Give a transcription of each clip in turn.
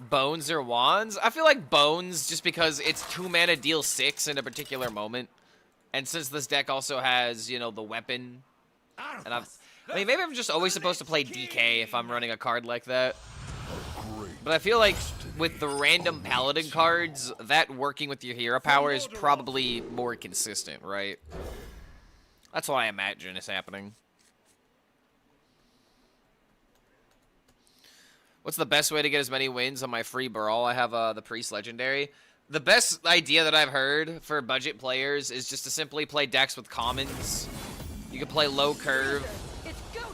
Bones or wands? I feel like bones just because it's 2 mana deal 6 in a particular moment. And since this deck also has, you know, the weapon. And I mean, maybe I'm just always supposed to play DK if I'm running a card like that. But I feel like with the random paladin cards, that working with your hero power is probably more consistent, right? That's what I imagine is happening. What's the best way to get as many wins on my free Brawl? I have the Priest Legendary. The best idea that I've heard for budget players is just to simply play decks with commons. You can play low curve.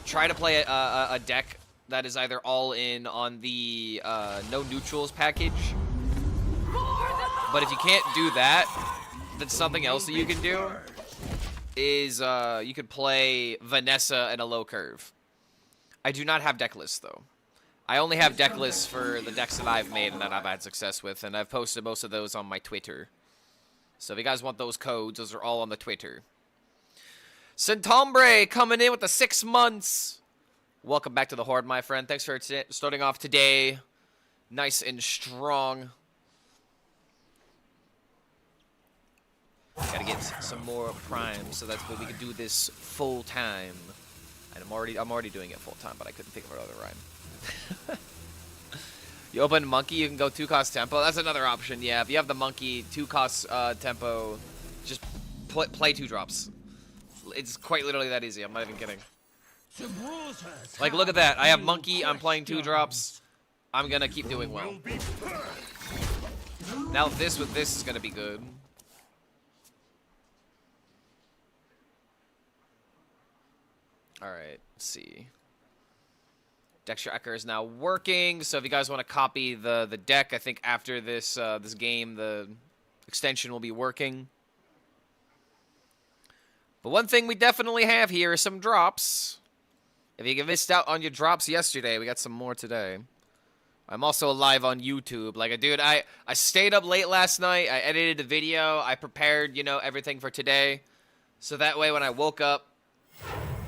Try to play a deck that is either all in on the no neutrals package. But if you can't do that, then something else that you can do is you could play Vanessa and a low curve. I do not have deck lists though. I only have deck lists for the decks that I've made and that I've had success with, and I've posted most of those on my Twitter. So if you guys want those codes, those are all on the Twitter. Centombre coming in with the 6 months. Welcome back to the Horde, my friend. Thanks for starting off today nice and strong. Gotta get some more prime so that's what we can do this full time. And I'm already doing it full time, but I couldn't think of another rhyme. You open monkey, you can go 2-cost tempo. That's another option. Yeah, if you have the monkey 2-cost tempo, just play 2 drops. It's quite literally that easy. I'm not even kidding. Like, look at that. I have monkey. I'm playing 2 drops. I'm gonna keep doing well. Now this with this is gonna be good. All right. Let's see. Deck tracker is now working, so if you guys want to copy the deck, I think after this this game, the extension will be working. But one thing we definitely have here is some drops. If you missed out on your drops yesterday, we got some more today. I'm also live on YouTube. Like, dude, I stayed up late last night. I edited the video. I prepared, you know, everything for today, so that way when I woke up,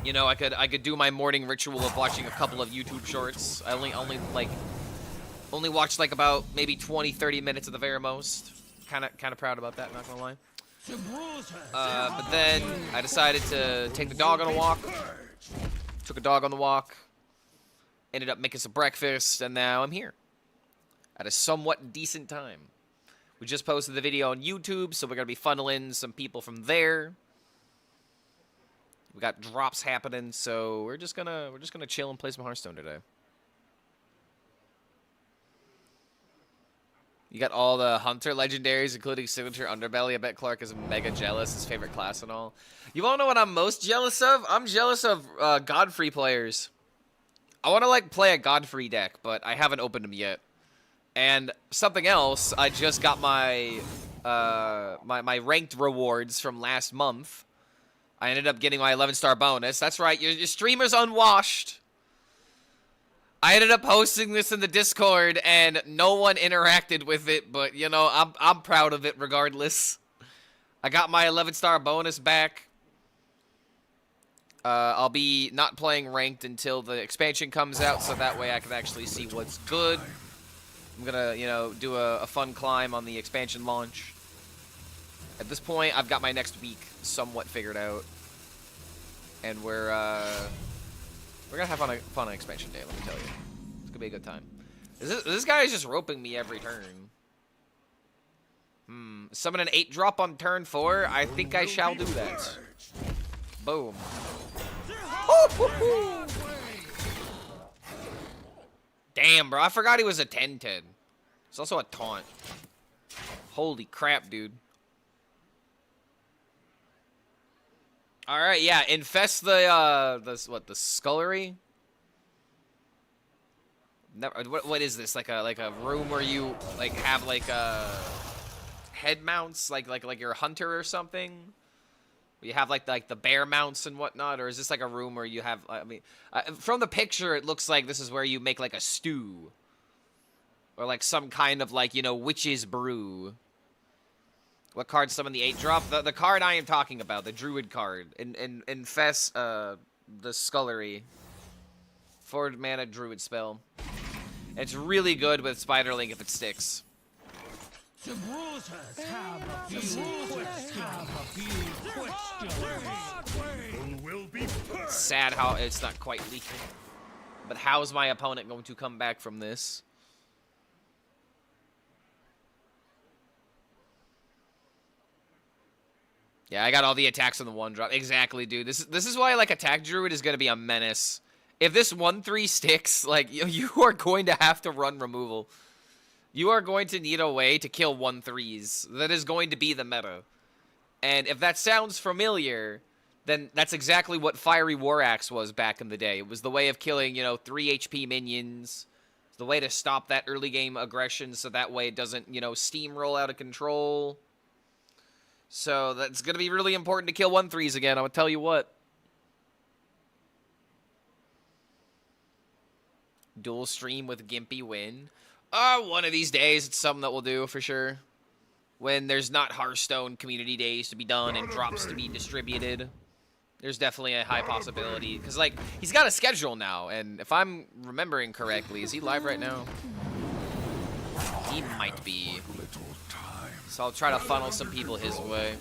you know, I could do my morning ritual of watching a couple of YouTube shorts. I only watched like about maybe 20-30 minutes at the very most. Kind of proud about that, not gonna lie. But then I decided to take the dog on a walk. Took a dog on the walk. Ended up making some breakfast, and now I'm here at a somewhat decent time. We just posted the video on YouTube, so we're gonna be funneling some people from there. We got drops happening, so we're just gonna chill and play some Hearthstone today. You got all the Hunter legendaries, including Signature Underbelly. I bet Clark is mega jealous, his favorite class and all. You wanna know what I'm most jealous of? I'm jealous of Godfrey players. I wanna like play a Godfrey deck, but I haven't opened them yet. And something else, I just got my my ranked rewards from last month. I ended up getting my 11-star bonus. That's right, your streamer's unwashed. I ended up posting this in the Discord, and no one interacted with it, but, you know, I'm proud of it regardless. I got my 11-star bonus back. I'll be not playing ranked until the expansion comes out, so that way I can actually see what's good. I'm gonna, you know, do a fun climb on the expansion launch. At this point, I've got my next week somewhat figured out, and we're gonna have fun on expansion day. Let me tell you, it's gonna be a good time. This guy is just roping me every turn. Summon an 8-drop on turn 4. I think I shall do that. Boom. Damn, bro, I forgot he was a 10-10. It's also a taunt. Holy crap, dude. All right, yeah, infest the scullery. Never, what is this? Like a room where you like have like head mounts, like you're a hunter or something. You have like the bear mounts and whatnot, or is this like a room where you have? I mean, from the picture, it looks like this is where you make like a stew, or like some kind of like, you know, witch's brew. What card summon the 8-drop? The card I am talking about, the Druid card. Infest the Scullery. 4 mana Druid spell. It's really good with Spiderling if it sticks. The bruisers have a few questions. Sad how it's not quite leaking. But how's my opponent going to come back from this? Yeah, I got all the attacks on the 1-drop. Exactly, dude. This is why, like, Attack Druid is going to be a menace. If this 1-3 sticks, like, you are going to have to run removal. You are going to need a way to kill 1-3s. That is going to be the meta. And if that sounds familiar, then that's exactly what Fiery War Axe was back in the day. It was the way of killing, you know, 3 HP minions. It's the way to stop that early game aggression so that way it doesn't, you know, steamroll out of control. So that's going to be really important to kill 1-3s again, I would tell you what. Dual stream with Gimpy win. One of these days, it's something that we'll do for sure. When there's not Hearthstone community days to be done and drops to be distributed. There's definitely a high possibility. Because, like, he's got a schedule now. And if I'm remembering correctly, is he live right now? He might be. So I'll try to funnel some people his way.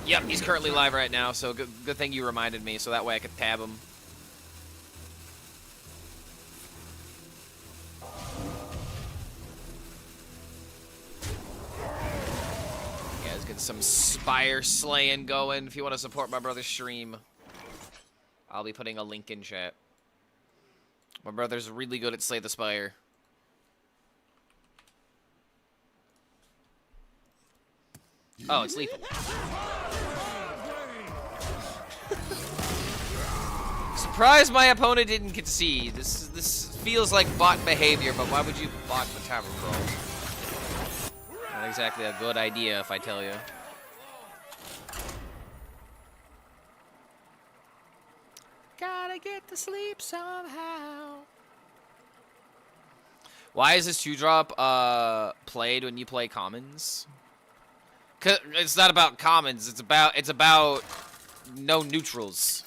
Yep, he's currently live right now, so good thing you reminded me, so that way I could tab him. Yeah, let's get some Spire slaying going if you want to support my brother's stream. I'll be putting a link in chat. My brother's really good at Slay the Spire. Oh, it's lethal. Surprised my opponent didn't concede. This feels like bot behavior, but why would you bot the Tavern Brawl? Not exactly a good idea, if I tell you. Gotta get to sleep somehow. Why is this 2-drop played when you play commons? It's not about commons. It's about no neutrals.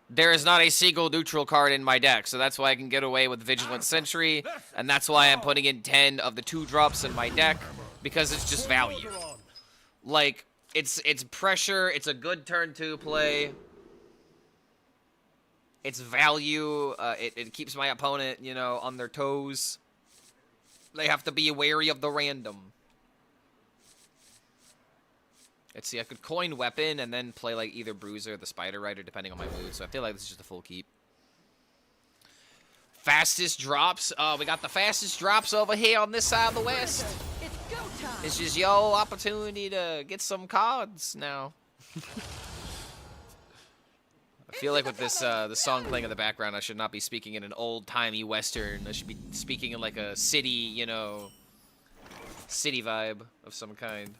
There is not a single neutral card in my deck, so that's why I can get away with Vigilant Sentry, and that's why I'm putting in 10 of the 2-drops in my deck, because it's just value. Like, it's pressure. It's a good turn 2 play. It's value. It keeps my opponent, you know, on their toes. They have to be wary of the random. Let's see, I could coin Weapon and then play like either Bruiser or the Spider Rider depending on my mood, so I feel like this is just a full keep. Fastest drops. We got the fastest drops over here on this side of the West. It's go time. It's just your opportunity to get some cards now. I feel like with this the song playing in the background, I should not be speaking in an old-timey Western. I should be speaking in like a city, you know, city vibe of some kind.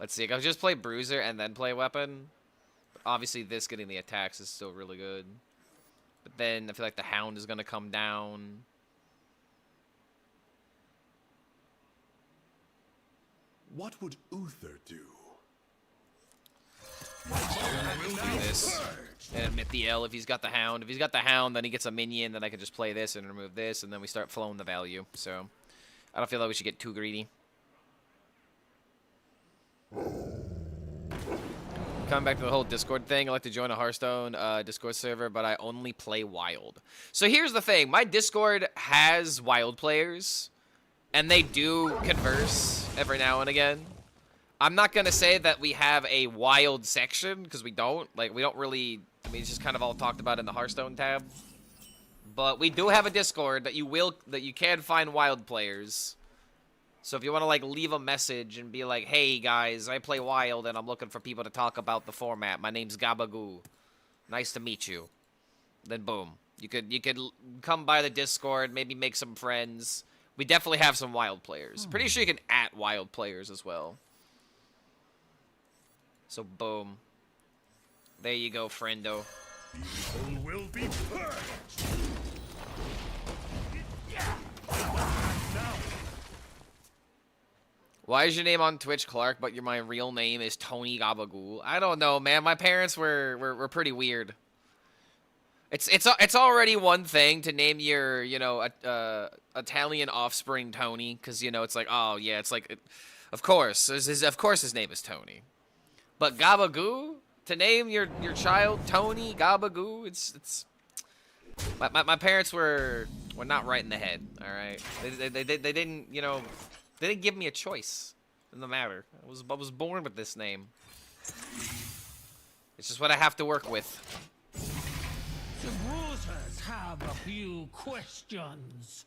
Let's see, I could just play Bruiser and then play Weapon. But obviously this getting the attacks is still really good. But then I feel like the Hound is going to come down. What would Uther do? Do this and admit the L if he's got the Hound. If he's got the Hound, then he gets a minion, then I can just play this and remove this, and then we start flowing the value. So I don't feel like we should get too greedy. Coming back to the whole Discord thing, I like to join a Hearthstone Discord server, but I only play Wild. So here's the thing. My Discord has Wild players, and they do converse every now and again. I'm not going to say that we have a Wild section, because we don't. Like, we don't really... I mean, it's just kind of all talked about in the Hearthstone tab. But we do have a Discord that you can find Wild players. So if you want to, like, leave a message and be like, hey, guys, I play Wild, and I'm looking for people to talk about the format. My name's Gabagoo. Nice to meet you. Then, boom. You could come by the Discord, maybe make some friends. We definitely have some Wild players. Pretty sure you can @ Wild players as well. So, boom. There you go, friendo. Evil will be purged. Why is your name on Twitch Clark, but my real name is Tony Gabagoo? I don't know, man. My parents were pretty weird. It's already one thing to name your, you know, Italian offspring Tony, because, you know, it's like, oh yeah, it's like, of course his name is Tony. But Gabagoo, to name your child Tony Gabagoo, it's my parents were not right in the head. All right, they didn't, you know, they didn't give me a choice in the matter. I was born with this name. It's just what I have to work with. The browsers have a few questions.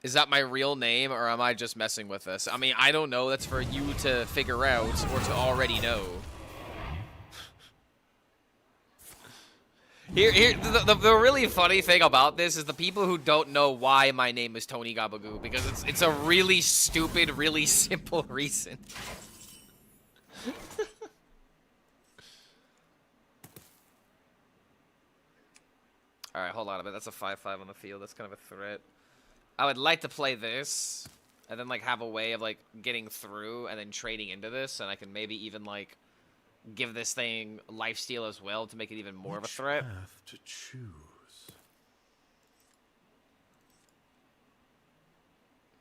Is that my real name, or am I just messing with this? I mean, I don't know. That's for you to figure out, or to already know. The really funny thing about this is the people who don't know why my name is Tony Gabagoo, because it's a really stupid, really simple reason. Alright, hold on a bit. That's a 5-5 on the field. That's kind of a threat. I would like to play this, and then, like, have a way of, like, getting through and then trading into this, and I can maybe even, like, give this thing lifesteal as well to make it even more of a threat. Which path to choose?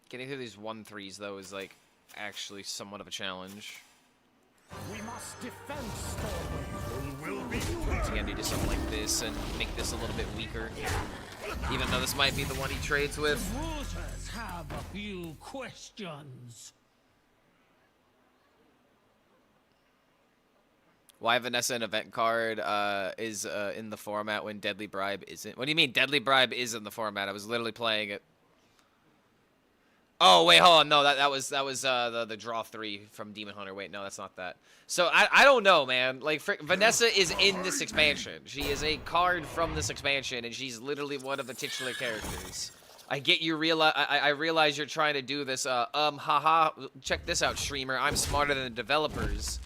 Getting through these 1-3s, though, is, like, actually somewhat of a challenge. We must defend Storm. Will be Once again, do something like this and make this a little bit weaker. Even though this might be the one he trades with. The browsers have a few questions. Why Vanessa an event card is in the format when Deadly Bribe isn't? What do you mean Deadly Bribe is in the format? I was literally playing it. Oh wait, hold on. No, that was the draw 3 from Demon Hunter. Wait, no, that's not that. So I don't know, man. Like Vanessa is in this expansion. She is a card from this expansion, and she's literally one of the titular characters. I get you. I realize you're trying to do this. Haha. Check this out, streamer. I'm smarter than the developers.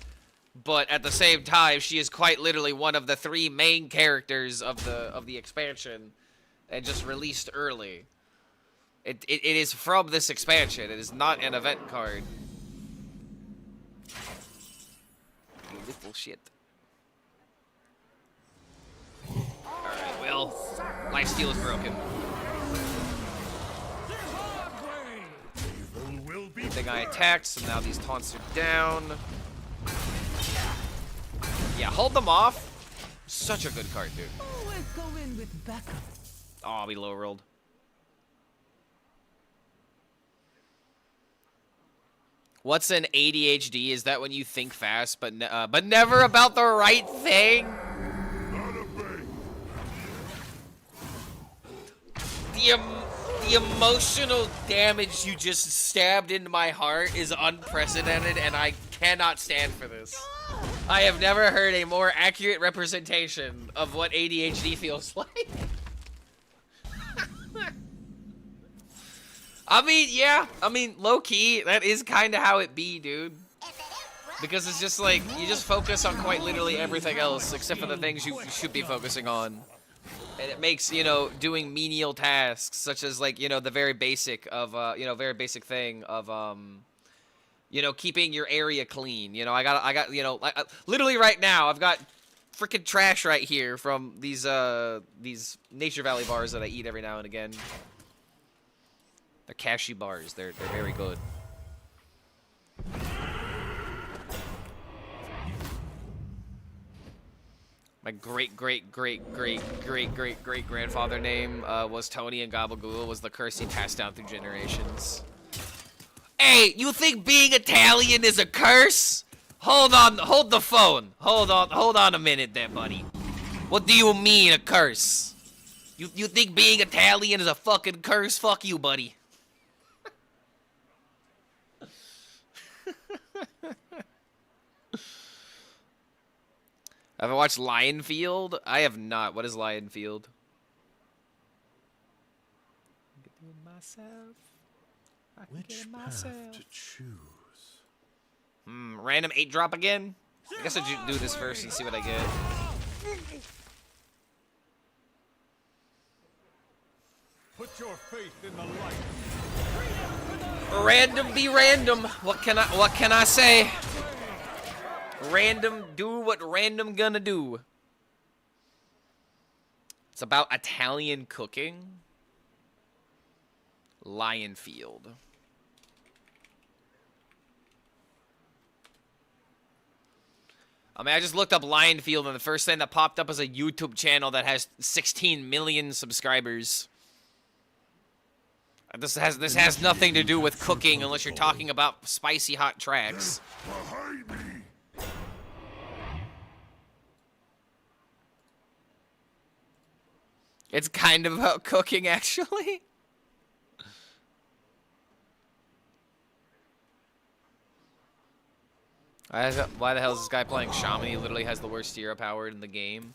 But at the same time, she is quite literally one of the 3 main characters of the expansion, and just released early. It is from this expansion. It is not an event card. You little shit. Alright, well, lifesteal is broken. will be I think I attacked, so now these taunts are down. Yeah, hold them off. Such a good card, dude. Always go in with backup. Oh, we low rolled. What's an ADHD? Is that when you think fast, but never about the right thing? not a bait. The emotional damage you just stabbed into my heart is unprecedented, and I cannot stand for this. I have never heard a more accurate representation of what ADHD feels like. I mean, yeah. I mean, low-key, that is kind of how it be, dude. Because it's just like, you just focus on quite literally everything else, except for the things you should be focusing on. And it makes, you know, doing menial tasks, such as, like, you know, the very basic of, you know, very basic thing of, you know, keeping your area clean. You know, I got, you know, literally right now, I've got freaking trash right here from these Nature Valley bars that I eat every now and again. They're cashew bars. They're very good. My great-great-great-great-great-great-grandfather name was Tony, and Gabagool was the curse he passed down through generations. Hey, you think being Italian is a curse? Hold on, hold the phone. Hold on a minute there, buddy. What do you mean, a curse? You think being Italian is a fucking curse? Fuck you, buddy. Have I watched Lionfield? I have not. What is Lionfield? Which path to choose? Random 8-drop again? I guess I'll do this first and see what I get. Put your faith in the light. Random be random. What can I say? Random, do what random gonna do. It's about Italian cooking. Lionfield. I mean, I just looked up Lionfield, and the first thing that popped up is a YouTube channel that has 16 million subscribers. This has nothing to do with cooking unless you're talking about spicy hot tracks. Behind me. It's kind of about cooking, actually. Why the hell is this guy playing Shaman? He literally has the worst hero power in the game.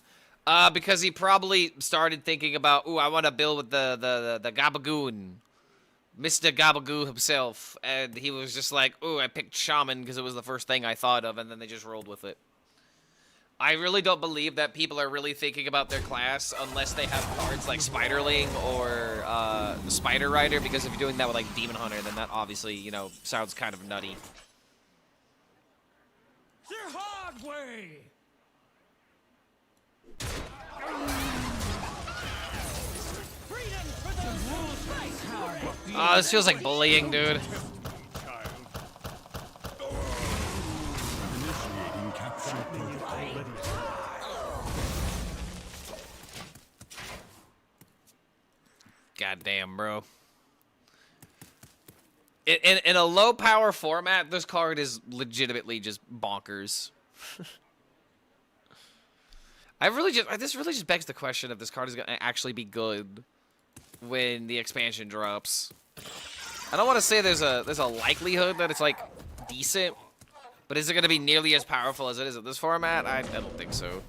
Because he probably started thinking about, ooh, I want to build with the Gabagoon. Mr. Gabagoo himself. And he was just like, ooh, I picked Shaman because it was the first thing I thought of, and then they just rolled with it. I really don't believe that people are really thinking about their class unless they have cards like Spiderling or Spider Rider, because if you're doing that with like Demon Hunter, then that obviously, you know, sounds kind of nutty. The hard way. Freedom for those who fight. Oh, this feels like bullying, dude. Initiating capture protocol. Goddamn, bro. In a low power format, this card is legitimately just bonkers. This really just begs the question if this card is gonna actually be good when the expansion drops. I don't want to say there's a likelihood that it's like decent, but is it gonna be nearly as powerful as it is in this format? I don't think so.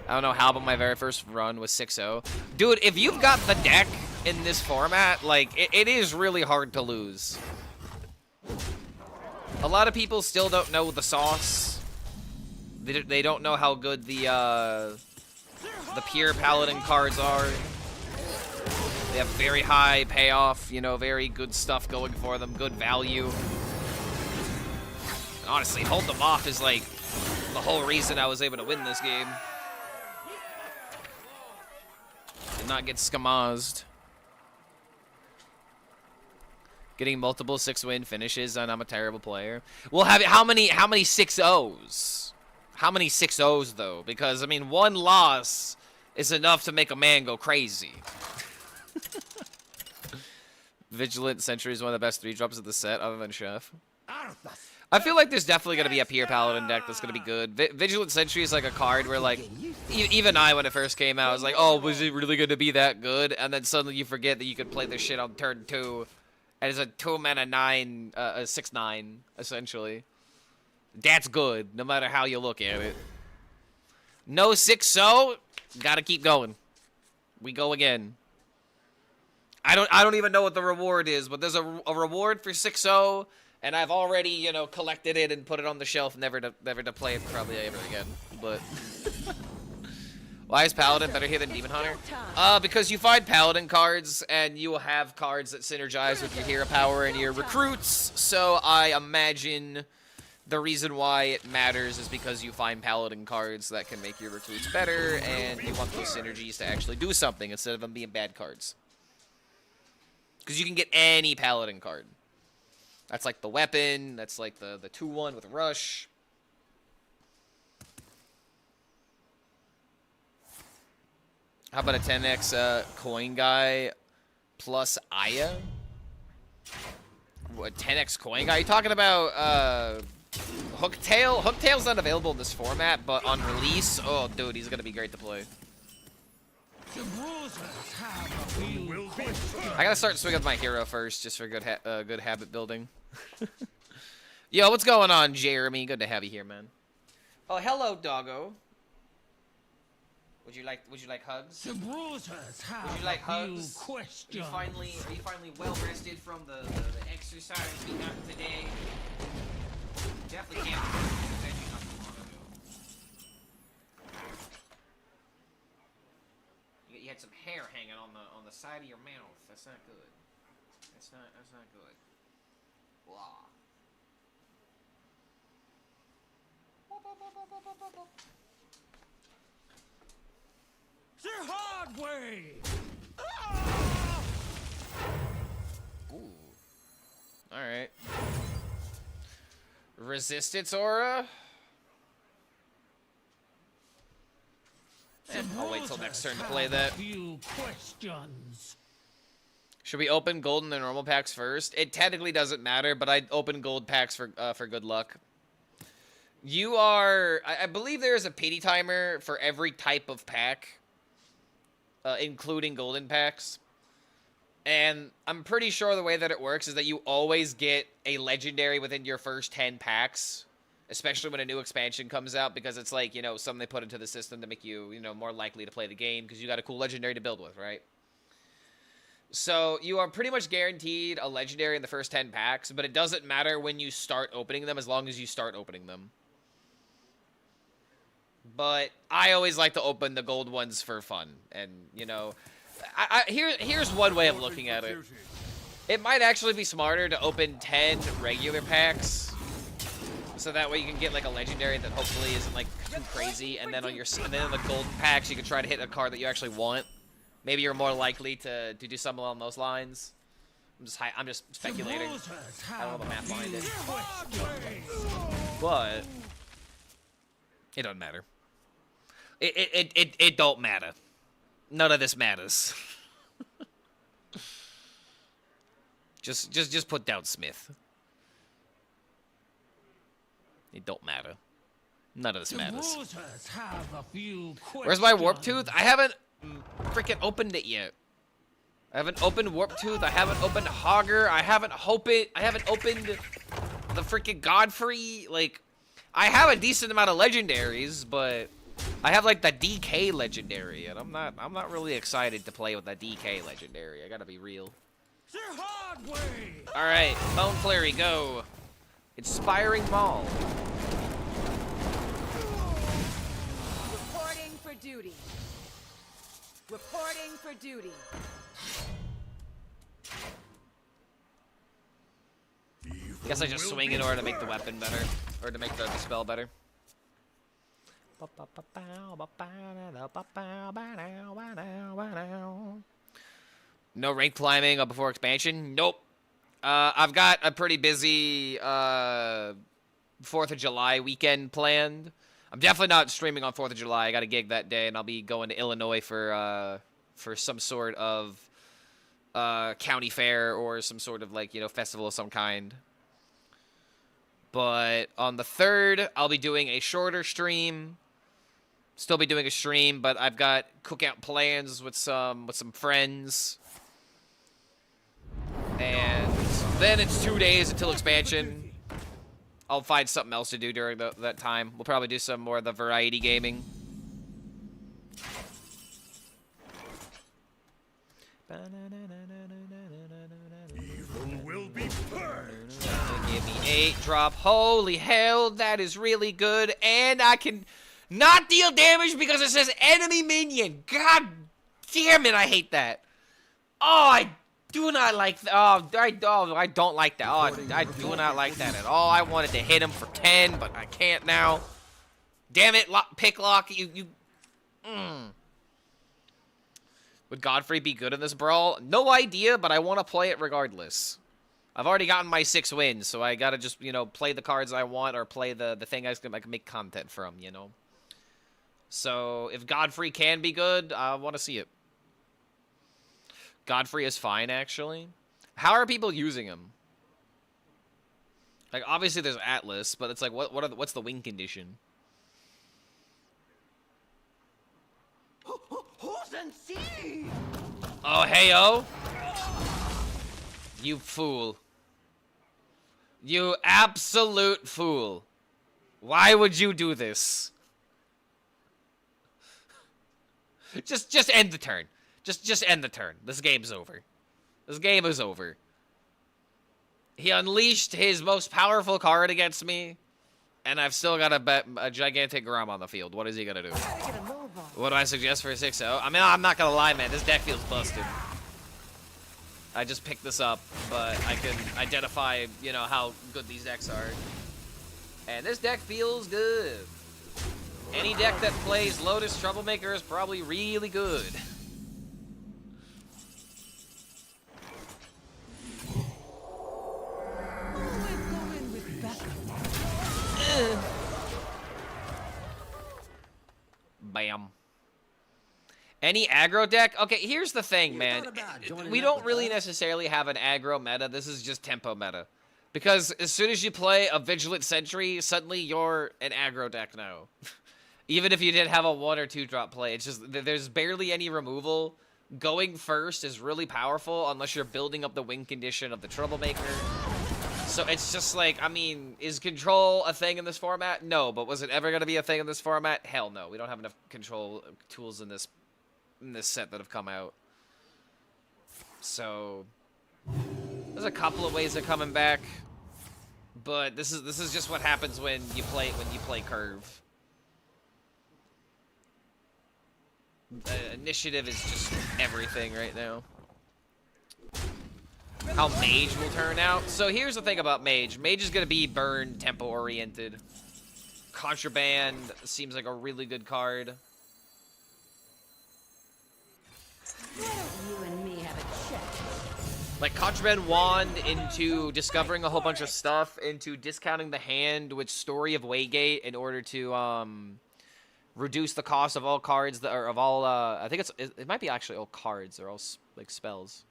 I don't know how, but my very first run was 6-0. Dude, if you've got the deck in this format, like, it is really hard to lose. A lot of people still don't know the sauce. They don't know how good the pure paladin cards are. They have very high payoff, you know, very good stuff going for them, good value. Honestly, hold them off is like the whole reason I was able to win this game. Did not get skamazed. Getting multiple 6-win finishes, and I'm a terrible player. Well, how many 6-0s? How many 6-0s though? Because I mean, one loss is enough to make a man go crazy. Vigilant Sentry is one of the best 3-drops of the set, other than Chef. I feel like there's definitely going to be a pure paladin deck that's going to be good. Vigilant Sentry is like a card where, like, even I, when it first came out, I was like, oh, was it really going to be that good? And then suddenly you forget that you could play this shit on turn 2. And it's a 2-mana 9, 6-9, essentially. That's good, no matter how you look at it. No 6-0, gotta keep going. We go again. I don't even know what the reward is, but there's a reward for 6-0. And I've already, you know, collected it and put it on the shelf, never to play it probably ever again. But why is Paladin better here than Demon Hunter? Because you find Paladin cards, and you will have cards that synergize with your hero power and your recruits. So I imagine the reason why it matters is because you find Paladin cards that can make your recruits better, and you want those synergies to actually do something instead of them being bad cards. Because you can get any Paladin card. That's like the weapon. That's like the 2-1 with rush. How about a 10x coin guy plus Aya? What, 10x coin guy? Are you talking about Hooktail? Hooktail's not available in this format, but on release, oh dude, he's gonna be great to play. I gotta start swinging with my hero first, just for good habit building. Yo, what's going on, Jeremy? Good to have you here, man. Oh, hello, doggo. Would you like hugs? The bruisers have Would you like hugs? Questions. Are you finally well rested from the exercise we got today? Definitely can't. You had some hair hanging on the side of your mouth. That's not good. That's not good. Blah. The hard way. Ooh. Alright. Resistance aura? I'll wait till next turn to play that. Few questions. Should we open gold and the normal packs first? It technically doesn't matter, but I'd open gold packs for good luck. You are... I believe there is a pity timer for every type of pack, including golden packs. And I'm pretty sure the way that it works is that you always get a legendary within your first 10 packs, especially when a new expansion comes out, because it's like, you know, something they put into the system to make you, you know, more likely to play the game because you got a cool legendary to build with, right? So you are pretty much guaranteed a legendary in the first 10 packs, but it doesn't matter when you start opening them as long as you start opening them. But I always like to open the gold ones for fun, and, you know... Here's one way of looking at it. It might actually be smarter to open 10 regular packs, so that way you can get like a legendary that hopefully isn't like too crazy, and then on the golden packs you can try to hit a card that you actually want. Maybe you're more likely to do something along those lines. I'm just speculating. I don't know the math behind it, but it doesn't matter. It don't matter. None of this matters. just put down Smith. It don't matter. None of this matters. Where's my Warp Tooth? I haven't freaking opened it yet. I haven't opened Warp Tooth. I haven't opened Hogger. I haven't opened the freaking Godfrey. Like, I have a decent amount of legendaries, but I have like the DK legendary, and I'm not really excited to play with that DK legendary. I gotta be real. All right, Bone Flurry, go. Inspiring Maul. Reporting for duty. Reporting for duty. I guess I just swing in order to make the weapon better, or to make the spell better. No rank climbing up before expansion? Nope. I've got a pretty busy 4th of July weekend planned. I'm definitely not streaming on 4th of July. I got a gig that day, and I'll be going to Illinois for some sort of county fair or some sort of, like, you know, festival of some kind. But on the 3rd, I'll be doing a shorter stream. Still be doing a stream, but I've got cookout plans with some friends. And then it's 2 days until expansion. I'll find something else to do during that time. We'll probably do some more of the variety gaming. Evil will be purged. Give me 8 drop. Holy hell, that is really good. And I can not deal damage because it says enemy minion. God damn it, I hate that. Oh, I do not like that. I don't like that. Oh, I do not like that at all. I wanted to hit him for 10, but I can't now. Damn it, pick lock. Would Godfrey be good in this brawl? No idea, but I want to play it regardless. I've already gotten my 6 wins, so I gotta just, you know, play the cards I want or play the thing I can make content from, you know. So if Godfrey can be good, I want to see it. Godfrey is fine, actually. How are people using him? Like, obviously there's Atlas, but it's like, what's the win condition? Oh, hey-oh. You fool. You absolute fool. Why would you do this? Just end the turn. Just end the turn. This game's over. This game is over. He unleashed his most powerful card against me, and I've still got a gigantic Grom on the field. What is he gonna do? What do I suggest for a 6-0? I mean, I'm not gonna lie, man. This deck feels busted. I just picked this up, but I can identify, you know, how good these decks are. And this deck feels good. Any deck that plays Lotus Troublemaker is probably really good. Bam. Any aggro deck? Okay, here's the thing, man. We don't really necessarily have an aggro meta. This is just tempo meta. Because as soon as you play a Vigilant Sentry, suddenly you're an aggro deck now. Even if you did have a 1 or 2 drop play, it's just there's barely any removal. Going first is really powerful unless you're building up the win condition of the Troublemaker. So it's just like, I mean, is control a thing in this format? No, but was it ever going to be a thing in this format? Hell no. We don't have enough control tools in this set that have come out. So there's a couple of ways of coming back, but this is just what happens when you play curve. Initiative is just everything right now. How Mage will turn out. So here's the thing about Mage. Mage is going to be burn tempo oriented. Contraband seems like a really good card. Why don't you and me have a chat? Like Contraband Wand into discovering a whole bunch of stuff, into discounting the hand with Story of Waygate in order to reduce the cost of all cards that are of all I think it might be actually all cards or all like spells.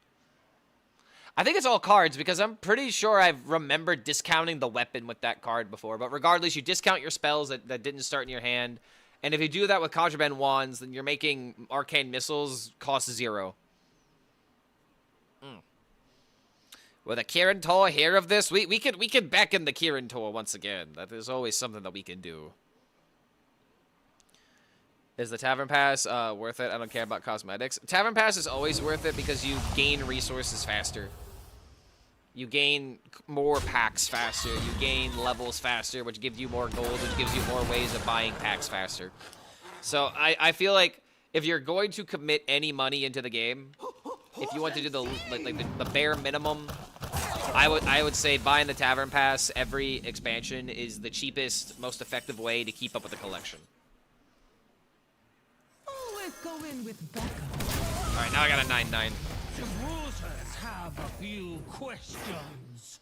I think it's all cards because I'm pretty sure I've remembered discounting the weapon with that card before. But regardless, you discount your spells that didn't start in your hand. And if you do that with Contraband Wands, then you're making Arcane Missiles cost 0. With a Kirin Tor here of this, we could back in the Kirin Tor once again. That is always something that we can do. Is the Tavern Pass worth it? I don't care about cosmetics. Tavern Pass is always worth it because you gain resources faster. You gain more packs faster. You gain levels faster, which gives you more gold, which gives you more ways of buying packs faster. So I feel like if you're going to commit any money into the game, if you want to do the bare minimum, I would say buying the Tavern Pass every expansion is the cheapest, most effective way to keep up with the collection. Always go in with backup. All right, now I got a 9/9. The rosers have a few questions.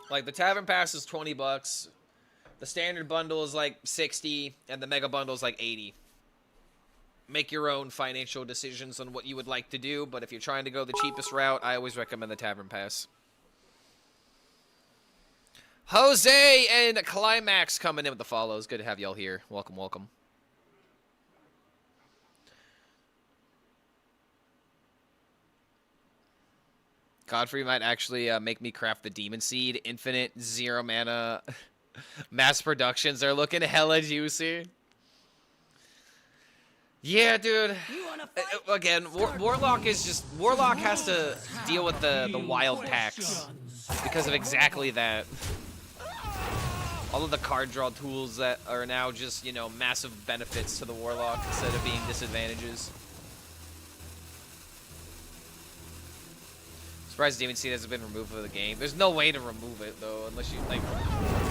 Like the Tavern Pass is $20, the standard bundle is like 60, and the mega bundle is like 80. Make your own financial decisions on what you would like to do, but if you're trying to go the cheapest route, I always recommend the Tavern Pass. Jose and Climax coming in with the follows. Good to have y'all here. Welcome, welcome. Godfrey might actually make me craft the Demon Seed. Infinite, 0 mana. Mass productions are looking hella juicy. Yeah, dude. Again, Warlock is just... Warlock has to deal with the wild packs because of exactly that. All of the card draw tools that are now just, you know, massive benefits to the Warlock instead of being disadvantages. Surprised Demon Seed hasn't been removed from the game. There's no way to remove it, though, unless you, like...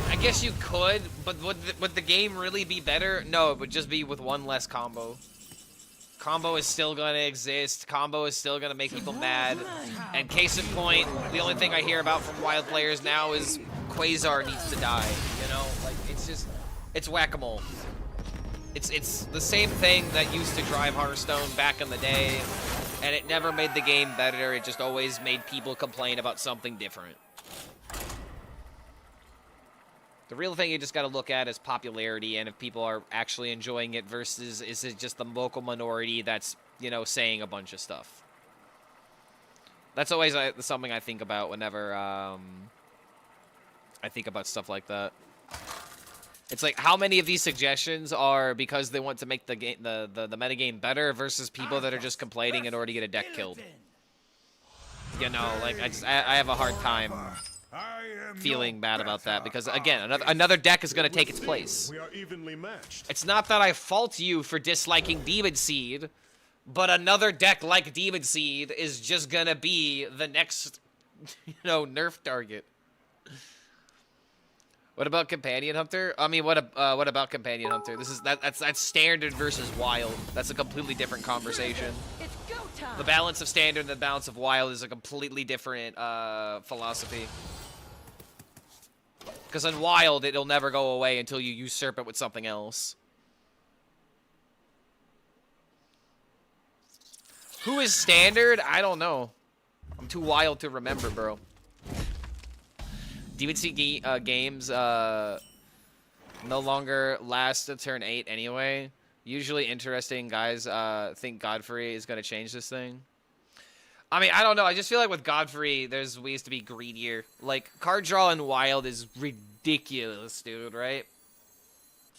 I guess you could, but would the game really be better? No, it would just be with one less combo. Combo is still going to exist. Combo is still going to make people mad. And case in point, the only thing I hear about from wild players now is Quasar needs to die, you know? Like, it's just... It's whack-a-mole. It's the same thing that used to drive Hearthstone back in the day, and it never made the game better. It just always made people complain about something different. The real thing you just got to look at is popularity and if people are actually enjoying it versus is it just the local minority that's, you know, saying a bunch of stuff. That's always something I think about whenever I think about stuff like that. It's like how many of these suggestions are because they want to make the game the metagame better versus people that are just complaining in order to get a deck killed. You know, like I have a hard time feeling bad about that because again another deck is going to take its place. We are evenly matched. It's not that I fault you for disliking Demon Seed, But another deck like Demon Seed is just gonna be the next, nerf target. What about Companion Hunter? I mean, what about Companion Hunter? That's standard versus wild. That's a completely different conversation. It's go time. The balance of standard and the balance of wild is a completely different philosophy. Because in wild, it'll never go away until you usurp it with something else. Who is standard? I don't know. I'm too wild to remember, bro. Demon Seed games no longer last to turn 8 anyway. Usually interesting guys think Godfrey is going to change this thing. I mean, I don't know. I just feel like with Godfrey, there's ways to be greedier. Like, card draw in wild is ridiculous, dude, right?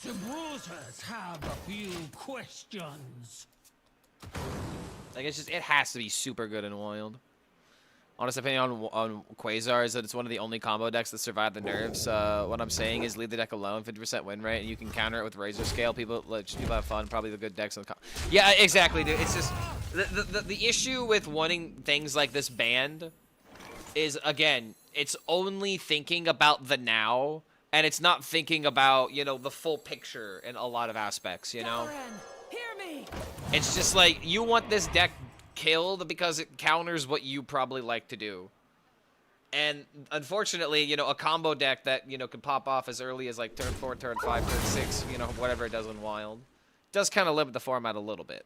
The browsers have a few questions. Like, it has to be super good in wild. Honest opinion on Quasar is that it's one of the only combo decks that survive the nerfs. What I'm saying is leave the deck alone, 50% win rate, and you can counter it with Razor Scale. People have fun. Probably the good decks on the yeah, exactly, dude. It's just the issue with wanting things like this banned is, again, it's only thinking about the now, and it's not thinking about, the full picture in a lot of aspects, Hear me. It's just like, you want this deck killed because it counters what you probably like to do. And unfortunately, a combo deck that, could pop off as early as like turn 4, turn 5, turn 6, whatever it does in wild, does kind of limit the format a little bit.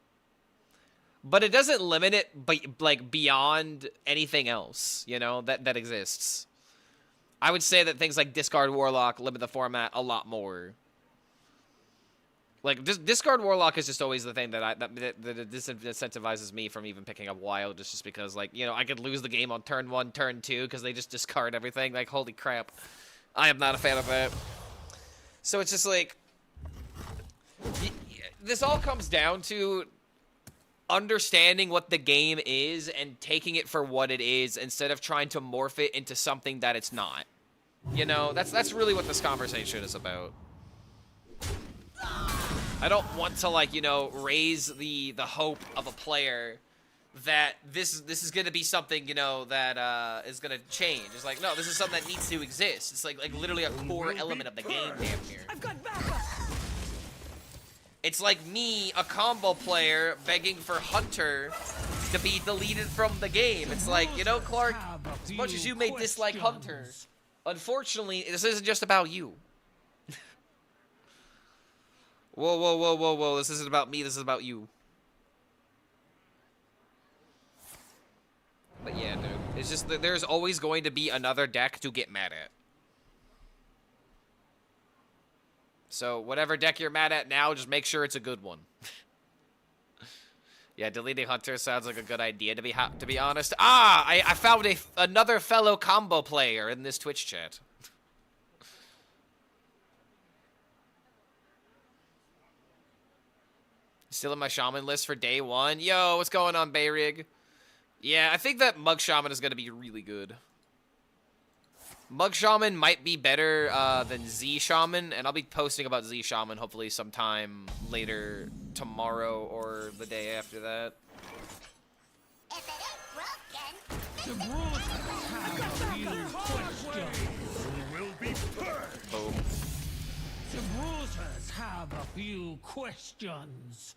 But it doesn't limit it like beyond anything else, that exists. I would say that things like Discard Warlock limit the format a lot more. Like, Discard Warlock is just always the thing that disincentivizes me from even picking up Wild, just because, like, I could lose the game on turn 1, turn 2, because they just discard everything. Like, holy crap. I am not a fan of that. So it's just like, this all comes down to understanding what the game is and taking it for what it is instead of trying to morph it into something that it's not. That's really what this conversation is about. I don't want to, like, raise the hope of a player that this is going to be something, that is going to change. It's like, no, this is something that needs to exist. It's like literally a core element of the game, damn near. I've got backup. It's like me, a combo player, begging for Hunter to be deleted from the game. It's like, Clark, as much as you may dislike Hunter, unfortunately, this isn't just about you. Whoa, whoa, whoa, whoa, whoa. This isn't about me. This is about you. But yeah, dude. It's just that there's always going to be another deck to get mad at. So whatever deck you're mad at now, just make sure it's a good one. Yeah, deleting Hunter sounds like a good idea, to be honest. I found another fellow combo player in this Twitch chat. Still in my Shaman list for day 1. Yo, what's going on, Bayrig? Yeah, I think that Mug Shaman is going to be really good. Mug Shaman might be better than Z Shaman, and I'll be posting about Z Shaman hopefully sometime later tomorrow or the day after that. If it ain't broken, The browsers have a few questions. will be purged. Boom. The browsers have a few questions.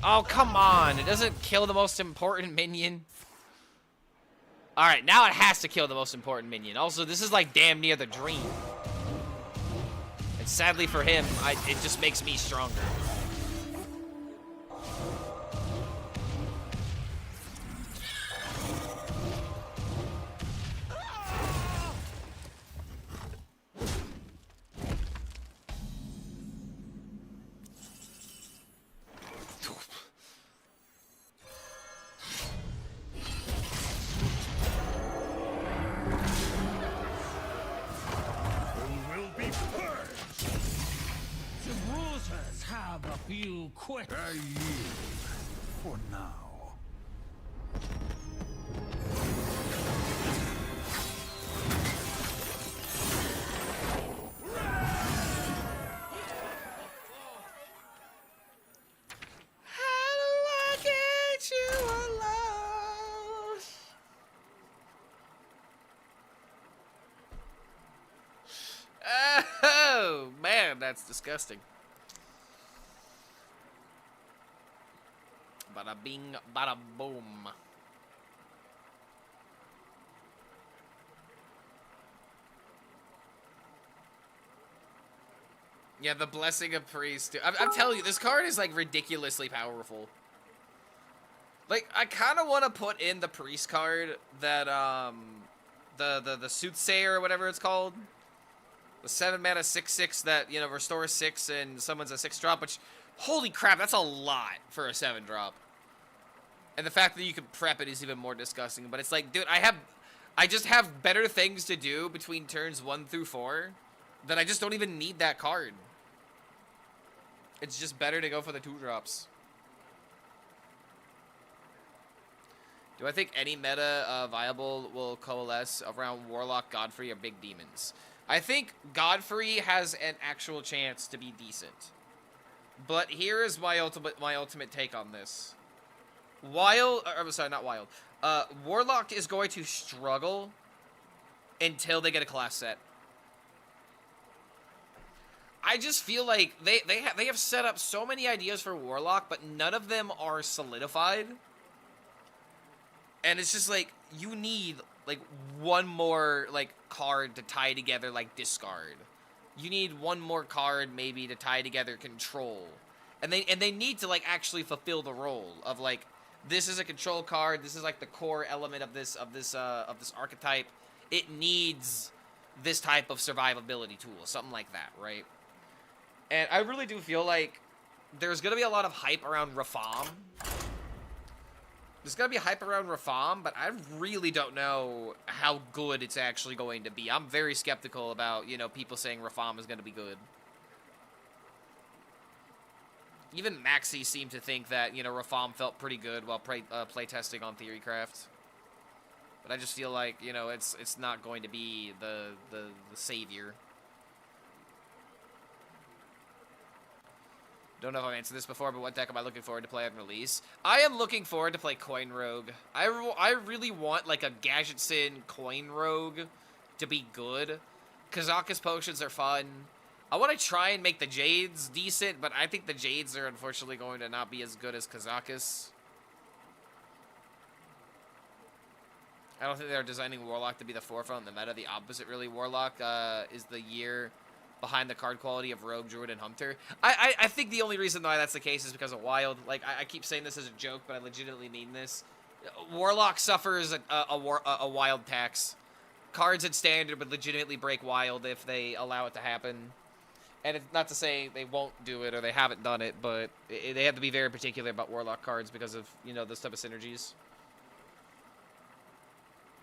Oh, come on. It doesn't kill the most important minion. Alright, now it has to kill the most important minion. Also, this is like damn near the dream. And sadly for him, it just makes me stronger. Will be purged. The browsers questions. I yield for now. How do I get you alone? Oh, man, that's disgusting. Bada bing, bada boom. Yeah, the Blessing of Priest. I'm telling you, this card is, like, ridiculously powerful. Like, I kind of want to put in the Priest card that, the Soothsayer or whatever it's called. The 7 mana 6/6 that, you know, restores 6 and summons a 6 drop, which, holy crap, that's a lot for a 7 drop. And the fact that you can prep it is even more disgusting. But it's like, dude, I just have better things to do between turns 1 through 4 that I just don't even need that card. It's just better to go for the 2 drops. Do I think any meta viable will coalesce around Warlock, Godfrey, or Big Demons? I think Godfrey has an actual chance to be decent. But here is my ultimate take on this. Warlock is going to struggle until they get a class set. I just feel like they have set up so many ideas for Warlock, but none of them are solidified. And it's just like, you need like one more like card to tie together like discard. You need one more card maybe to tie together control. And they need to like actually fulfill the role of like, this is a control card, this is like the core element of this archetype. It needs this type of survivability tool, something like that, right? And I really do feel like there's going to be a lot of hype around Rafam. There's going to be hype around Rafam, but I really don't know how good it's actually going to be. I'm very skeptical about, you know, people saying Rafam is going to be good. Even Maxi seemed to think that, you know, Rafam felt pretty good while playtesting on Theorycraft. But I just feel like, you know, it's not going to be the savior. Don't know if I've answered this before, but what deck am I looking forward to play on release? I am looking forward to play Coin Rogue. I really want, like, a Gadgetson Coin Rogue to be good. Kazakus Potions are fun. I want to try and make the Jades decent, but I think the Jades are unfortunately going to not be as good as Kazakus. I don't think they're designing Warlock to be the forefront in the meta. The opposite, really. Warlock is the year behind the card quality of Rogue, Druid, and Hunter. I think the only reason why that's the case is because of Wild. Like, I keep saying this as a joke, but I legitimately mean this. Warlock suffers a Wild tax. Cards in Standard would legitimately break Wild if they allow it to happen. And it's not to say they won't do it or they haven't done it, but they have to be very particular about Warlock cards because of, you know, those type of synergies.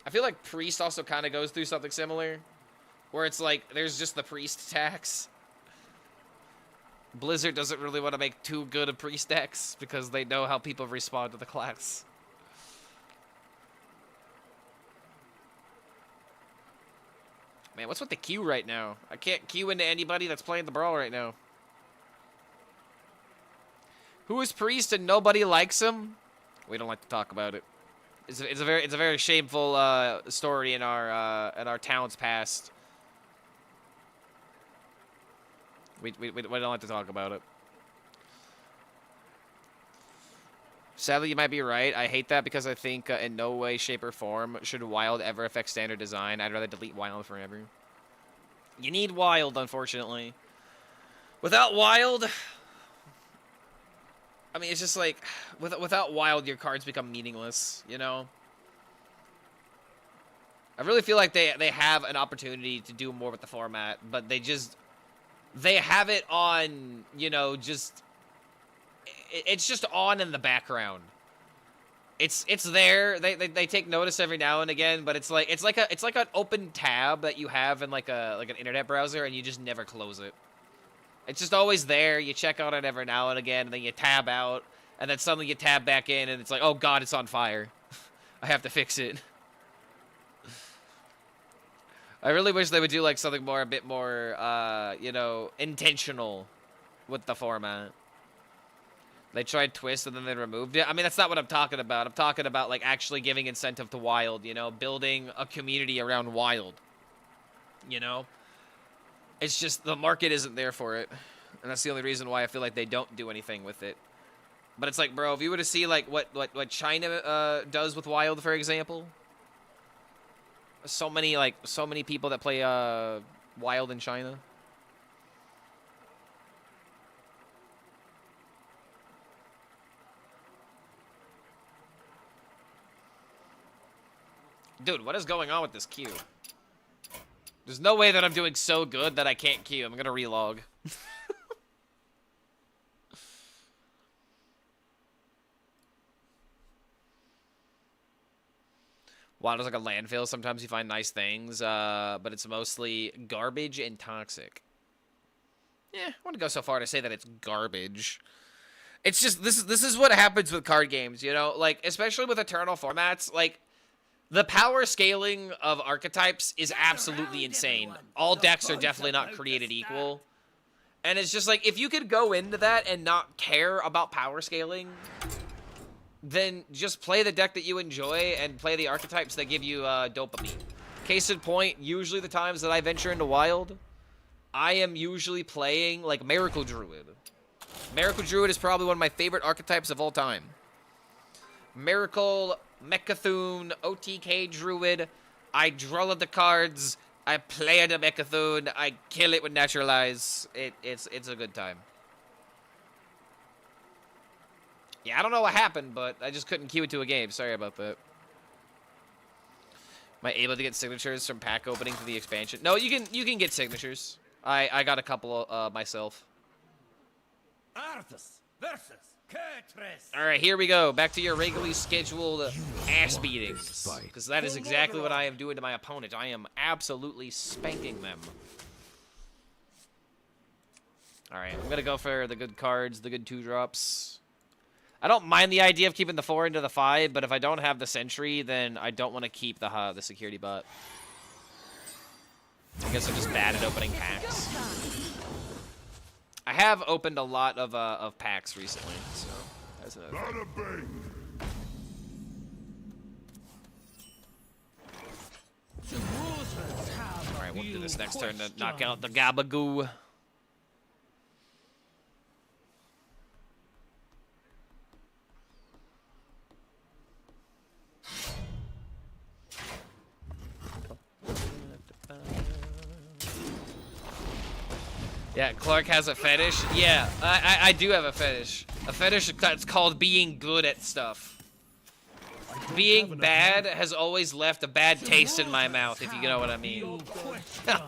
I feel like Priest also kind of goes through something similar, where it's like, there's just the Priest tax. Blizzard doesn't really want to make too good of Priest decks, because they know how people respond to the class. Man, what's with the queue right now? I can't queue into anybody that's playing the Brawl right now. Who is Priest and nobody likes him? We don't like to talk about it. It's a very shameful story in our town's past. We don't like to talk about it. Sadly, you might be right. I hate that because I think in no way, shape, or form should Wild ever affect standard design. I'd rather delete Wild forever. You need Wild, unfortunately. Without Wild, I mean, it's just like, without Wild, your cards become meaningless, you know? I really feel like they have an opportunity to do more with the format, but they have it on, you know, it's just on in the background. It's there. They take notice every now and again, but it's like an open tab that you have in like an internet browser, and you just never close it. It's just always there. You check on it every now and again, and then you tab out, and then suddenly you tab back in, and it's like, oh god, it's on fire. I have to fix it. I really wish they would do like something more, a bit more, you know, intentional with the format. They tried Twist and then they removed it. I mean, that's not what I'm talking about. I'm talking about like actually giving incentive to Wild, you know, building a community around Wild. You know? It's just the market isn't there for it. And that's the only reason why I feel like they don't do anything with it. But it's like, bro, if you were to see like what China does with Wild, for example. So many people that play Wild in China. Dude, what is going on with this queue? There's no way that I'm doing so good that I can't queue. I'm gonna relog. Wild is like a landfill. Sometimes you find nice things, but it's mostly garbage and toxic. Yeah, I want to go so far to say that it's garbage. It's just, this is what happens with card games, you know? Like, especially with Eternal formats, like, the power scaling of archetypes is absolutely insane. All decks are definitely not created equal. And it's just like, if you could go into that and not care about power scaling, then just play the deck that you enjoy and play the archetypes that give you dopamine. Case in point, usually the times that I venture into Wild, I am usually playing, like, Miracle Druid. Miracle Druid is probably one of my favorite archetypes of all time. Miracle, Mechathune, OTK Druid. I draw the cards. I play the Mechathune. I kill it with Naturalize. It's a good time. Yeah, I don't know what happened, but I just couldn't queue it to a game. Sorry about that. Am I able to get signatures from pack opening to the expansion? No, you can get signatures. I got a couple myself. Arthas versus Kurtress. All right, here we go. Back to your regularly scheduled ass beatings, because that is exactly what I am doing to my opponent. I am absolutely spanking them. All right, I'm gonna go for the good cards, the good 2-drops. I don't mind the idea of keeping the 4 into the 5, but if I don't have the Sentry, then I don't want to keep the security bot. I guess I'm just bad at opening packs. I have opened a lot of packs recently, so that's another thing. Alright, we'll do this next turn to knock out the Gabagoo. Yeah, Clark has a fetish. Yeah, I do have a fetish. A fetish that's called being good at stuff. Being bad has always left a bad taste in my mouth, if you know what I mean. Oh,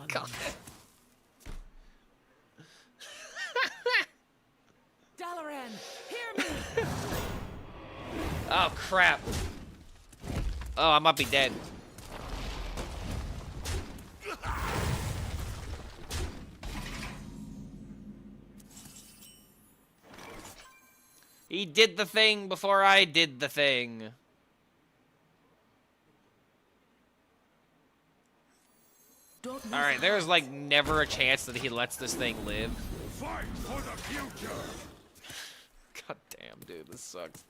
God. Dalaran, hear me. Oh, crap. Oh, I might be dead. He did the thing before I did the thing. Alright, there's like never a chance that he lets this thing live. Fight for the future. God damn, dude, this sucks.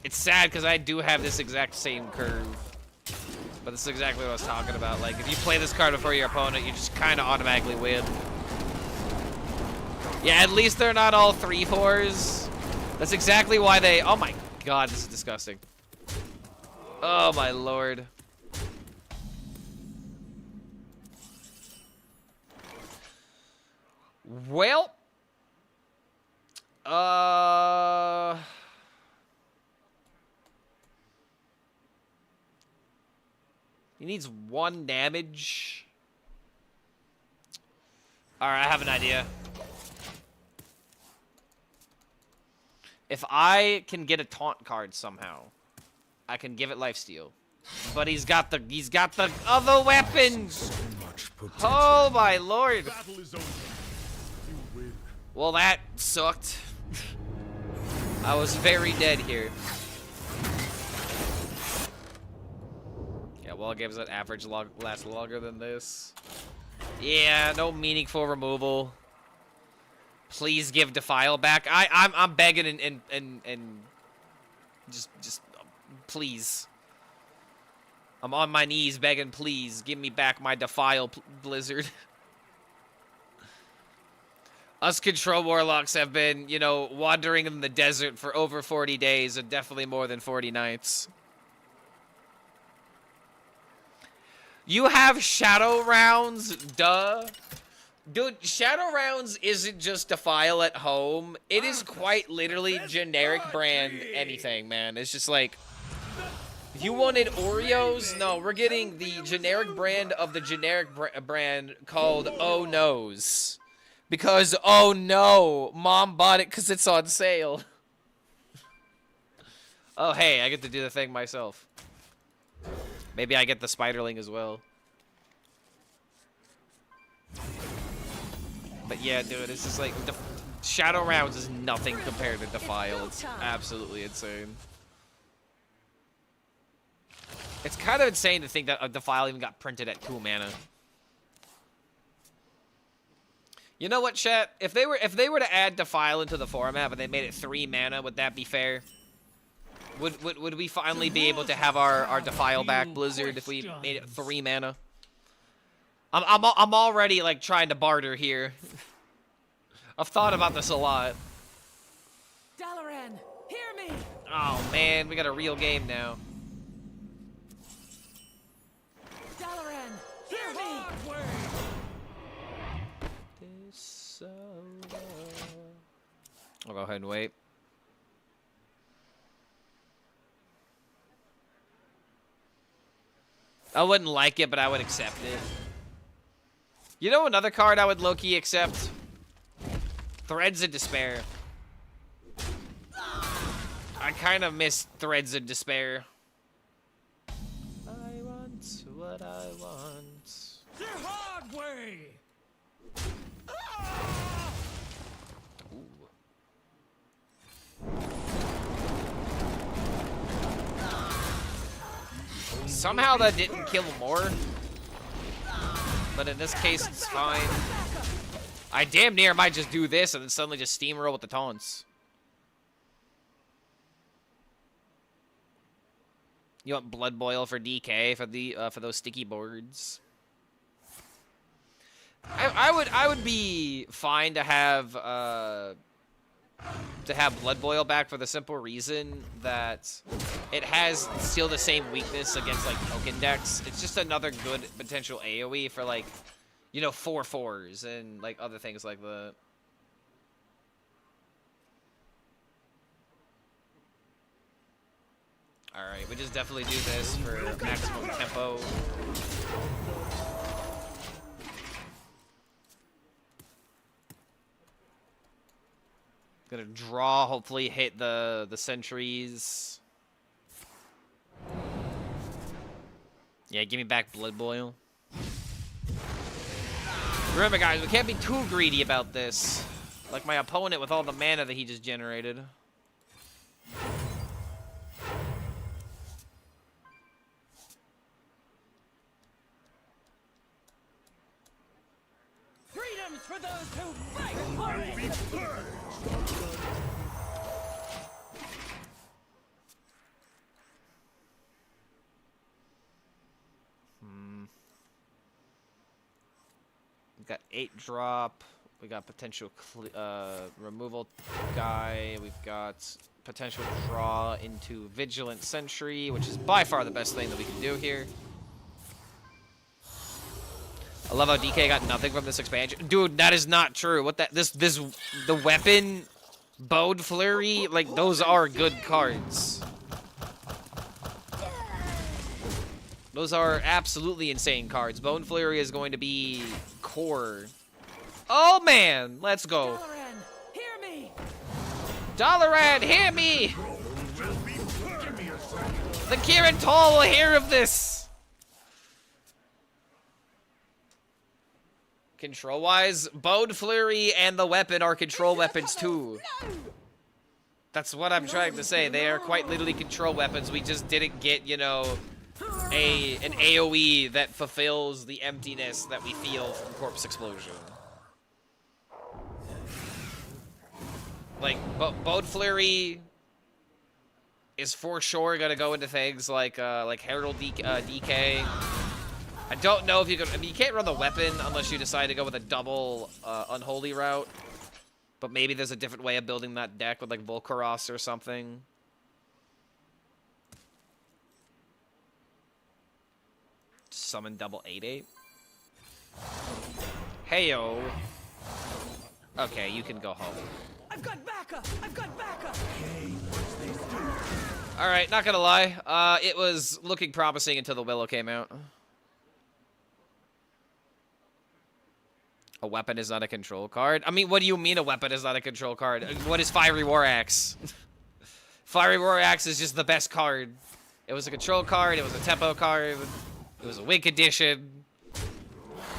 It's sad because I do have this exact same curve. But this is exactly what I was talking about. Like, if you play this card before your opponent, you just kind of automatically win. Yeah, at least they're not all 3/4s. That's exactly why they... Oh my god, this is disgusting. Oh my lord. Well... He needs 1 damage. Alright, I have an idea. If I can get a taunt card somehow, I can give it lifesteal. But he's got the other weapons. Oh my lord. Battle is over. You win. Well, that sucked. I was very dead here. Yeah, wall games that average last longer than this. Yeah, no meaningful removal. Please give Defile back. I'm begging and just please. I'm on my knees begging, please give me back my Defile Blizzard. Us Control Warlocks have been, you know, wandering in the desert for over 40 days and definitely more than 40 nights. You have Shadow Rounds, duh. Dude, Shadow Rounds isn't just Defile at home. It is quite literally generic brand anything, man. It's just like, if you wanted Oreos, no, we're getting the generic brand of the generic brand called Oh No's. Because, oh no, mom bought it because it's on sale. Oh, hey, I get to do the thing myself. Maybe I get the Spiderling as well. But yeah, dude, it's just like, Shadow Rounds is nothing compared to Defile. It's absolutely insane. It's kind of insane to think that a Defile even got printed at 2 mana. You know what, chat? If they were to add Defile into the format, but they made it 3 mana, would that be fair? Would we finally be able to have our Defile back, Blizzard, if we made it 3 mana? I'm already like trying to barter here. I've thought about this a lot. Dalaran, hear me. Oh man, we got a real game now. Dalaran, hear me. I'll go ahead and wait. I wouldn't like it, but I would accept it. You know another card I would low-key accept? Threads of Despair. I kind of miss Threads of Despair. I want what I want. The hard way. Somehow that didn't kill more. But in this case, it's fine. I damn near might just do this and then suddenly just steamroll with the taunts. You want Blood Boil for DK for those sticky boards? I would be fine to have Blood Boil back for the simple reason that it has still the same weakness against like token decks. It's just another good potential AoE for like, you know, 4/4s and like other things like that. Alright, we just definitely do this for maximum tempo. Gonna draw, hopefully hit the sentries. Yeah, give me back Blood Boil. Remember guys, we can't be too greedy about this. Like my opponent with all the mana that he just generated. Freedom's for those who fight for it. We've got 8 drop. We got potential removal guy. We've got potential draw into Vigilant Sentry, which is by far the best thing that we can do here. I love how DK got nothing from this expansion. Dude, that is not true. What that the weapon Bowed Flurry, like those are good cards. Those are absolutely insane cards. Bone Flurry is going to be core. Oh man, let's go. Dalaran, hear me. Dalaran, hear me! Give me a second. The Kieran Toll will hear of this! Control-wise, Bone Flurry and the weapon are control weapons too. That's what I'm trying to say. They are quite literally control weapons. We just didn't get, you know, an AoE that fulfills the emptiness that we feel from Corpse Explosion. Like, Bone Flurry is for sure gonna go into things like Herald DK. I don't know if you can. I mean, you can't run the weapon unless you decide to go with a double Unholy route. But maybe there's a different way of building that deck with like Volcaros or something. Summon double 8/8. Heyo. Okay, you can go home. I've got backup! I've got backup! Alright, not gonna lie. It was looking promising until the Willow came out. A weapon is not a control card? I mean, what do you mean a weapon is not a control card? What is Fiery War Axe? Fiery War Axe is just the best card. It was a control card, it was a tempo card, it was a win condition.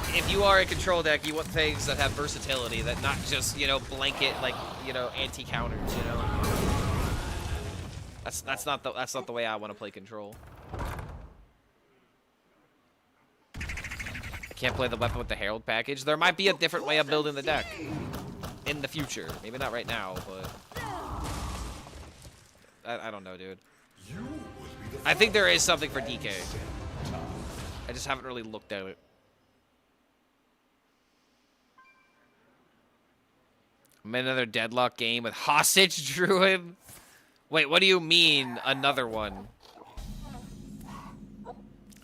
If you are a control deck, you want things that have versatility, that not just, you know, blanket, like, you know, anti-counters, you know? That's not the way I want to play control. I can't play the weapon with the Herald package. There might be a different way of building the deck in the future. Maybe not right now, but I don't know, dude. I think there is something for DK. I just haven't really looked at it. I'm in another deadlock game with Hostage Druid. Wait, what do you mean another one?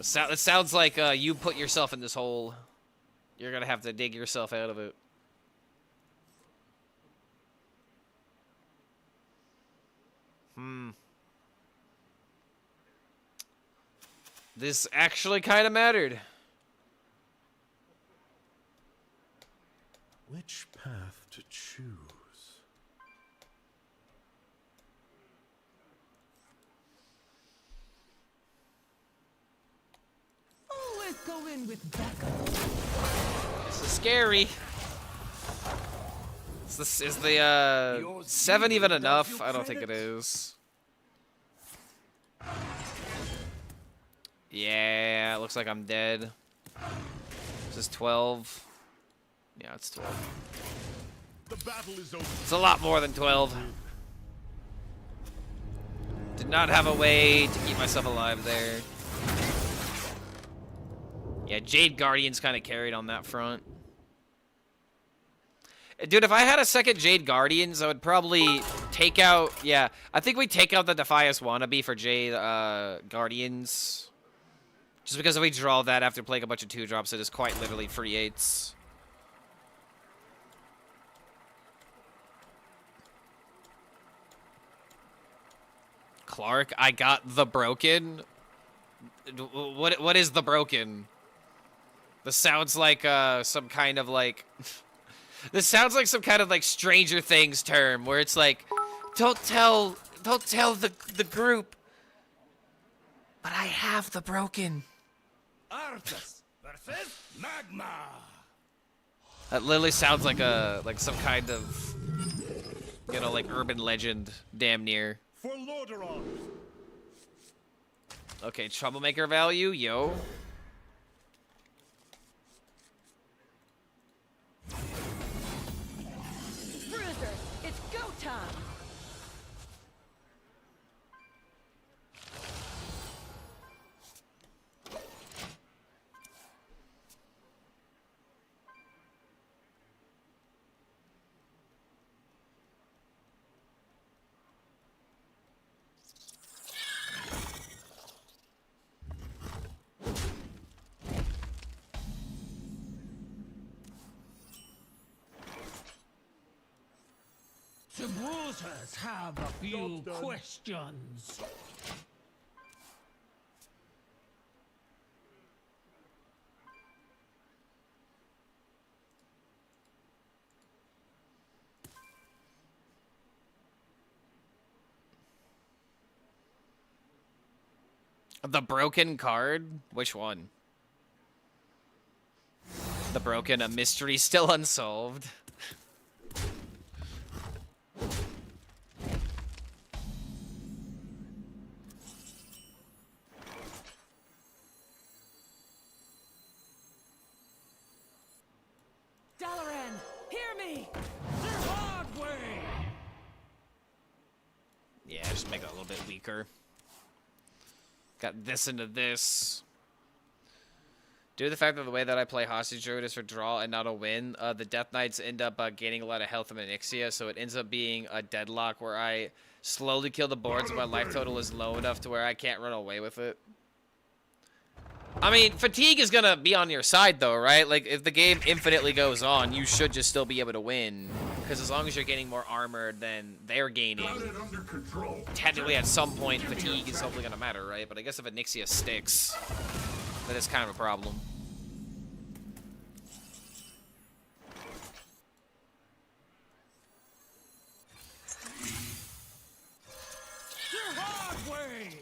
It sounds like you put yourself in this hole. You're gonna have to dig yourself out of it. This actually kind of mattered. Which path to choose? Always go in with backup. This is scary. Is the 7 even enough? I don't think it is. Yeah, it looks like I'm dead. This is 12. Yeah, it's 12. The battle is over. It's a lot more than 12. Did not have a way to keep myself alive there. Yeah, Jade Guardian's kind of carried on that front. Dude, if I had a second Jade Guardians, I would probably take out... Yeah, I think we take out the Defias Wannabe for Jade Guardians. Just because if we draw that after playing a bunch of 2-drops, it is quite literally free 8s. Clark, I got the Broken. What is the Broken? This sounds like some kind of like... This sounds like some kind of like Stranger Things term where it's like, don't tell the group, but I have the Broken. Arthas versus Magma. That literally sounds like some kind of, you know, like urban legend, damn near. For Lordaeron. Okay, troublemaker value, yo. Bruiser, it's go time. The bruisers have a few Job's done. questions. The broken card? Which one? The broken, a mystery still unsolved. Dalaran, hear me! The hard way! Yeah, just make it a little bit weaker. Got this into this. Due to the fact that the way that I play Hostage Druid is for draw and not a win, the Death Knights end up gaining a lot of health from Onyxia, so it ends up being a deadlock where I slowly kill the boards and my life total is low enough to where I can't run away with it. I mean, fatigue is gonna be on your side though, right? Like, if the game infinitely goes on, you should just still be able to win. Because as long as you're getting more armor than they're gaining, technically at some point fatigue is hopefully gonna matter, right? But I guess if Onyxia sticks, that is kind of a problem. The hard way!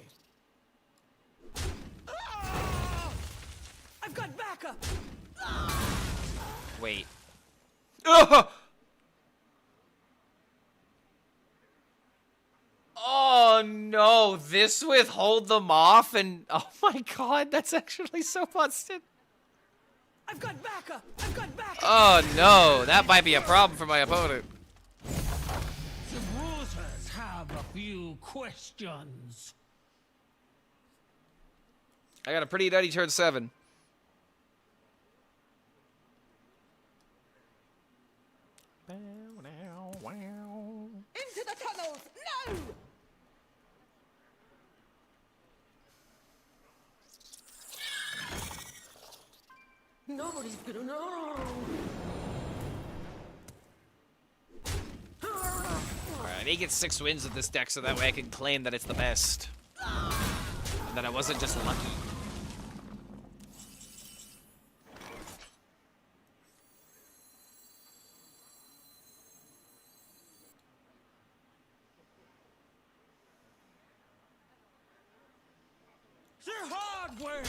I've got backup! Wait. Ugh! Oh no, this withhold them off and oh my god, that's actually so busted. I've got backup! I've got backup! Oh no, that might be a problem for my opponent. The rosers have a few questions. I got a pretty nutty turn 7. Into the tunnels! No! Nobody's gonna know! Alright, I need to get 6 wins with this deck so that way I can claim that it's the best. And that I wasn't just lucky. The hard way!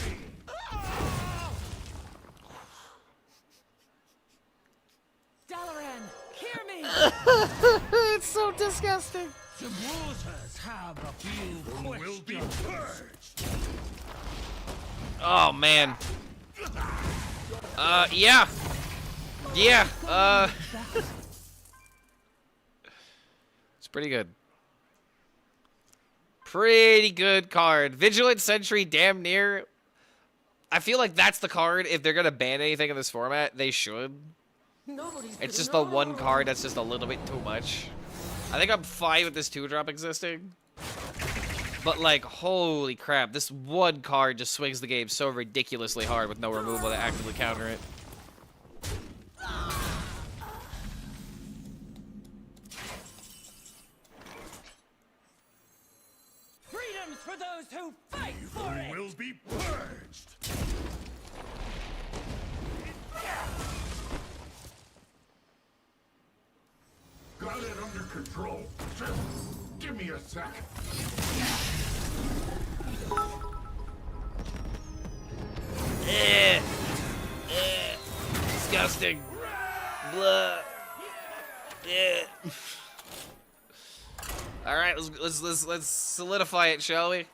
Dalaran, hear me! It's so disgusting. The rosers have a few Will be questions. purged. Oh man. Yeah. Yeah, it's pretty good. Pretty good card. Vigilant Sentry, damn near. I feel like that's the card. If they're gonna ban anything in this format, they should. Nobody's It's gonna just the know. one card that's just a little bit too much. I think I'm fine with this 2-drop existing. But like, holy crap, this one card just swings the game so ridiculously hard with no removal to actively counter it. Freedom's for those who fight for it! Will be purged. Got it under control. Just give me a sec. Disgusting. Blah. All right, let's solidify it, shall we?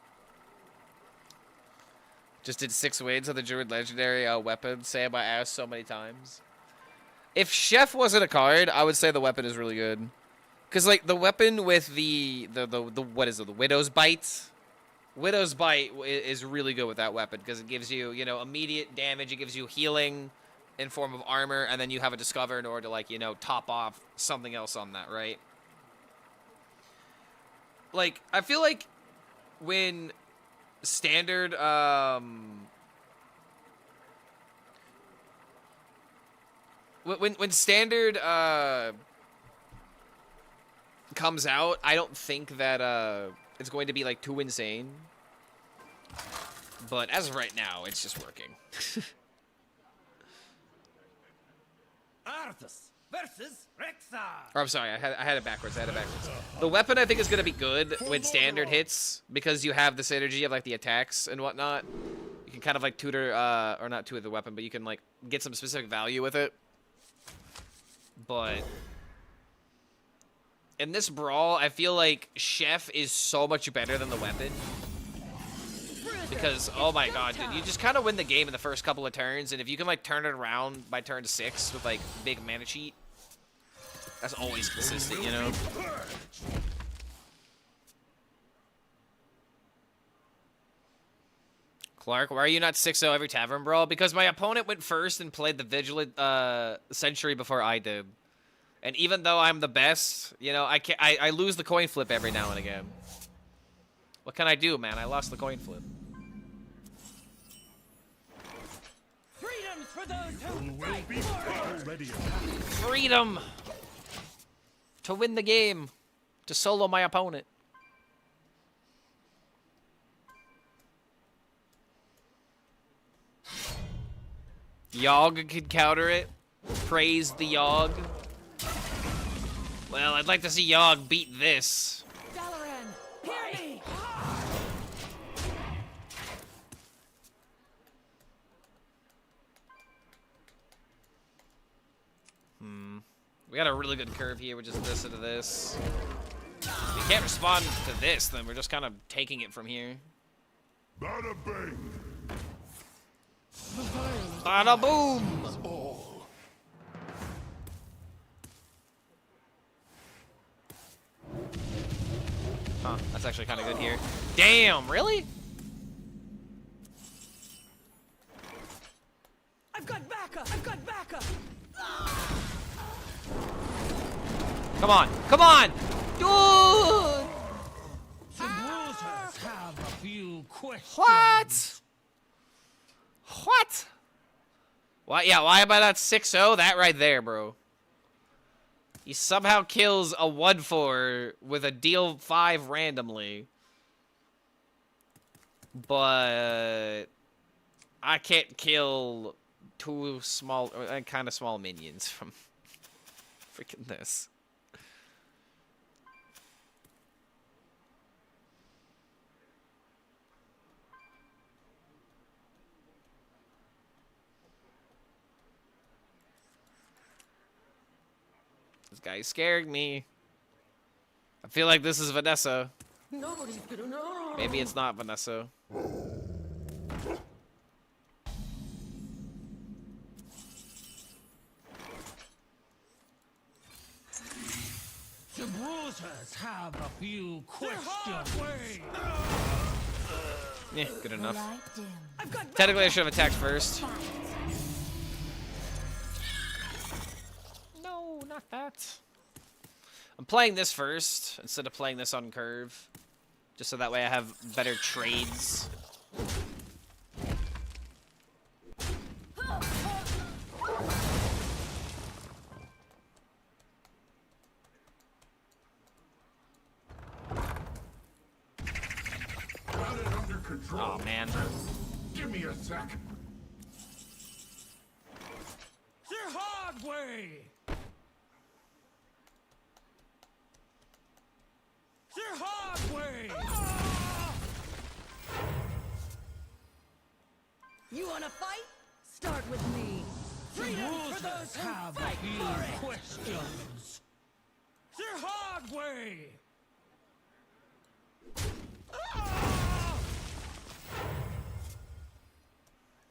Just did 6 wins on the Druid Legendary weapon. Sam, I asked so many times. If Chef wasn't a card, I would say the weapon is really good. Cause like the weapon with the what is it? The Widow's Bite. Widow's Bite is really good with that weapon because it gives you, you know, immediate damage. It gives you healing in form of armor, and then you have a Discover in order to, like, you know, top off something else on that, right? Like, I feel like when standard when standard comes out, I don't think that it's going to be like too insane. But as of right now, it's just working. Arthas, versus Rexar. Or I'm sorry, I had it backwards. The weapon I think is gonna be good when standard hits because you have the synergy of like the attacks and whatnot. You can kind of like tutor, or not tutor the weapon, but you can like get some specific value with it. But in this brawl, I feel like Chef is so much better than the weapon. Because, oh my god, dude, you just kind of win the game in the first couple of turns, and if you can, like, turn it around by turn 6 with, like, big mana cheat, that's always consistent, you know? Clark, why are you not 6-0 every Tavern Brawl? Because my opponent went first and played the Vigilant Century before I did. And even though I'm the best, you know, I lose the coin flip every now and again. What can I do, man? I lost the coin flip. For those who fight for it. Freedom to win the game, to solo my opponent. Yogg could counter it. Praise the Yogg. Well, I'd like to see Yogg beat this. Dalaran, hear me! We got a really good curve here with just this into this. If you can't respond to this, then we're just kind of taking it from here. Bada bing. Bada boom! Huh, that's actually kind of good here. Damn, really? I've got backup. I've got backup. Come on, come on! Dude! The bruters have a few questions. What? What? Why, yeah, why am I not 6-0? That right there, bro. He somehow kills a 1-4 with a deal 5 randomly. But I can't kill two small, kind of small minions from freaking this. This guy scared me. I feel like this is Vanessa. Nobody's gonna know. Maybe it's not Vanessa. The bruters have a few questions. Yeah, good enough. Light dim. I've got Technically, I should have attacked first. No, not that. I'm playing this first instead of playing this on curve. Just so that way I have better trades. Got it under control. Oh, man. Give me a sec. the hard way. The hard way. You wanna fight? Start with me. The Freedom for bruters those who have a fight few for it. questions. The hard way.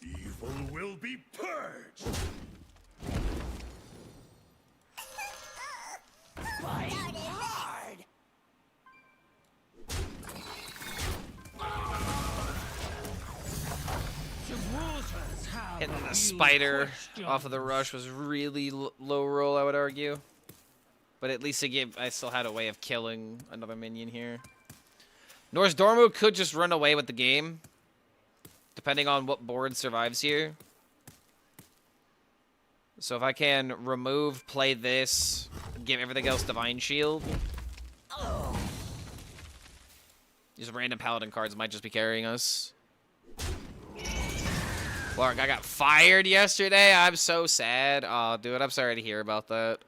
Evil will be purged. Fight hard. The bruters have Hitting a the few spider questions. off of the rush was really low roll, I would argue. But at least I still had a way of killing another minion here. Norse Dormu could just run away with the game, depending on what board survives here. So if I can remove, play this, give everything else Divine Shield. These random Paladin cards might just be carrying us. Clark, I got fired yesterday. I'm so sad. Oh, dude, I'm sorry to hear about that.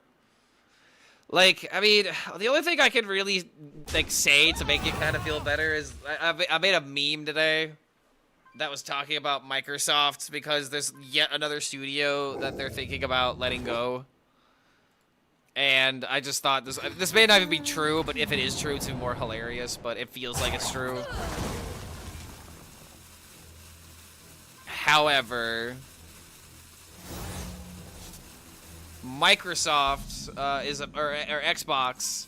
Like, I mean, the only thing I can really, like, say to make you kind of feel better is I made a meme today that was talking about Microsoft because there's yet another studio that they're thinking about letting go. And I just thought this may not even be true, but if it is true, it's even more hilarious, but it feels like it's true. However, Microsoft or Xbox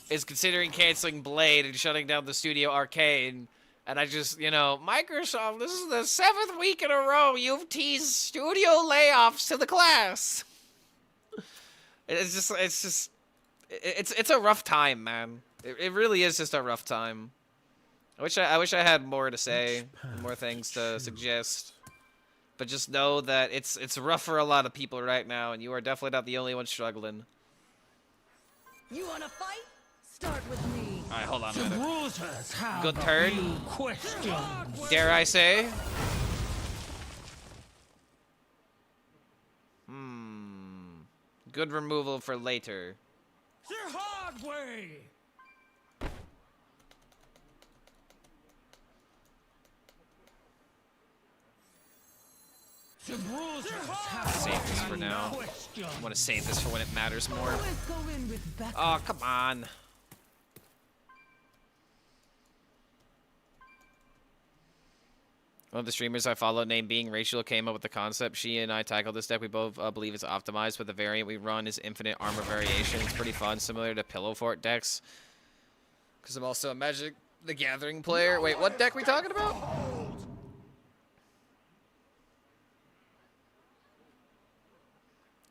is considering canceling Blade and shutting down the studio Arcane, and I just, you know, Microsoft, this is the 7th week in a row you've teased studio layoffs to the class. It's a rough time, man. It really is just a rough time. I wish I had more to say, more things to suggest. But just know that it's rough for a lot of people right now, and you are definitely not the only one struggling. You wanna fight? Start with me. All right, hold on a The minute. bruisers have Good a turn. few questions. Dare I say? Good removal for later. The hard way. The bruisers have Save this for now. questions. I want to save this for when it matters more. Let's go in with Becca. Oh, come on. One of the streamers I follow, named Being Rachel, came up with the concept. She and I tackled this deck. We both believe it's optimized, but the variant we run is infinite armor variation. It's pretty fun, similar to Pillow Fort decks. Because I'm also a Magic the Gathering player. Wait, what deck we talking about?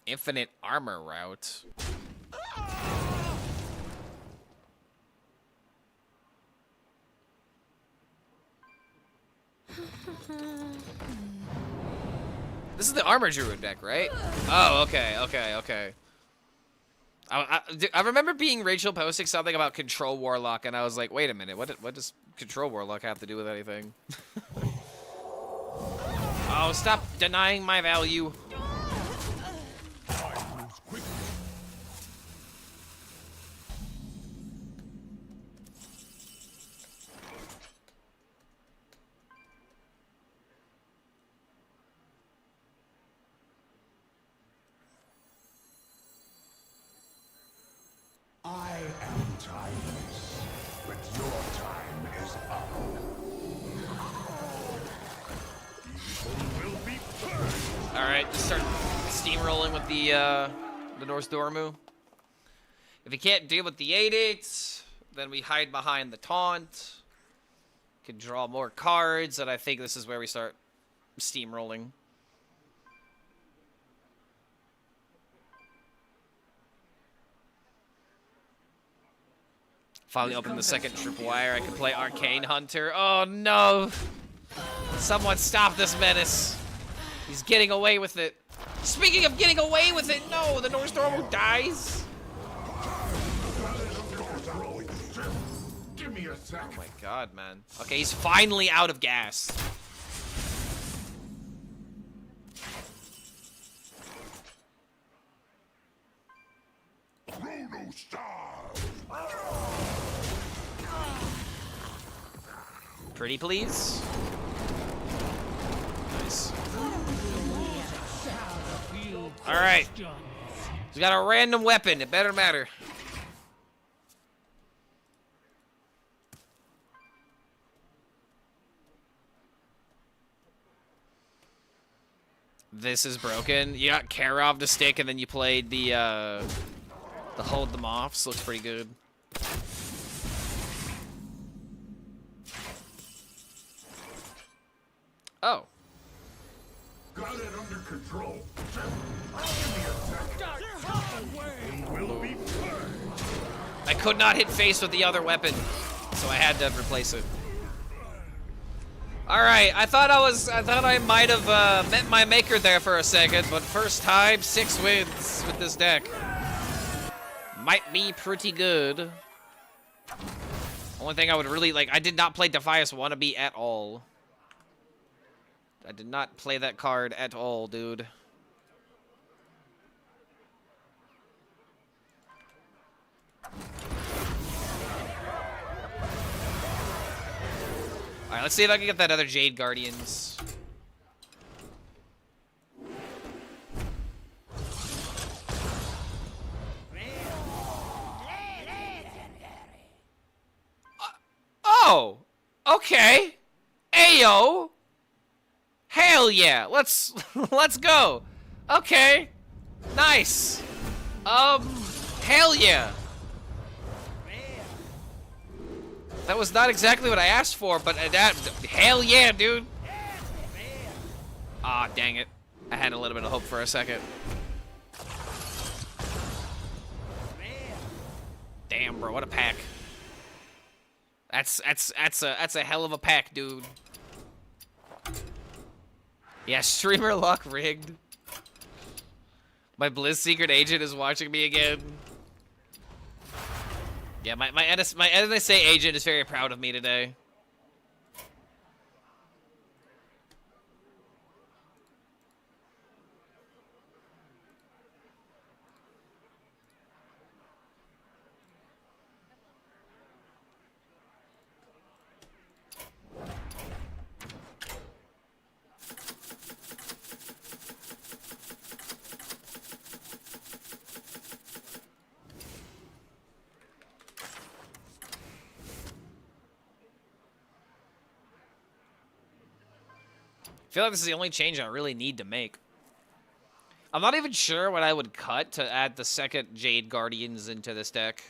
Infinite armor route. This is the Armor Druid deck, right? Oh, okay. I remember Being Rachel posting something about Control Warlock, and I was like, wait a minute, what does Control Warlock have to do with anything? Oh, stop denying my value. I am timeless, but your time is up. Evil will be purged. All right, just start steamrolling with the Norse Dormu. If you can't deal with the 8/8, then we hide behind the taunt. Can draw more cards, and I think this is where we start steamrolling. Finally opened the second tripwire. I can play Arcane Hunter. Oh no! Someone stop this menace. He's getting away with it. Speaking of getting away with it, no, the Norse Dormu dies. Give me a sec. Oh my god, man. Okay, he's finally out of gas. Chrono Star. Pretty please. Nice. Alright. We got a random weapon. It better matter. This is broken. You got Karov to stick, and then you played the hold them offs. Looks pretty good. Oh. Got it under control. Give me a sec. Will be purged. I could not hit face with the other weapon, so I had to replace it. All right, I thought I might have met my maker there for a second, but first time 6 wins with this deck. Might be pretty good. Only thing I would really like, I did not play Defias Wannabe at all. I did not play that card at all, dude. Alright, let's see if I can get that other Jade Guardians. Oh! Okay! Ayo! Hell yeah! Let's go! Okay! Nice! Hell yeah! That was not exactly what I asked for, but that... Hell yeah, dude! Ah, dang it. I had a little bit of hope for a second. Damn, bro, what a pack. That's a hell of a pack, dude. Yeah, streamer luck rigged. My Blizz Secret Agent is watching me again. Yeah, my NSA agent is very proud of me today. I feel like this is the only change I really need to make. I'm not even sure what I would cut to add the second Jade Guardians into this deck.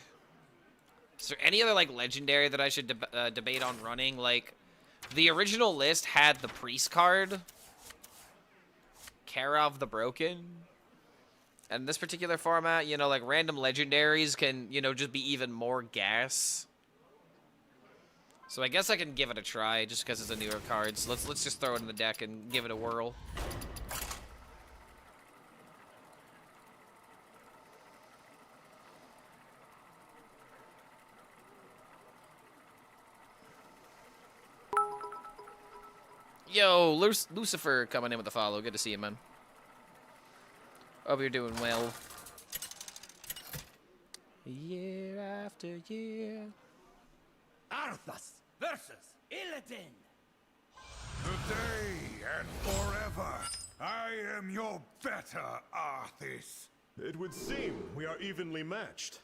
Is there any other, like, legendary that I should debate on running? Like, the original list had the Priest card. Karov the Broken. And in this particular format, you know, like, random legendaries can, you know, just be even more gas. So I guess I can give it a try, just because it's a newer card. So let's just throw it in the deck and give it a whirl. Yo, Lucifer coming in with a follow. Good to see you, man. Hope you're doing well. Year after year. Arthas versus Illidan. Today and forever, I am your better Arthas. It would seem we are evenly matched.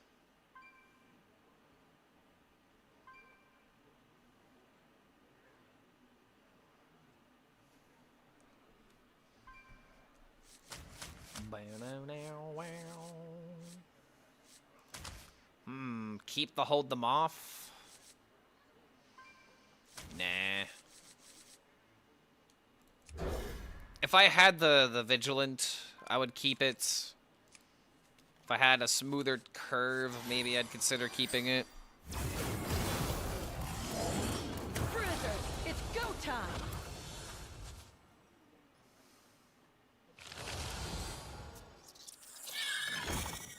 Keep the hold them off. Nah. If I had the Vigilant, I would keep it. If I had a smoother curve, maybe I'd consider keeping it. Bruiser, it's go time.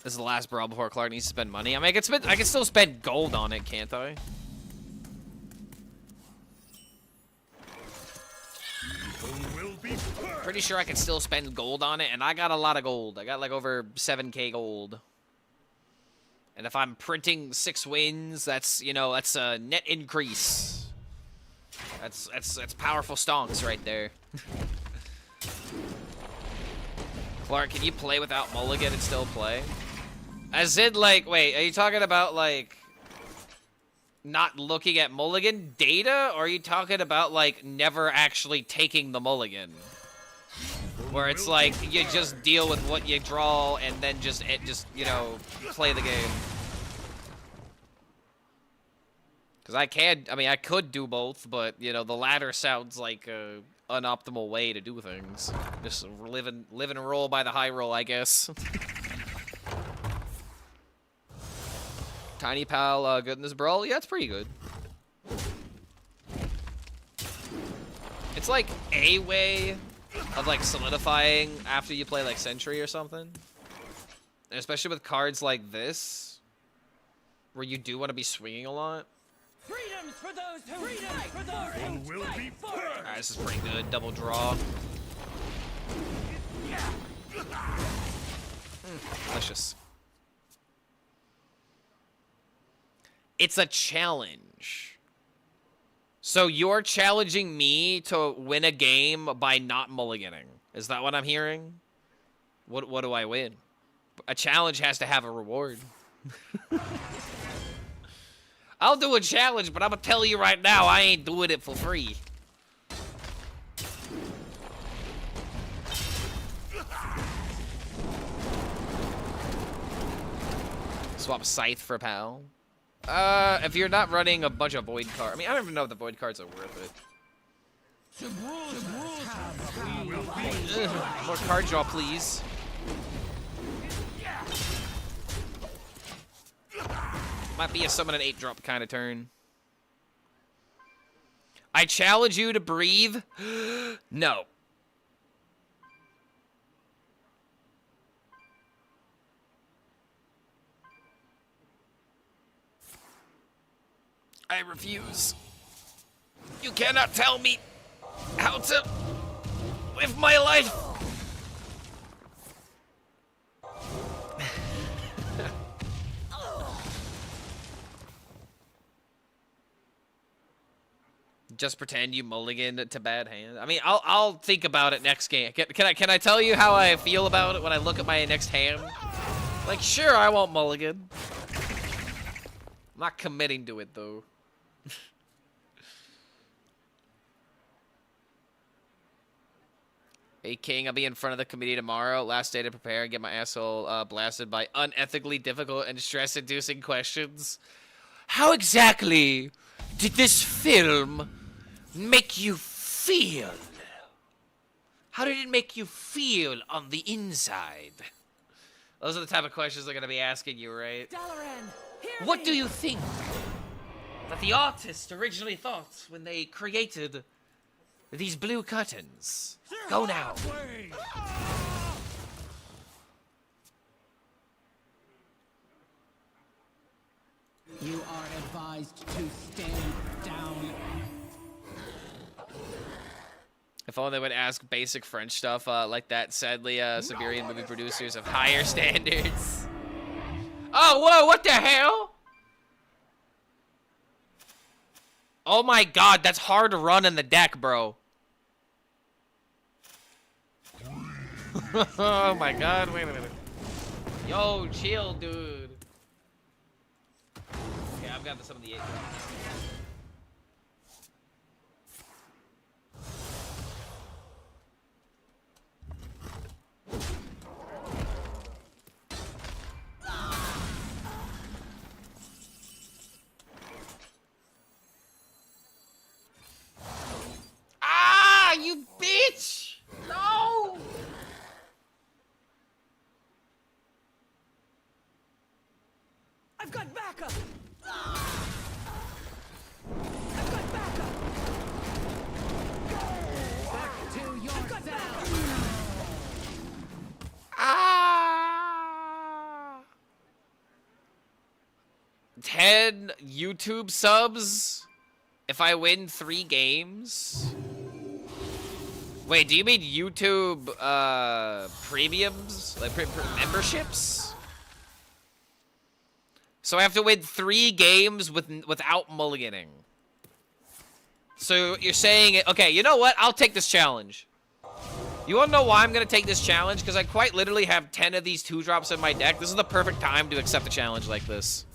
This is the last Brawl before Clark needs to spend money. I mean, I can still spend gold on it, can't I? Pretty sure I can still spend gold on it, and I got a lot of gold. I got like over 7k gold. And if I'm printing 6 wins, that's, you know, that's a net increase. That's powerful stonks right there. Clark, can you play without Mulligan and still play? As in, like, wait, are you talking about, like, not looking at Mulligan data? Or are you talking about, like, never actually taking the Mulligan? Where it's like, you just deal with what you draw and then just you know, play the game. Because I could do both, but, you know, the latter sounds like a unoptimal way to do things. Just live and roll by the high roll, I guess. Tiny Pal, good in this Brawl? Yeah, it's pretty good. It's like a way of, like, solidifying after you play, like, Sentry or something. And especially with cards like this, where you do want to be swinging a lot. Freedoms for those who fight for those who fight for it. Alright, this is pretty good. Double draw. Delicious. It's a challenge. So you're challenging me to win a game by not mulliganing. Is that what I'm hearing? What do I win? A challenge has to have a reward. I'll do a challenge, but I'm gonna tell you right now, I ain't doing it for free. Swap Scythe for Pal. If you're not running a bunch of Void cards, I mean, I don't even know if the Void cards are worth it. More card draw, please. Might be a summon an 8-drop kind of turn. I challenge you to breathe. No. I refuse. You cannot tell me how to live my life. Just pretend you mulligan to bad hand. I mean, I'll think about it next game. Can I tell you how I feel about it when I look at my next hand? Like, sure, I won't mulligan. I'm not committing to it though. Hey King, I'll be in front of the committee tomorrow. Last day to prepare and get my asshole blasted by unethically difficult and stress-inducing questions. How exactly did this film make you feel? How did it make you feel on the inside? Those are the type of questions they're gonna be asking you, right? What do you think that the artist originally thought when they created these blue curtains? Go now. You are advised to stand down. If only they would ask basic French stuff like that. Sadly, Siberian movie producers have higher standards. Oh, whoa, what the hell? Oh my god, that's hard to run in the deck, bro. Oh my god, wait a minute. Yo, chill, dude. Okay, I've got some of the 8. Ah, you bitch! No! I've got backup! I've got backup! Back to yourself. Ah! 10 YouTube subs if I win 3 games? Wait, do you mean YouTube premiums? Like memberships? So I have to win 3 games without mulliganing. So you're saying, okay, you know what? I'll take this challenge. You wanna know why I'm gonna take this challenge? Because I quite literally have 10 of these 2-drops in my deck. This is the perfect time to accept a challenge like this.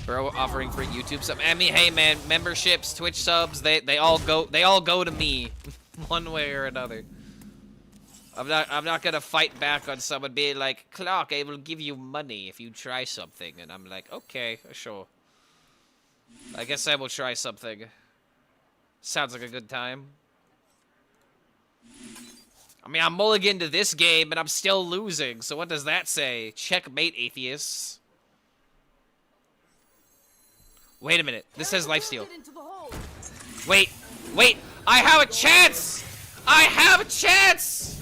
Bro, offering free YouTube sub. I mean, hey man, memberships, Twitch subs, they all go to me, one way or another. I'm not gonna fight back on someone being like, Clark, I will give you money if you try something, and I'm like, okay, sure. I guess I will try something. Sounds like a good time. I mean, I'm mulligan to this game, and I'm still losing, so what does that say? Checkmate, atheists. Wait a minute. This says lifesteal. Wait. I have a chance! I have a chance!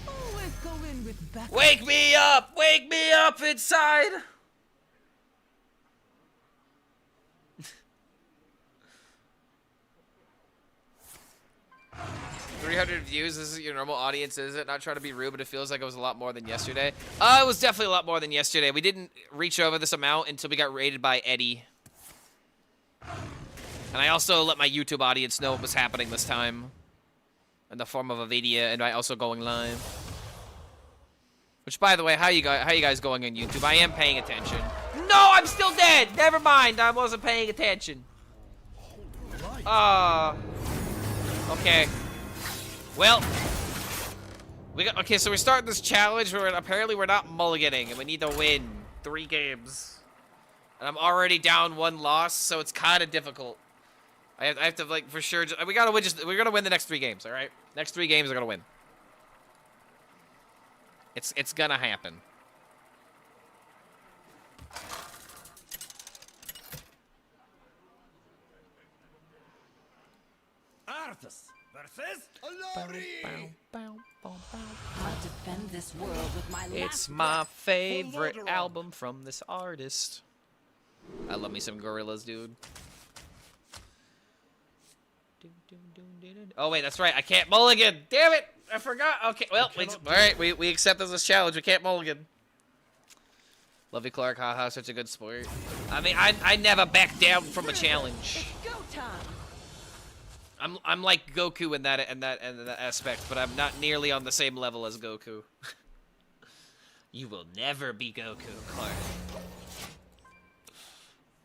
Always go in with backup. Wake me up! Wake me up inside! 300 views. This is your normal audience, is it? Not trying to be rude, but it feels like it was a lot more than yesterday. It was definitely a lot more than yesterday. We didn't reach over this amount until we got raided by Eddie. And I also let my YouTube audience know what was happening this time. In the form of a video, and I also going live. Which, by the way, how you guys going on YouTube? I am paying attention. No, I'm still dead! Never mind, I wasn't paying attention. Okay. Well, okay, so we're starting this challenge where apparently we're not mulliganing, and we need to win 3 games. And I'm already down 1 loss, so it's kind of difficult. I have to, like, for sure, we gotta win, we're gonna win the next 3 games, alright? Next 3 games are gonna win. It's gonna happen. Arthas versus I'll defend this world with my It's last my breath. favorite album from this artist. I love me some gorillas, dude. Oh wait, that's right. I can't mulligan. Damn it! I forgot. Okay, well, all right. We accept this as a challenge. We can't mulligan. Love you, Clark. Haha, such a good sport. I mean, I never back down from a challenge. It's go time. I'm like Goku in that aspect, but I'm not nearly on the same level as Goku. You will never be Goku, Clark.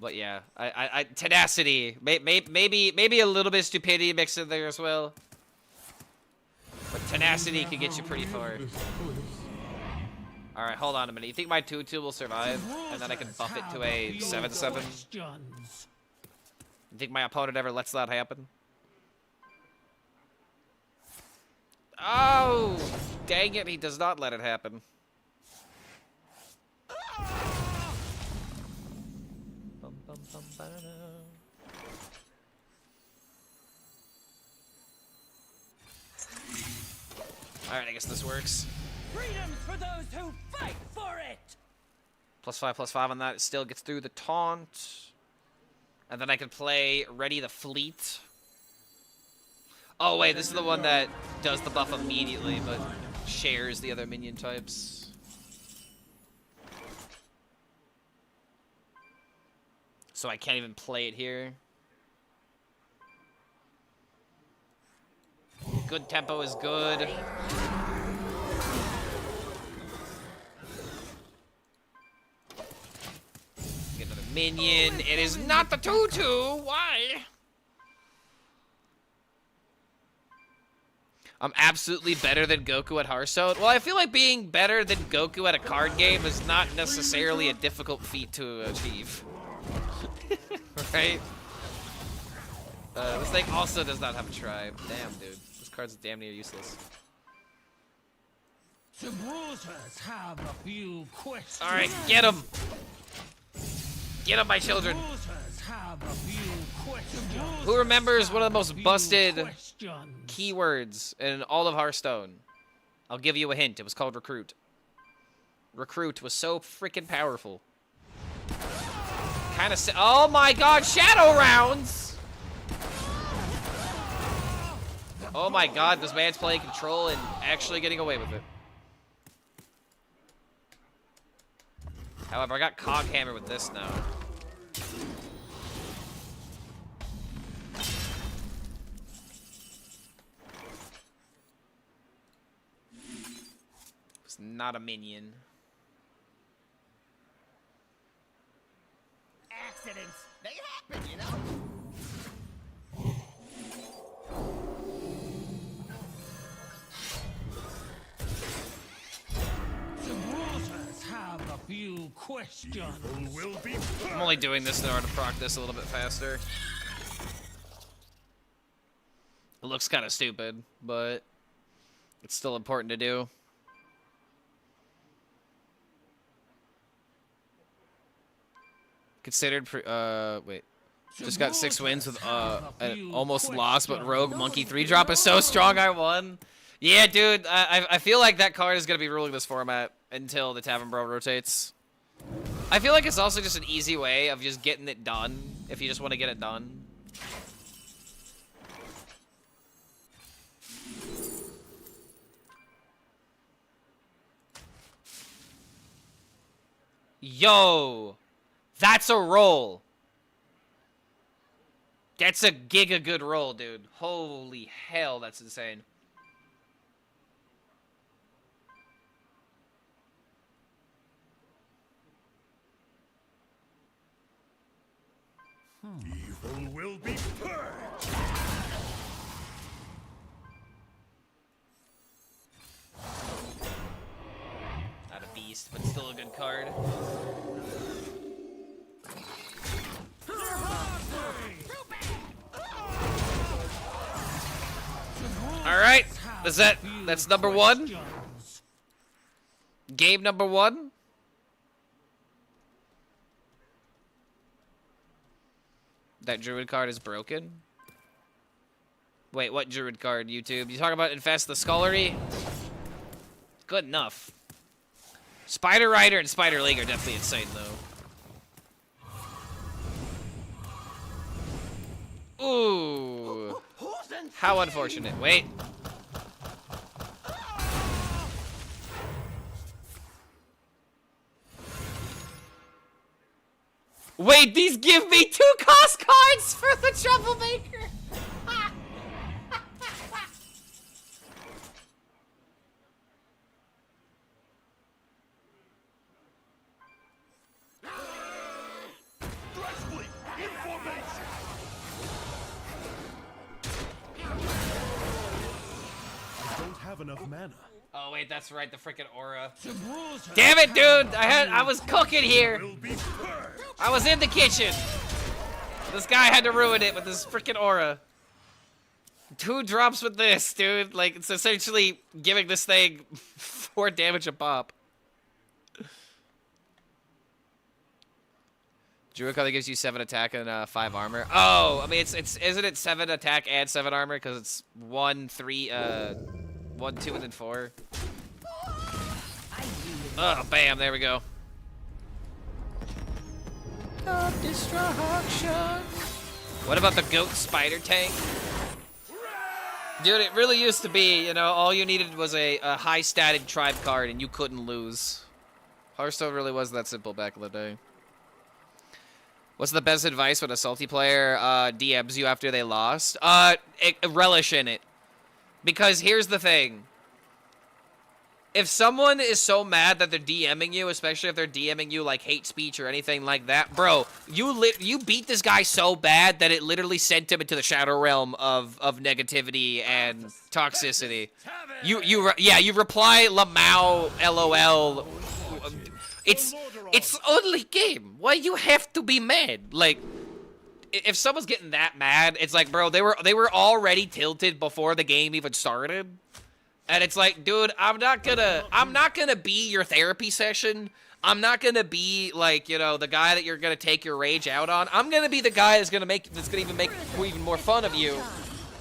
But yeah, I tenacity, maybe a little bit of stupidity mixed in there as well. But tenacity can get you pretty far. All right, hold on a minute. You think my 2-2 will survive, and then I can buff it to a 7-7? You think my opponent ever lets that happen? Oh, dang it! He does not let it happen. Alright, I guess this works. freedoms for those who fight for it. +5/+5 on that. It still gets through the taunt. And then I can play Ready the Fleet. Oh, wait, this is the one that does the buff immediately, but shares the other minion types. So I can't even play it here. Good tempo is good. Get another minion. It is not the 2-2. Why? I'm absolutely better than Goku at Hearthstone. Well, I feel like being better than Goku at a card game is not necessarily a difficult feat to achieve. Right? This thing also does not have a tribe. Damn, dude. This card's damn near useless. The Bruisers have a few questions. Alright, get him! Get him, my children! Bruisers have a few questions. Who remembers one of the most Few busted questions. keywords in all of Hearthstone? I'll give you a hint. It was called Recruit. Recruit was so freaking powerful. Kind of. Oh my God! Shadow rounds. Oh my God! This man's playing control and actually getting away with it. However, I got Coghammer with this now. It's not a minion. Accidents, they happen, you know. The Bruisers have a few questions. Will be I'm only doing this in order to proc this a little bit faster. It looks kind of stupid, but it's still important to do. Considered, wait. Just got 6 wins with, an almost lost, but Rogue Monkey 3-drop is so strong I won. Yeah, dude, I feel like that card is going to be ruling this format until the Tavern Brawl rotates. I feel like it's also just an easy way of just getting it done, if you just want to get it done. Yo! That's a roll! That's a giga good roll, dude. Holy hell, that's insane. Evil will be purged. Not a beast, but still a good card. All right, that's number one. Game number one. That druid card is broken. Wait, what druid card, YouTube? You talking about Infest the Scullery? Good enough. Spider Rider and Spider League are definitely insane, though. Ooh. How unfortunate. Wait. Wait, these give me 2 cost cards for the Troublemaker. Have enough mana. Oh wait, that's right, the freaking aura. The rules have Damn it, come dude! I was cooking here. Will be purged. I was in the kitchen. This guy had to ruin it with his freaking aura. 2 drops with this, dude. Like, it's essentially giving this thing 4 damage a pop. Druid color gives you 7 attack and 5 armor. Oh, I mean, isn't it 7 attack and 7 armor? Because it's 1, 3, 1, 2, and then 4. Oh, bam! There we go. Of destruction. What about the goat spider tank? Dude, it really used to be, you know, all you needed was a high-statted tribe card and you couldn't lose. Hearthstone really was that simple back in the day. What's the best advice when a salty player DMs you after they lost? Relish in it. Because here's the thing. If someone is so mad that they're DMing you, especially if they're DMing you like hate speech or anything like that, bro, you beat this guy so bad that it literally sent him into the shadow realm of negativity and toxicity. You reply Lamau LOL. It's only game. Why you have to be mad? Like, if someone's getting that mad, it's like, bro, they were already tilted before the game even started. And it's like, dude, I'm not gonna be your therapy session. I'm not gonna be like, you know, the guy that you're gonna take your rage out on. I'm gonna be the guy that's gonna even make even more fun of you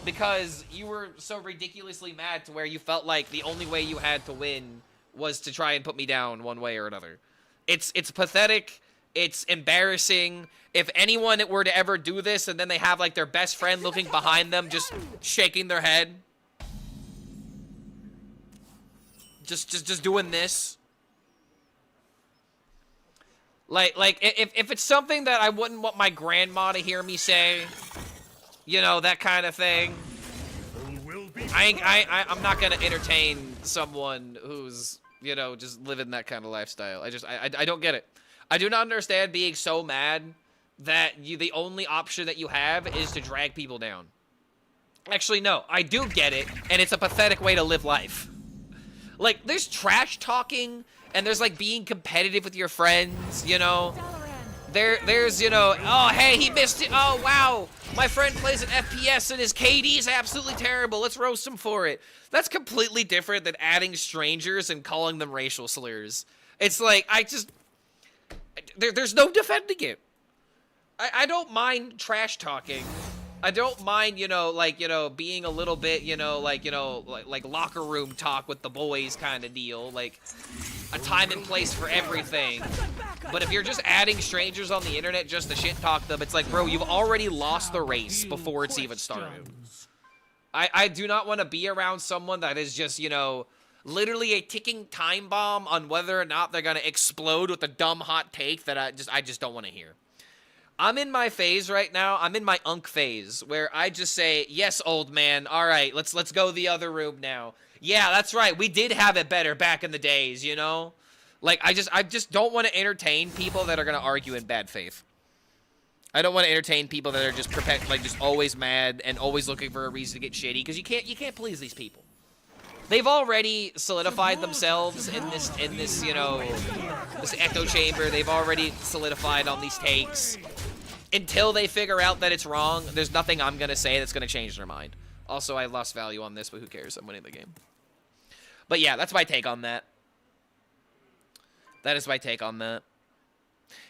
because you were so ridiculously mad to where you felt like the only way you had to win was to try and put me down one way or another. It's pathetic. It's embarrassing. If anyone were to ever do this and then they have like their best friend looking behind them just shaking their head. Just doing this. Like if it's something that I wouldn't want my grandma to hear me say, you know, that kind of thing. I'm not gonna entertain someone who's, you know, just living that kind of lifestyle. I don't get it. I do not understand being so mad that the only option that you have is to drag people down. Actually, no, I do get it, and it's a pathetic way to live life. Like, there's trash talking, and there's, like, being competitive with your friends, you know? There's, you know, oh, hey, he missed it. Oh, wow. My friend plays an FPS, and his KD is absolutely terrible. Let's roast him for it. That's completely different than adding strangers and calling them racial slurs. It's like, there's no defending it. I don't mind trash talking. I don't mind, you know, like, you know, being a little bit, you know, like locker room talk with the boys kind of deal. Like, a time and place for everything. But if you're just adding strangers on the internet just to shit talk them, it's like, bro, you've already lost the race before it's even started. I do not want to be around someone that is just, you know, literally a ticking time bomb on whether or not they're going to explode with a dumb hot take that I just don't want to hear. I'm in my phase right now. I'm in my unk phase where I just say, yes, old man. All right, let's go the other room now. Yeah, that's right. We did have it better back in the days, you know? Like, I just don't want to entertain people that are going to argue in bad faith. I don't want to entertain people that are just just always mad and always looking for a reason to get shitty, because you can't please these people. They've already solidified themselves in this, you know, this echo chamber. They've already solidified on these takes. Until they figure out that it's wrong, there's nothing I'm going to say that's going to change their mind. Also, I lost value on this, but who cares? I'm winning the game. But yeah, that's my take on that. That is my take on that.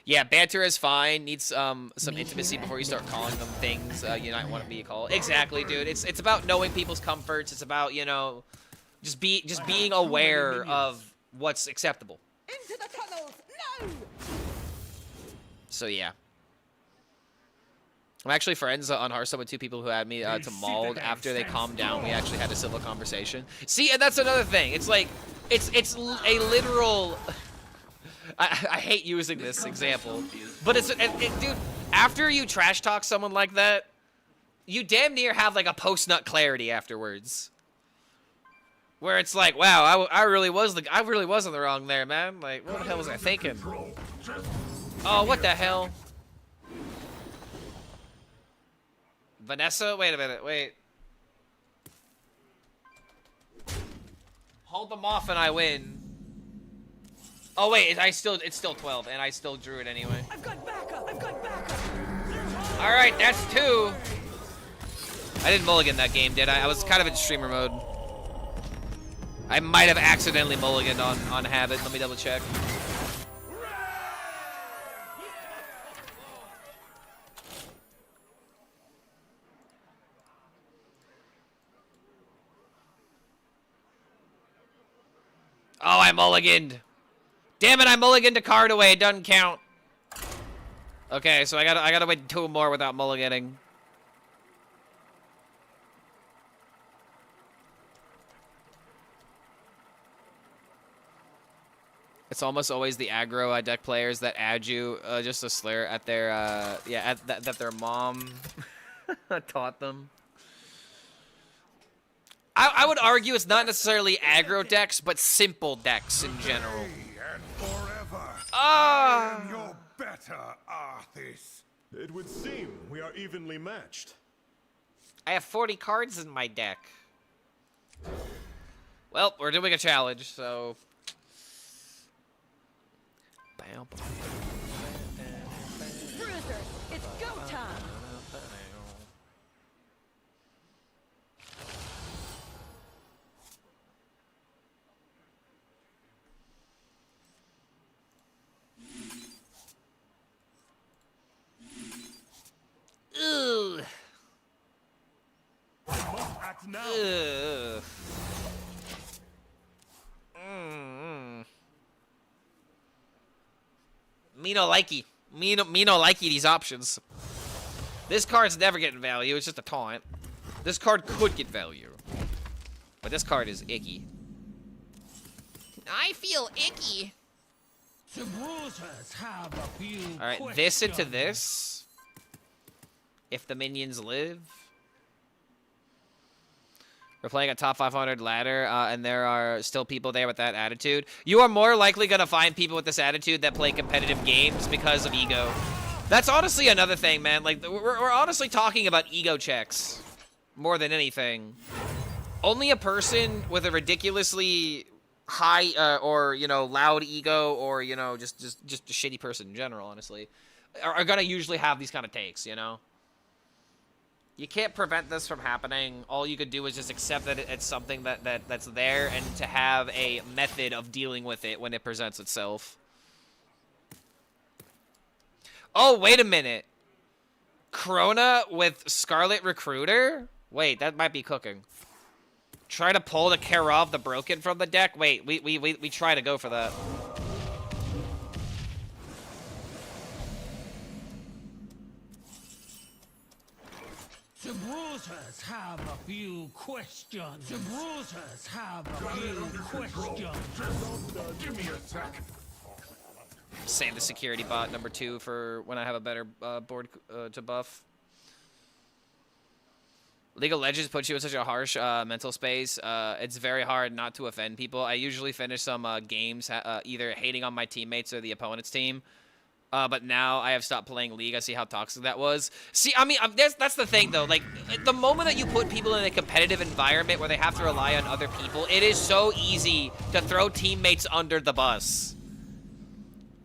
Yeah, banter is fine. Needs some intimacy before you start calling them things you might want to be called. Exactly, dude. It's about knowing people's comforts. It's about, you know, just being aware of what's acceptable. Into the tunnels! No! So yeah. I'm actually friends on Hearthstone with two people who had me to Mauled. After they calmed down, we actually had a civil conversation. See, and that's another thing. It's like, it's a literal... I hate using this example, but dude, after you trash talk someone like that, you damn near have like a post-nut clarity afterwards. Where it's like, wow, I really wasn't the wrong there, man. Like, what the hell was I thinking? Oh, what the hell? Vanessa? Wait a minute, wait. Hold them off and I win. Oh wait, it's still 12, and I still drew it anyway. I've got backup! I've got backup! Alright, that's 2. I didn't mulligan that game, did I? I was kind of in streamer mode. I might have accidentally mulliganed on habit. Let me double check. Oh, I mulliganed. Damn it, I mulliganed a card away. It doesn't count. Okay, so I gotta wait 2 more without mulliganing. It's almost always the aggro deck players that add you just to slur at their that their mom taught them. I would argue it's not necessarily aggro decks, but simple decks in general. And forever. Ah! I am your better Arthas. It would seem we are evenly matched. I have 40 cards in my deck. Well, we're doing a challenge, so... Bruiser, it's go time. Ugh. Act now. Ugh. Me no likey. Me no likey these options. This card's never getting value. It's just a taunt. This card could get value, but this card is icky. I feel icky. The bruisers have a few All right, questions. this into this. If the minions live. We're playing a top 500 ladder, and there are still people there with that attitude. You are more likely going to find people with this attitude that play competitive games because of ego. That's honestly another thing, man. Like, we're honestly talking about ego checks more than anything. Only a person with a ridiculously high or, you know, loud ego or, you know, just a shitty person in general, honestly, are going to usually have these kind of takes, you know? You can't prevent this from happening. All you could do is just accept that it's something that's there and to have a method of dealing with it when it presents itself. Oh, wait a minute. Krona with Scarlet Recruiter? Wait, that might be cooking. Try to pull the Karov the Broken from the deck? Wait, we try to go for that. The bruisers have a few questions. The bruisers have a few questions. Just give me a sec. save the security bot number 2 for when I have a better board to buff. League of Legends puts you in such a harsh mental space. It's very hard not to offend people. I usually finish some games either hating on my teammates or the opponent's team. But now I have stopped playing League. I see how toxic that was. See, I mean, that's the thing, though. Like, the moment that you put people in a competitive environment where they have to rely on other people, it is so easy to throw teammates under the bus.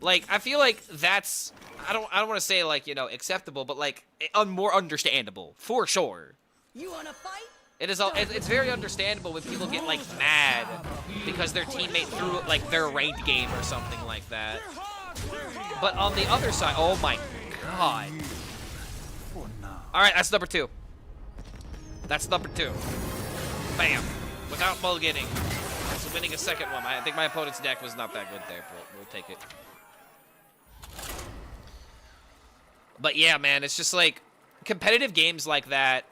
Like, I feel like that's... I don't want to say, like, you know, acceptable, but, like, more understandable. For sure. You wanna fight? It's very understandable when people get, like, mad because their teammate threw, like, their ranked game or something like that. But on the other side, oh my god. Alright, that's number 2. That's number 2. Bam. Without mulliganing. So winning a second one. I think my opponent's deck was not that good there, but we'll take it. But yeah, man, it's just like competitive games like that.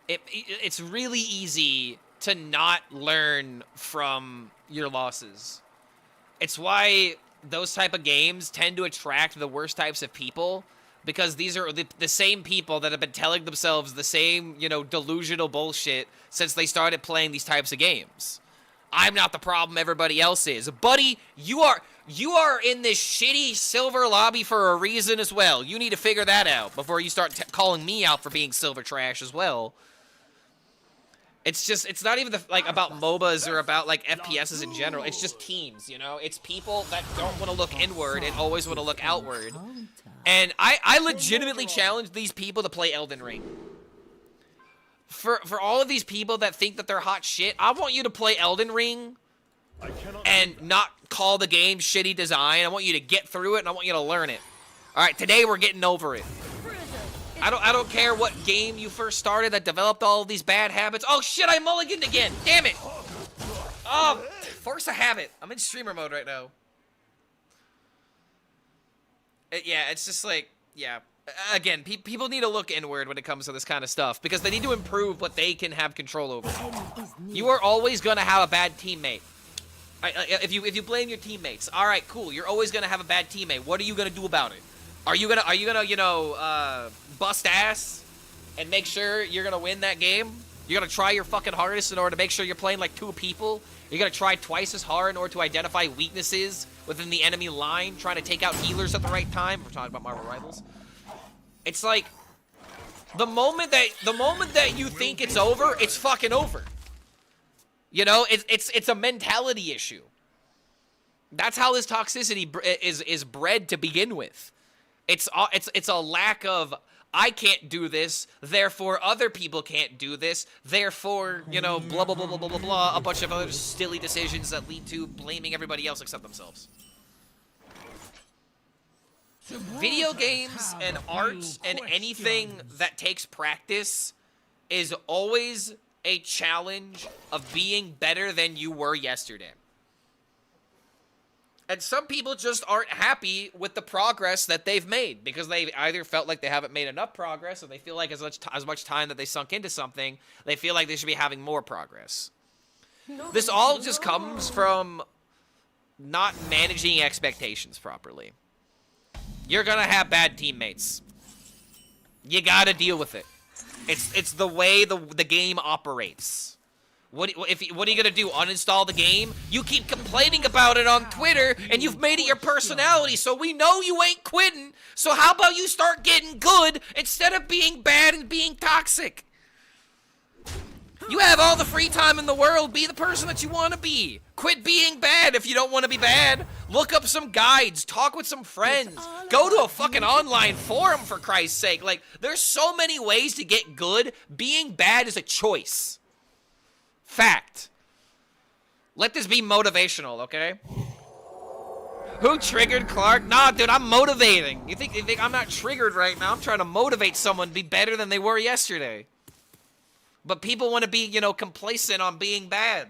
It's really easy to not learn from your losses. It's why those type of games tend to attract the worst types of people, because these are the same people that have been telling themselves the same, you know, delusional bullshit since they started playing these types of games. I'm not the problem, everybody else is. Buddy, you are in this shitty silver lobby for a reason as well. You need to figure that out before you start calling me out for being silver trash as well. It's just, it's not even like about MOBAs or about like FPSs in general. It's just teams, you know? It's people that don't want to look inward and always want to look outward. And I legitimately challenge these people to play Elden Ring. For all of these people that think that they're hot shit, I want you to play Elden Ring and not call the game shitty design. I want you to get through it and I want you to learn it. All right, today we're getting over it. I don't care what game you first started that developed all of these bad habits. Oh shit, I mulliganed again. Damn it. Oh, force a habit. I'm in streamer mode right now. Yeah, it's just like, yeah. Again, people need to look inward when it comes to this kind of stuff because they need to improve what they can have control over. You are always going to have a bad teammate. If you blame your teammates, all right, cool. You're always going to have a bad teammate. What are you going to do about it? Are you gonna you know, bust ass and make sure you're gonna win that game? You're gonna try your fucking hardest in order to make sure you're playing like 2 people? You're gonna try twice as hard in order to identify weaknesses within the enemy line, trying to take out healers at the right time? We're talking about Marvel Rivals. It's like the moment that you think it's over, it's fucking over. You know, it's a mentality issue. That's how this toxicity is bred to begin with. It's a lack of, I can't do this, therefore other people can't do this, therefore, you know, blah, blah, blah, blah, blah, blah, blah, a bunch of other silly decisions that lead to blaming everybody else except themselves. Video games and art and anything that takes practice is always a challenge of being better than you were yesterday. And some people just aren't happy with the progress that they've made because they either felt like they haven't made enough progress or they feel like as much time that they sunk into something, they feel like they should be having more progress. This all just comes from not managing expectations properly. You're gonna have bad teammates. You gotta deal with it. It's the way the game operates. What are you gonna do? Uninstall the game? You keep complaining about it on Twitter, and you've made it your personality, so we know you ain't quitting. So how about you start getting good instead of being bad and being toxic? You have all the free time in the world. Be the person that you want to be. Quit being bad if you don't want to be bad. Look up some guides. Talk with some friends. Go to a fucking online forum, for Christ's sake. Like, there's so many ways to get good. Being bad is a choice. Fact. Let this be motivational, okay? Who triggered Clark? Nah, dude, I'm motivating. You think I'm not triggered right now? I'm trying to motivate someone to be better than they were yesterday. But people want to be, you know, complacent on being bad.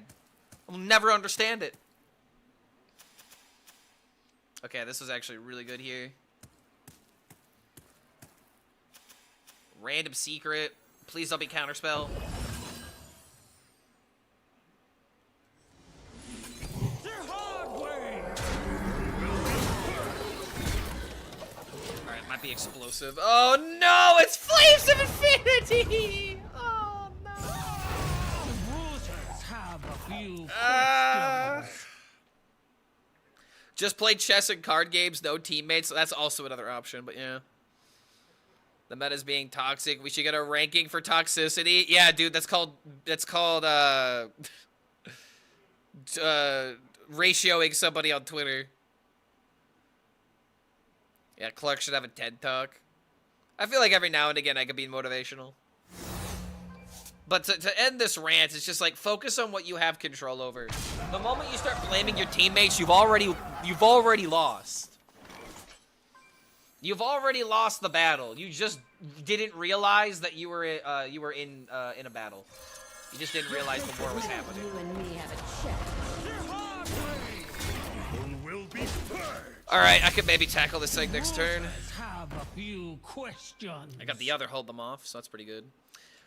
I'll never understand it. Okay, this was actually really good here. Random secret. Please don't be counterspell. explosive. Oh no, it's Flames of Infinity! Oh no. Rosers have a few questions. Just play chess and card games, no teammates. That's also another option, but yeah. The meta's being toxic. We should get a ranking for toxicity. Yeah, dude, that's called ratioing somebody on Twitter. Yeah, Clark should have a TED Talk. I feel like every now and again I could be motivational. But to end this rant, it's just like, focus on what you have control over. The moment you start blaming your teammates, you've already lost. You've already lost the battle. You just didn't realize that you were in a battle. You just didn't realize the war was happening. You and me have a chat. Will be All right, I could maybe tackle this thing next turn. Have a few questions. I got the other hold them off, so that's pretty good.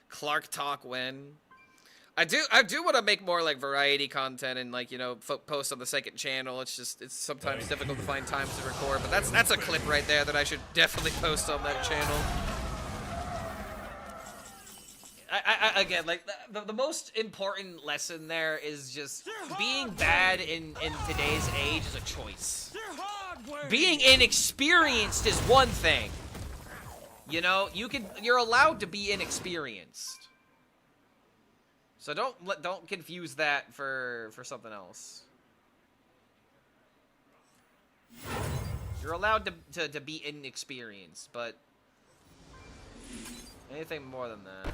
Clark talk when. I do want to make more like variety content and like, you know, post on the second channel. It's sometimes difficult to find times to record, but that's a clip right there that I should definitely post on that channel. Again, like the most important lesson there is just being bad in today's age is a choice. Being inexperienced is one thing. You know, you're allowed to be inexperienced. So don't confuse that for something else. You're allowed to be inexperienced, but anything more than that.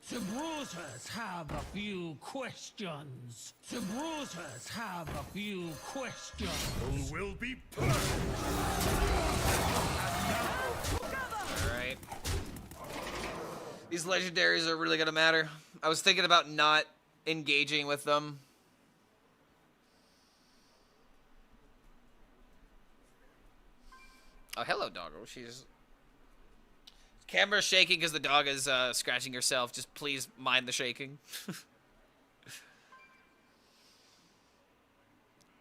The Brewsers have a few questions. The Brewsers have a few questions. will be perfect. Alright. These legendaries are really gonna matter. I was thinking about not engaging with them. Oh, hello, doggo. She's... Camera's shaking because the dog is scratching herself. Just please mind the shaking.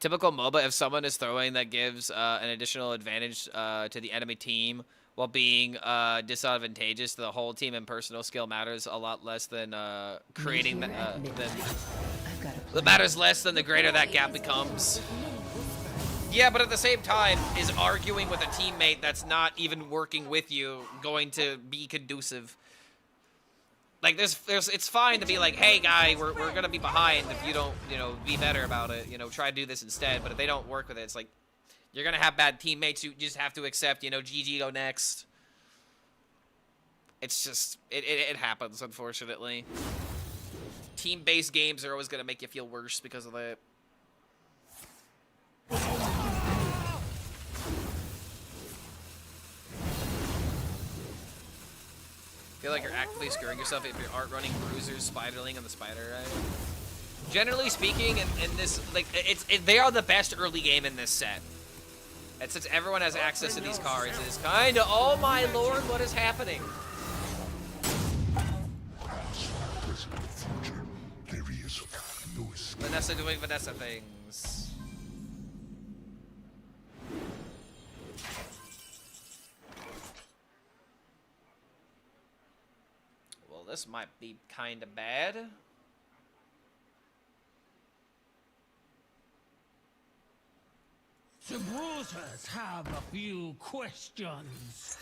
Typical MOBA, if someone is throwing, that gives an additional advantage to the enemy team while being disadvantageous to the whole team, and personal skill matters a lot less than creating that matters less than the greater that gap becomes. Yeah, but at the same time, is arguing with a teammate that's not even working with you going to be conducive? Like, it's fine to be like, hey, guy, we're gonna be behind if you don't, you know, be better about it. You know, try to do this instead. But if they don't work with it, it's like, you're gonna have bad teammates. You just have to accept, you know, GG, go next. It's just, it happens, unfortunately. Team-based games are always gonna make you feel worse because of that. Feel like you're actively screwing yourself if you aren't running bruisers, spiderling on the spider, right? Generally speaking, in this, like, they are the best early game in this set. And since everyone has access to these cards, it's kind of, oh my lord, what is happening? Vanessa doing Vanessa things. Well, this might be kind of bad. The Brewsers have a few questions.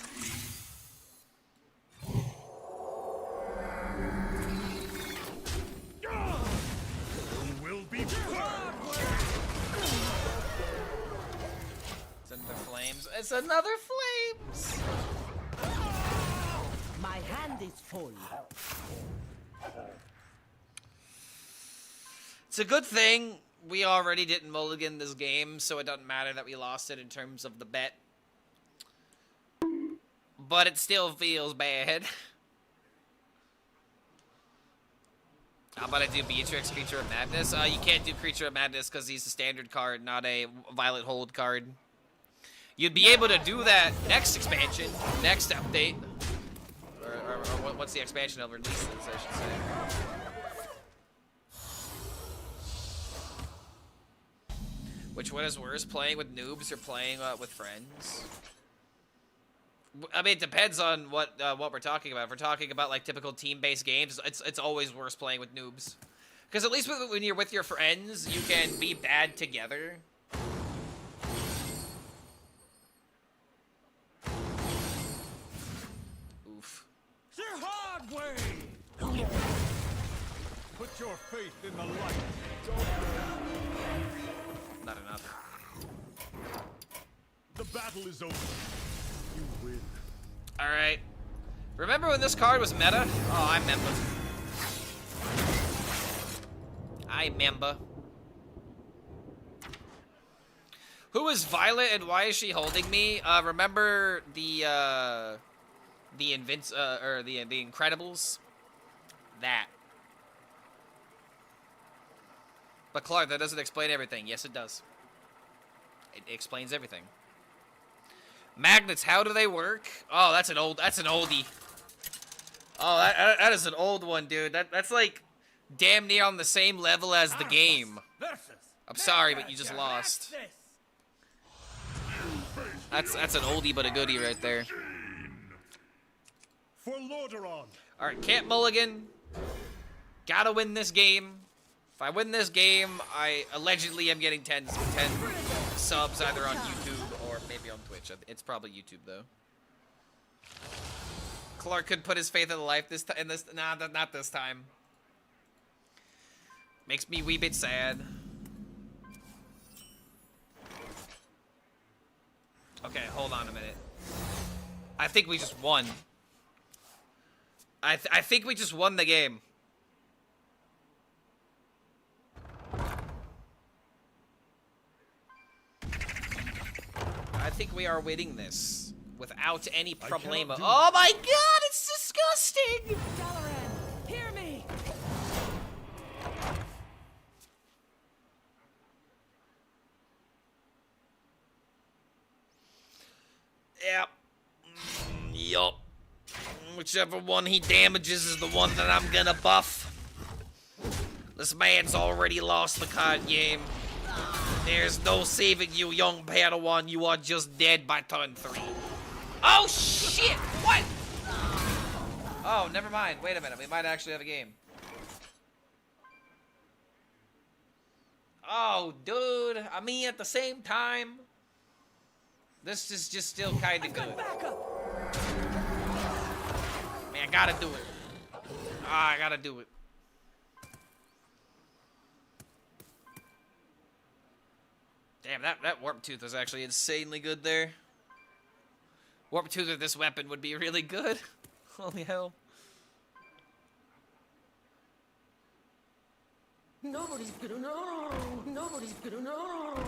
Will be It's another flames. It's another flames. My hand is full. It's a good thing we already didn't mulligan this game, so it doesn't matter that we lost it in terms of the bet. But it still feels bad. How about I do Beatrix, Creature of Madness? You can't do Creature of Madness because he's a standard card, not a Violet Hold card. You'd be able to do that next expansion, next update. Or what's the expansion of releases, I should say. Which one is worse, playing with noobs or playing with friends? I mean, it depends on what we're talking about. If we're talking about like typical team-based games, it's always worse playing with noobs. Because at least when you're with your friends, you can be bad together. Oof. The hard way. Put your faith in the light. Not enough. The battle is over. You win. Alright. Remember when this card was meta? Oh, I remember. I remember. Who is Violet and why is she holding me? Remember the Incredibles? That. But Clark, that doesn't explain everything. Yes, it does. It explains everything. Magnets, how do they work? Oh, that's an oldie. Oh, that is an old one, dude. That's like damn near on the same level as the game. I'm sorry, but you just lost. That's an oldie but a goodie right there. For Lordaeron. All right, can't mulligan. Gotta win this game. If I win this game, I allegedly am getting 10 subs either on YouTube or maybe on Twitch. It's probably YouTube though. Clark could put his faith in life this time. Nah, not this time. Makes me a wee bit sad. Okay, hold on a minute. I think we just won. I think we just won the game. I think we are winning this without any problemo. Oh my god, it's disgusting! Dalaran, hear me. Yep. Yup. Whichever one he damages is the one that I'm gonna buff. This man's already lost the card game. There's no saving you, young Padawan. You are just dead by turn 3. Oh, shit! What? Oh, never mind. Wait a minute. We might actually have a game. Oh, dude. I mean, at the same time, this is just still kind of good. Man, I gotta do it. Ah, I gotta do it. Damn, that Warp Tooth was actually insanely good there. Warp Tooth with this weapon would be really good. Holy hell. Nobody's gonna know. Nobody's gonna know.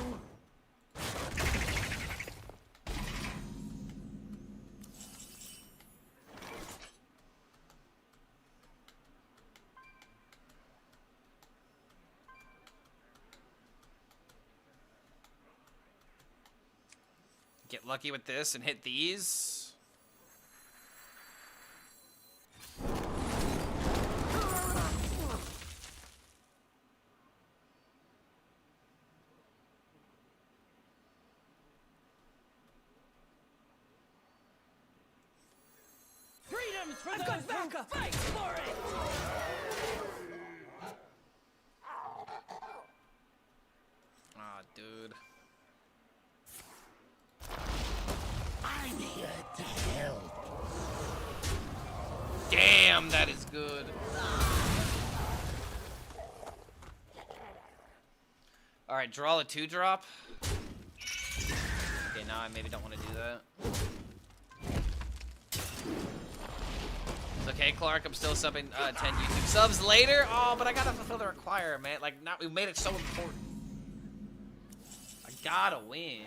Get lucky with this and hit these. Freedom's for those who fight for it. Aw, dude. I'm here to help. Damn, that is good. Alright, draw a 2-drop. Okay, now I maybe don't want to do that. It's okay, Clark, I'm still subbing 10 YouTube subs later. Oh, but I gotta fulfill the requirement. Like, we made it so important. I gotta win.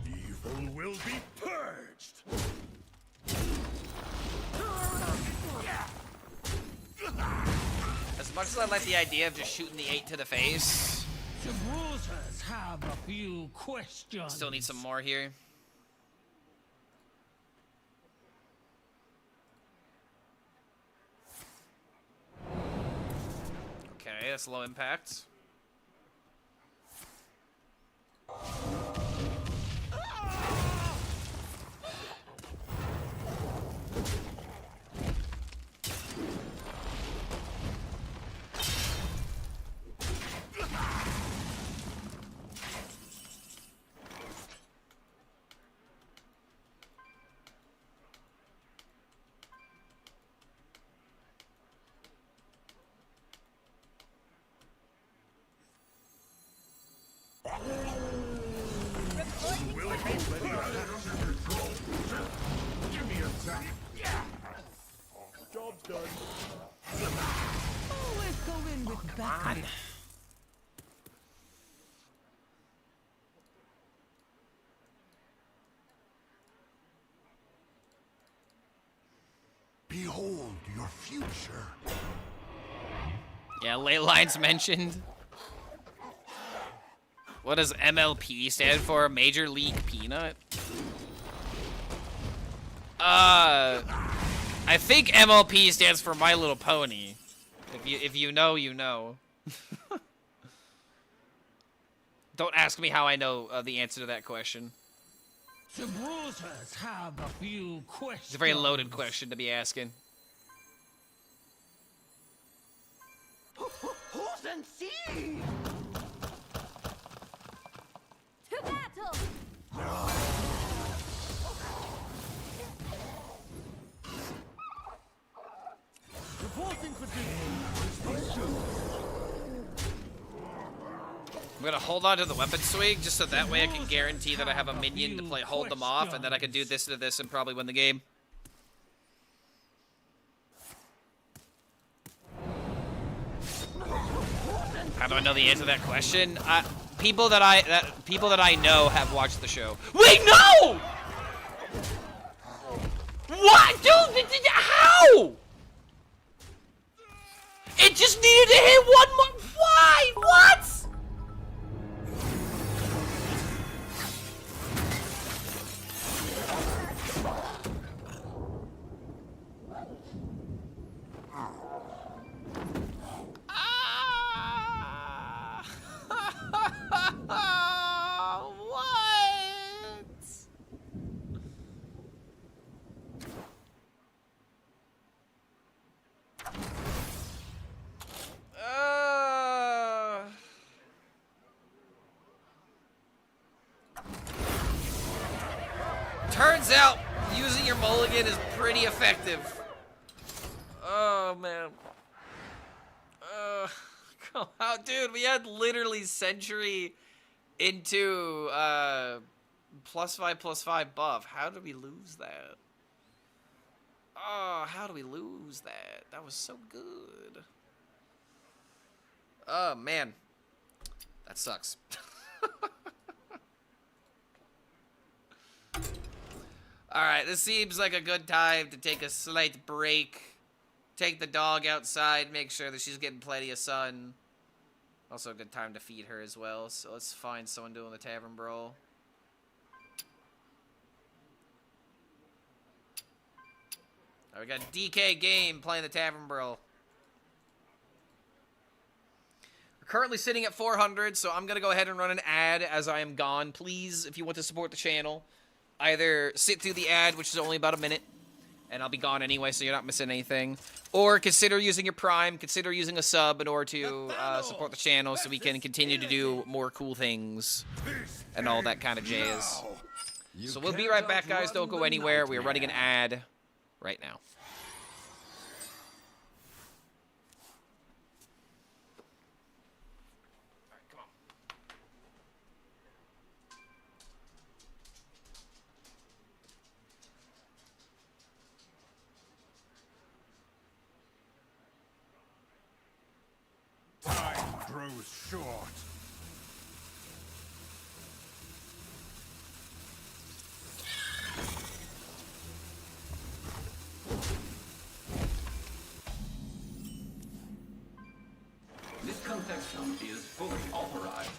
Evil will be purged. As much as I like the idea of just shooting the 8 to the face, The bruisers have a few questions. Still need some more here. Okay, that's low impact. Job's done. Always go in with backup. Behold your future. Yeah, ley lines mentioned. What does MLP stand for? Major League Peanut? I think MLP stands for My Little Pony. If you know, you know. Don't ask me how I know the answer to that question. The bruisers have a few questions. It's a very loaded question to be asking. Who's in sea? To battle! Reporting for duty. I'm gonna hold on to the weapon swing just so that way I can guarantee that I have a minion to play hold them off, and then I can do this to this and probably win the game. How do I know the answer to that question? People that I know have watched the show. Wait, no! What, dude? How? It just needed to hit one more. Why? What? Turns out using your mulligan is pretty effective. Oh man. Come on, dude. We had literally Sentry into +5/+5 buff. How did we lose that? Oh, how do we lose that? That was so good. Oh man. That sucks. Alright, this seems like a good time to take a slight break. Take the dog outside, make sure that she's getting plenty of sun. Also a good time to feed her as well, so let's find someone doing the Tavern Brawl. Alright, we got DK Game playing the Tavern Brawl. We're currently sitting at 400, so I'm gonna go ahead and run an ad as I am gone. Please, if you want to support the channel, either sit through the ad, which is only about a minute, and I'll be gone anyway, so you're not missing anything. Or consider using your Prime, consider using a sub in order to support the channel so we can continue to do more cool things and all that kind of jazz. So we'll be right back, guys. Don't go anywhere. We are running an ad right now. Time grows short. This context is fully authorized.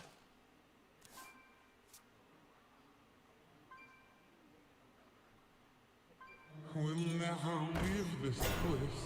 never leave this place.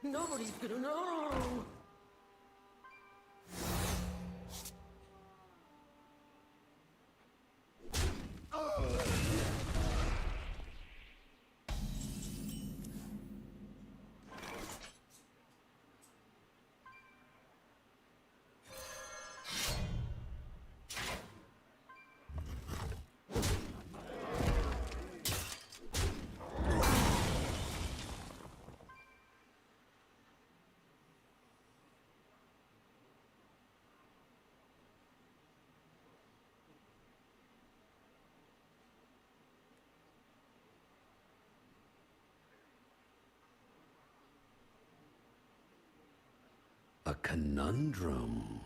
Nobody's gonna know. A conundrum.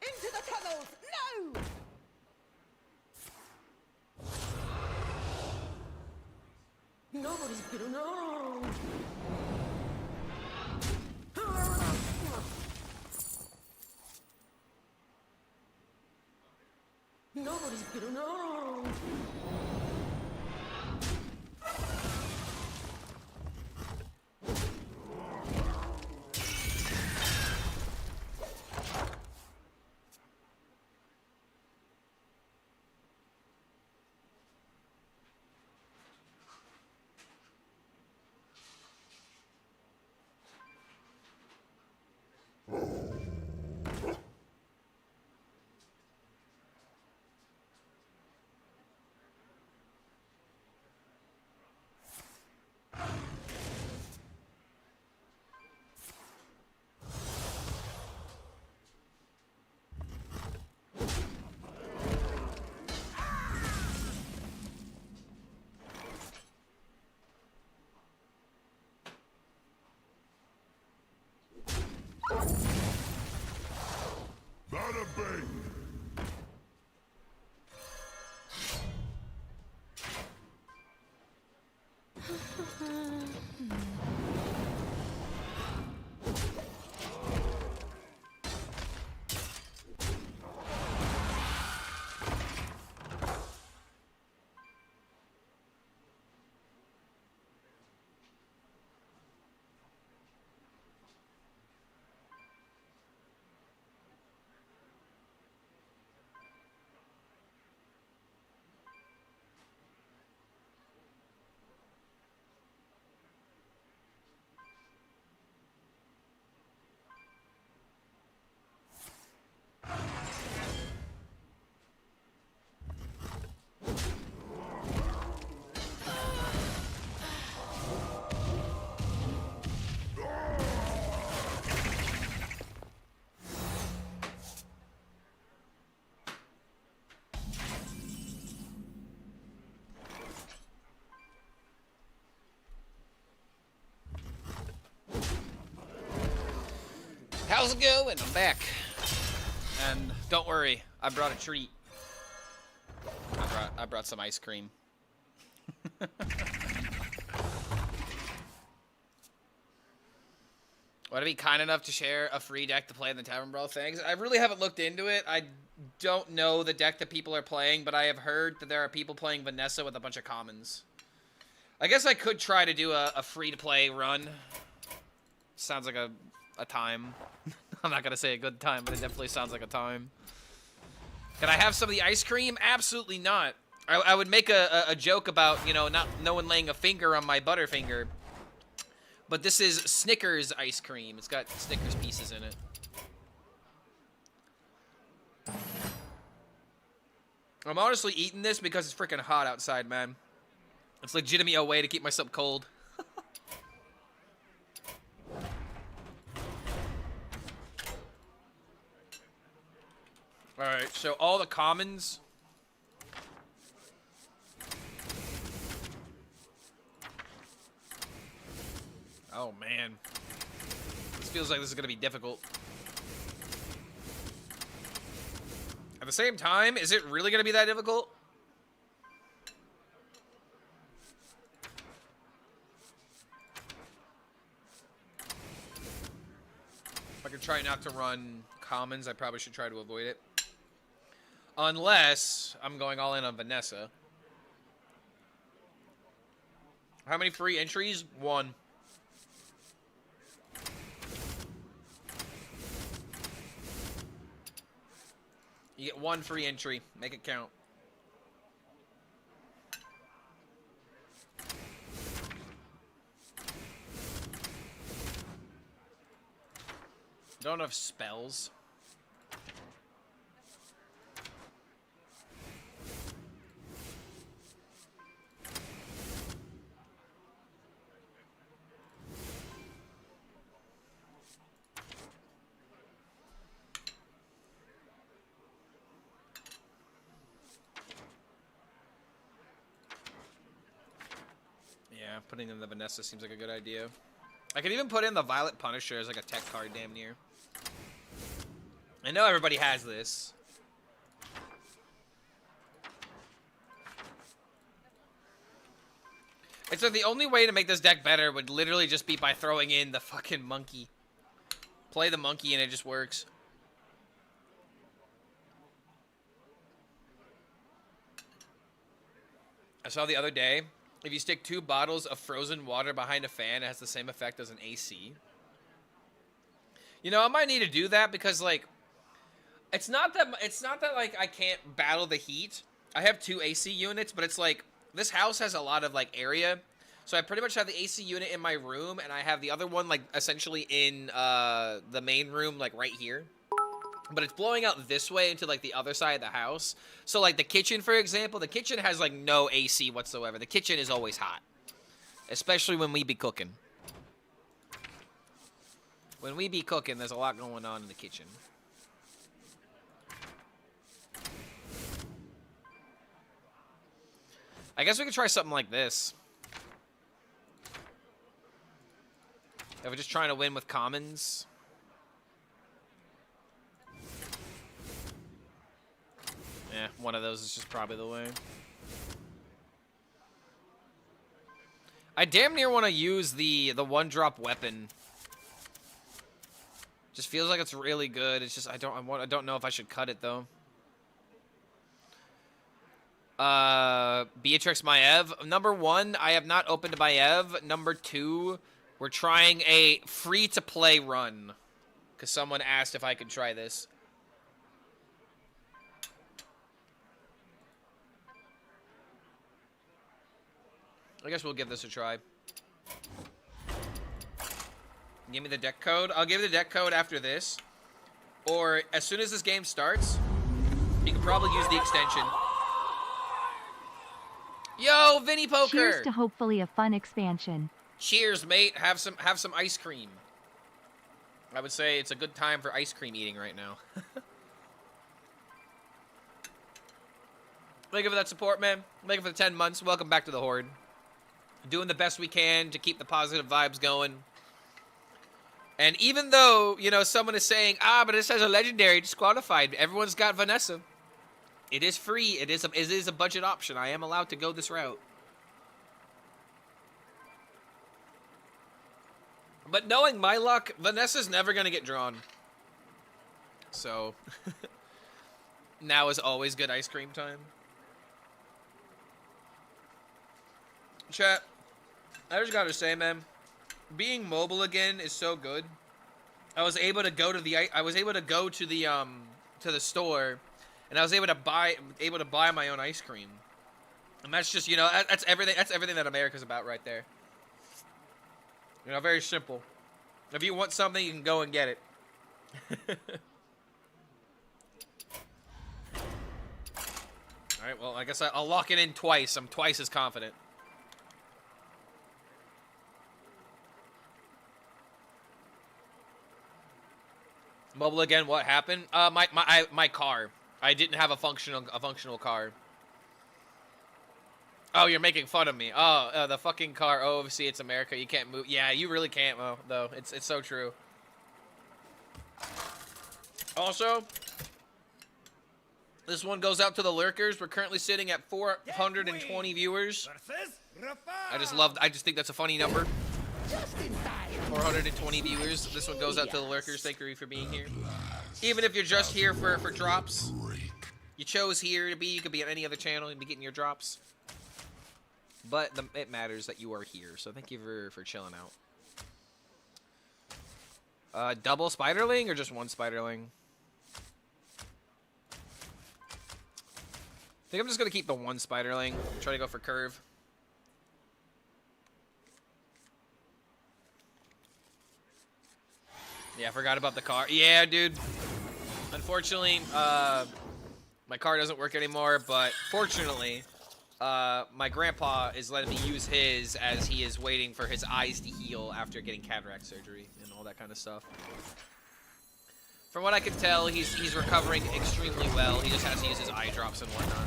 Into the tunnels! No! Nobody's gonna know. Nobody's gonna know. Bada bing! How's it going? I'm back. And don't worry, I brought a treat. I brought some ice cream. Would I be kind enough to share a free deck to play in the Tavern Brawl? Thanks. I really haven't looked into it. I don't know the deck that people are playing, but I have heard that there are people playing Vanessa with a bunch of commons. I guess I could try to do a free-to-play run. Sounds like a time. I'm not going to say a good time, but it definitely sounds like a time. Can I have some of the ice cream? Absolutely not. I would make a joke about, you know, not no one laying a finger on my Butterfinger. But this is Snickers ice cream. It's got Snickers pieces in it. I'm honestly eating this because it's freaking hot outside, man. It's legitimately a way to keep myself cold. Alright, so all the commons. Oh, man. This feels like this is going to be difficult. At the same time, is it really going to be that difficult? If I could try not to run commons, I probably should try to avoid it. Unless I'm going all in on Vanessa. How many free entries? 1. You get 1 free entry. Make it count. Don't have spells. Yeah, putting in the Vanessa seems like a good idea. I could even put in the Violet Punisher as like a tech card damn near. I know everybody has this. It's like the only way to make this deck better would literally just be by throwing in the fucking monkey. Play the monkey and it just works. I saw the other day, if you stick 2 bottles of frozen water behind a fan, it has the same effect as an AC. You know, I might need to do that because, like, it's not that like I can't battle the heat. I have 2 AC units, but it's like this house has a lot of like area, so I pretty much have the AC unit in my room, and I have the other one like essentially in the main room, like right here. But it's blowing out this way into like the other side of the house. So like the kitchen, for example, the kitchen has like no AC whatsoever. The kitchen is always hot, especially when we be cooking. When we be cooking, there's a lot going on in the kitchen. I guess we could try something like this. If we're just trying to win with commons. Yeah, one of those is just probably the way. I damn near want to use the one-drop weapon. Just feels like it's really good. It's just I don't know if I should cut it though. Beatrix Maev. Number 1, I have not opened Maev. Number 2, we're trying a free-to-play run. Because someone asked if I could try this. I guess we'll give this a try. Give me the deck code. I'll give you the deck code after this. Or as soon as this game starts, you can probably use the extension. Yo, Vinny Poker! Cheers to hopefully a fun expansion. Cheers, mate. Have some ice cream. I would say it's a good time for ice cream eating right now. Thank you for that support, man. Thank you for the 10 months. Welcome back to the Horde. Doing the best we can to keep the positive vibes going. And even though, you know, someone is saying, but this has a legendary disqualified, everyone's got Vanessa. It is free. It is a budget option. I am allowed to go this route. But knowing my luck, Vanessa's never gonna get drawn. So now is always good ice cream time. Chat, I just gotta say, man, being mobile again is so good. I was able to go to the store, and I was able to buy my own ice cream. And that's just, you know, that's everything that America's about right there. You know, very simple. If you want something, you can go and get it. Alright, well, I guess I'll lock it in twice. I'm twice as confident. Mobile again, what happened? My car. I didn't have a functional car. Oh, you're making fun of me. Oh, the fucking car. Oh, see, it's America. You can't move. Yeah, you really can't, though. It's so true. Also, this one goes out to the lurkers. We're currently sitting at 420 viewers. I just think that's a funny number. 420 viewers. This one goes out to the lurkers. Thank you for being here. Even if you're just here for drops. You chose here to be. You could be on any other channel and be getting your drops. But it matters that you are here. So thank you for chilling out. Double spiderling or just one spiderling? I think I'm just going to keep the one spiderling. Try to go for curve. Yeah, I forgot about the car. Yeah, dude. Unfortunately, my car doesn't work anymore, but fortunately, my grandpa is letting me use his as he is waiting for his eyes to heal after getting cataract surgery and all that kind of stuff. From what I can tell, he's recovering extremely well. He just has to use his eye drops and whatnot.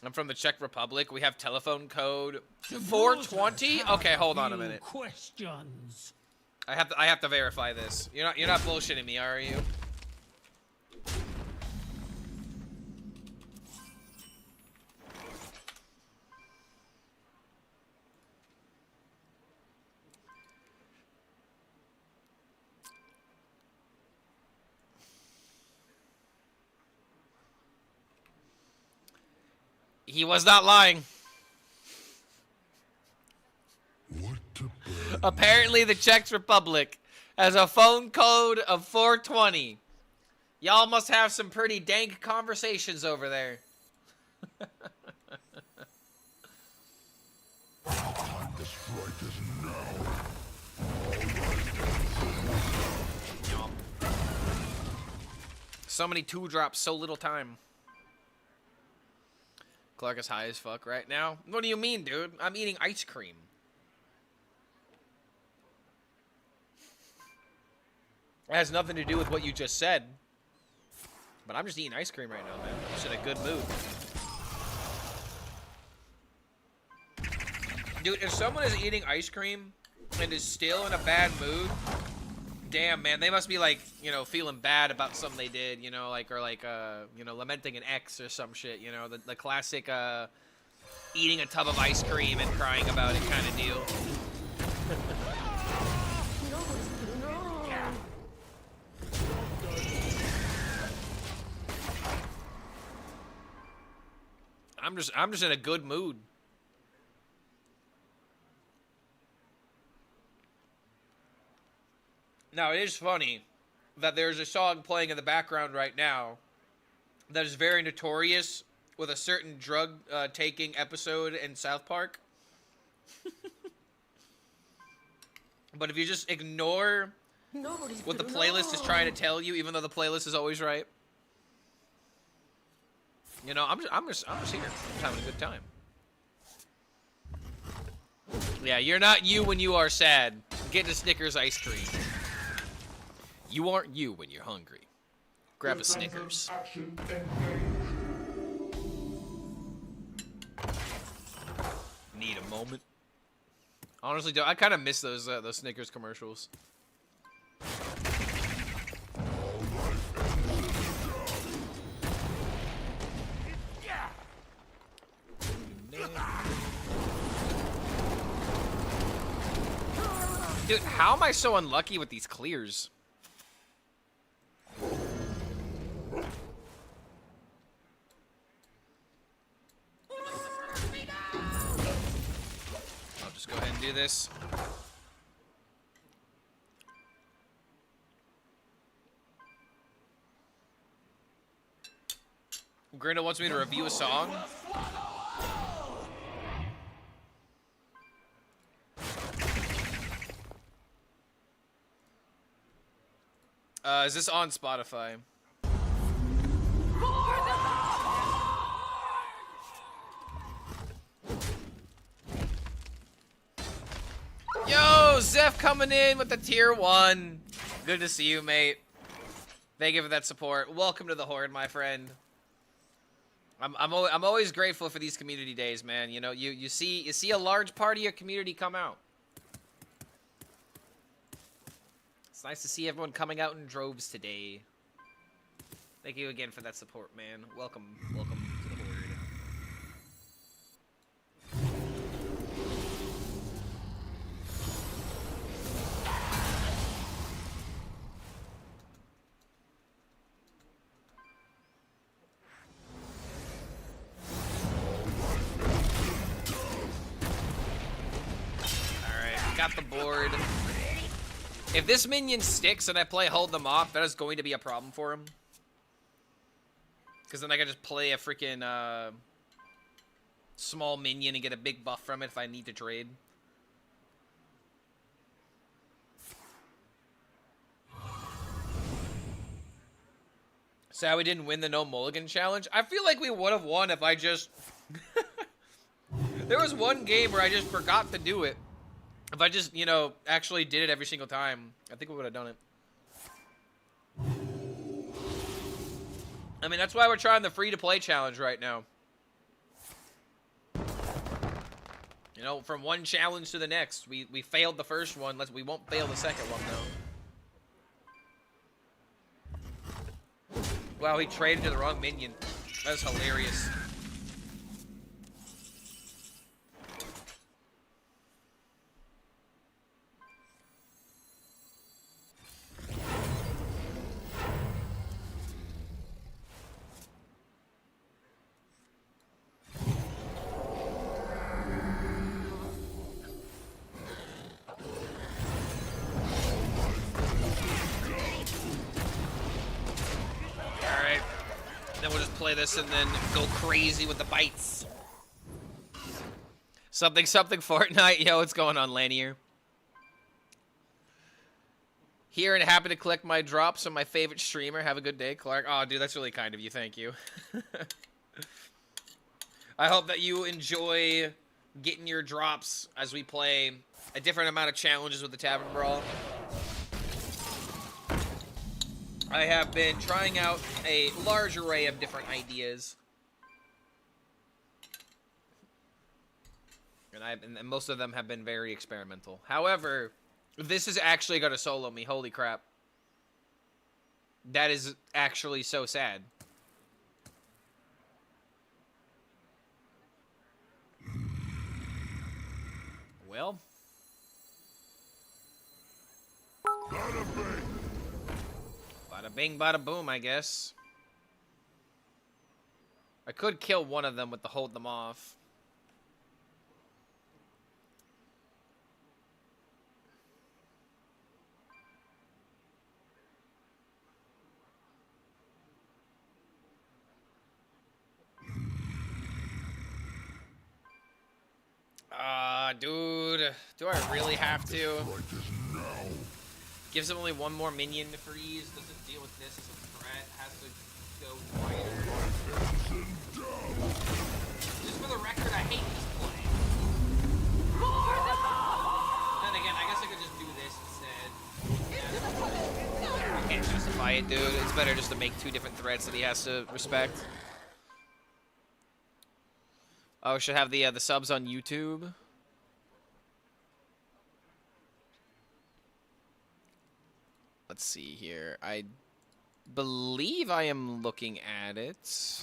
I'm from the Czech Republic. We have telephone code 420. Okay, hold on a minute. Questions. I have to verify this. You're not bullshitting me, are you? He was not lying. What to burn? Apparently, the Czech Republic has a phone code of 420. Y'all must have some pretty dank conversations over there. Time to strike is now. So many 2-drops, so little time. Clark is high as fuck right now. What do you mean, dude? I'm eating ice cream. It has nothing to do with what you just said. But I'm just eating ice cream right now, man. I'm just in a good mood. Dude, if someone is eating ice cream and is still in a bad mood, damn, man, they must be, like, you know, feeling bad about something they did, you know, like, or like, you know, lamenting an ex or some shit, you know, the classic, eating a tub of ice cream and crying about it kind of deal. I'm just in a good mood. Now, it is funny that there's a song playing in the background right now that is very notorious with a certain drug taking episode in South Park. But if you just ignore what the playlist is trying to tell you, even though the playlist is always right, you know, I'm just here. I'm just having a good time. Yeah, you're not you when you are sad. Get a Snickers ice cream. You aren't you when you're hungry. Grab a Snickers. Action Need a moment. Honestly, I kind of miss those Snickers commercials. Dude, how am I so unlucky with these clears? I'll just go ahead and do this. Grinda wants me to review a song. Is this on Spotify? Yo, Zeph coming in with the tier 1. Good to see you, mate. Thank you for that support. Welcome to the Horde, my friend. I'm always grateful for these community days, man. You know, you see a large part of your community come out. It's nice to see everyone coming out in droves today. Thank you again for that support, man. Welcome to the Horde. Alright, got the board. If this minion sticks and I play hold them off, that is going to be a problem for him. Because then I can just play a freaking small minion and get a big buff from it if I need to trade. Sad we didn't win the No Mulligan challenge. I feel like we would have won if I just... There was one game where I just forgot to do it. If I just, you know, actually did it every single time, I think we would have done it. I mean, that's why we're trying the free-to-play challenge right now. You know, from one challenge to the next. We failed the first one. We won't fail the second one, though. Wow, he traded to the wrong minion. That's hilarious. Play this and then go crazy with the bites. Something Fortnite. Yo, what's going on, Lanier? Here and happy to collect my drops on my favorite streamer. Have a good day, Clark. Oh, dude, that's really kind of you. Thank you. I hope that you enjoy getting your drops as we play a different amount of challenges with the Tavern Brawl. I have been trying out a large array of different ideas. And most of them have been very experimental. However, this is actually going to solo me. Holy crap. That is actually so sad. Well. Bada bing, bada boom, I guess. I could kill one of them with the hold them off. Dude. Do I really have to? Gives him only one more minion to freeze. Doesn't deal with this as a threat. Has to go wider. Just for the record, I hate this play. Then again, I guess I could just do this instead. Yeah. I can't justify it, dude. It's better just to make two different threats that he has to respect. Oh, we should have the subs on YouTube. Let's see here. I believe I am looking at it.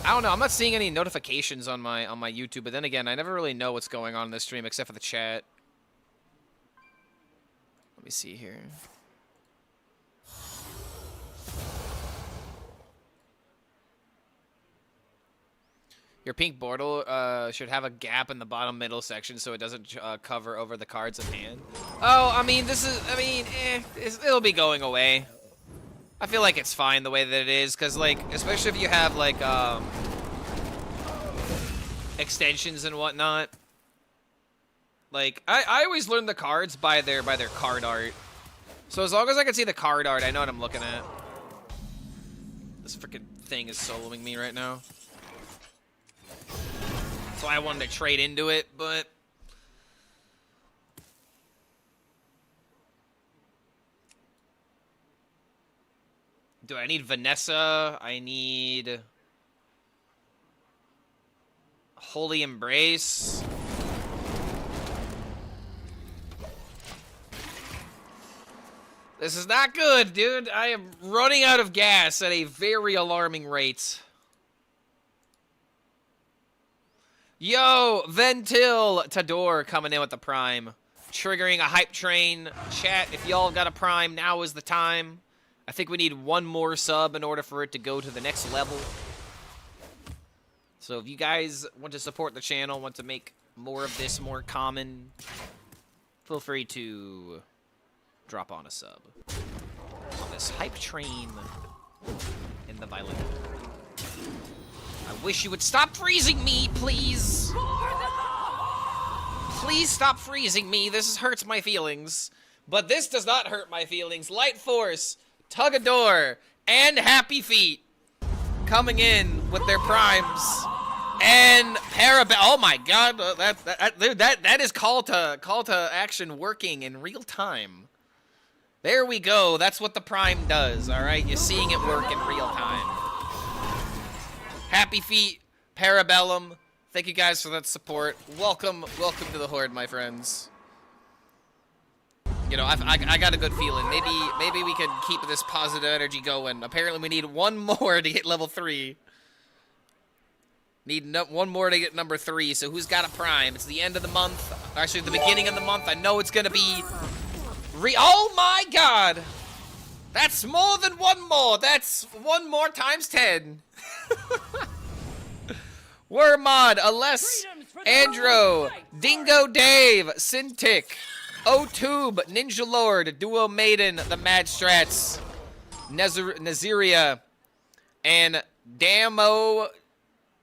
I don't know. I'm not seeing any notifications on my YouTube, but then again, I never really know what's going on in this stream except for the chat. Let me see here. Your pink border should have a gap in the bottom middle section so it doesn't cover over the cards in hand. Oh, I mean, it'll be going away. I feel like it's fine the way that it is, because, like, especially if you have, like, extensions and whatnot. Like, I always learn the cards by their card art. So as long as I can see the card art, I know what I'm looking at. This freaking thing is soloing me right now. That's why I wanted to trade into it, but... Do I need Vanessa? I need... Holy Embrace. This is not good, dude. I am running out of gas at a very alarming rate. Yo, Ventil Tador coming in with the prime. Triggering a hype train. Chat, if y'all got a prime, now is the time. I think we need one more sub in order for it to go to the next level. So if you guys want to support the channel, want to make more of this more common, feel free to drop on a sub. On this hype train in the violent. I wish you would stop freezing me, please. Please stop freezing me. This hurts my feelings. But this does not hurt my feelings. Light Force, Tugador, and Happy Feet coming in with their primes. And Parabellum. Oh my god, that is call to action working in real time. There we go. That's what the prime does, all right? You're seeing it work in real time. Happy Feet, Parabellum. Thank you guys for that support. Welcome to the Horde, my friends. You know, I got a good feeling. Maybe we could keep this positive energy going. Apparently, we need one more to get level 3. Need one more to get number 3. So who's got a prime? It's the end of the month. Actually, the beginning of the month. I know it's gonna be. Oh my god! That's more than one more. That's one more times 10. Wormod, Aless, Andro, Dingo Dave, Cintiq, O-Tube, Ninja Lord, Duo Maiden, The Mad Strats, Naziria, and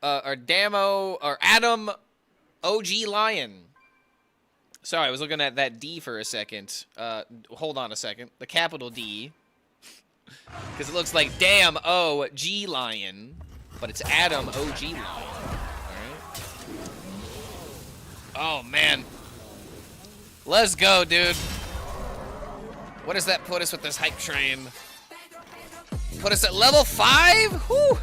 Adam OG Lion. Sorry, I was looking at that D for a second. Hold on a second. The capital D. Because it looks like Damn O-G Lion, but it's Adam OG Lion. Alright. Oh, man. Let's go, dude. What does that put us with this hype train? Put us at level 5? Whew.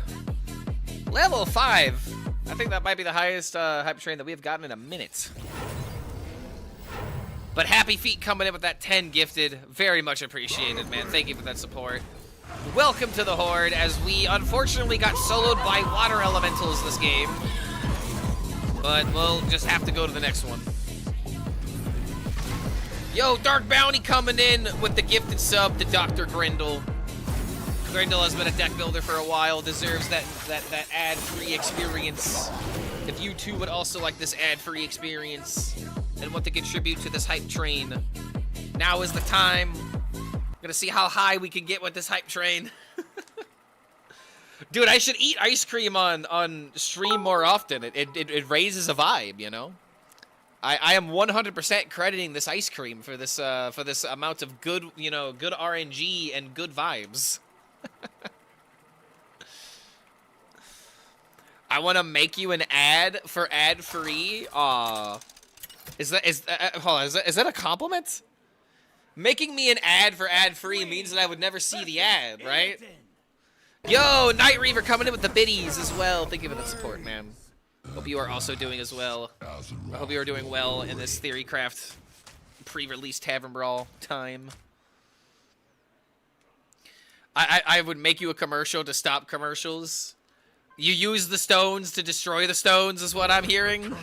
Level 5. I think that might be the highest hype train that we have gotten in a minute. But Happy Feet coming in with that 10 gifted. Very much appreciated, man. Thank you for that support. Welcome to the Horde, as we unfortunately got soloed by water elementals this game. But we'll just have to go to the next one. Yo, Dark Bounty coming in with the gifted sub to Dr. Grindle. Grindle has been a deck builder for a while, deserves that ad-free experience. If you too would also like this ad-free experience and want to contribute to this hype train, now is the time. Gonna see how high we can get with this hype train. Dude, I should eat ice cream on stream more often. It raises a vibe, you know? I am 100% crediting this ice cream for this amount of good, you know, good RNG and good vibes. I want to make you an ad for ad-free. Hold on, is that a compliment? Making me an ad for ad-free means that I would never see the ad, right? Yo, Night Reaver coming in with the biddies as well. Thank you for the support, man. Hope you are also doing as well. I hope you are doing well in this Theorycraft pre-release Tavern Brawl time. I would make you a commercial to stop commercials. You use the stones to destroy the stones is what I'm hearing.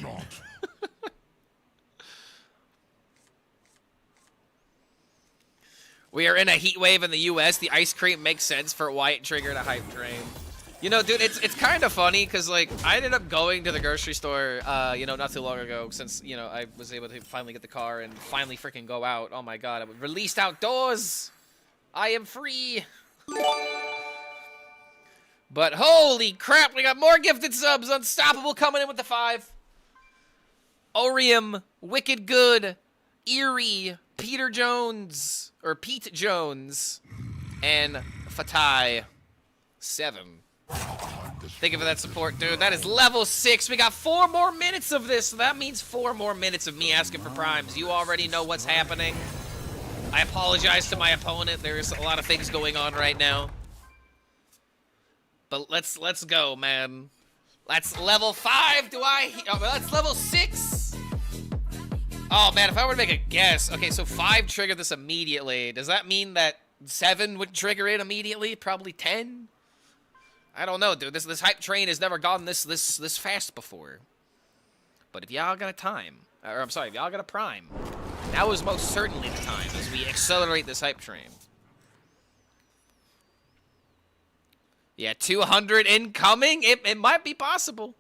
We are in a heat wave in the U.S. The ice cream makes sense for why it triggered a hype train. You know, dude, it's kind of funny because, like, I ended up going to the grocery store, you know, not too long ago since, you know, I was able to finally get the car and finally freaking go out. Oh, my God. I was released outdoors. I am free. But holy crap, we got more gifted subs. Unstoppable coming in with the 5. Orium, Wicked Good, Eerie, Peter Jones, or Pete Jones, and Fatai 7. Thank you for that support, dude. That is level 6. We got 4 more minutes of this. So that means 4 more minutes of me asking for primes. You already know what's happening. I apologize to my opponent. There's a lot of things going on right now. But let's go, man. That's level 5. Oh, that's level 6. Oh, man, if I were to make a guess. Okay, so 5 triggered this immediately. Does that mean that 7 would trigger it immediately? Probably 10? I don't know, dude. This hype train has never gone this fast before. But if y'all got a time, or I'm sorry, if y'all got a prime, now is most certainly the time as we accelerate this hype train. Yeah, 200 incoming? It might be possible.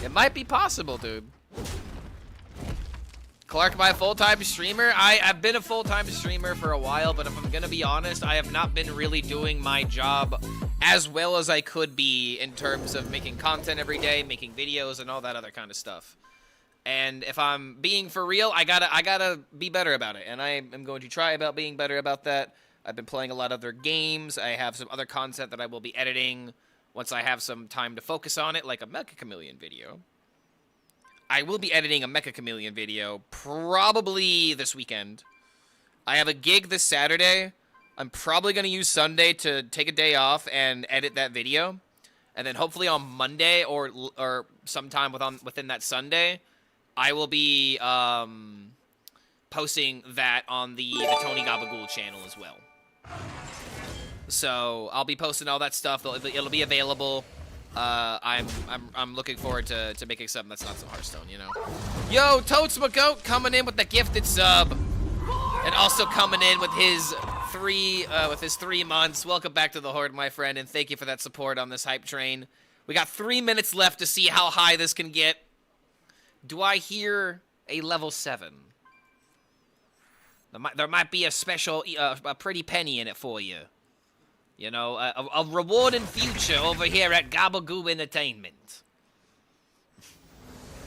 It might be possible, dude. Clark, my full-time streamer? I've been a full-time streamer for a while, but if I'm gonna be honest, I have not been really doing my job as well as I could be in terms of making content every day, making videos, and all that other kind of stuff. And if I'm being for real, I gotta be better about it, and I am going to try about being better about that. I've been playing a lot of other games. I have some other content that I will be editing once I have some time to focus on it, like a Mecha Chameleon video. I will be editing a Mecha Chameleon video probably this weekend. I have a gig this Saturday. I'm probably going to use Sunday to take a day off and edit that video. And then hopefully on Monday or sometime within that Sunday, I will be posting that on the Tony Gabagool channel as well. So I'll be posting all that stuff. It'll be available. I'm looking forward to making something that's not some Hearthstone, you know. Yo, Totes McGoat coming in with the gifted sub, and also coming in with his 3 months. Welcome back to the Horde, my friend, and thank you for that support on this hype train. We got 3 minutes left to see how high this can get. Do I hear a level 7? There might be a special, a pretty penny in it for you. You know, a rewarding future over here at Gabagoo Entertainment.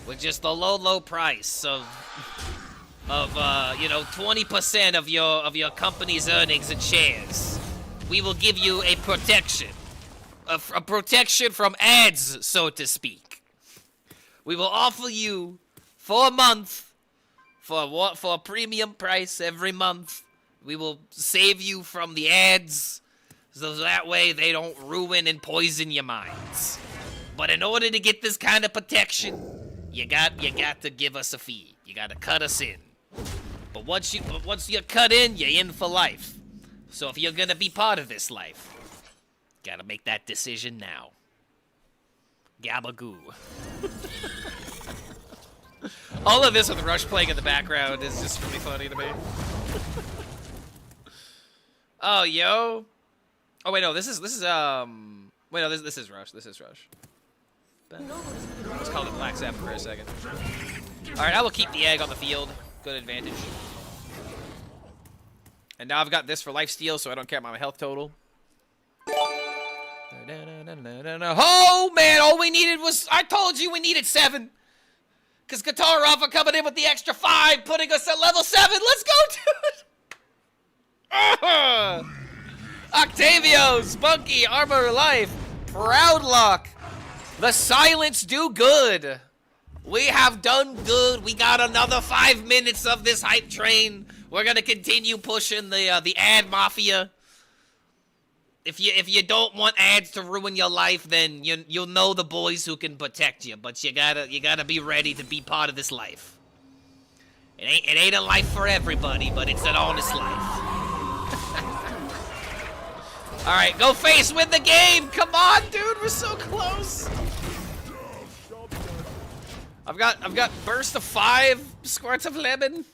With just the low price of you know, 20% of your company's earnings and shares. We will give you a protection. A protection from ads, so to speak. We will offer you for a month for a premium price every month. We will save you from the ads. So that way they don't ruin and poison your minds. But in order to get this kind of protection, you got to give us a fee. You got to cut us in. But once you're cut in, you're in for life. So if you're gonna be part of this life, gotta make that decision now. Gabagoo. All of this with Rush playing in the background is just really funny to me. Oh, yo. Oh wait, no, this is wait, no, this is Rush. This is Rush. Let's call it Black Sabbath for a second. All right, I will keep the egg on the field. Good advantage. And now I've got this for lifesteal, so I don't care about my health total. Oh man, all we needed was, I told you we needed 7. Because Guitar Rafa coming in with the extra 5, putting us at level 7. Let's go, dude. Octavio, Spunky, Armor Life, Proudlock. The silence do good. We have done good. We got another 5 minutes of this hype train. We're gonna continue pushing the ad mafia. If you don't want ads to ruin your life, then you'll know the boys who can protect you. But you gotta be ready to be part of this life. It ain't a life for everybody, but it's an honest life. All right, go face win the game. Come on, dude, we're so close. I've got burst of 5 squirts of lemon.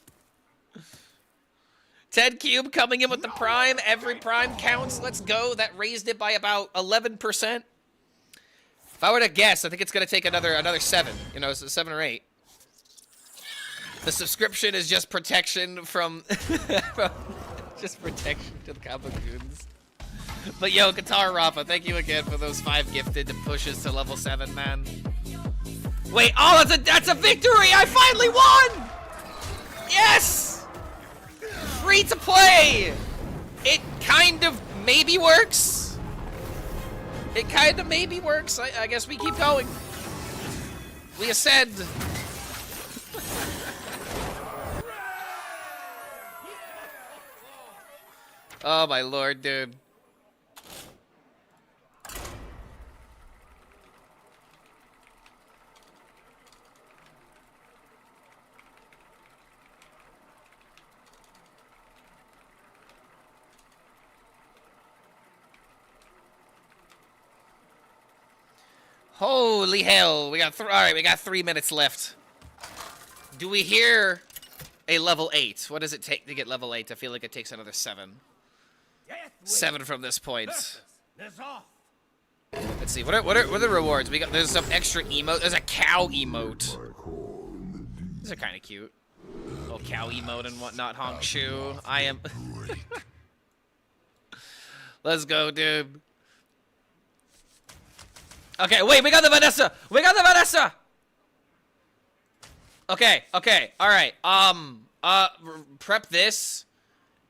Ted Cube coming in with the prime. Every prime counts. Let's go. That raised it by about 11%. If I were to guess, I think it's going to take another 7. You know, so 7 or 8. The subscription is just protection from... just protection to the Kabagoons. But yo, Guitar Rafa, thank you again for those 5 gifted to push us to level 7, man. Wait, oh, that's a victory! I finally won! Yes! Free to play! It kind of maybe works. It kind of maybe works. I guess we keep going. We ascend. Oh my lord, dude. Holy hell, we got alright, we got 3 minutes left. Do we hear a level 8? What does it take to get level 8? I feel like it takes another 7. 7 from this point. Let's see, what are the rewards? There's some extra emote. There's a cow emote. These are kind of cute. Little cow emote and whatnot, honk shoe. I am... Let's go, dude. Okay, wait, we got the Vanessa! We got the Vanessa! Okay, alright. Prep this.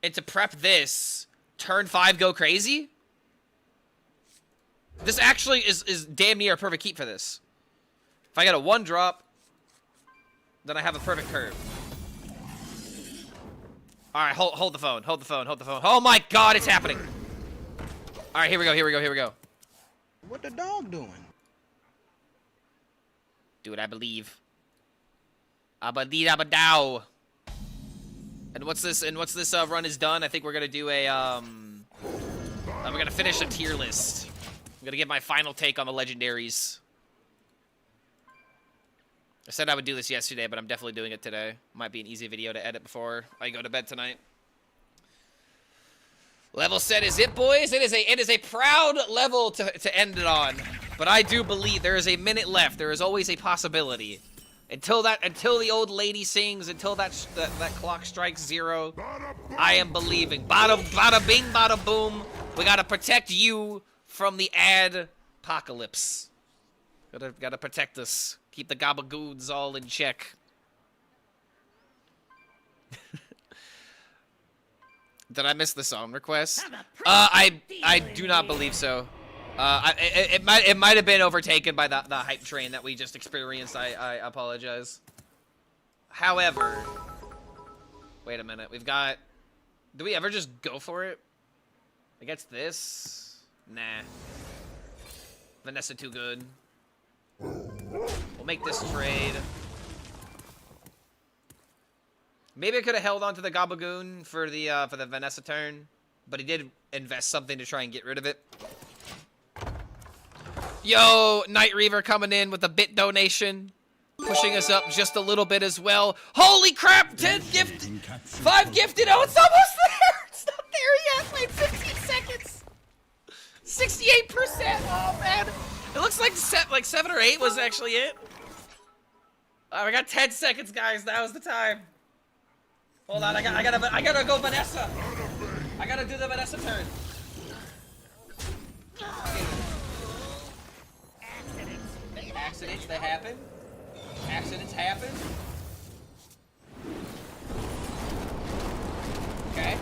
And to prep this, turn 5 go crazy? This actually is damn near a perfect keep for this. If I get a 1 drop, then I have a perfect curve. Alright, hold the phone, hold the phone. Oh my god, it's happening! Alright, here we go. What the dog doing? Dude, I believe. Abadee-dabadow. And once this run is done, I think we're gonna do a we're gonna finish a tier list. I'm gonna give my final take on the legendaries. I said I would do this yesterday, but I'm definitely doing it today. Might be an easy video to edit before I go to bed tonight. Level set is it, boys. It is a proud level to end it on. But I do believe there is a minute left. There is always a possibility. Until the old lady sings, until that clock strikes 0, I am believing. Bada bing, bada boom. We gotta protect you from the ad-pocalypse. Gotta protect us. Keep the gabagoons all in check. Did I miss the song request? I do not believe so. It might have been overtaken by the hype train that we just experienced. I apologize. However, wait a minute. We've got. Do we ever just go for it? Against this? Nah. Vanessa too good. We'll make this trade. Maybe I could have held on to the Gabagoon for the Vanessa turn, but he did invest something to try and get rid of it. Yo, Night Reaver coming in with a bit donation, pushing us up just a little bit as well. Holy crap! 10 gifted, 5 gifted. Oh, it's almost there. It's not there yet. Wait, 15 seconds. 68%. Oh man, it looks like 7 or 8 was actually it. We got 10 seconds, guys. That was the time. Hold on, I gotta go Vanessa. I gotta do the Vanessa turn. Accidents, they happen. Accidents happen. Okay.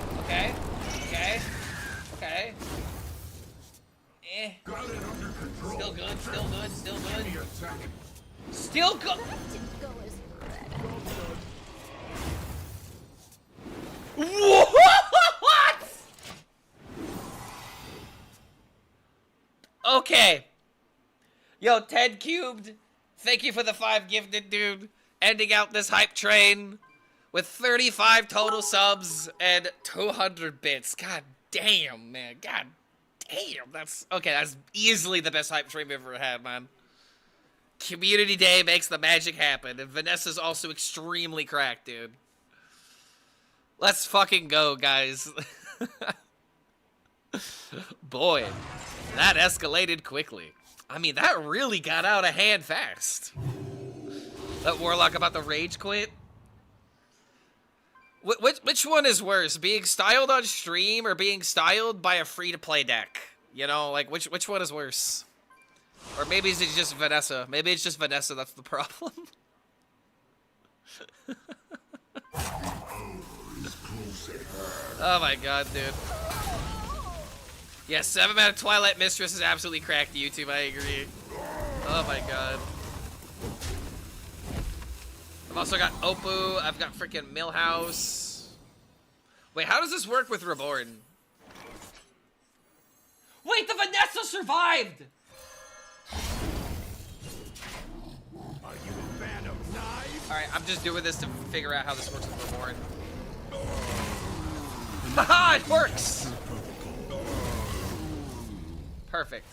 Got it under control. Still good. Give me a second. Still good. What? Okay. Yo, Ted Cubed, thank you for the 5 gifted, dude. Ending out this hype train with 35 total subs and 200 bits. God damn, man. God damn. That's easily the best hype train we've ever had, man. Community Day makes the magic happen, and Vanessa's also extremely cracked, dude. Let's fucking go, guys. Boy, that escalated quickly. I mean, that really got out of hand fast. That Warlock about to rage quit. Which one is worse? Being styled on stream or being styled by a free-to-play deck? You know, like, which one is worse? Or maybe it's just Vanessa. Maybe it's just Vanessa that's the problem. Oh my god, dude. Yeah, 7 out of Twilight Mistress is absolutely cracked YouTube, I agree. Oh my god. I've also got Oppo, I've got freaking Millhouse. Wait, how does this work with Reborn? Wait, the Vanessa survived! Are you a fan of knives? Alright, I'm just doing this to figure out how this works with Reborn. Haha, it works! Perfect.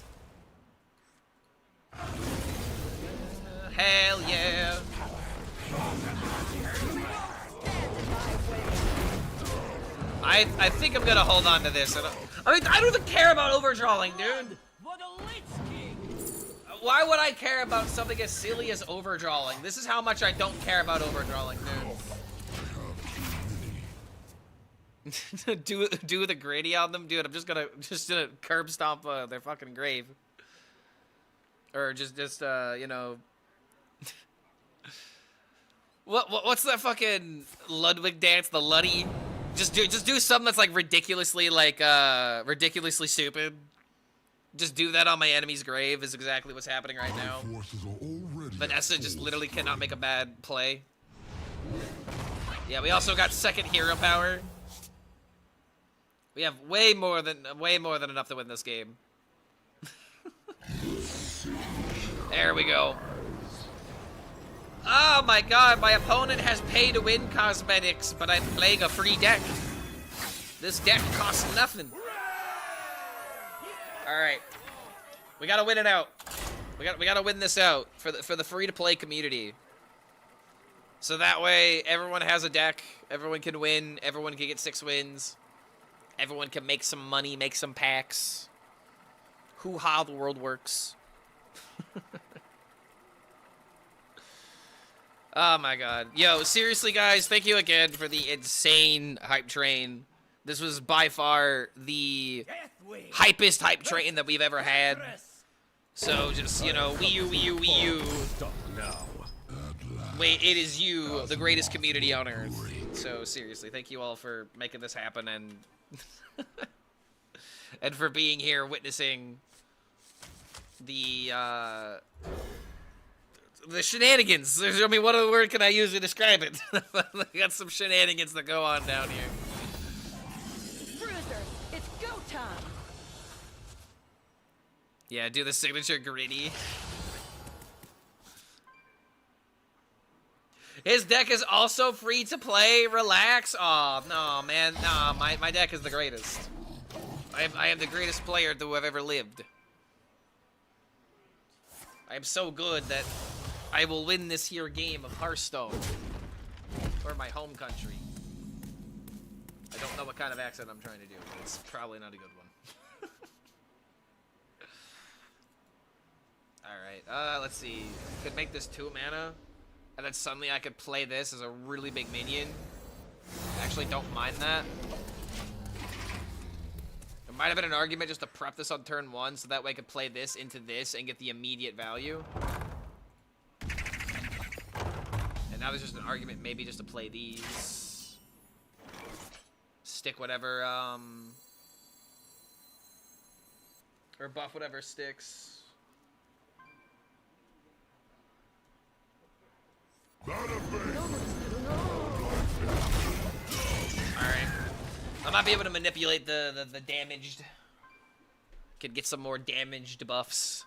Hell yeah! I think I'm gonna hold on to this. I don't even care about overdrawing, dude. Why would I care about something as silly as overdrawing? This is how much I don't care about overdrawing, dude. do the gritty on them, dude. I'm just gonna curb stomp their fucking grave, or just you know. What's that fucking Ludwig dance? The Luddy. Just do something that's like ridiculously stupid. Just do that on my enemy's grave is exactly what's happening right now. Vanessa just literally cannot make a bad play. Yeah, we also got second hero power. We have way more than enough to win this game. There we go. Oh my god, my opponent has pay to win cosmetics, but I'm playing a free deck. This deck costs nothing. Alright. We gotta win it out. We gotta win this out for the free to play community. So that way everyone has a deck, everyone can win, everyone can get 6 wins. Everyone can make some money, make some packs. Hoo-ha, the world works. Oh my god. Yo, seriously guys, thank you again for the insane hype train. This was by far the hypest hype train that we've ever had. So just, you know, Wii U. Wait, it is you, the greatest community on earth. So seriously, thank you all for making this happen and and for being here witnessing the shenanigans. I mean, what other word can I use to describe it? We got some shenanigans that go on down here. Bruiser, it's go time. Yeah, do the signature gritty. His deck is also free to play. Relax. Oh no, man. Nah, my deck is the greatest. I am the greatest player to have ever lived. I am so good that I will win this here game of Hearthstone for my home country. I don't know what kind of accent I'm trying to do, but it's probably not a good one. Alright, let's see. Could make this 2 mana, and then suddenly I could play this as a really big minion. I actually don't mind that. There might have been an argument just to prep this on turn 1, so that way I could play this into this and get the immediate value. And now there's just an argument maybe just to play these. Stick whatever, or buff whatever sticks. Alright. I might be able to manipulate the damaged. Could get some more damaged buffs.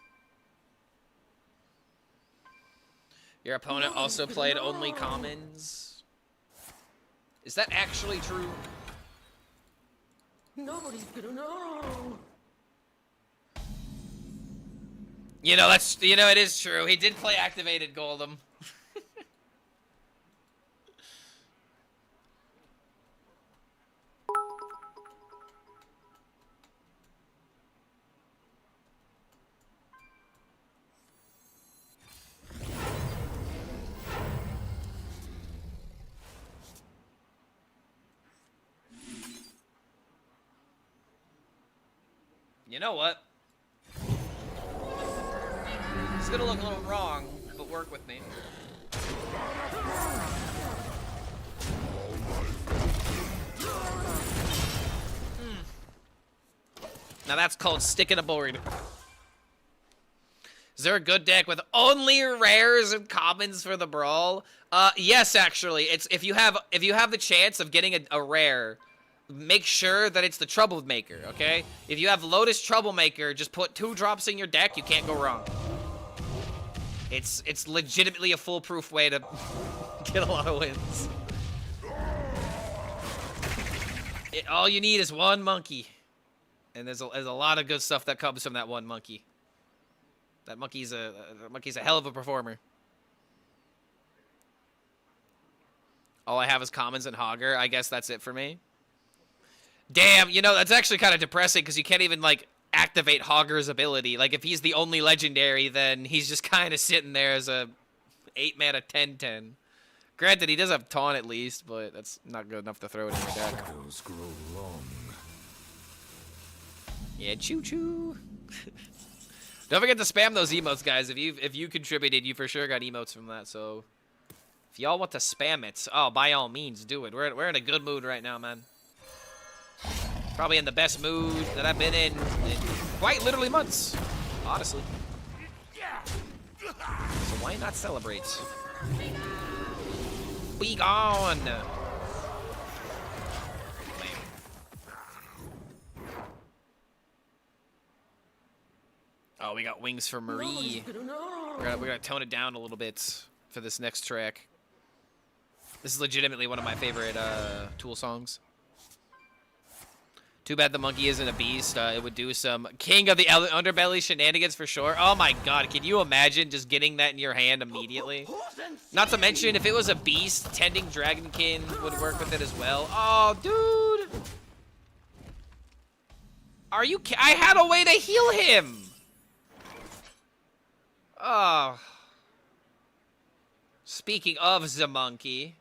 Your opponent also played only commons. Is that actually true? Nobody's gonna know. You know, it is true. He did play activated Golem. You know what? It's gonna look a little wrong, but work with me. Now that's called sticking a board. Is there a good deck with only rares and commons for the Brawl? Yes, actually. It's if you have the chance of getting a rare, make sure that it's the Troublemaker, okay? If you have Lotus Troublemaker, just put 2 drops in your deck, you can't go wrong. It's legitimately a foolproof way to get a lot of wins. All you need is 1 monkey. And there's a lot of good stuff that comes from that 1 monkey. That monkey's a hell of a performer. All I have is commons and Hogger. I guess that's it for me. Damn, you know, that's actually kind of depressing because you can't even, like, activate Hogger's ability. Like, if he's the only legendary, then he's just kind of sitting there as a 8-mana 10/10. Granted, he does have taunt at least, but that's not good enough to throw it in your deck. Shadows grow long. Yeah, choo-choo. Don't forget to spam those emotes, guys. If you contributed, you for sure got emotes from that. So if y'all want to spam it, oh, by all means, do it. We're in a good mood right now, man. Probably in the best mood that I've been in quite literally months, honestly. So why not celebrate? Be gone. Oh, we got wings for Marie. We're gonna tone it down a little bit for this next track. This is legitimately one of my favorite Tool songs. Too bad the monkey isn't a beast. It would do some King of the Underbelly shenanigans for sure. Oh my god, can you imagine just getting that in your hand immediately? Not to mention, if it was a beast, Tending Dragonkin would work with it as well. Oh, dude! Are you I had a way to heal him! Oh. Speaking of the monkey.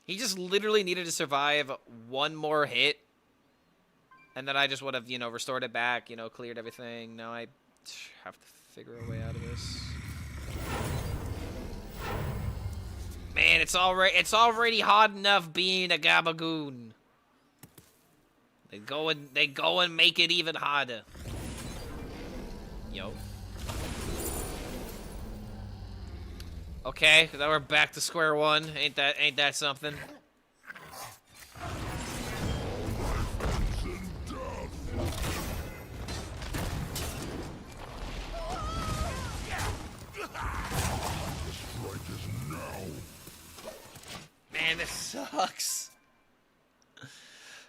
He just literally needed to survive 1 more hit. And then I just would have, you know, restored it back, you know, cleared everything. Now I have to figure a way out of this. Man, it's already hard enough being a Gabagoon. They go and make it even harder. Yo. Okay, now we're back to square one. Ain't that something? Man, this sucks.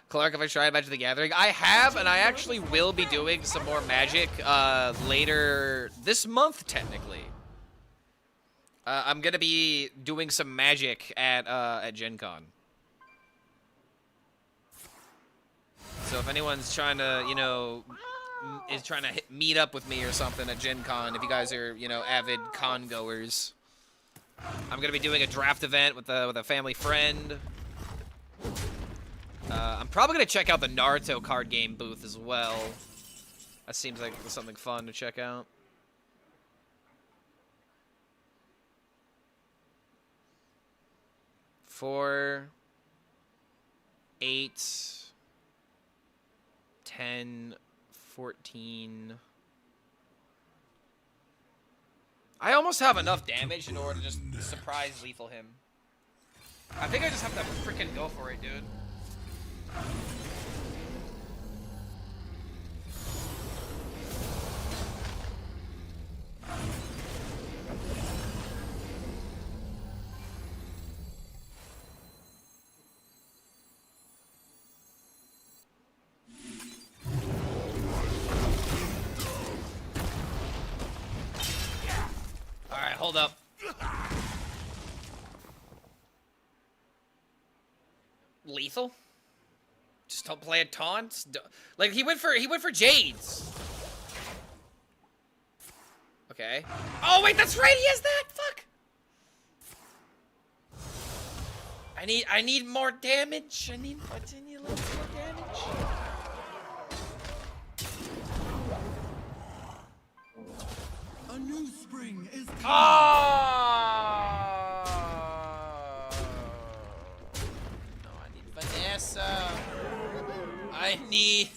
Clark, have I tried Magic the Gathering? I have, and I actually will be doing some more Magic later this month, technically. I'm gonna be doing some Magic at Gen Con. So if anyone's trying to, you know, is trying to meet up with me or something at Gen Con, if you guys are, you know, avid con goers, I'm gonna be doing a draft event with a family friend. I'm probably gonna check out the Naruto card game booth as well. That seems like something fun to check out. Four, 8, 10, 14. I almost have enough damage in order to just surprise lethal him. I think I just have to freaking go for it, dude. Alright, hold up. Lethal? Just don't play a taunt? Like, he went for Jades. Okay. Oh, wait, that's right, he has that! Fuck! I need more damage. I need a little more damage. new spring is coming. Oh! No, I need Vanessa. I need...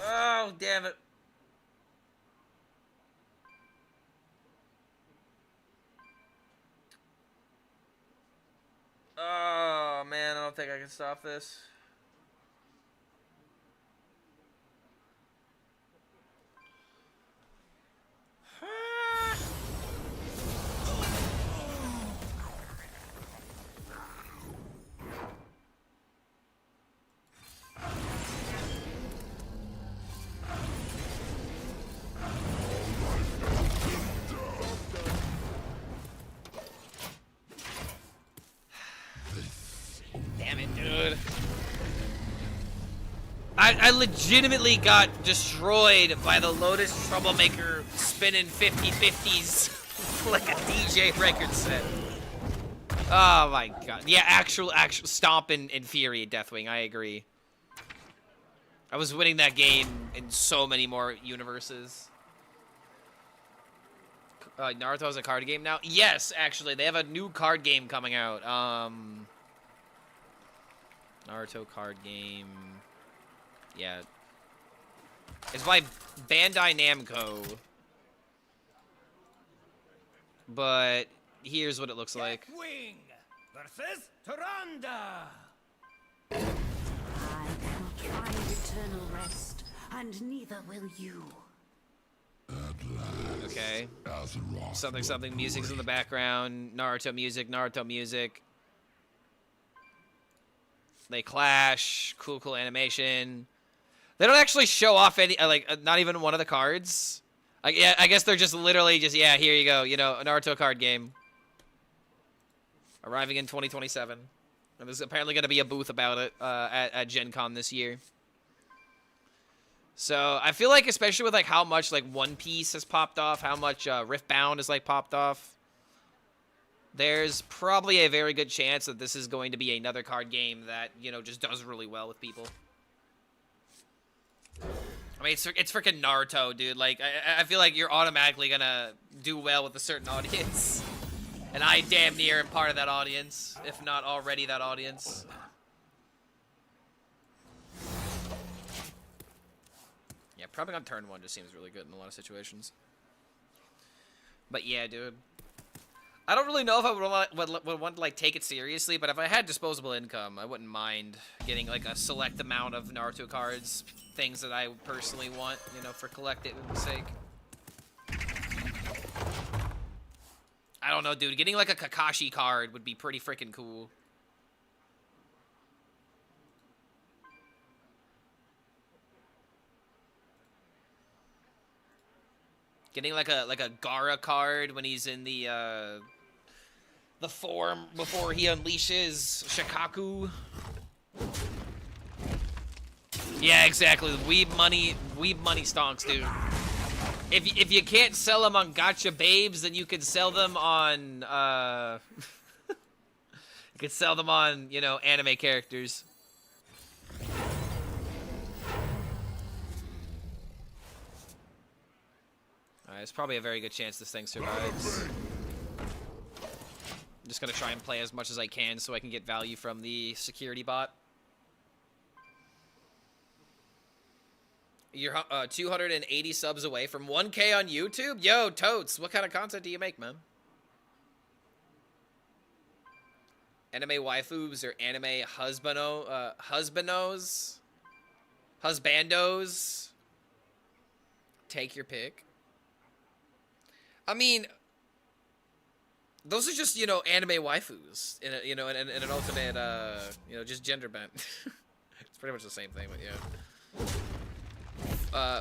Oh, damn it. Oh, man, I don't think I can stop this. Damn it, dude. I legitimately got destroyed by the Lotus Troublemaker spinning 50/50s like a DJ record set. Oh my god. Yeah, actual stomp and Fury Deathwing, I agree. I was winning that game in so many more universes. Naruto has a card game now? Yes, actually. They have a new card game coming out. Naruto card game. Yeah. It's by Bandai Namco. But here's what it looks like. Wing versus Tyrande. I cannot find eternal rest, and neither will you. Okay. Something, music's in the background. Naruto music. They clash. Cool animation. They don't actually show off any, not even one of the cards. Yeah, I guess they're just literally just, yeah, here you go, you know, a Naruto card game. Arriving in 2027. And there's apparently going to be a booth about it at Gen Con this year. So, I feel like, especially with, like, how much, like, One Piece has popped off, how much Riftbound has, like, popped off, there's probably a very good chance that this is going to be another card game that, you know, just does really well with people. I mean, it's freaking Naruto, dude. Like, I feel like you're automatically gonna do well with a certain audience. And I damn near am part of that audience, if not already that audience. Yeah, probably on turn 1 just seems really good in a lot of situations. But yeah, dude. I don't really know if I would want to, like, take it seriously, but if I had disposable income, I wouldn't mind getting, like, a select amount of Naruto cards, things that I personally want, you know, for collective sake. I don't know, dude. Getting, like, a Kakashi card would be pretty freaking cool. Getting, like a Gaara card when he's in the form before he unleashes Shikaku. Yeah, exactly. Weeb money stonks, dude. If you can't sell them on Gacha Babes, then you can sell them on you can sell them on, you know, anime characters. Alright, there's probably a very good chance this thing survives. I'm just gonna try and play as much as I can so I can get value from the security bot. You're 280 subs away from 1K on YouTube? Yo, Totes, what kind of content do you make, man? Anime waifus or anime husbandos? Take your pick. I mean, those are just, you know, anime waifus in a, you know, in an alternate, you know, just gender bent. It's pretty much the same thing, but yeah.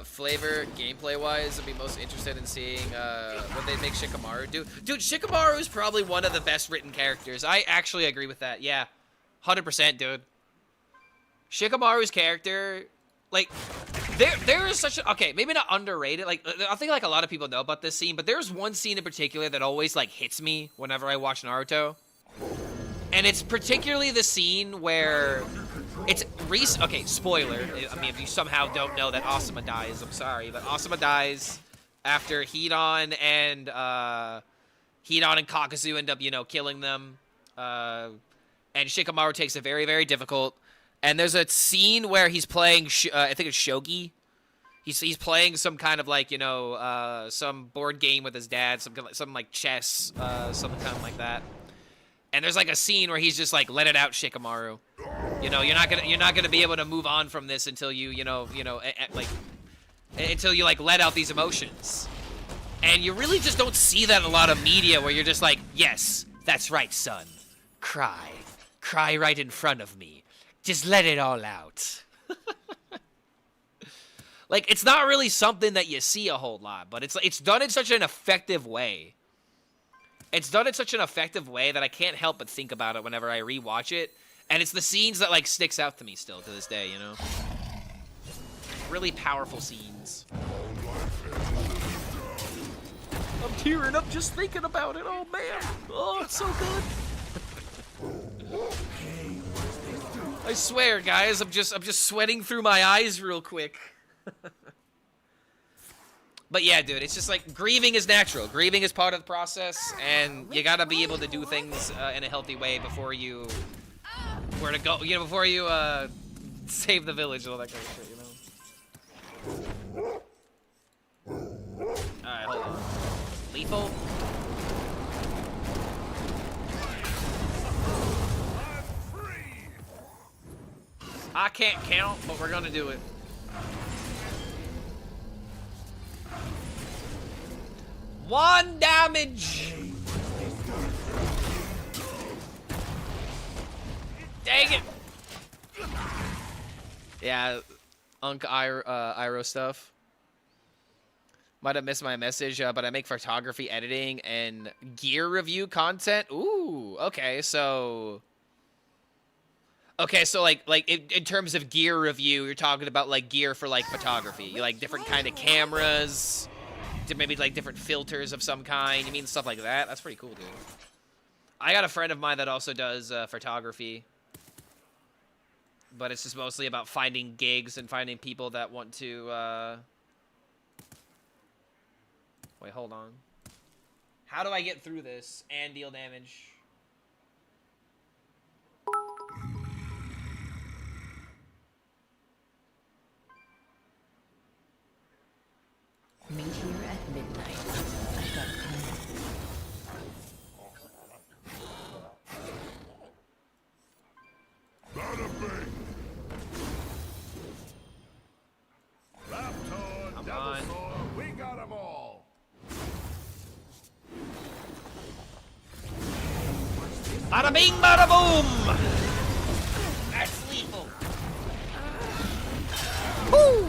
Flavor, gameplay-wise, I'd be most interested in seeing what they make Shikamaru do. Dude, Shikamaru is probably one of the best written characters. I actually agree with that. Yeah, 100%, dude. Shikamaru's character, like, there is such a, okay, maybe not underrated. Like, I think like a lot of people know about this scene, but there's one scene in particular that always like hits me whenever I watch Naruto. And it's particularly the scene where it's okay, spoiler. I mean, if you somehow don't know that Asuma dies, I'm sorry, but Asuma dies after Hedon and Kakazu end up, you know, killing them. And Shikamaru takes it very, very difficult. And there's a scene where he's playing, I think it's shogi. He's playing some kind of like, you know, some board game with his dad, some like chess, something kind of like that. And there's like a scene where he's just like, let it out, Shikamaru. You know, you're not gonna be able to move on from this until you know, like, until you like let out these emotions. And you really just don't see that in a lot of media where you're just like, yes, that's right, son. Cry right in front of me. Just let it all out. Like, it's not really something that you see a whole lot, but it's done in such an effective way. It's done in such an effective way that I can't help but think about it whenever I rewatch it. And it's the scenes that, like, sticks out to me still to this day, you know? Really powerful scenes. I'm tearing up just thinking about it. Oh, man. Oh, it's so good. I swear, guys, I'm just sweating through my eyes real quick. But yeah, dude, it's just like grieving is natural. Grieving is part of the process, and you gotta be able to do things in a healthy way before you where to go. You know, before you save the village and all that kind of shit. You know. All right, hold on. Lethal. I can't count, but we're gonna do it. One damage. Dang it. Yeah, Iro stuff. Might have missed my message, but I make photography, editing, and gear review content. Ooh, okay, so... Okay, so like in terms of gear review, you're talking about like gear for like photography, you like different kind of cameras, maybe like different filters of some kind. You mean stuff like that? That's pretty cool, dude. I got a friend of mine that also does photography, but it's just mostly about finding gigs and finding people that want to. Wait, hold on. How do I get through this and deal damage? Meet here at midnight. I've got Bada bing! Raptor, I'm done. Dinosaur, we got them all. Bada bing, bada boom! That's lethal. Woo!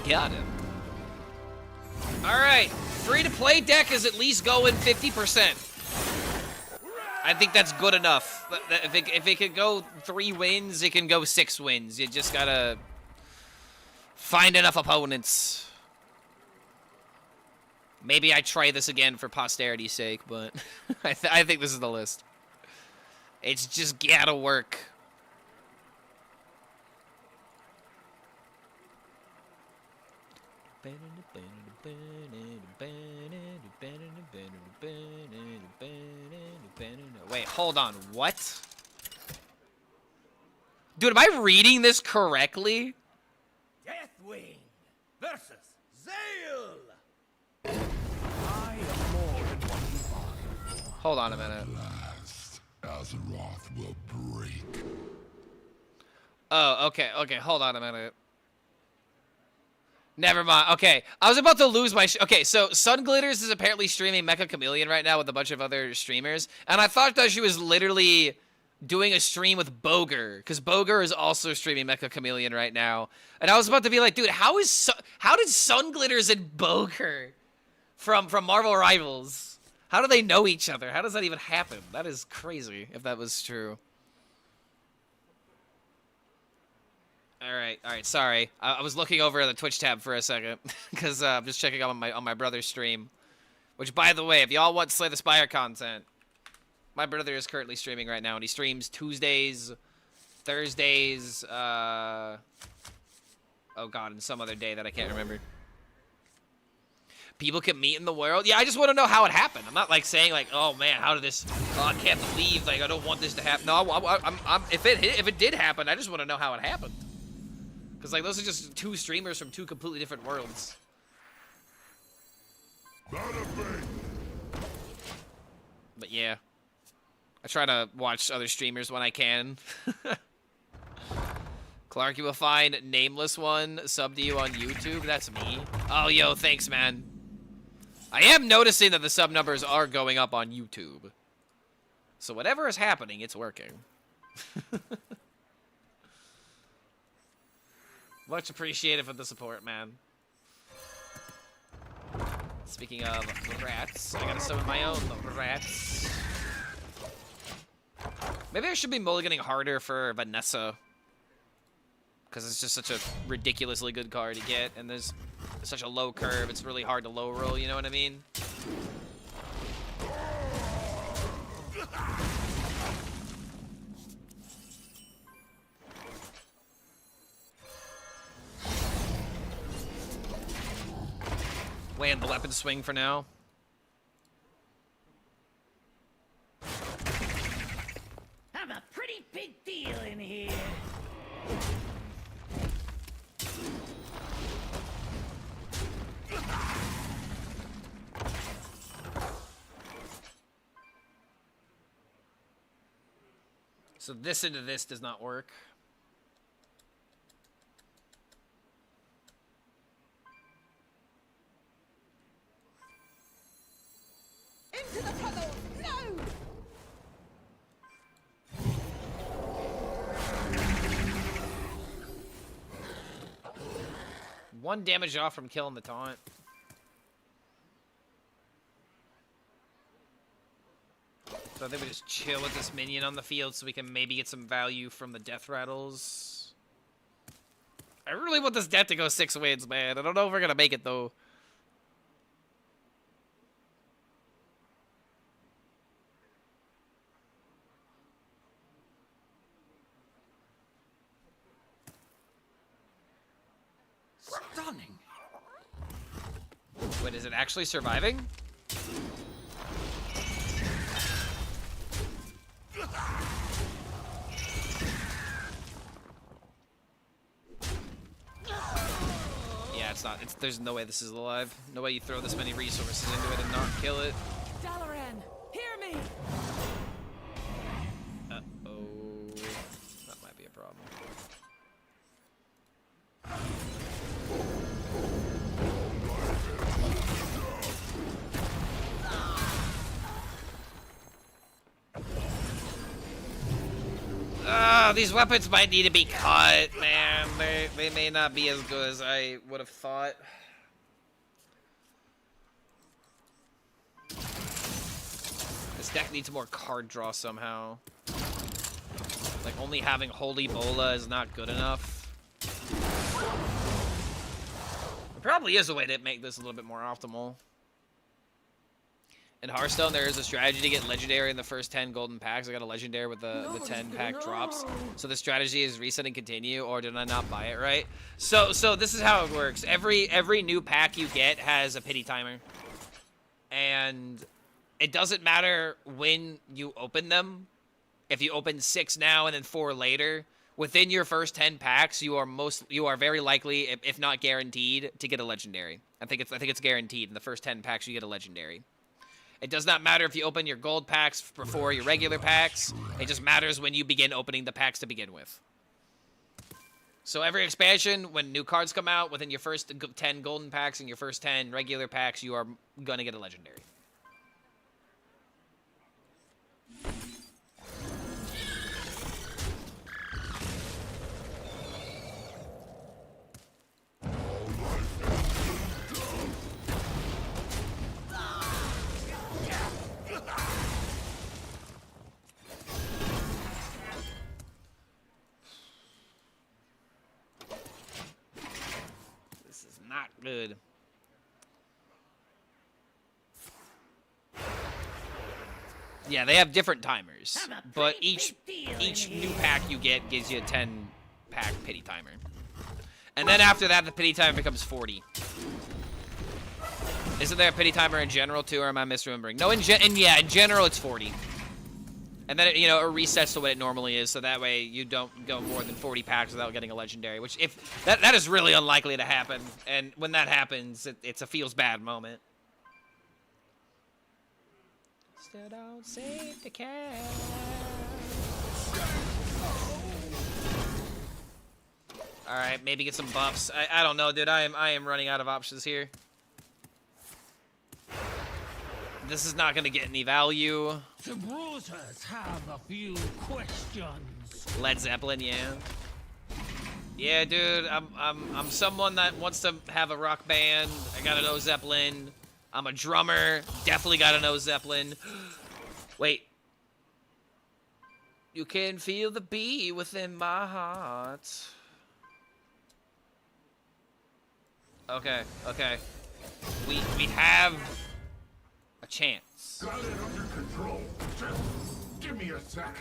Got him. Alright, free-to-play deck is at least going 50%. I think that's good enough. If it could go 3 wins, it can go 6 wins. You just gotta find enough opponents. Maybe I try this again for posterity's sake, but I think this is the list. It's just gotta work. Wait, hold on. What? Dude, am I reading this correctly? Deathwing versus Zale. I am more than what you are. Hold on a minute. Last, Azeroth will break. Oh, okay, hold on a minute. Never mind. Okay, I was about to lose my... okay, so Sun Glitters is apparently streaming Mecha Chameleon right now with a bunch of other streamers, and I thought that she was literally doing a stream with Boger, because Boger is also streaming Mecha Chameleon right now, and I was about to be like, dude, how did Sun Glitters and Boger from Marvel Rivals, how do they know each other? How does that even happen? That is crazy, if that was true. All right, sorry. I was looking over at the Twitch tab for a second, because I'm just checking out on my brother's stream. Which, by the way, if y'all want Slay the Spire content, my brother is currently streaming right now, and he streams Tuesdays, Thursdays, Oh god, and some other day that I can't remember. People can meet in the world. Yeah, I just want to know how it happened. I'm not like saying like, oh man, how did this? Oh, I can't believe like I don't want this to happen. No, if it did happen, I just want to know how it happened. Cause like those are just two streamers from two completely different worlds. But yeah, I try to watch other streamers when I can. Clark, you will find Nameless One sub to you on YouTube. That's me. Oh, yo, thanks, man. I am noticing that the sub numbers are going up on YouTube. So whatever is happening, it's working. Much appreciated for the support, man. Speaking of rats, I gotta summon my own rats. Maybe I should be mulliganing harder for Vanessa. Because it's just such a ridiculously good card to get, and there's such a low curve, it's really hard to low roll, you know what I mean? Land the weapon swing for now. I'm a pretty big deal in here. So this into this does not work. Into the tunnel! No! One damage off from killing the taunt. So I think we just chill with this minion on the field so we can maybe get some value from the death rattles. I really want this death to go 6 wins, man. I don't know if we're gonna make it though. Stunning! Wait, is it actually surviving? Yeah, it's not. There's no way this is alive. No way you throw this many resources into it and not kill it. Dalaran, hear me! Uh-oh. That might be a problem. These weapons might need to be cut, man. They may not be as good as I would have thought. This deck needs more card draw somehow. Like, only having Holy Bola is not good enough. There probably is a way to make this a little bit more optimal. In Hearthstone, there is a strategy to get Legendary in the first 10 golden packs. I got a Legendary with the 10 pack drops. So the strategy is reset and continue, or did I not buy it right? So this is how it works. Every new pack you get has a pity timer. And it doesn't matter when you open them. If you open 6 now and then 4 later, within your first 10 packs, you are very likely, if not guaranteed, to get a Legendary. I think it's guaranteed. In the first 10 packs, you get a Legendary. It does not matter if you open your gold packs before your regular packs. It just matters when you begin opening the packs to begin with. So every expansion, when new cards come out, within your first 10 golden packs and your first 10 regular packs, you are going to get a Legendary. Not good. Yeah, they have different timers, but each new pack you get gives you a 10 pack pity timer. And then after that, the pity timer becomes 40. Isn't there a pity timer in general too, or am I misremembering? No, in general it's 40. And then it, you know, it resets to what it normally is, so that way you don't go more than 40 packs without getting a legendary. Which, if that is really unlikely to happen, and when that happens, it's a feels bad moment. Still don't save the cat. All right, maybe get some buffs. I don't know, dude. I am running out of options here. This is not gonna get any value. The bruisers have a few questions. Led Zeppelin, yeah. Yeah, dude. I'm someone that wants to have a rock band. I gotta know Zeppelin. I'm a drummer. Definitely gotta know Zeppelin. Wait. You can feel the beat within my heart. Okay, okay. We have a chance. Got it under control. Just give me a sec.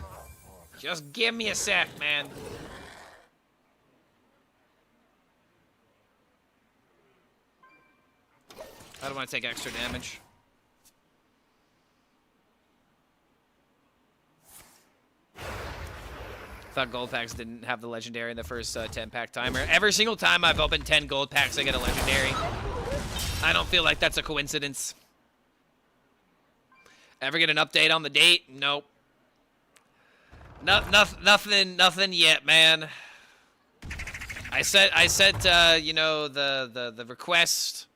Just give me a sec, man. I don't want to take extra damage. Thought gold packs didn't have the legendary in the first 10-pack timer. Every single time I've opened 10 gold packs, I get a legendary. I don't feel like that's a coincidence. Ever get an update on the date? Nope. Nothing yet, man. I sent you know, the request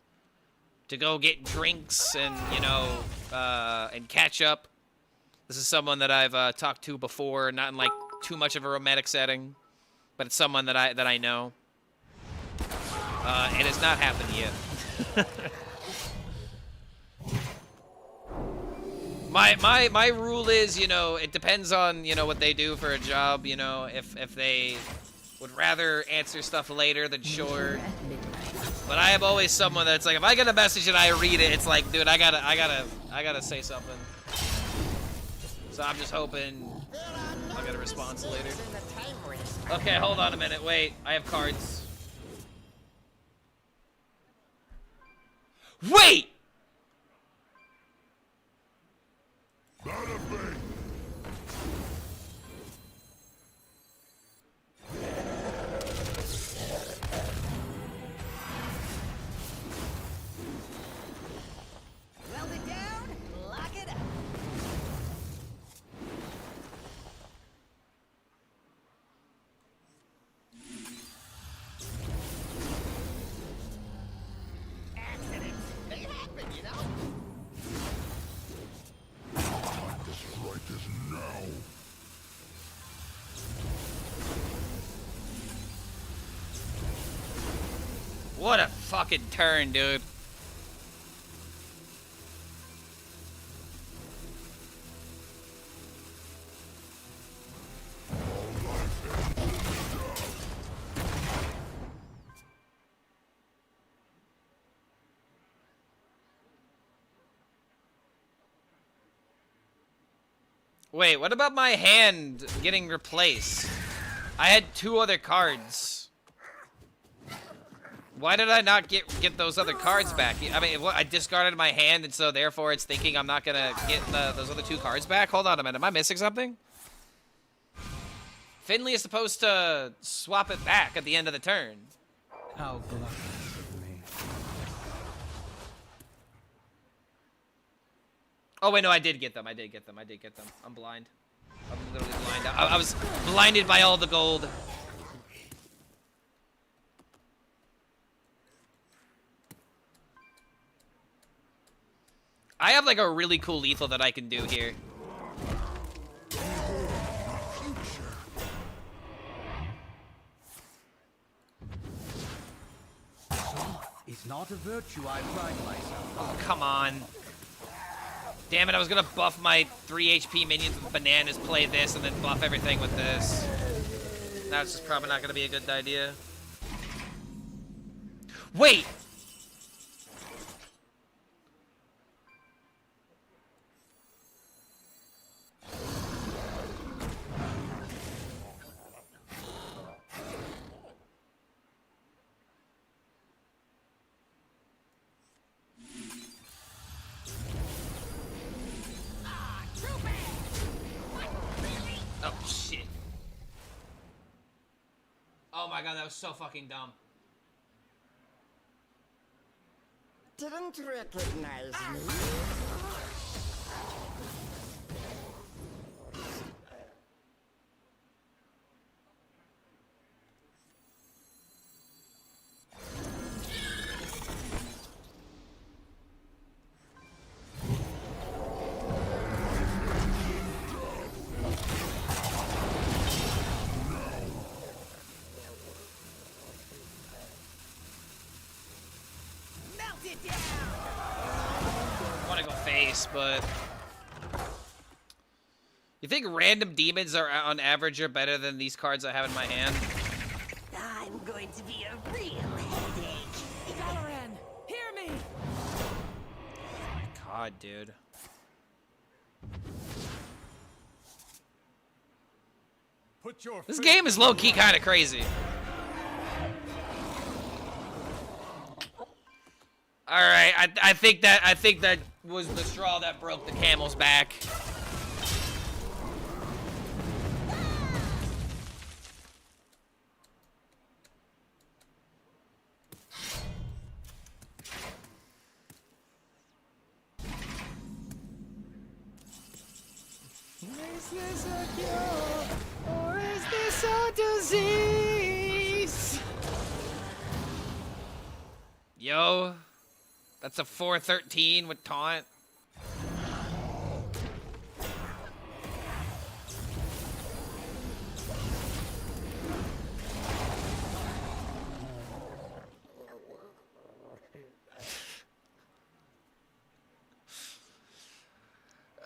to go get drinks and, you know, and catch up. This is someone that I've talked to before, not in like too much of a romantic setting, but it's someone that I know. It has not happened yet. My rule is, you know, it depends on, you know, what they do for a job, you know, if they would rather answer stuff later, then sure. But I am always someone that's like, if I get a message and I read it, it's like, dude, I gotta say something. So I'm just hoping I'll get a response later. Okay, hold on a minute. Wait, I have cards. Wait! Bada bing. Weld it down, lock it up. Accidents, they happen, you know? Right this now. What a fucking turn, dude. Wait, what about my hand getting replaced? I had 2 other cards. Why did I not get those other cards back? I mean, I discarded my hand, and so therefore it's thinking I'm not gonna get those other 2 cards back? Hold on a minute, am I missing something? Finley is supposed to swap it back at the end of the turn. How glorious of me. Oh wait, no, I did get them. I'm blind. I'm literally blind. I was blinded by all the gold. I have like a really cool lethal that I can do here. It's not a virtue I pride myself. Oh, come on. Damn it, I was gonna buff my 3 HP minions with bananas, play this, and then buff everything with this. That's just probably not gonna be a good idea. Wait! Oh my god, that was so fucking dumb. Didn't recognize me. I want to go face, but you think random demons are on average are better than these cards I have in my hand? I'm going to be a real headache. Valoran, hear me. Oh my god, dude. Put your This faith game is low-key kind of crazy. All right, I think that was the straw that broke the camel's back. Is this a cure or is this a disease? Yo. That's a 413 with taunt.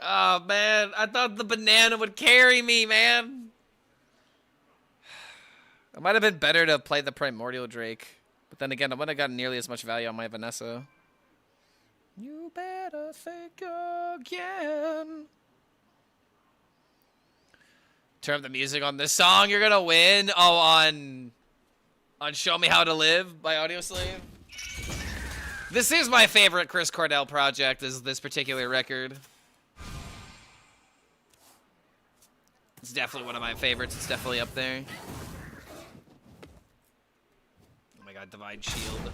Oh man, I thought the banana would carry me, man. It might have been better to play the Primordial Drake. But then again, I wouldn't have gotten nearly as much value on my Vanessa. You better think again. Turn up the music on this song, you're gonna win. Oh, on Show Me How to Live by Audioslave. This is my favorite Chris Cornell project, is this particular record. It's definitely one of my favorites. It's definitely up there. Oh my god, Divine Shield.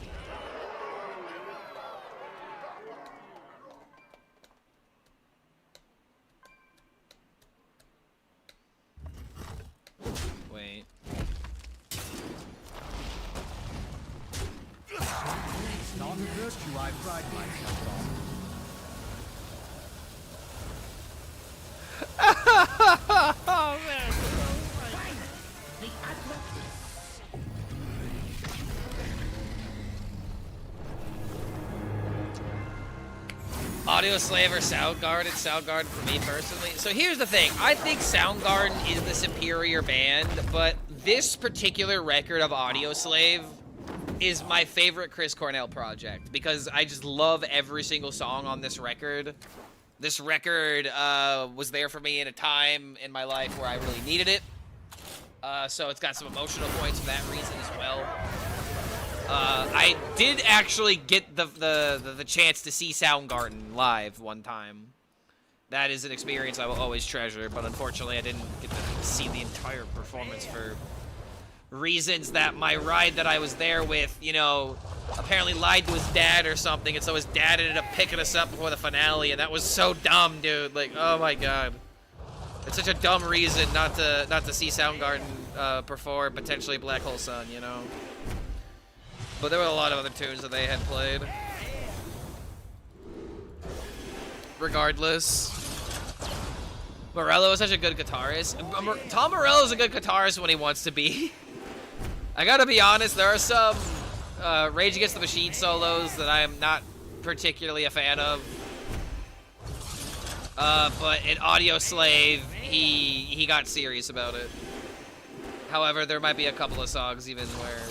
Wait. It's not a virtue I pride myself on. Oh man. Audioslave or Soundgarden? Soundgarden for me personally. So here's the thing. I think Soundgarden is the superior band, but this particular record of Audioslave is my favorite Chris Cornell project because I just love every single song on this record. This record was there for me in a time in my life where I really needed it. So it's got some emotional points for that reason as well. I did actually get the chance to see Soundgarden live one time. That is an experience I will always treasure, but unfortunately I didn't get to see the entire performance for reasons that my ride that I was there with, you know, apparently lied to his dad or something, and so his dad ended up picking us up before the finale, and that was so dumb, dude. Like, oh my god. It's such a dumb reason not to see Soundgarden perform potentially Black Hole Sun, you know? But there were a lot of other tunes that they had played. Regardless. Morello is such a good guitarist. Tom Morello is a good guitarist when he wants to be. I gotta be honest, there are some Rage Against the Machine solos that I am not particularly a fan of. But in Audioslave, he got serious about it. However, there might be a couple of songs even where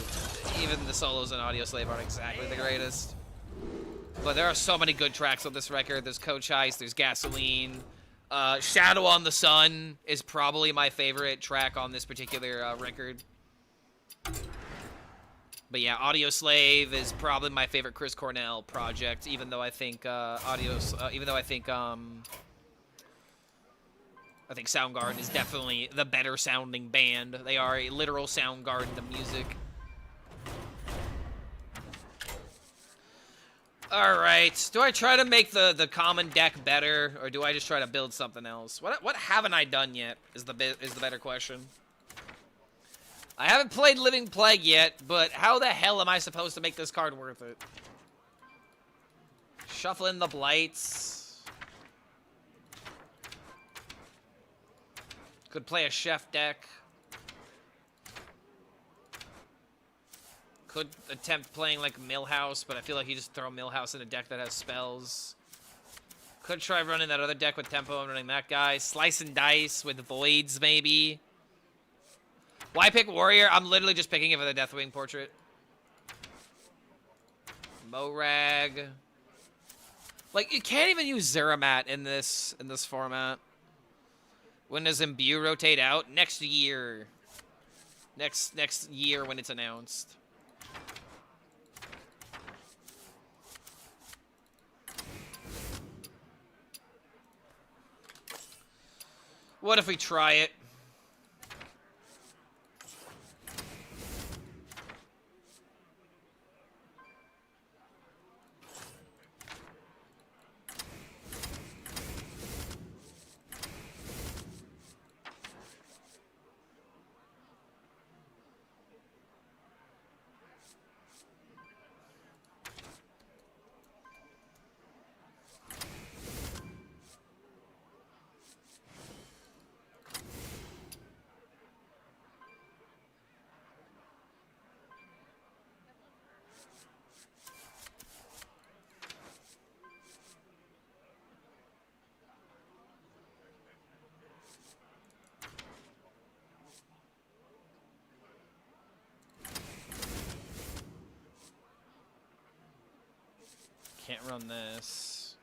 even the solos in Audioslave aren't exactly the greatest. But there are so many good tracks on this record. There's Coach Ice, there's Gasoline. Shadow on the Sun is probably my favorite track on this particular record. But yeah, Audioslave is probably my favorite Chris Cornell project, even though I think I think Soundgarden is definitely the better sounding band. They are a literal Soundgarden to music. Alright, do I try to make the common deck better, or do I just try to build something else? What haven't I done yet is the better question. I haven't played Living Plague yet, but how the hell am I supposed to make this card worth it? Shuffle in the Blights. Could play a Chef deck. Could attempt playing like Millhouse, but I feel like you just throw Millhouse in a deck that has spells. Could try running that other deck with Tempo and running that guy. Slice and Dice with Voids, maybe. Why pick Warrior? I'm literally just picking it for the Deathwing portrait. Morag. Like, you can't even use Zeramat in this format. When does Imbue rotate out? Next year. Next year when it's announced. What if we try it? Can't run this.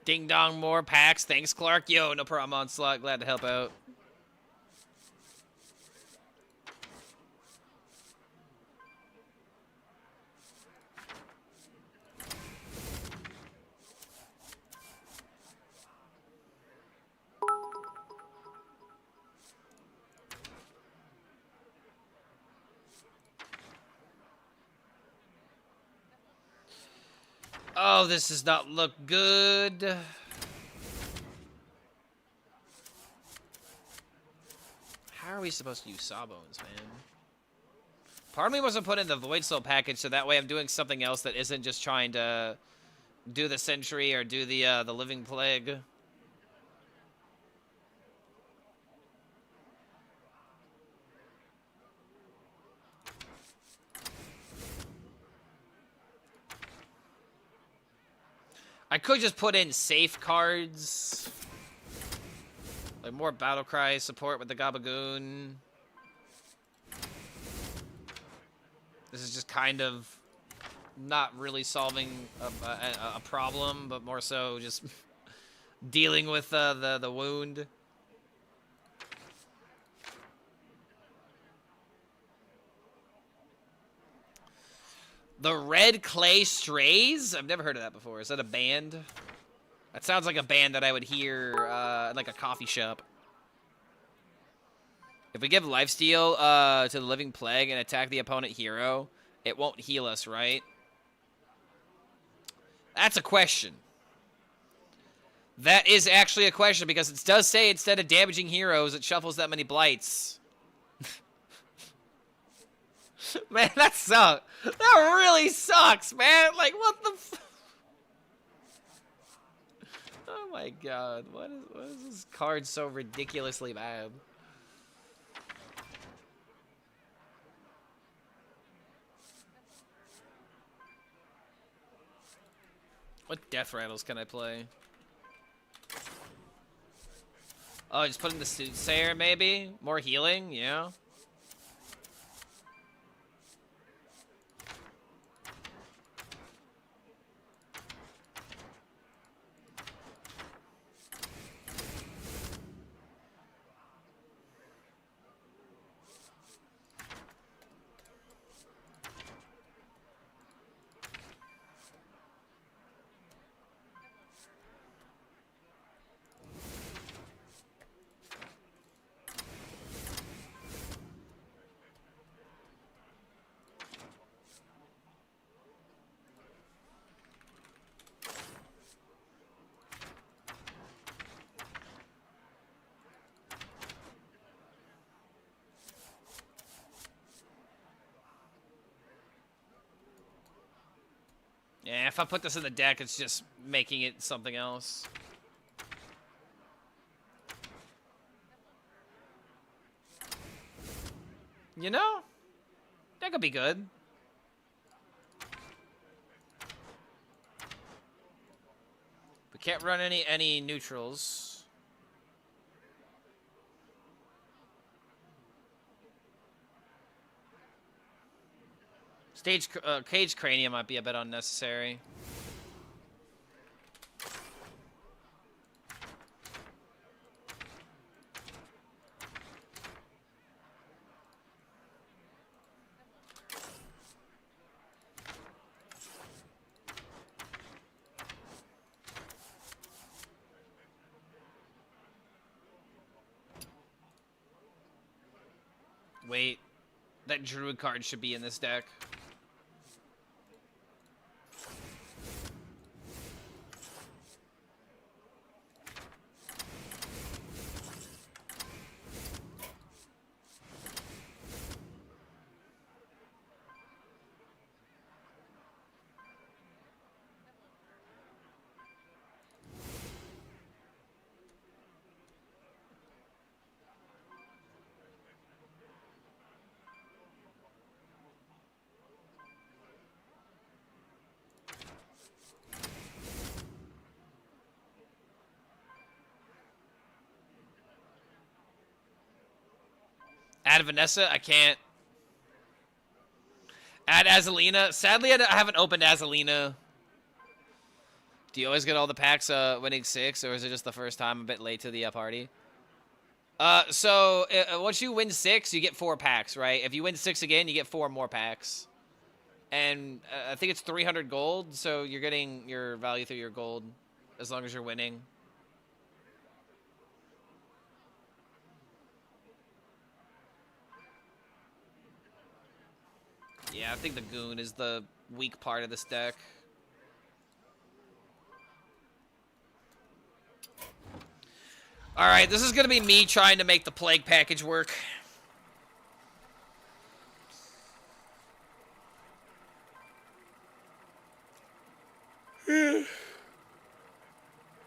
Ding dong, more packs. Thanks, Clark. Yo, no problem, Onslaught. Glad to help out. Oh, this does not look good. How are we supposed to use Sawbones, man? Part of me wants to put in the Void Soul package so that way I'm doing something else that isn't just trying to do the Sentry or do the Living Plague. I could just put in safe cards. Like more Battlecry support with the Gabagoon. This is just kind of not really solving a problem, but more so just dealing with the wound. The Red Clay Strays? I've never heard of that before. Is that a band? That sounds like a band that I would hear in like a coffee shop. If we give lifesteal to the Living Plague and attack the opponent hero, it won't heal us, right? That's a question. That is actually a question because it does say instead of damaging heroes, it shuffles that many blights. Man, that sucks. That really sucks, man. Like, what the f... Oh my god. What is this card so ridiculously bad? What Death Rattles can I play? Oh, just put in the Soothsayer, maybe? More healing? Yeah. Yeah, if I put this in the deck, it's just making it something else. You know? That could be good. We can't run any neutrals. Cage Cranium might be a bit unnecessary. Wait, that Druid card should be in this deck. Add Vanessa? I can't. Add Azalina? Sadly, I haven't opened Azalina. Do you always get all the packs winning 6, or is it just the first time a bit late to the party? So once you win 6, you get 4 packs, right? If you win 6 again, you get 4 more packs. And I think it's 300 gold, so you're getting your value through your gold as long as you're winning. Yeah, I think the Goon is the weak part of this deck. Alright, this is going to be me trying to make the Plague package work.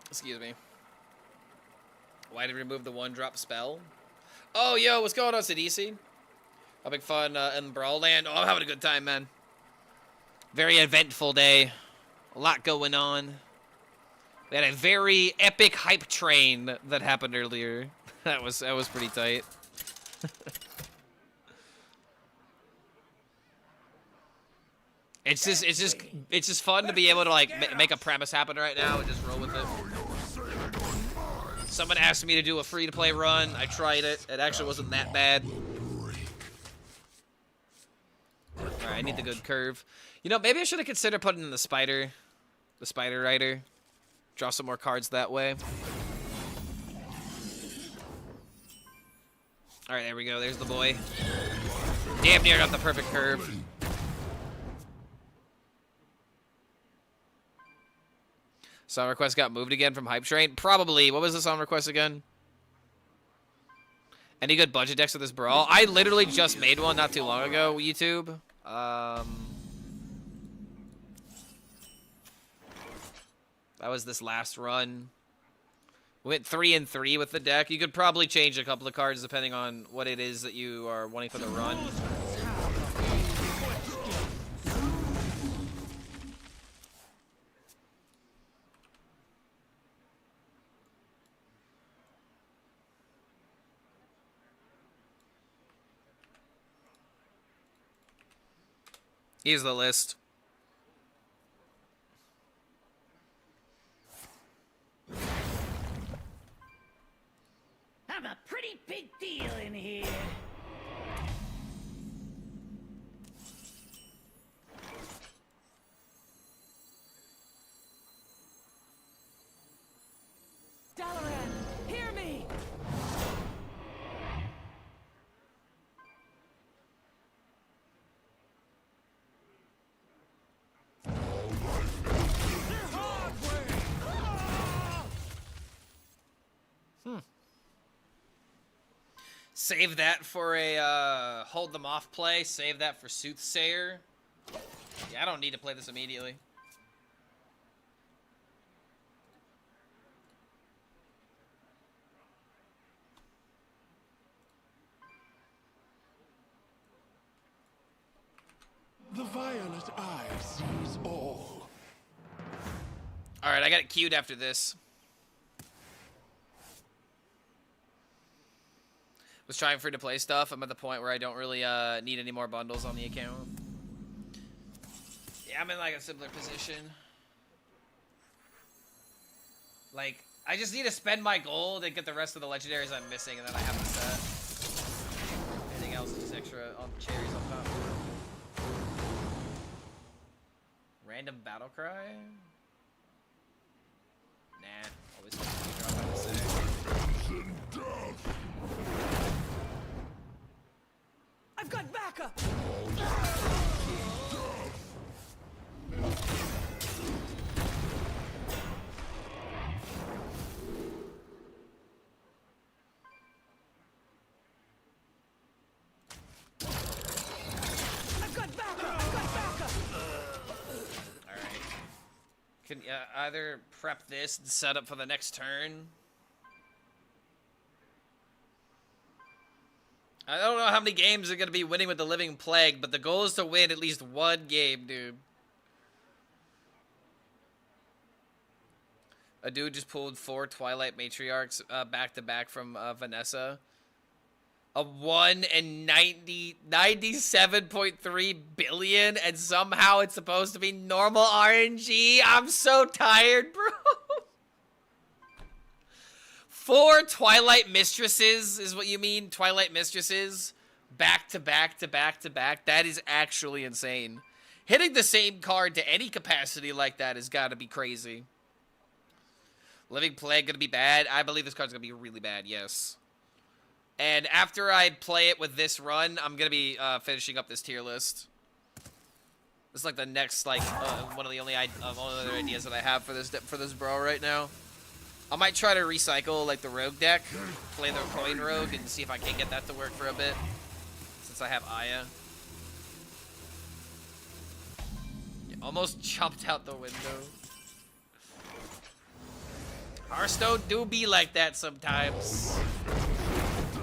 Excuse me. Why did we remove the 1-drop spell? Oh, yo, what's going on, Sidisi? Having fun in Brawl land. Oh, I'm having a good time, man. Very eventful day. A lot going on. We had a very epic hype train that happened earlier. That was pretty tight. It's just fun to be able to like make a premise happen right now and just roll with it. Someone asked me to do a free-to-play run. I tried it. It actually wasn't that bad. Alright, I need the good curve. You know, maybe I should have considered putting in the Spider Rider. Draw some more cards that way. Alright, there we go. There's the boy. Damn near got the perfect curve. Song request got moved again from Hype Train? Probably. What was the song request again? Any good budget decks with this Brawl? I literally just made one not too long ago, YouTube. That was this last run. We went 3 and 3 with the deck. You could probably change a couple of cards depending on what it is that you are wanting for the run. Here's the list. I'm a pretty big deal in here. Dalaran, hear me! Save that for a hold them off play. Save that for Soothsayer. Yeah, I don't need to play this immediately. violet eye sees all. Alright, I got it queued after this. Was trying free to play stuff. I'm at the point where I don't really need any more bundles on the account. Yeah, I'm in like a similar position. Like, I just need to spend my gold and get the rest of the legendaries I'm missing, and then I have the set. Anything else is just extra on cherries on top. Random battle cry? Nah, always drop out the set. I've got backup! Can either prep this and set up for the next turn. I don't know how many games are going to be winning with the Living Plague, but the goal is to win at least one game, dude. A dude just pulled 4 Twilight Matriarchs back-to-back from Vanessa. A 1 and 97.3 billion, and somehow it's supposed to be normal RNG. I'm so tired, bro. 4 Twilight Mistresses is what you mean? Twilight Mistresses? Back to back to back to back? That is actually insane. Hitting the same card to any capacity like that has got to be crazy. Living Plague gonna be bad? I believe this card's gonna be really bad, yes. And after I play it with this run, I'm gonna be finishing up this tier list. This is like the next, like, one of the only other ideas that I have for this Brawl right now. I might try to recycle like the Rogue deck, play the Coin Rogue, and see if I can get that to work for a bit. Since I have Aya. You almost jumped out the window. Hearthstone do be like that sometimes.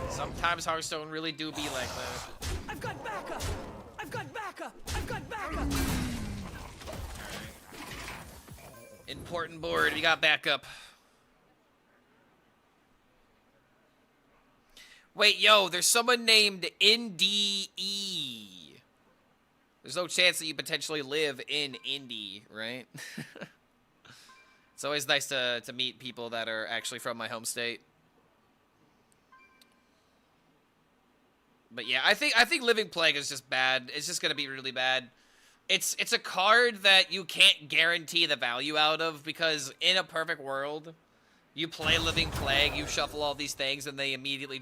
Sometimes Hearthstone really do be like that. I've got backup! I've got backup! I've got backup! Important board, we got backup. Wait, yo, there's someone named NDE. There's no chance that you potentially live in Indy, right? It's always nice to meet people that are actually from my home state. But yeah, I think Living Plague is just bad. It's just gonna be really bad. It's a card that you can't guarantee the value out of, because in a perfect world, you play Living Plague, you shuffle all these things, and they immediately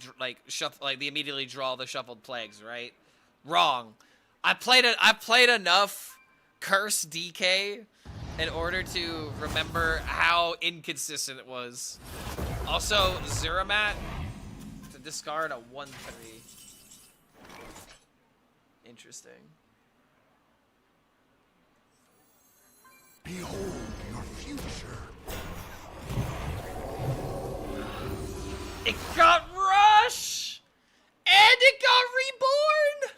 immediately draw the shuffled plagues, right? Wrong. I played enough Curse DK in order to remember how inconsistent it was. Also, Zeramat to discard a 1/3. Interesting. Behold your future. It got Rush! And it got Reborn!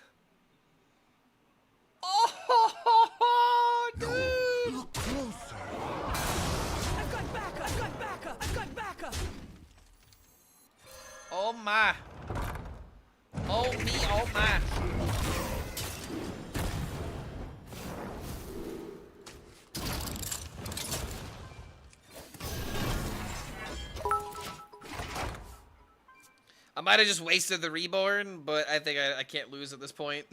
Oh, dude! Look closer. I've got backup! I've got backup! I've got backup! Oh my. Oh me, oh my. I might have just wasted the Reborn, but I think I can't lose at this point.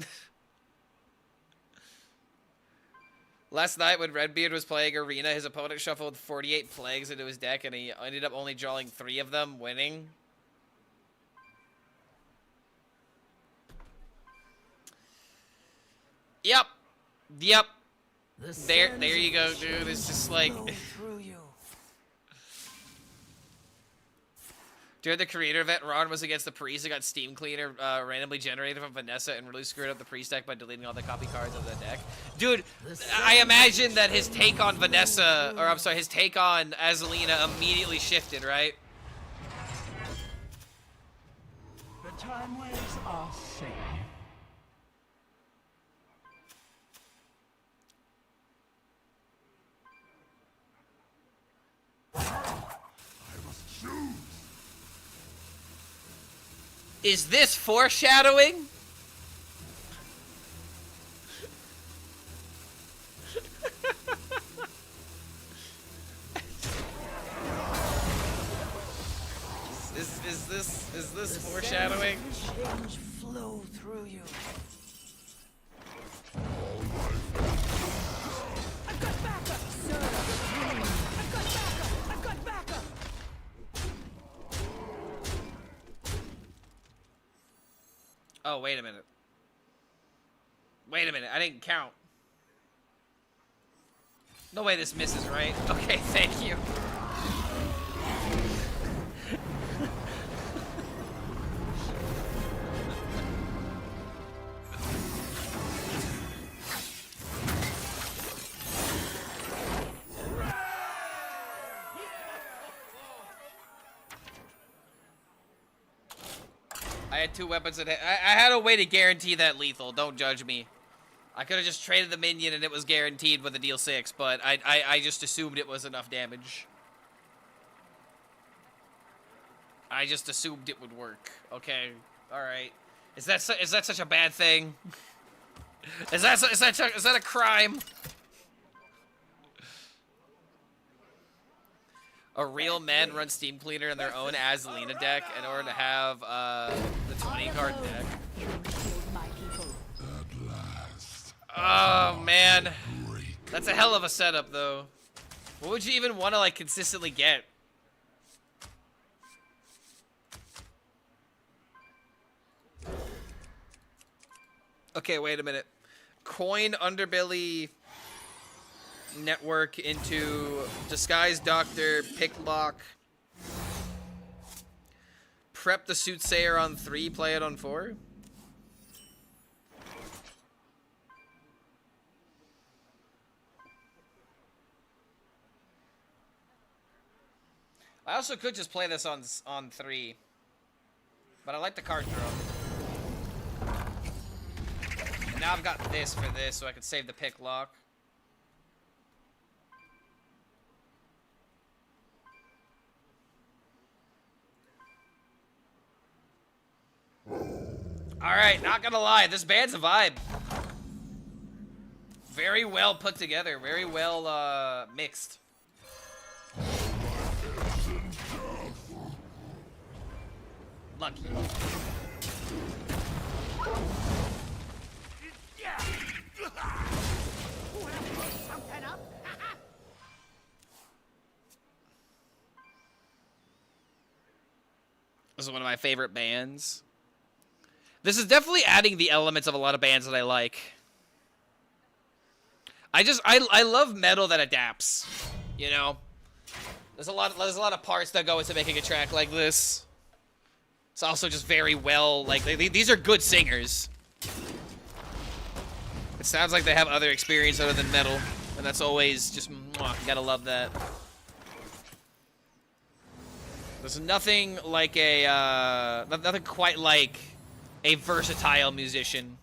Last night when Redbeard was playing Arena, his opponent shuffled 48 plagues into his deck, and he ended up only drawing 3 of them, winning. Yep. Yep. There you go, dude. It's just like... During the creator event, Ron was against the Priest and got Steam Cleaner randomly generated from Vanessa and really screwed up the Priest deck by deleting all the copy cards of the deck. Dude, I imagine that his take on Vanessa, or I'm sorry, his take on Azalina immediately shifted, right? The time waves are safe. must choose. Is this foreshadowing? Is this foreshadowing? Change flow through you. I've got backup, sir. I've got backup. I've got backup. Oh, wait a minute. Wait a minute, I didn't count. No way this misses, right? Okay, thank you. I had 2 weapons and I had a way to guarantee that lethal. Don't judge me. I could have just traded the minion and it was guaranteed with a deal 6, but I just assumed it was enough damage. I just assumed it would work. Okay, all right. Is that such a bad thing? Is that a crime? A real man runs Steam Cleaner in their own Azalina deck in order to have the 20-card deck. At last. Oh man, that's a hell of a setup though. What would you even want to like consistently get? Okay, wait a minute. Coin Underbelly Network into Disguise Doctor, Picklock. Prep the Soothsayer on 3, play it on 4. I also could just play this on 3. But I like the card draw. And now I've got this for this, so I can save the Picklock. Alright, not gonna lie, this band's a vibe. Very well put together, very well mixed. Lucky. This is one of my favorite bands. This is definitely adding the elements of a lot of bands that I like. I love metal that adapts, you know? There's a lot of parts that go into making a track like this. It's also just very well, like, these are good singers. It sounds like they have other experience other than metal, and that's always just, mwah, you gotta love that. There's nothing like a, nothing quite like a versatile musician.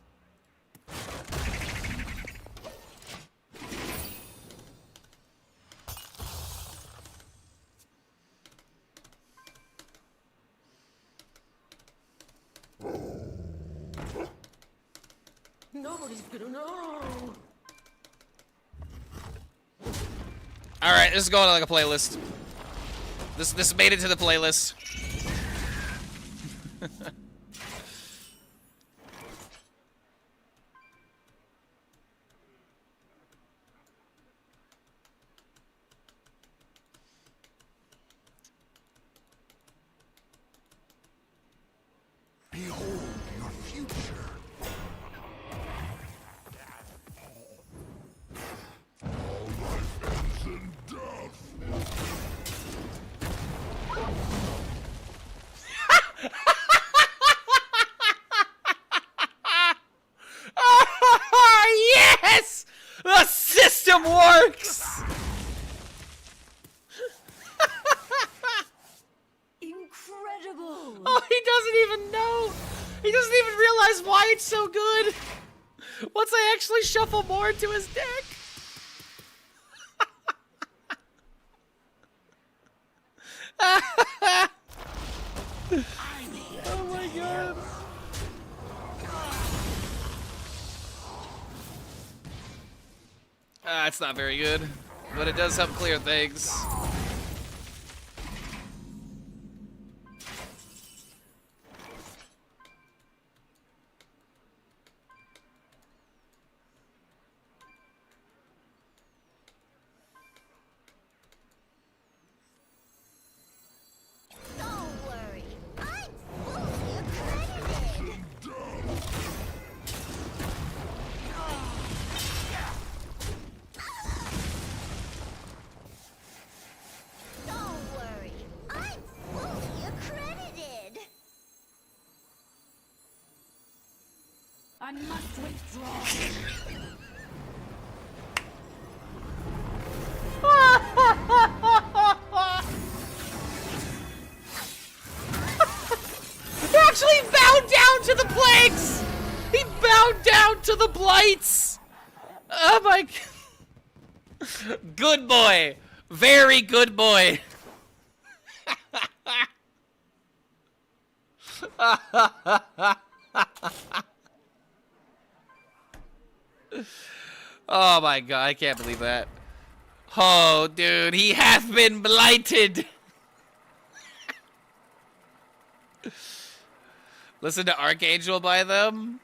Nobody's gonna know. All right, this is going on like a playlist. This made it to the playlist. Behold your future. All life ends in death. Yes! The system works! Incredible! Oh, he doesn't even know! He doesn't even realize why it's so good! Once I actually shuffle more into his deck! It's not very good, but it does help clear things. Don't worry, I'm fully accredited. Don't worry, I'm fully accredited. I must withdraw. He actually bowed down to the plagues! He bowed down to the blights! Oh my god. Good boy. Very good boy. Oh my god, I can't believe that. Oh, dude, he hath been blighted. Listen to Archangel by them.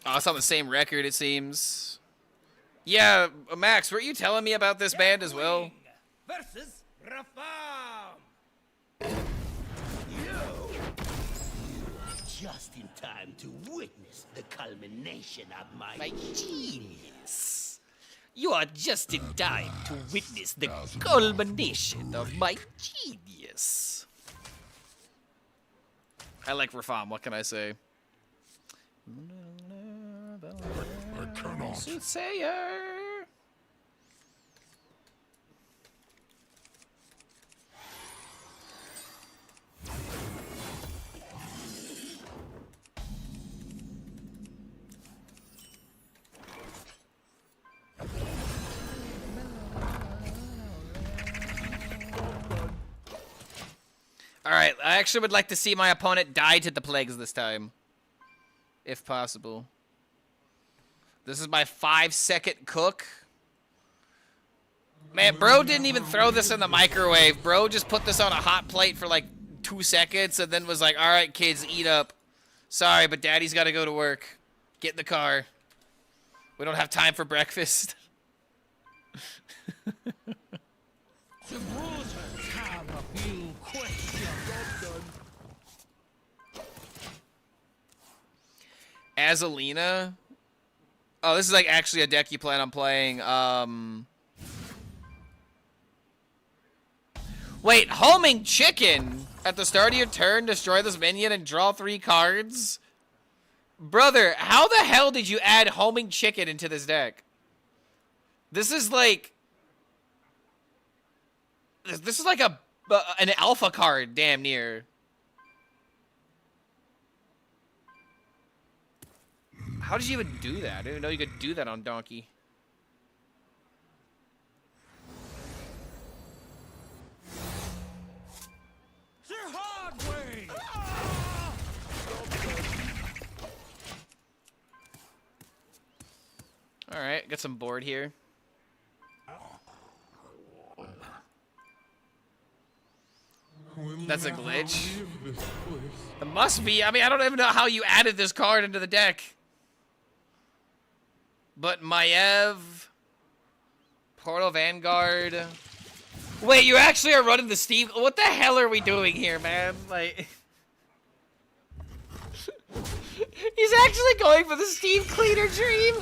Oh, it's on the same record, it seems. Yeah, Max, were you telling me about this band as well? Versus Reform. Just in time to witness the culmination of my genius. You are just in time to witness the culmination of my genius. I like Reform, what can I say? I cannot. Soothsayer. Alright, I actually would like to see my opponent die to the plagues this time. If possible. This is my 5-second cook. Man, bro didn't even throw this in the microwave. Bro just put this on a hot plate for like 2 seconds and then was like, alright kids, eat up. Sorry, but daddy's gotta go to work. Get in the car. We don't have time for breakfast. The Brewers have a few questions. Azalina? Oh, this is like actually a deck you plan on playing. Wait, homing chicken! At the start of your turn, destroy this minion and draw 3 cards? Brother, how the hell did you add homing chicken into this deck? This is like... This is like an alpha card, damn near. How did you even do that? I didn't even know you could do that on Donkey. The hard way. Alright, got some board here. That's a glitch. It must be. I mean, I don't even know how you added this card into the deck. But Maiev, Portal Vanguard. Wait, you actually are running the Steve? What the hell are we doing here, man? Like, he's actually going for the Steve Cleaner dream.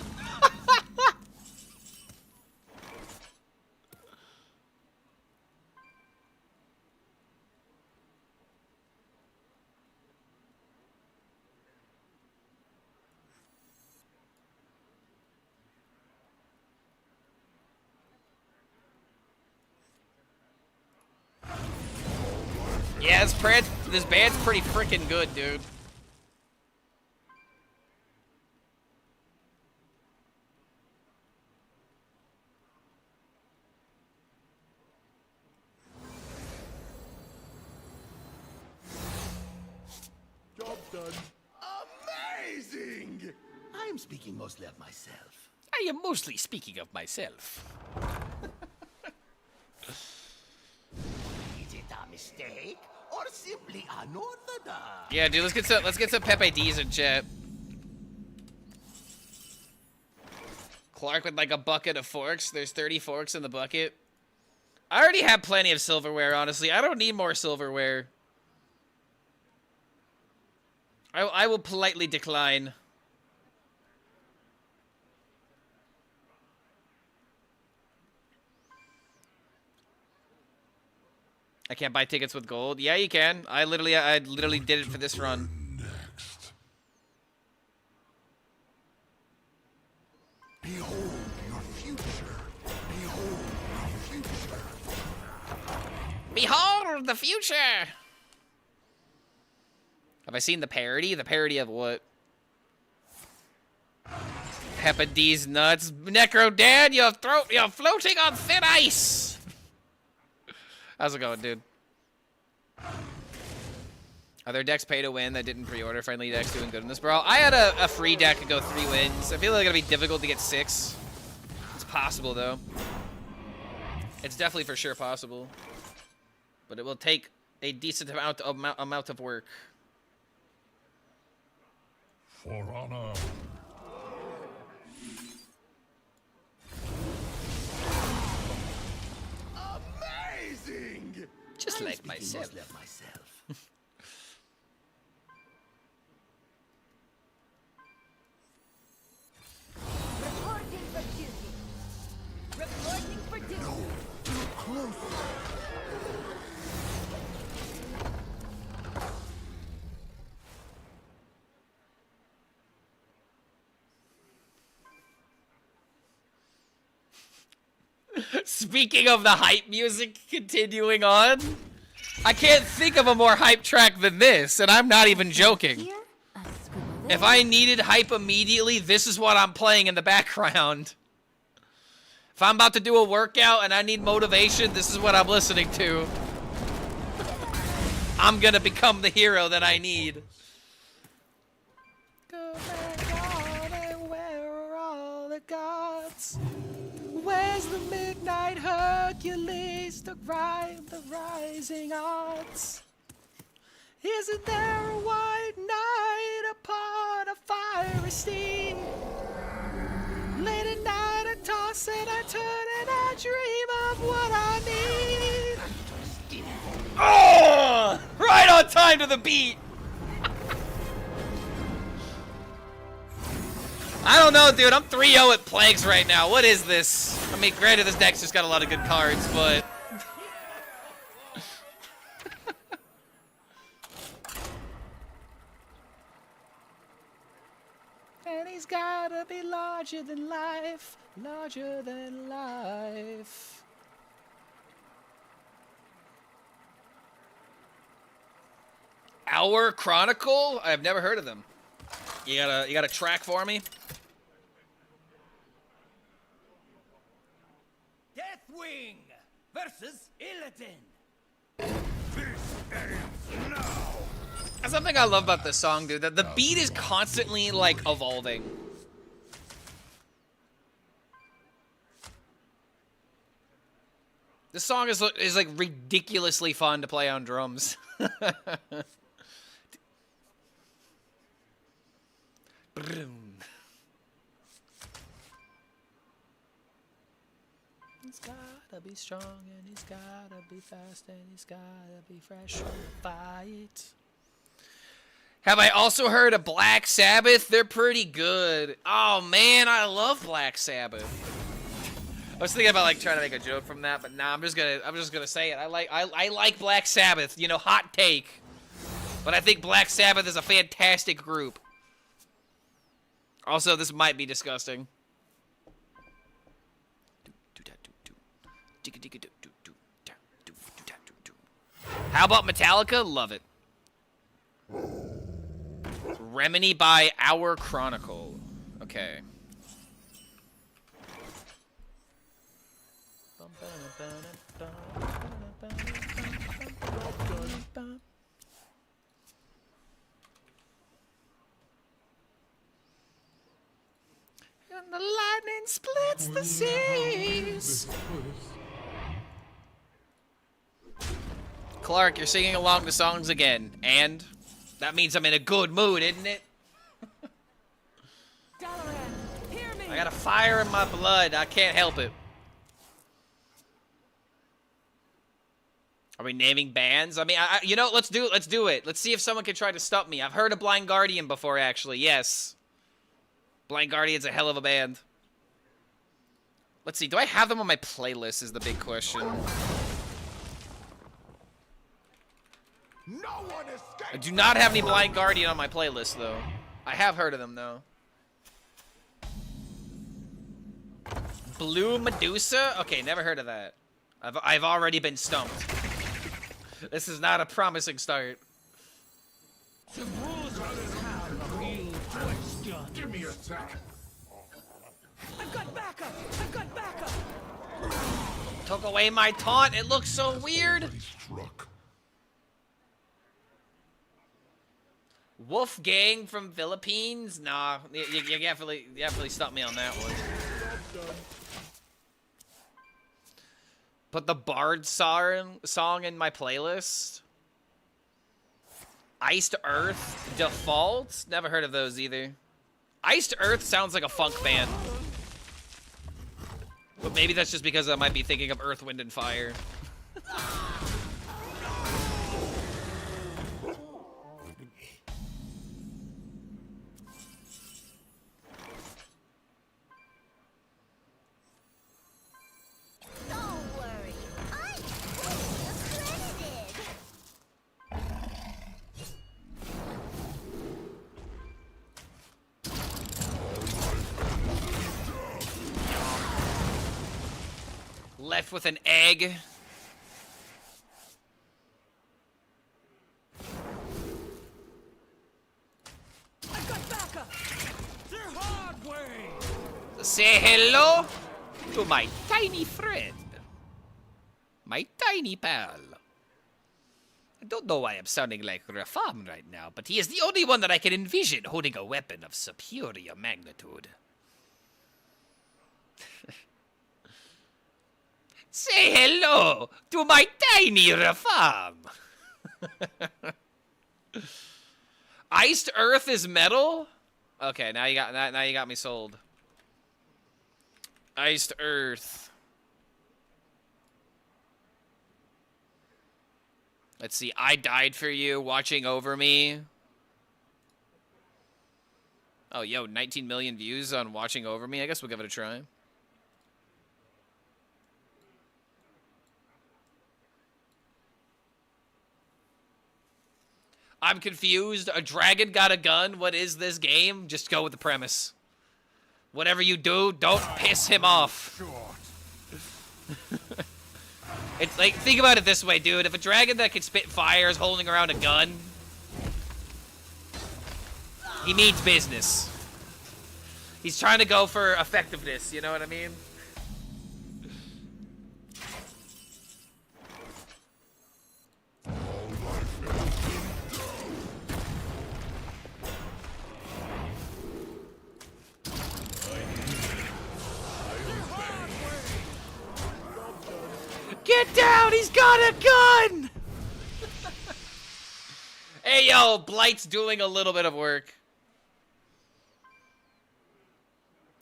Yeah, this band's pretty freaking good, dude. done. Amazing! I'm speaking mostly of myself. I am mostly speaking of myself. Is it a mistake or simply unorthodox? Yeah, dude, let's get some Pepe D's in chat. Clark with like a bucket of forks. There's 30 forks in the bucket. I already have plenty of silverware, honestly. I don't need more silverware. I will politely decline. I can't buy tickets with gold. Yeah, you can. I literally did it for this run. Next. Behold your future. Behold your future. Behold the future! Have I seen the parody? The parody of what? Peppa D's nuts. Necro Dan, you're floating on thin ice! How's it going, dude? Are there decks pay to win that didn't pre-order? Friendly decks doing good in this brawl? I had a free deck to go 3 wins. I feel like it'll be difficult to get 6. It's possible, though. It's definitely for sure possible. But it will take a decent amount of work. For honor. Amazing! Just I'm like speaking myself. mostly of myself. Reporting for duty. Reporting for duty. Too close. Speaking of the hype music continuing on, I can't think of a more hype track than this, and I'm not even joking. Here, a scribble If there. I needed hype immediately, this is what I'm playing in the background. If I'm about to do a workout and I need motivation, this is what I'm listening to. I'm gonna become the hero that I need. Go back on and where are all the gods? Where's the midnight Hercules to rhyme the rising odds? Isn't there a white knight upon a fiery steed? Late at night I toss and I turn and I dream of what I need. Oh! Right on time to the beat! I don't know, dude. I'm 3-0 at Plagues right now. What is this? I mean, granted, this deck's just got a lot of good cards, but... And he's gotta be larger than life. Larger than life. Our Chronicle? I've never heard of them. You got a track for me? Deathwing versus Illidan. That's something I love about this song, dude. That the beat is constantly, like, evolving. This song is like ridiculously fun to play on drums. He's gotta be strong and he's gotta be fast and he's gotta be fresh on the fight. Have I also heard of Black Sabbath? They're pretty good. Oh man, I love Black Sabbath. I was thinking about like trying to make a joke from that, but nah, I'm just gonna say it. I like Black Sabbath. You know, hot take. But I think Black Sabbath is a fantastic group. Also, this might be disgusting. How about Metallica? Love it. Remedy by Our Chronicle. Okay. splits the seas. Clark, you're singing along the songs again, and that means I'm in a good mood, isn't it? Dalaran, hear me. I got a fire in my blood. I can't help it. Are we naming bands? I mean, you know, let's do it. Let's see if someone can try to stop me. I've heard of Blind Guardian before, actually. Yes. Blind Guardian's a hell of a band. Let's see. Do I have them on my playlist is the big question. No one escapes. I do not have any Blind Guardian on my playlist, though. I have heard of them, though. Blue Medusa? Okay, never heard of that. I've already been stumped. This is not a promising start. The rules of this have a real question. Give me a sec. I've got backup. I've got backup. Took away my taunt. It looks so weird. Struck. Wolf Gang from Philippines? Nah, you definitely stumped me on that one. Put the Bard song in my playlist. Iced Earth Default? Never heard of those either. Iced Earth sounds like a funk band. But maybe that's just because I might be thinking of Earth, Wind, and Fire. Don't worry, I'm fully accredited. Left with an egg. I've got backup. The hard way. Say hello to my tiny friend. My tiny pal. I don't know why I'm sounding like Rafam right now, but he is the only one that I can envision holding a weapon of superior magnitude. Say hello to my tiny Rafam. Iced Earth is metal? Okay, now you got me sold. Iced Earth. Let's see. I died for you, watching over me. Oh, yo, 19 million views on watching over me. I guess we'll give it a try. I'm confused. A dragon got a gun. What is this game? Just go with the premise. Whatever you do, don't piss him off. It's like, think about it this way, dude. If a dragon that can spit fire is holding around a gun, he means business. He's trying to go for effectiveness, you know what I mean? Get down! He's got a gun! Hey, yo, Blight's doing a little bit of work.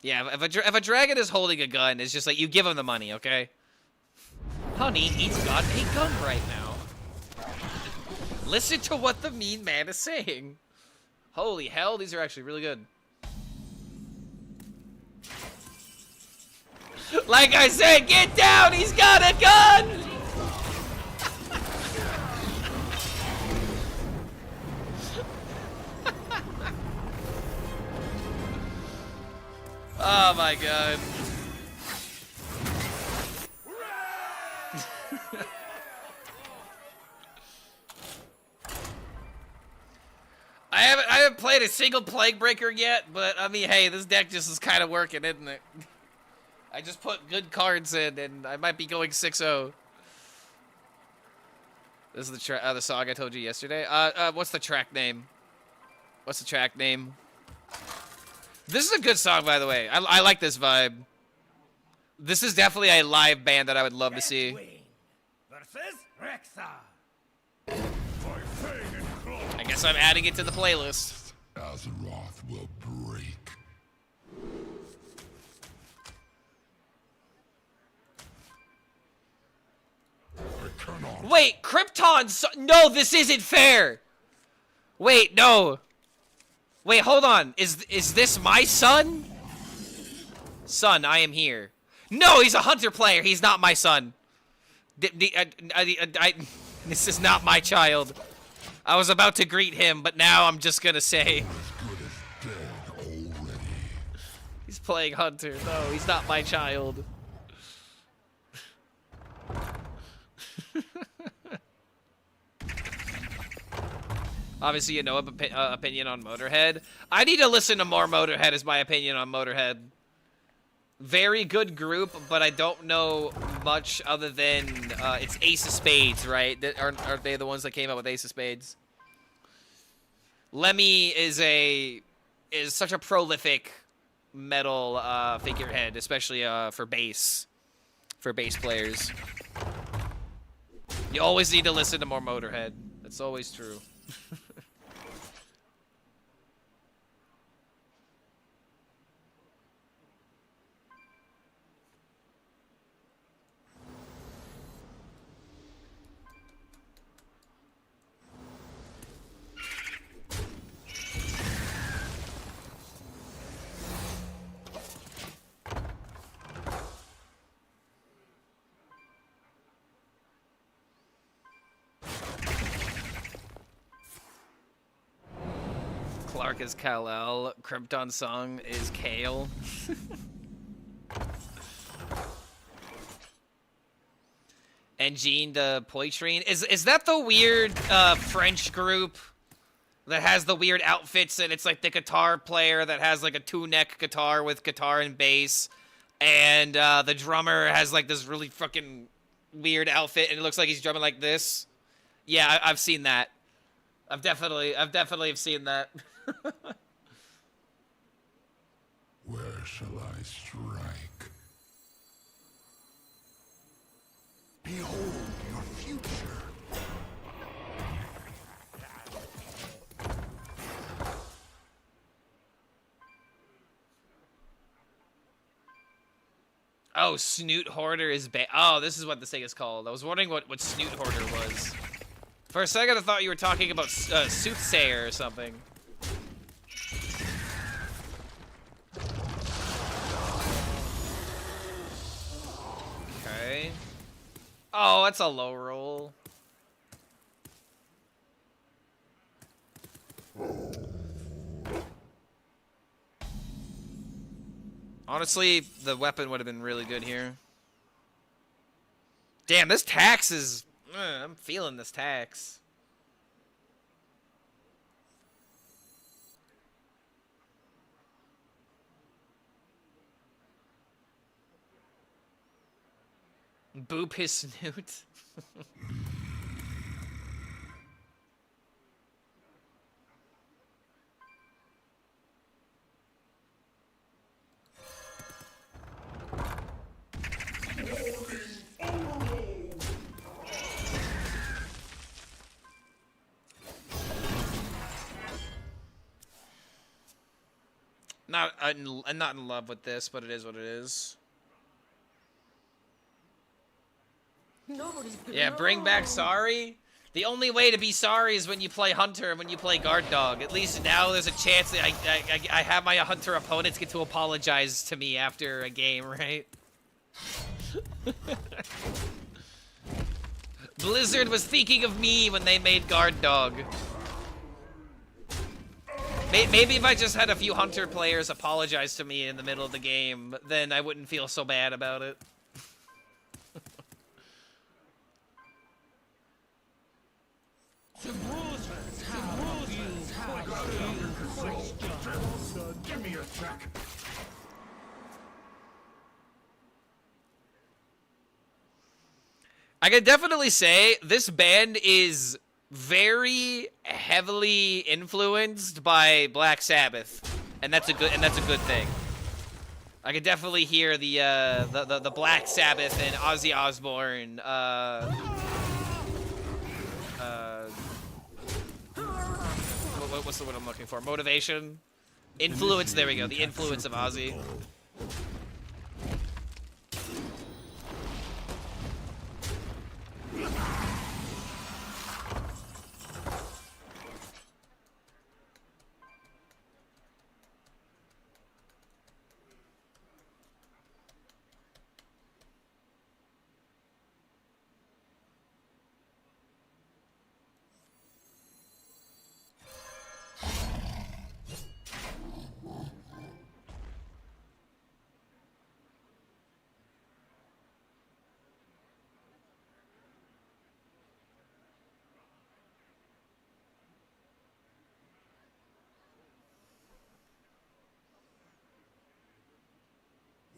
Yeah, if a dragon is holding a gun, it's just like, you give him the money, okay? Honey, he's got a gun right now. Listen to what the mean man is saying. Holy hell, these are actually really good. Like I said, get down! He's got a gun! Oh my god. I haven't played a single Plague Breaker yet, but I mean, hey, this deck just is kind of working, isn't it? I just put good cards in, and I might be going 6-0. This is the song I told you yesterday. What's the track name? What's the track name? This is a good song, by the way. I like this vibe. This is definitely a live band that I would love to see. Versus Rexa. I guess I'm adding it to the playlist. Azeroth will break. Wait, Krypton. No, this isn't fair. Wait, no. Wait, hold on. Is this my son? Son, I am here. No, he's a hunter player. He's not my son. This is not my child. I was about to greet him, but now I'm just gonna say he's playing hunter. No, he's not my child. Obviously, you know, opinion on Motorhead. I need to listen to more Motorhead is my opinion on Motorhead. Very good group, but I don't know much other than it's Ace of Spades, right? Aren't they the ones that came out with Ace of Spades? Lemmy is such a prolific metal figurehead, especially for bass players. You always need to listen to more Motorhead. That's always true. Clark is Kal-El. Krypton song is Kale. And Jean de Poitrine. Is that the weird French group that has the weird outfits and it's like the guitar player that has like a two-neck guitar with guitar and bass, and the drummer has like this really fucking weird outfit and it looks like he's drumming like this? Yeah, I've seen that. I've definitely seen that. Where shall I strike? Behold your future. Oh, Snoot Hoarder is oh, this is what this thing is called. I was wondering what Snoot Hoarder was. For a second, I thought you were talking about Soothsayer or something. Okay. Oh, that's a low roll. Honestly, the weapon would have been really good here. Damn, this tax is... I'm feeling this tax. Boop his snoot. I'm not in love with this, but it is what it is. Yeah, bring back Sorry. The only way to be sorry is when you play Hunter and when you play Guard Dog. At least now there's a chance that I have my Hunter opponents get to apologize to me after a game, right? Blizzard was thinking of me when they made Guard Dog. Maybe if I just had a few Hunter players apologize to me in the middle of the game, then I wouldn't feel so bad about it. Give me a sec. I can definitely say this band is very heavily influenced by Black Sabbath, and that's a good thing. I could definitely hear the Black Sabbath and Ozzy Osbourne. What's the word I'm looking for? Motivation, influence. There we go. The influence of Ozzy.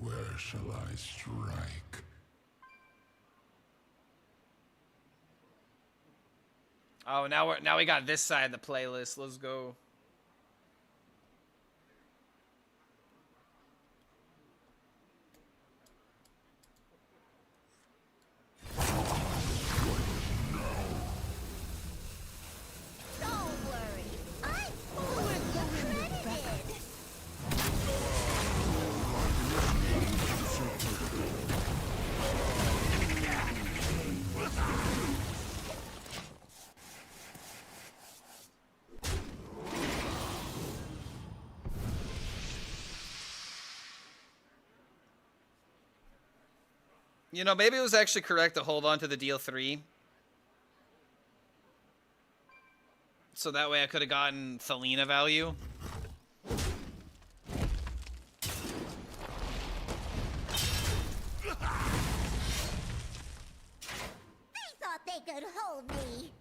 Where shall I strike? Oh, now we got this side of the playlist. Let's go. Don't worry. I'm fully accredited. You know, maybe it was actually correct to hold on to the deal 3. So that way I could have gotten Thelina value. They thought they could hold me.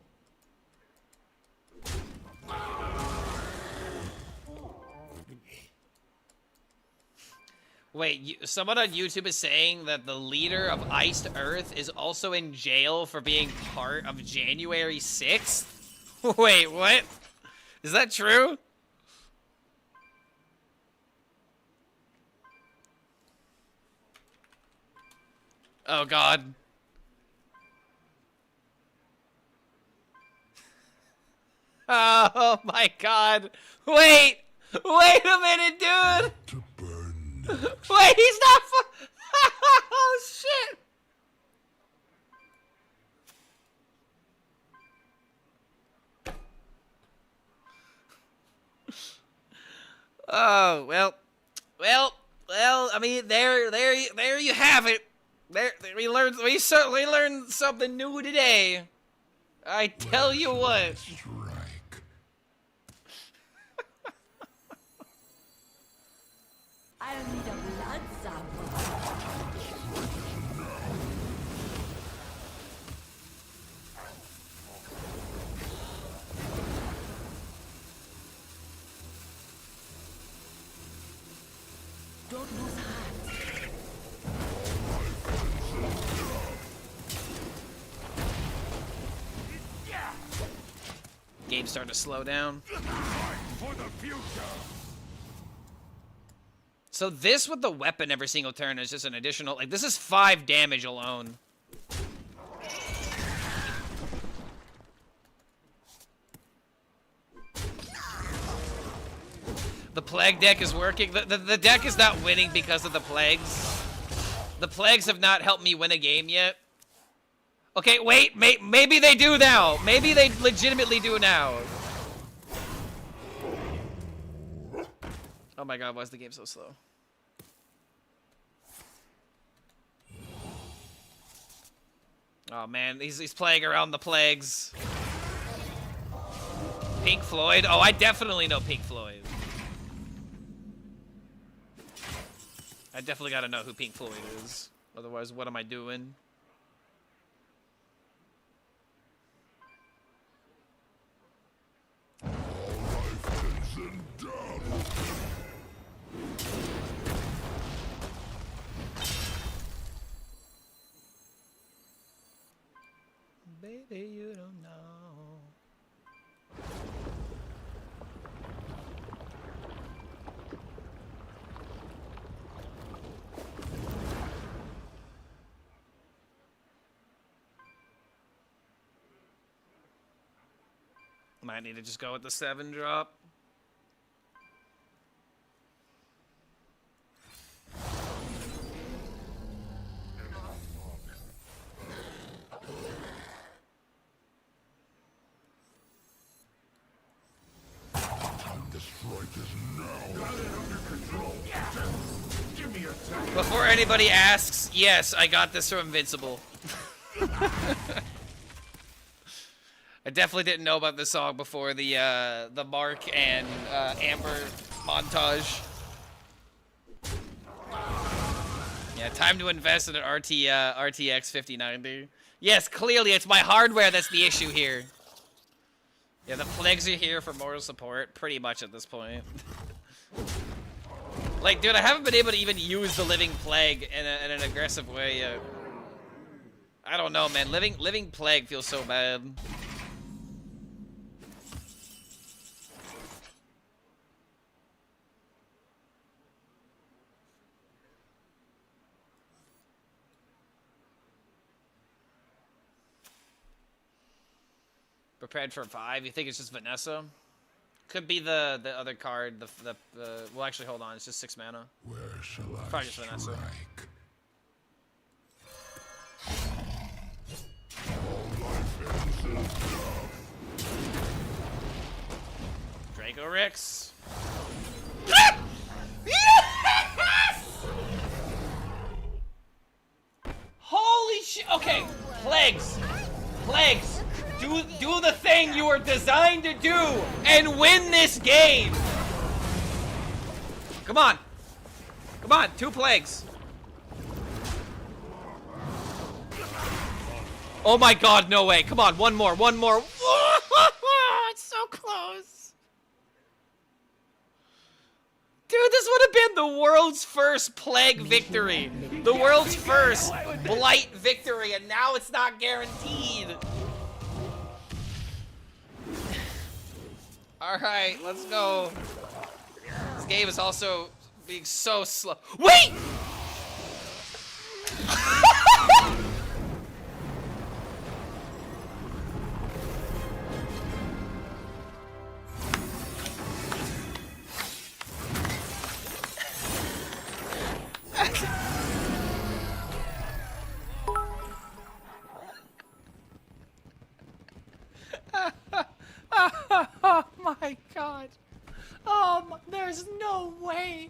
Wait, someone on YouTube is saying that the leader of Iced Earth is also in jail for being part of January 6th? Wait, what? Is that true? Oh, God. Oh, my God. Wait! Wait a minute, dude! To burn next. Wait, he's not oh, shit! Oh, well, I mean, there you have it. We certainly learned something new today. I tell you what. Strike. I'll need a blood sample. Don't lose heart. Game's starting to slow down. For the future. So this with the weapon every single turn is just an additional, like, this is 5 damage alone. The plague deck is working. The deck is not winning because of the plagues. The plagues have not helped me win a game yet. Okay, wait, maybe they do now. Maybe they legitimately do now. Oh my God, why is the game so slow? Oh man, he's playing around the plagues. Pink Floyd? Oh, I definitely know Pink Floyd. I definitely gotta know who Pink Floyd is. Otherwise, what am I doing? Baby, you don't know. Might need to just go with the 7 drop. Before anybody asks, yes, I got this from Invincible. I definitely didn't know about this song before the Mark and Amber montage. Yeah, time to invest in an RTX 5090. Yes, clearly it's my hardware that's the issue here. Yeah, the plagues are here for moral support, pretty much at this point. Like, dude, I haven't been able to even use the Living Plague in an aggressive way yet. I don't know, man. Living Plague feels so bad. Prepared for 5. You think it's just Vanessa? Could be the other card. Well, actually, hold on. It's just 6 mana. Where shall I Probably just Vanessa. strike? Draco Rix. Holy shit! Okay, plagues. Do the thing you were designed to do and win this game. Come on, 2 plagues. Oh my God, no way! Come on, one more. It's so close. Dude, this would have been the world's first plague victory. The world's first blight victory, and now it's not guaranteed. Alright, let's go. This game is also being so slow. Wait! Oh my God. There's no way.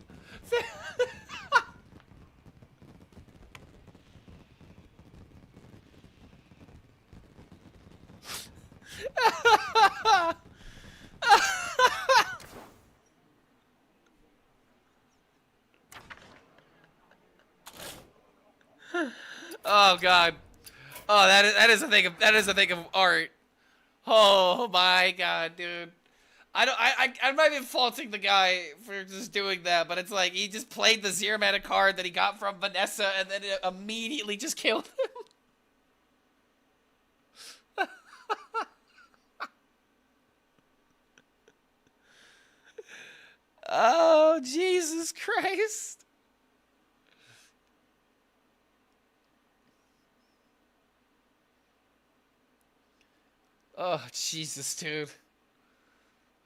Oh God. Oh, that is a thing of art. Oh my God, dude. I'm not even faulting the guy for just doing that, but it's like he just played the 0 mana card that he got from Vanessa and then it immediately just killed him. Oh, Jesus Christ. Oh, Jesus, dude.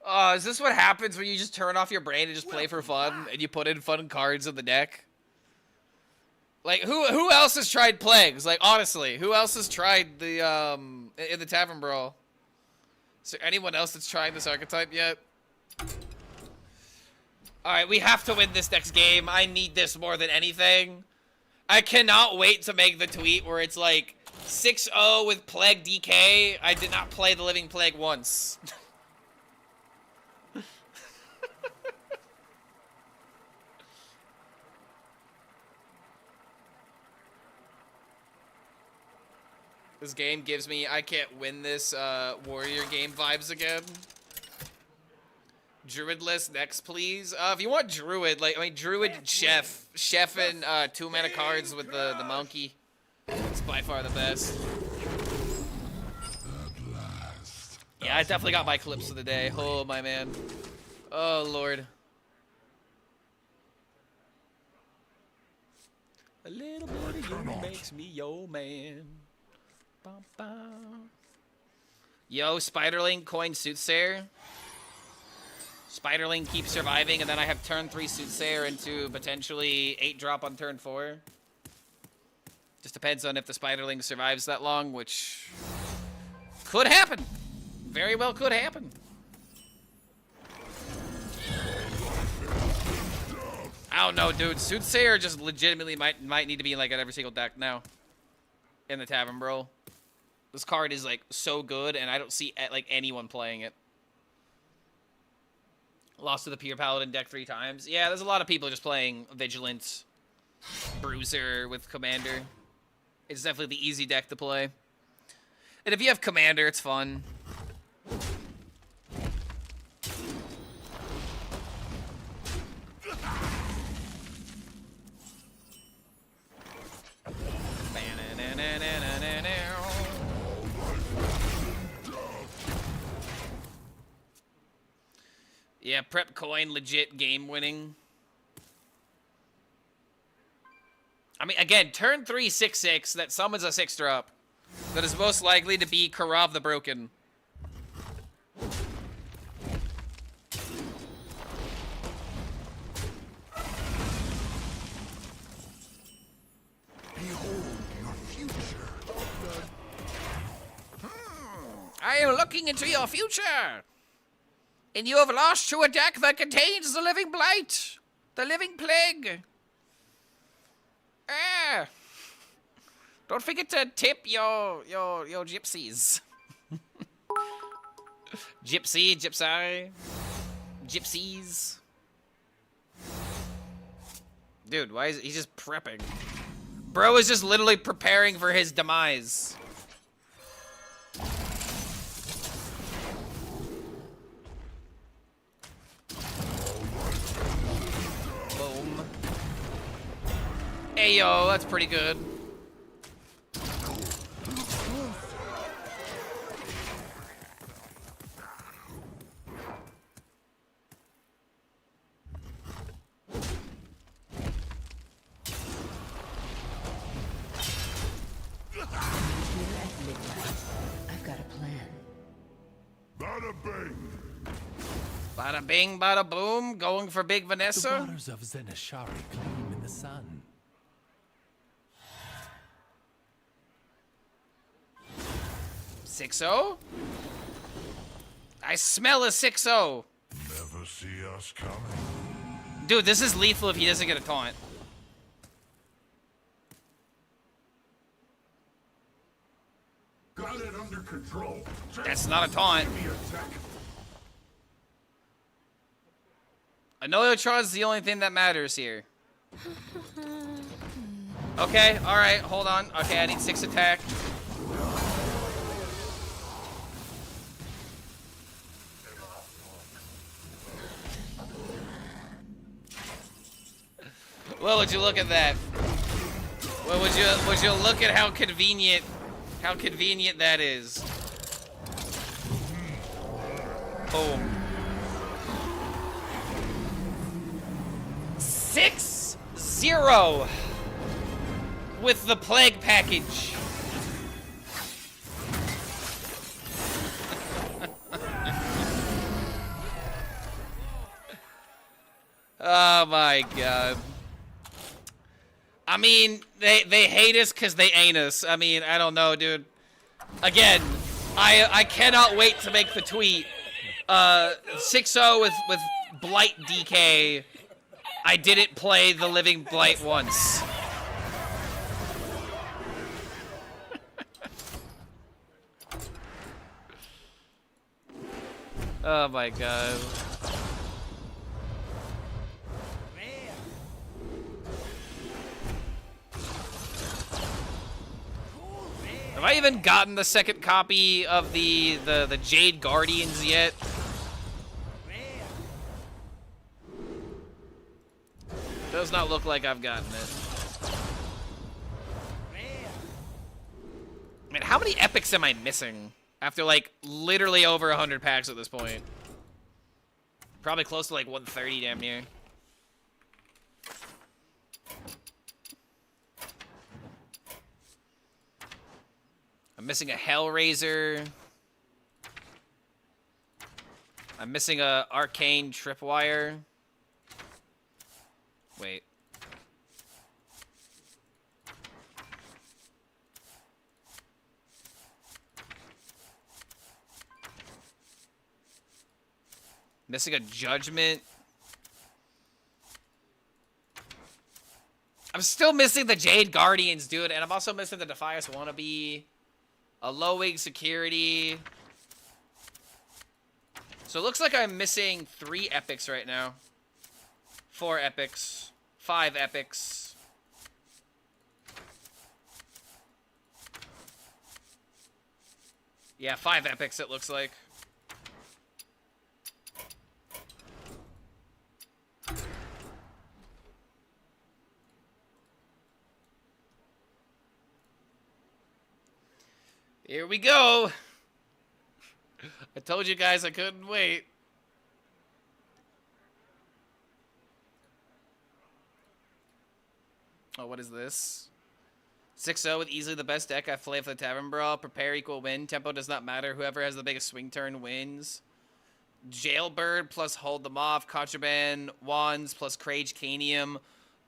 Oh, is this what happens when you just turn off your brain and just play for fun and you put in fun cards in the deck? Like, who else has tried plagues? Like, honestly, who else has tried the, in the Tavern Brawl? Is there anyone else that's trying this archetype yet? Alright, we have to win this next game. I need this more than anything. I cannot wait to make the tweet where it's like 6-0 with Plague DK. I did not play the Living Plague once. This game gives me I can't win this warrior game vibes again. Druidless next, please. If you want Druid, like, I mean, Druid Chef and 2 mana cards with the monkey. It's by far the best. Yeah, I definitely got my clips of the day. Oh, my man. Oh, Lord. A little bit of you makes me your man. Bum, bum. Yo, Spiderling, coin Soothsayer. Spiderling keeps surviving, and then I have turn 3 Soothsayer into potentially 8-drop on turn 4. Just depends on if the Spiderling survives that long, which could happen. Very well could happen. I don't know, dude. Soothsayer just legitimately might need to be in like every single deck now. In the Tavern Brawl. This card is like so good, and I don't see like anyone playing it. Lost to the Pure Paladin deck 3 times. Yeah, there's a lot of people just playing Vigilant, Bruiser with Commander. It's definitely the easy deck to play. And if you have Commander, it's fun. Yeah, prep coin, legit game winning. I mean, again, turn 3, 6/6, that summons a 6-drop. That is most likely to be Karav the Broken. Behold your future. I am looking into your future. And you have lost to a deck that contains the Living Blight. The Living Plague. Ah. Don't forget to tip your gypsies. Gypsy, gypsies. Dude, why is he's just prepping? Bro is just literally preparing for his demise. Boom. Ayo, that's pretty good. I've got a plan. Bada bing. Bada bing, bada boom, going for Big The Vanessa. waters of Zenishari gleam in the sun. 6-0? I smell a 6-0. Never see us coming. Dude, this is lethal if he doesn't get a taunt. Got it under control. That's not a taunt. Give me a second. Annoyotron's the only thing that matters here. Okay, alright, hold on. Okay, I need 6 attack. Well, would you look at that? Well, would you look at how convenient that is? Boom. 6-0 with the plague package. Oh my god. I mean, they hate us because they ain't us. I mean, I don't know, dude. Again, I cannot wait to make the tweet. 6-0 with Blight DK. I didn't play the Living Blight once. Oh my god. Have I even gotten the second copy of the Jade Guardians yet? Does not look like I've gotten it. I mean, how many epics am I missing? After, like, literally over 100 packs at this point. Probably close to, like, 130 damn near. I'm missing a Hellraiser. I'm missing a arcane tripwire. Wait. Missing a judgment. I'm still missing the Jade Guardians, dude, and I'm also missing the Defias Wannabe. A low wing security. So it looks like I'm missing 3 epics right now. 4 epics. 5 epics. Yeah, 5 epics it looks like. Here we go. I told you guys I couldn't wait. Oh, what is this? 6-0 with easily the best deck I play for the Tavern Brawl. Prepare equal win. Tempo does not matter. Whoever has the biggest swing turn wins. Jailbird plus hold them off. Contraband wands plus Crage Canium.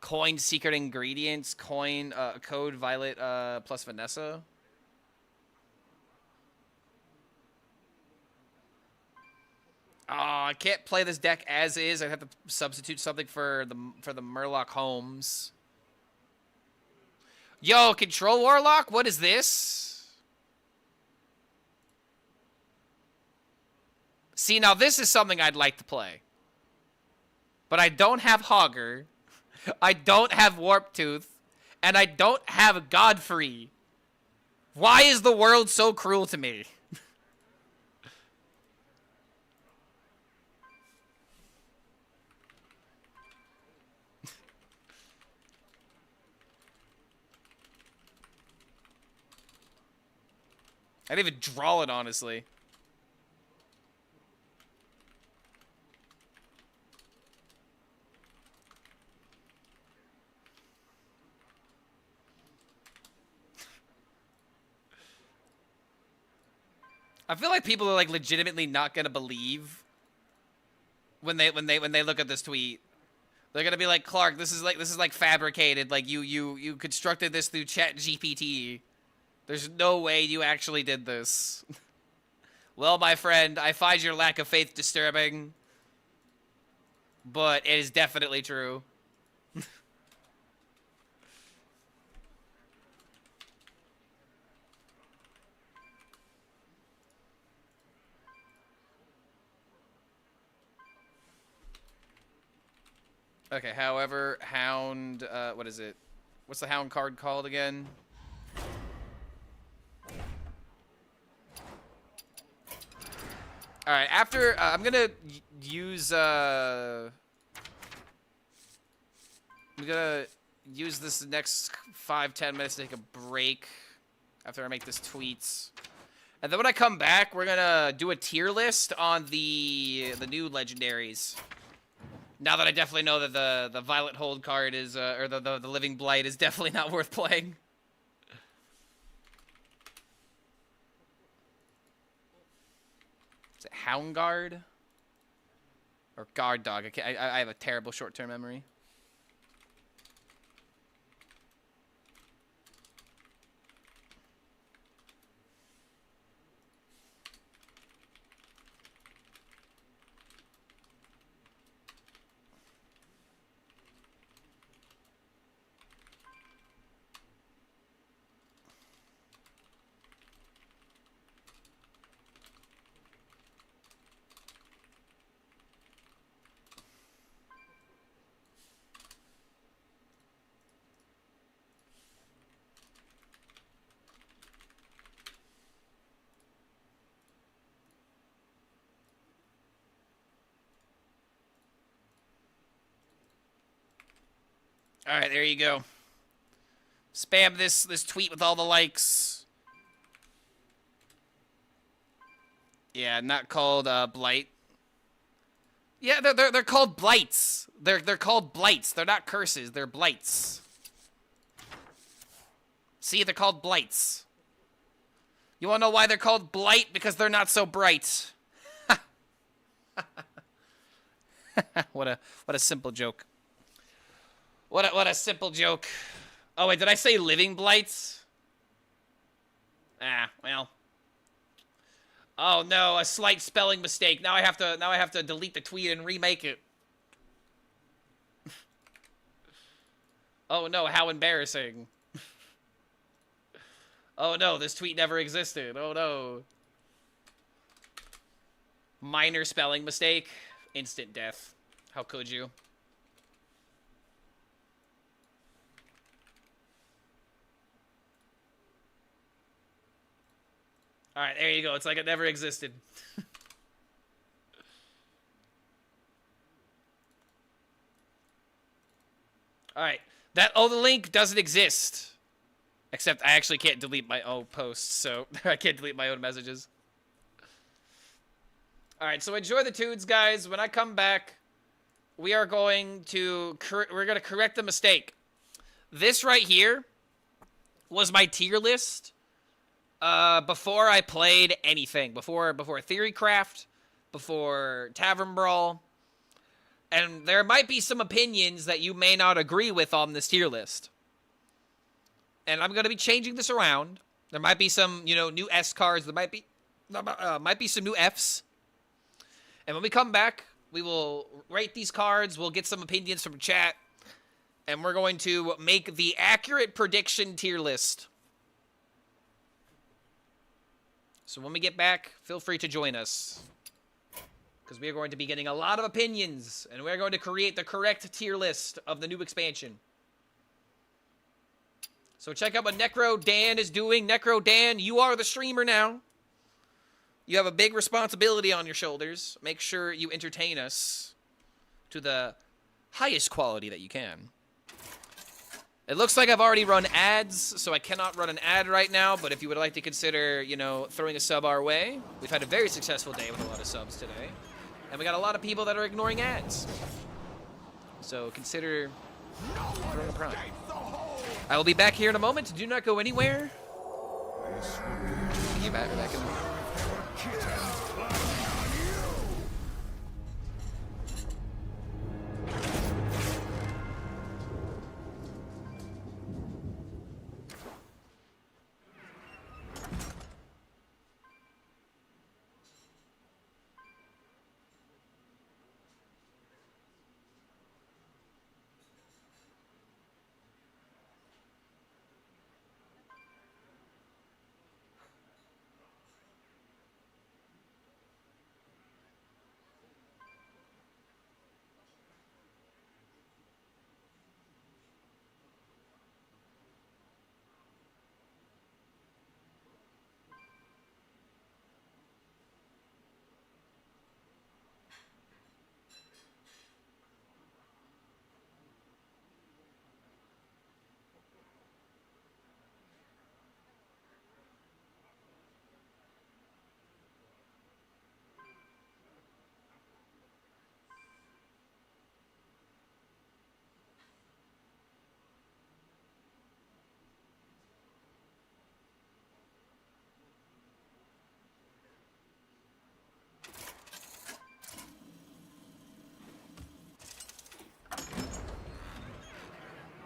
Coin secret ingredients. Coin code Violet plus Vanessa. Oh, I can't play this deck as is. I have to substitute something for the Murloc Holmes. Yo, Control Warlock, what is this? See, now this is something I'd like to play. But I don't have Hogger. I don't have Warp Tooth. And I don't have Godfrey. Why is the world so cruel to me? I didn't even draw it, honestly. I feel like people are like legitimately not gonna believe when they look at this tweet. They're gonna be like, Clark, this is like fabricated. Like you constructed this through ChatGPT. There's no way you actually did this. Well, my friend, I find your lack of faith disturbing. But it is definitely true. Okay, however, Hound, what is it? What's the Hound card called again? All right, after I'm gonna use this next 5-10 minutes to take a break after I make this tweets, and then when I come back, we're gonna do a tier list on the new legendaries. Now that I definitely know that the Violet Hold card is or the Living Blight is definitely not worth playing. Is it Hound Guard? Or Guard Dog? I have a terrible short-term memory. All right, there you go. Spam this tweet with all the likes. Yeah, not called Blight. Yeah, they're called blights. They're called blights. They're not curses. They're blights. See, they're called blights. You wanna know why they're called blight? Because they're not so bright. What a simple joke. What a simple joke. Oh wait, did I say living blights? Ah, well. Oh no, a slight spelling mistake. Now I have to delete the tweet and remake it. Oh no, how embarrassing. Oh no, this tweet never existed. Oh no. Minor spelling mistake. Instant death. How could you? Alright, there you go. It's like it never existed. Alright. The link doesn't exist. Except I actually can't delete my own posts, so I can't delete my own messages. Alright, so enjoy the tunes, guys. When I come back, we are going to correct the mistake. This right here was my tier list before I played anything. Before Theorycraft, before Tavern Brawl. And there might be some opinions that you may not agree with on this tier list. And I'm going to be changing this around. There might be some, new S cards. There might be some new Fs. And when we come back, we will rate these cards. We'll get some opinions from chat. And we're going to make the accurate prediction tier list. So when we get back, feel free to join us. Because we are going to be getting a lot of opinions. And we're going to create the correct tier list of the new expansion. So check out what Necro Dan is doing. Necro Dan, you are the streamer now. You have a big responsibility on your shoulders. Make sure you entertain us to the highest quality that you can. It looks like I've already run ads, so I cannot run an ad right now, but if you would like to consider, throwing a sub our way, we've had a very successful day with a lot of subs today. And we got a lot of people that are ignoring ads. So consider throwing a prime. I will be back here in a moment. Do not go anywhere. Get back in.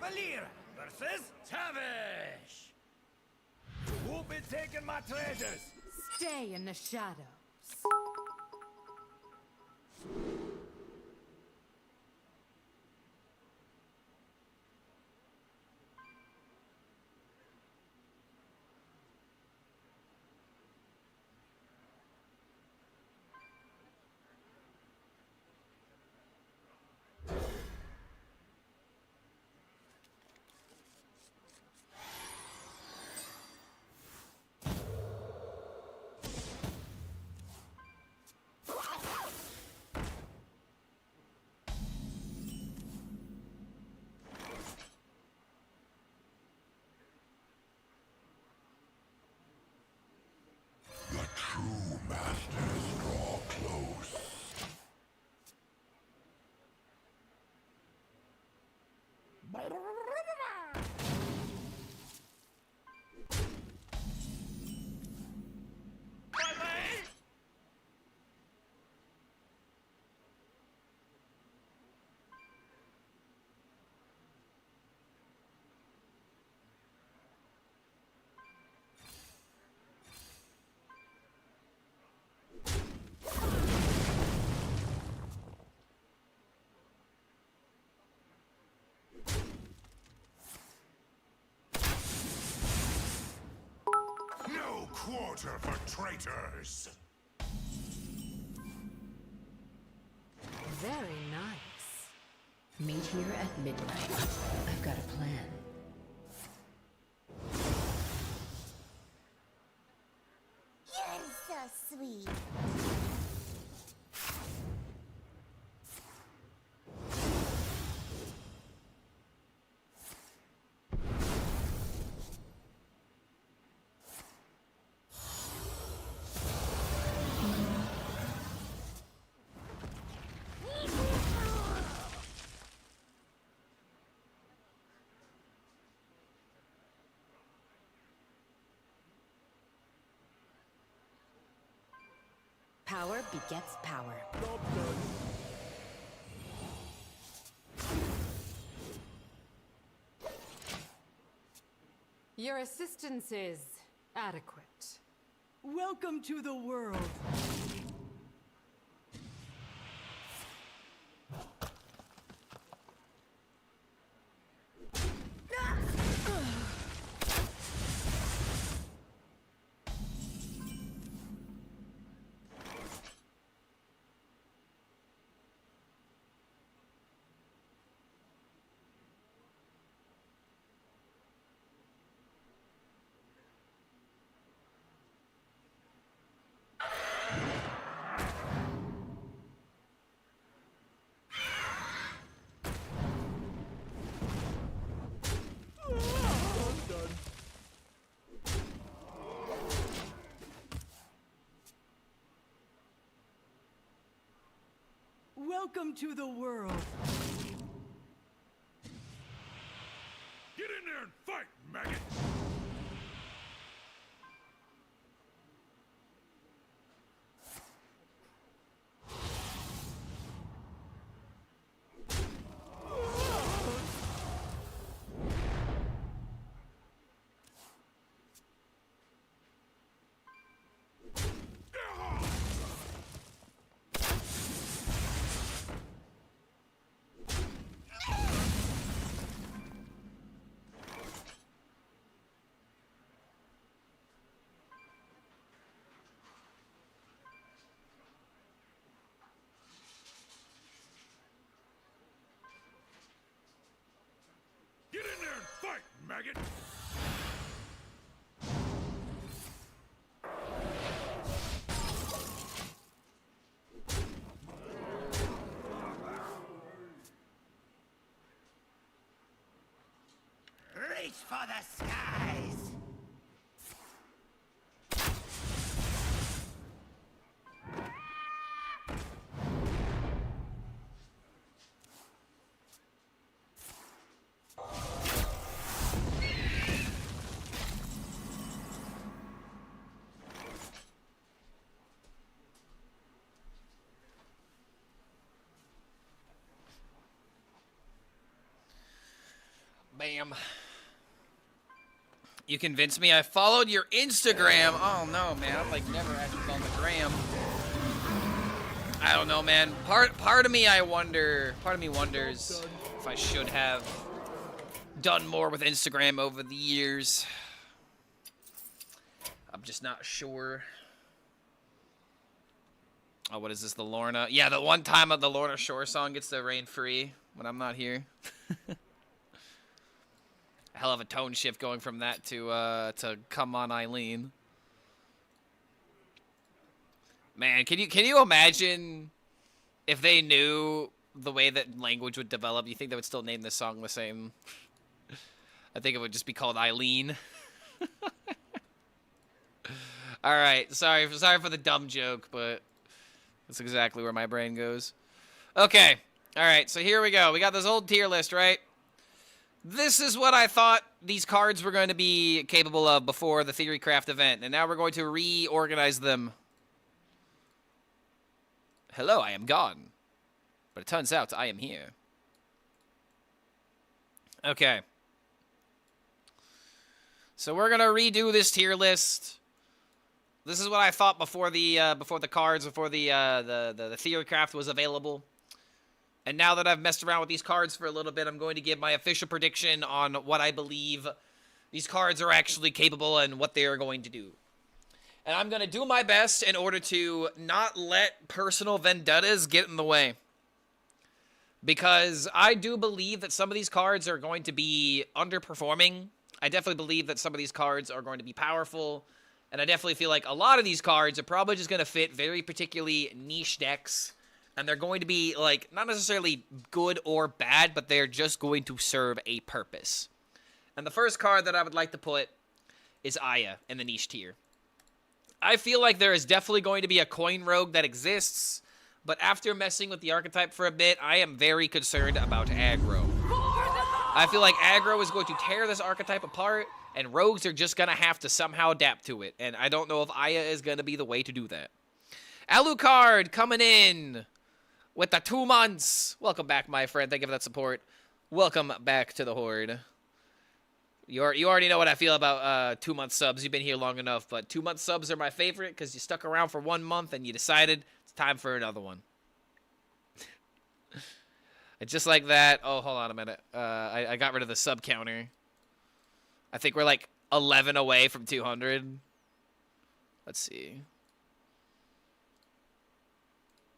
Valir versus Tavish. Who be taking my treasures? Stay in the shadows. quarter for traitors. Very nice. Meet here at midnight. I've got a plan. You're so sweet. Power begets power. Your assistance is adequate. Welcome to the world. Welcome to the world. Get in there and fight, maggot! Get in there and fight, maggot! Reach for the skies! Bam. You convinced me. I followed your Instagram. Oh no, man. I'm like never active on the gram. I don't know, man. Part of me wonders if I should have done more with Instagram over the years. I'm just not sure. Oh, what is this? The Lorna? Yeah, the one time the Lorna Shore song gets the rain free when I'm not here. Hell of a tone shift going from that to Come On Eileen. Man, can you imagine if they knew the way that language would develop? You think they would still name this song the same? I think it would just be called Eileen. All right, sorry for the dumb joke, but that's exactly where my brain goes. Okay, all right, so here we go. We got this old tier list, right? This is what I thought these cards were going to be capable of before the THIRIcraft event, and now we're going to reorganize them. Hello, I am gone. But it turns out I am here. Okay. So we're going to redo this tier list. This is what I thought before the THIRIcraft was available. And now that I've messed around with these cards for a little bit, I'm going to give my official prediction on what I believe these cards are actually capable and what they are going to do. And I'm going to do my best in order to not let personal vendettas get in the way. Because I do believe that some of these cards are going to be underperforming. I definitely believe that some of these cards are going to be powerful. And I definitely feel like a lot of these cards are probably just going to fit very particularly niche decks. And they're going to be, like, not necessarily good or bad, but they're just going to serve a purpose. And the first card that I would like to put is Aya in the niche tier. I feel like there is definitely going to be a coin rogue that exists, but after messing with the archetype for a bit, I am very concerned about aggro. I feel like aggro is going to tear this archetype apart, and rogues are just going to have to somehow adapt to it, and I don't know if Aya is going to be the way to do that. Alucard coming in with the 2 months. Welcome back, my friend. Thank you for that support. Welcome back to the Horde. You already know what I feel about 2-month subs. You've been here long enough, but 2-month subs are my favorite because you stuck around for 1 month and you decided it's time for another one. And just like that, oh, hold on a minute. I got rid of the sub counter. I think we're like 11 away from 200. Let's see.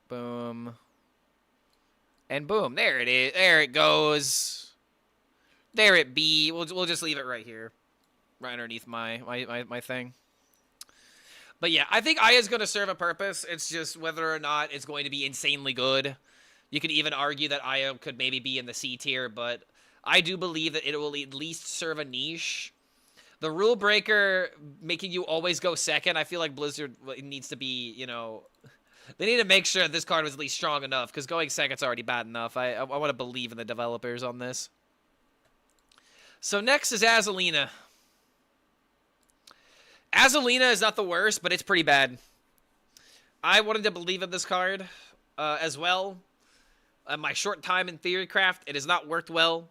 Boom. And boom, there it is. There it goes. There it be. We'll just leave it right here. Right underneath my thing. But yeah, I think Aya's going to serve a purpose. It's just whether or not it's going to be insanely good. You could even argue that Aya could maybe be in the C tier, but I do believe that it will at least serve a niche. The rule breaker making you always go second, I feel like Blizzard needs to be, you know... They need to make sure this card was at least strong enough, because going second's already bad enough. I want to believe in the developers on this. So next is Azalina. Azalina is not the worst, but it's pretty bad. I wanted to believe in this card as well. My short time in Theorycraft, it has not worked well.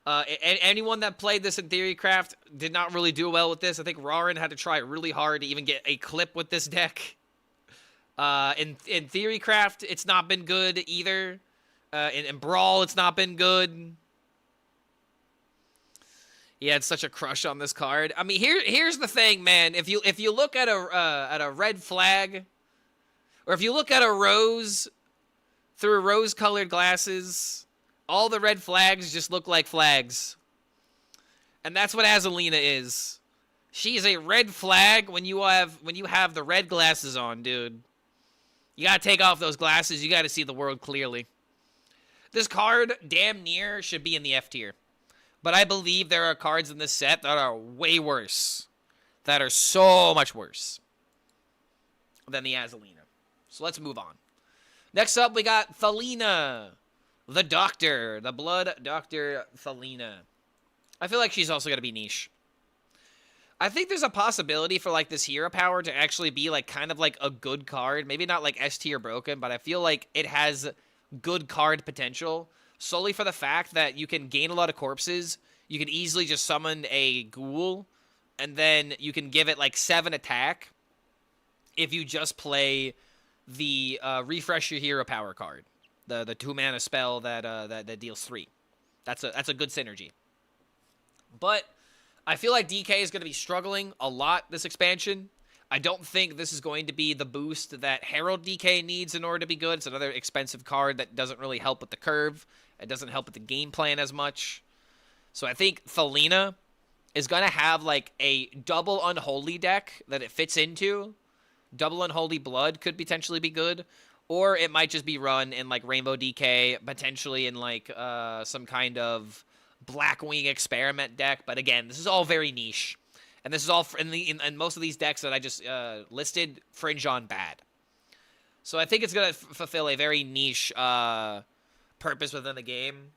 Anyone that played this in Theorycraft did not really do well with this. I think Rarin had to try really hard to even get a clip with this deck. In Theorycraft, it's not been good either. In Brawl, it's not been good. He had such a crush on this card. I mean, here's the thing, man. If you look at a red flag, or if you look at a rose through rose-colored glasses, all the red flags just look like flags. And that's what Azalina is. She is a red flag when you have the red glasses on, dude. You gotta take off those glasses. You gotta see the world clearly. This card, damn near, should be in the F tier. But I believe there are cards in this set that are way worse. That are so much worse than the Azalina. So let's move on. Next up, we got Thalina. The Doctor. The Blood Doctor Thalina. I feel like she's also going to be niche. I think there's a possibility for, like, this hero power to actually be, like, kind of like a good card. Maybe not, like, S tier broken, but I feel like it has good card potential. Solely for the fact that you can gain a lot of corpses. You can easily just summon a ghoul. And then you can give it, like, 7 attack. If you just play the Refresh Your Hero Power card. The 2-mana spell that deals 3. That's a good synergy. But I feel like DK is going to be struggling a lot this expansion. I don't think this is going to be the boost that Herald DK needs in order to be good. It's another expensive card that doesn't really help with the curve. It doesn't help with the game plan as much. So I think Thalina is going to have, like, a double Unholy deck that it fits into. Double Unholy Blood could potentially be good. Or it might just be run in, like, Rainbow DK, potentially in, like, some kind of Blackwing Experiment deck. But again, this is all very niche. And this is all, in most of these decks that I just listed, fringe on bad. So I think it's going to fulfill a very niche purpose within the game.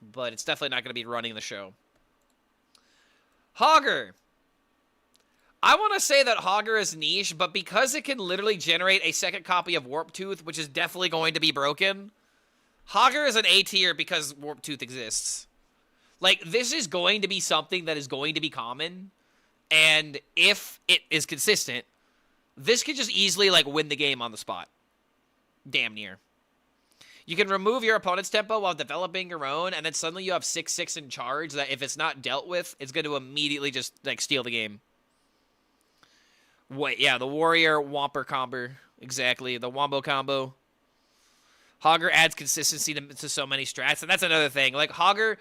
But it's definitely not going to be running the show. Hogger. I want to say that Hogger is niche, but because it can literally generate a second copy of Warp Tooth, which is definitely going to be broken, Hogger is an A tier because Warp Tooth exists. Like, this is going to be something that is going to be common, and if it is consistent, this could just easily, like, win the game on the spot. Damn near. You can remove your opponent's tempo while developing your own, and then suddenly you have 6/6 in charge that if it's not dealt with, it's going to immediately just, like, steal the game. Wait, yeah, the warrior whomper combo. Exactly, the wombo combo. Hogger adds consistency to so many strats, and that's another thing. Like, Hogger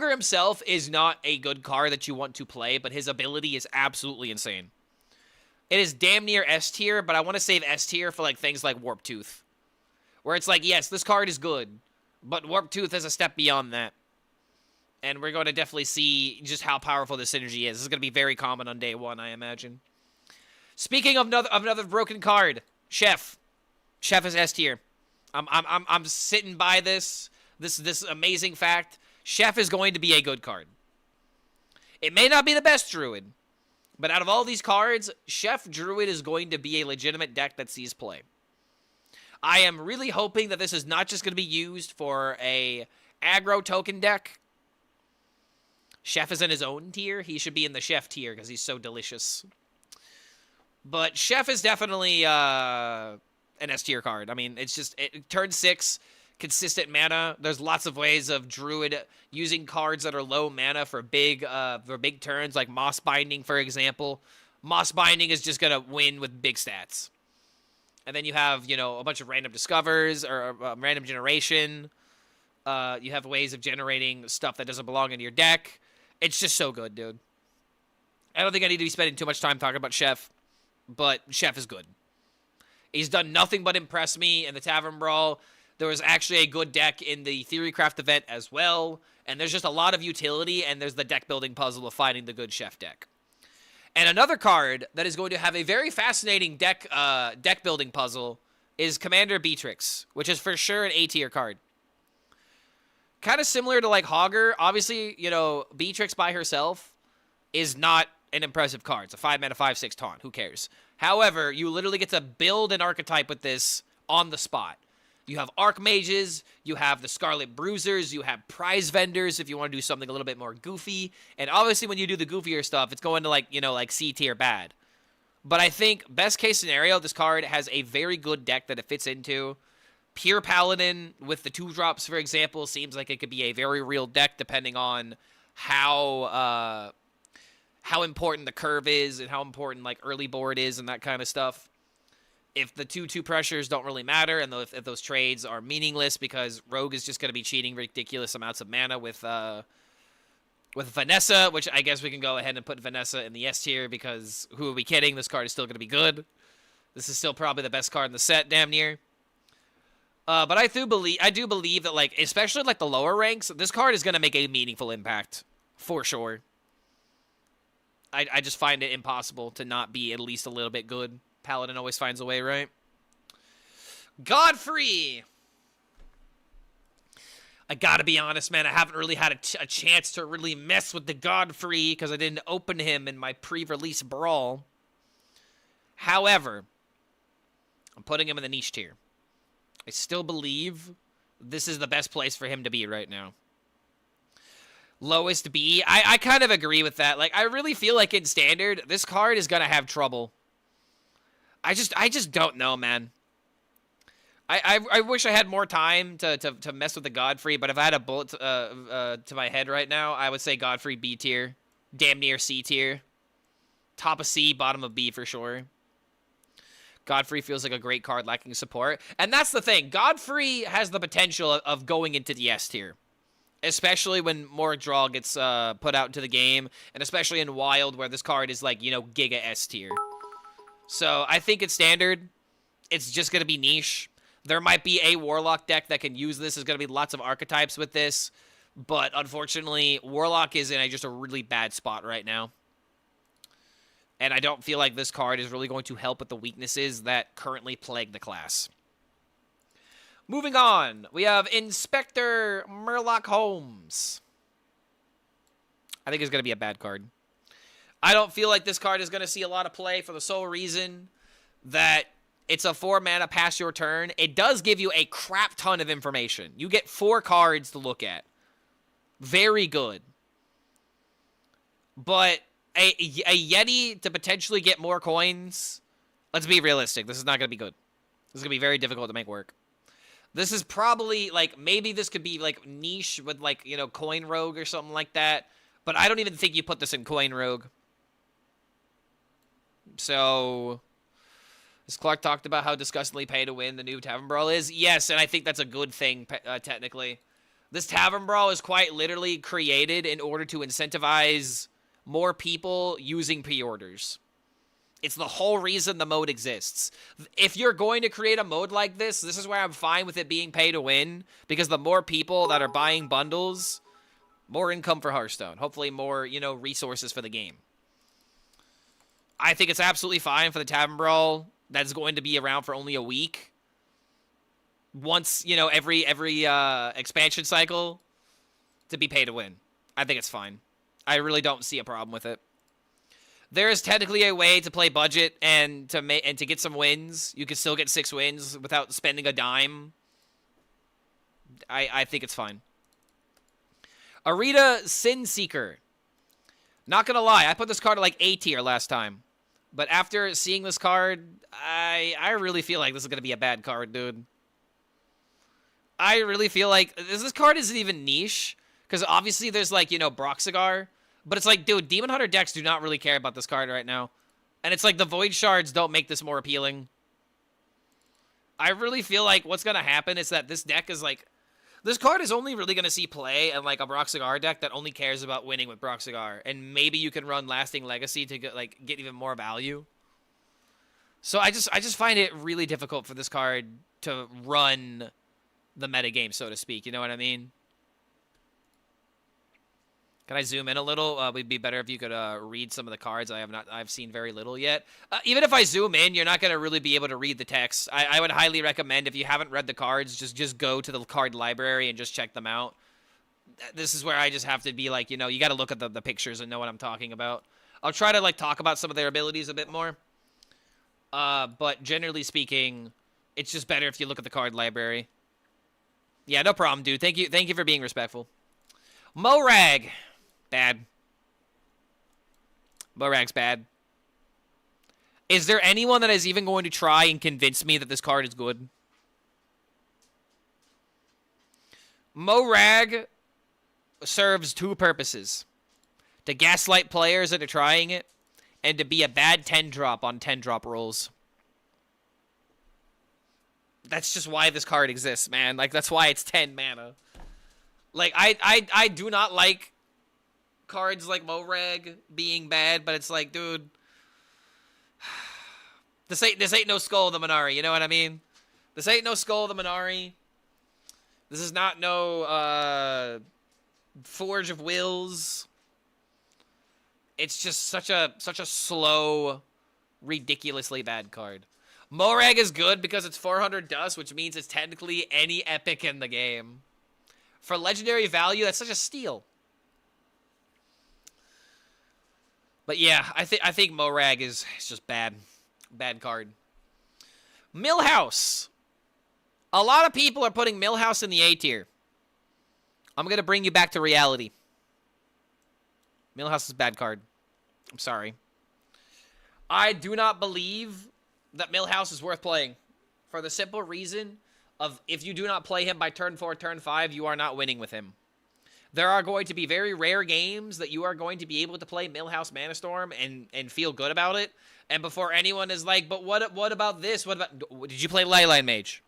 himself is not a good card that you want to play, but his ability is absolutely insane. It is damn near S tier, but I want to save S tier for, like, things like Warp Tooth. Where it's like, yes, this card is good, but Warp Tooth is a step beyond that. And we're going to definitely see just how powerful this synergy is. This is going to be very common on day one, I imagine. Speaking of another broken card, Chef. Chef is S tier. I'm sitting by this amazing fact. Chef is going to be a good card. It may not be the best Druid, but out of all these cards, Chef Druid is going to be a legitimate deck that sees play. I am really hoping that this is not just going to be used for a aggro token deck. Chef is in his own tier. He should be in the Chef tier because he's so delicious. But Chef is definitely an S tier card. I mean, it's just turn 6, consistent mana. There's lots of ways of Druid using cards that are low mana for big turns, like Moss Binding, for example. Moss Binding is just gonna win with big stats. And then you have, you know, a bunch of random discovers or random generation. You have ways of generating stuff that doesn't belong in your deck. It's just so good, dude. I don't think I need to be spending too much time talking about Chef, but Chef is good. He's done nothing but impress me in the Tavern Brawl. There was actually a good deck in the Theorycraft event as well. And there's just a lot of utility, and there's the deck building puzzle of finding the good Chef deck. And another card that is going to have a very fascinating deck building puzzle is Commander Beatrix, which is for sure an A tier card. Kind of similar to like Hogger. Obviously, you know, Beatrix by herself is not an impressive card. It's a 5-mana 5/6 taunt. Who cares? However, you literally get to build an archetype with this on the spot. You have Archmages, you have the Scarlet Bruisers, you have Prize Vendors if you want to do something a little bit more goofy. And obviously when you do the goofier stuff, it's going to like, you know, like C tier bad. But I think best case scenario, this card has a very good deck that it fits into. Pure Paladin with the 2-drops, for example, seems like it could be a very real deck depending on how important the curve is and how important like early board is and that kind of stuff. If the 2/2 pressures don't really matter and if those trades are meaningless because Rogue is just going to be cheating ridiculous amounts of mana with Vanessa, which I guess we can go ahead and put Vanessa in the S tier because who are we kidding? This card is still going to be good. This is still probably the best card in the set, damn near. But I do believe that, like, especially like the lower ranks, this card is going to make a meaningful impact for sure. I just find it impossible to not be at least a little bit good. Paladin always finds a way, right? Godfrey! I gotta be honest, man. I haven't really had a chance to really mess with the Godfrey because I didn't open him in my pre-release Brawl. However, I'm putting him in the niche tier. I still believe this is the best place for him to be right now. Lowest B. I kind of agree with that. Like, I really feel like in Standard, this card is gonna have trouble. I just don't know, man. I wish I had more time to mess with the Godfrey, but if I had a bullet to my head right now, I would say Godfrey B tier. Damn near C tier. Top of C, bottom of B for sure. Godfrey feels like a great card lacking support. And that's the thing. Godfrey has the potential of going into the S tier. Especially when more draw gets put out into the game. And especially in Wild where this card is like, you know, Giga S tier. So I think it's Standard. It's just going to be niche. There might be a Warlock deck that can use this. There's going to be lots of archetypes with this. But unfortunately, Warlock is in just a really bad spot right now. And I don't feel like this card is really going to help with the weaknesses that currently plague the class. Moving on, we have Inspector Murloc Holmes. I think it's going to be a bad card. I don't feel like this card is going to see a lot of play for the sole reason that it's a 4-mana pass your turn. It does give you a crap ton of information. You get 4 cards to look at. Very good. But a Yeti to potentially get more coins, let's be realistic. This is not going to be good. This is going to be very difficult to make work. This is probably, like, maybe this could be, like, niche with, like, you know, Coin Rogue or something like that. But I don't even think you put this in Coin Rogue. So, as Clark talked about how disgustingly pay to win the new Tavern Brawl is, yes, and I think that's a good thing, technically. This Tavern Brawl is quite literally created in order to incentivize more people using pre-orders. It's the whole reason the mode exists. If you're going to create a mode like this is where I'm fine with it being pay to win, because the more people that are buying bundles, more income for Hearthstone. Hopefully more, you know, resources for the game. I think it's absolutely fine for the Tavern Brawl that's going to be around for only a week. Once, you know, every expansion cycle to be pay to win. I think it's fine. I really don't see a problem with it. There is technically a way to play budget and to get some wins. You can still get 6 wins without spending a dime. I think it's fine. Arita Sin Seeker. Not gonna lie, I put this card at like A tier last time. But after seeing this card, I really feel like this is gonna be a bad card, dude. I really feel like this card isn't even niche. Because obviously there's like, you know, Broxigar. But it's like, dude, Demon Hunter decks do not really care about this card right now. And it's like the Void Shards don't make this more appealing. I really feel like what's going to happen is that this deck is like... This card is only really going to see play in like a Broxigar deck that only cares about winning with Broxigar. And maybe you can run Lasting Legacy to get even more value. So I just find it really difficult for this card to run the metagame, so to speak. You know what I mean? Can I zoom in a little? It would be better if you could read some of the cards. I've seen very little yet. Even if I zoom in, you're not going to really be able to read the text. I would highly recommend, if you haven't read the cards, just go to the card library and just check them out. This is where I just have to be like, you know, you got to look at the pictures and know what I'm talking about. I'll try to like talk about some of their abilities a bit more. But generally speaking, it's just better if you look at the card library. Yeah, no problem, dude. Thank you for being respectful. Morag. Bad. Morag's bad. Is there anyone that is even going to try and convince me that this card is good? Morag serves 2 purposes. To gaslight players that are trying it, and to be a bad 10-drop on 10-drop rolls. That's just why this card exists, man. Like, that's why it's 10 mana. Like, I do not like cards like Morag being bad, but it's like, dude, this ain't no Skull of the Minari, you know what I mean? This ain't no Skull of the Minari. This is not no Forge of Wills. It's just such a slow, ridiculously bad card. Morag is good because it's 400 dust, which means it's technically any epic in the game. For legendary value, that's such a steal. But yeah, I think Morag is just bad. Bad card. Millhouse. A lot of people are putting Millhouse in the A tier. I'm going to bring you back to reality. Millhouse is a bad card. I'm sorry. I do not believe that Millhouse is worth playing. For the simple reason of, if you do not play him by turn 4, turn 5, you are not winning with him. There are going to be very rare games that you are going to be able to play Millhouse Mana Storm and feel good about it. And before anyone is like, but what about this? What about... Did you play Leyline Mage?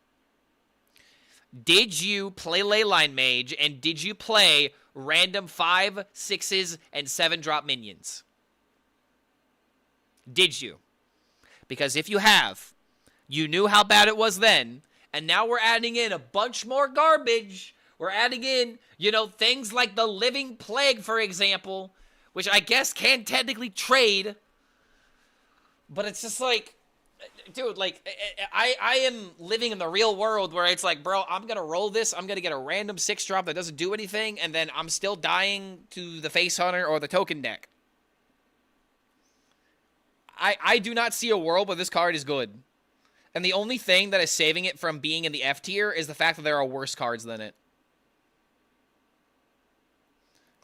Did you play Leyline Mage, and did you play random 5, 6s, and 7-drop minions? Did you? Because if you have, you knew how bad it was then, and now we're adding in a bunch more garbage. We're adding in, you know, things like the Living Plague, for example, which I guess can technically trade. But it's just like, dude, like, I am living in the real world where it's like, bro, I'm going to roll this. I'm going to get a random 6-drop that doesn't do anything, and then I'm still dying to the Face Hunter or the token deck. I do not see a world where this card is good. And the only thing that is saving it from being in the F tier is the fact that there are worse cards than it.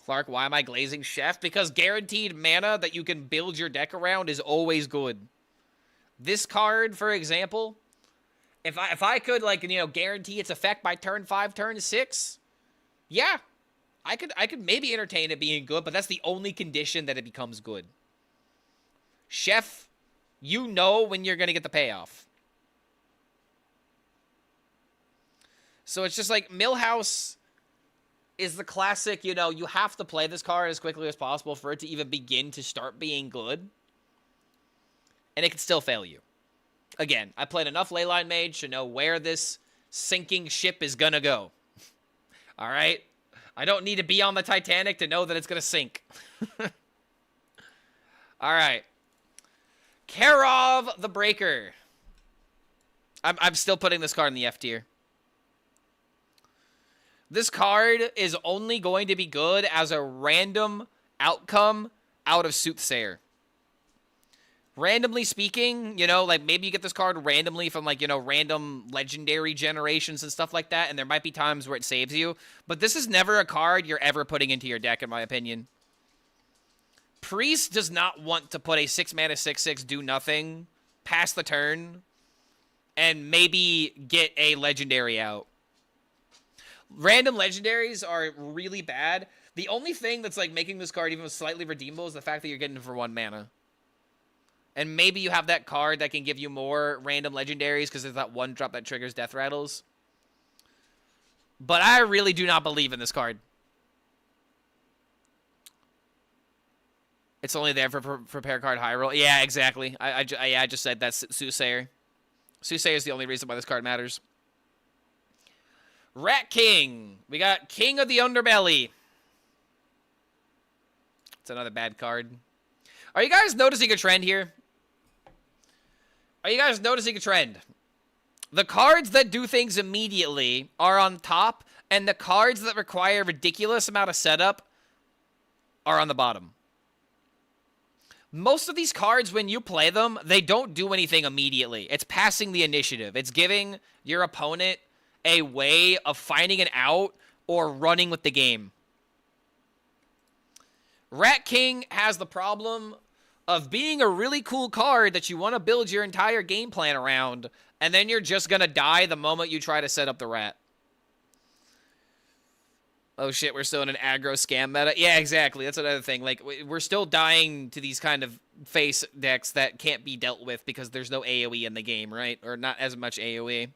Clark, why am I glazing Chef? Because guaranteed mana that you can build your deck around is always good. This card, for example, if I could, like, you know, guarantee its effect by turn 5, turn 6, yeah, I could maybe entertain it being good, but that's the only condition that it becomes good. Chef You know when you're going to get the payoff. So it's just like Millhouse is the classic, you know, you have to play this card as quickly as possible for it to even begin to start being good. And it can still fail you. Again, I played enough Leyline Mage to know where this sinking ship is going to go. All right? I don't need to be on the Titanic to know that it's going to sink. All right. Karov the Breaker. I'm still putting this card in the F tier. This card is only going to be good as a random outcome out of Soothsayer. Randomly speaking, you know, like maybe you get this card randomly from like, you know, random legendary generations and stuff like that, and there might be times where it saves you, but this is never a card you're ever putting into your deck, in my opinion. Priest does not want to put a 6-mana 6/6 do nothing past the turn and maybe get a legendary out. Random legendaries are really bad. The only thing that's like making this card even slightly redeemable is the fact that you're getting it for 1 mana. And maybe you have that card that can give you more random legendaries because there's that 1 drop that triggers Death Rattles. But I really do not believe in this card. It's only there for prepare card high roll. Yeah, exactly. I just said that's Soothsayer. Soothsayer is the only reason why this card matters. Rat King. We got King of the Underbelly. It's another bad card. Are you guys noticing a trend here? Are you guys noticing a trend? The cards that do things immediately are on top, and the cards that require a ridiculous amount of setup are on the bottom. Most of these cards, when you play them, they don't do anything immediately. It's passing the initiative. It's giving your opponent a way of finding an out or running with the game. Rat King has the problem of being a really cool card that you want to build your entire game plan around, and then you're just going to die the moment you try to set up the rat. Oh shit, we're still in an aggro scam meta? Yeah, exactly. That's another thing. Like, we're still dying to these kind of face decks that can't be dealt with because there's no AoE in the game, right? Or not as much AoE.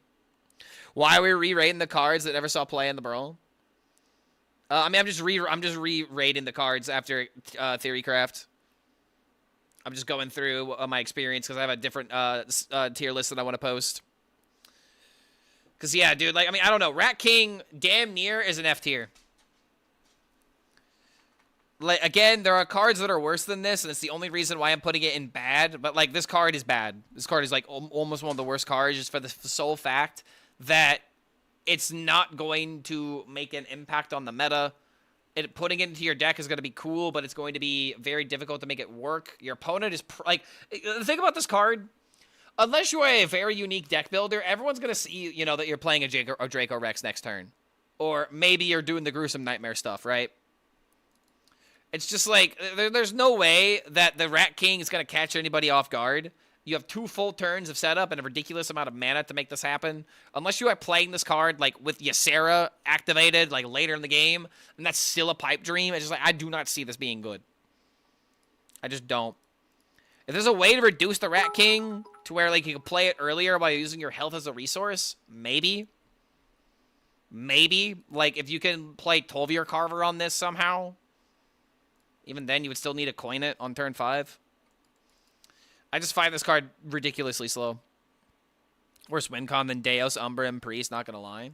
Why are we re-rating the cards that never saw play in the Brawl? I mean, I'm just re-rating the cards after Theorycraft. I'm just going through my experience because I have a different tier list that I want to post. Because, yeah, dude, like, I mean, I don't know. Rat King damn near is an F tier. Like, again, there are cards that are worse than this, and it's the only reason why I'm putting it in bad. But, like, this card is bad. This card is, like, almost one of the worst cards just for the sole fact that it's not going to make an impact on the meta. Putting it into your deck is going to be cool, but it's going to be very difficult to make it work. Your opponent is, like, the thing about this card, unless you are a very unique deck builder, everyone's going to see, you know, that you're playing a Draco Rex next turn. Or maybe you're doing the Gruesome Nightmare stuff, right? It's just like, there's no way that the Rat King is going to catch anybody off guard. You have 2 full turns of setup and a ridiculous amount of mana to make this happen. Unless you are playing this card, like, with Ysera activated, like, later in the game, and that's still a pipe dream. It's just like, I do not see this being good. I just don't. If there's a way to reduce the Rat King to where, like, you can play it earlier by using your health as a resource, maybe. Maybe. Like, if you can play Tolvier Carver on this somehow, even then you would still need to coin it on turn 5. I just find this card ridiculously slow. Worse win con than Deus, Umbra, and Priest, not gonna lie.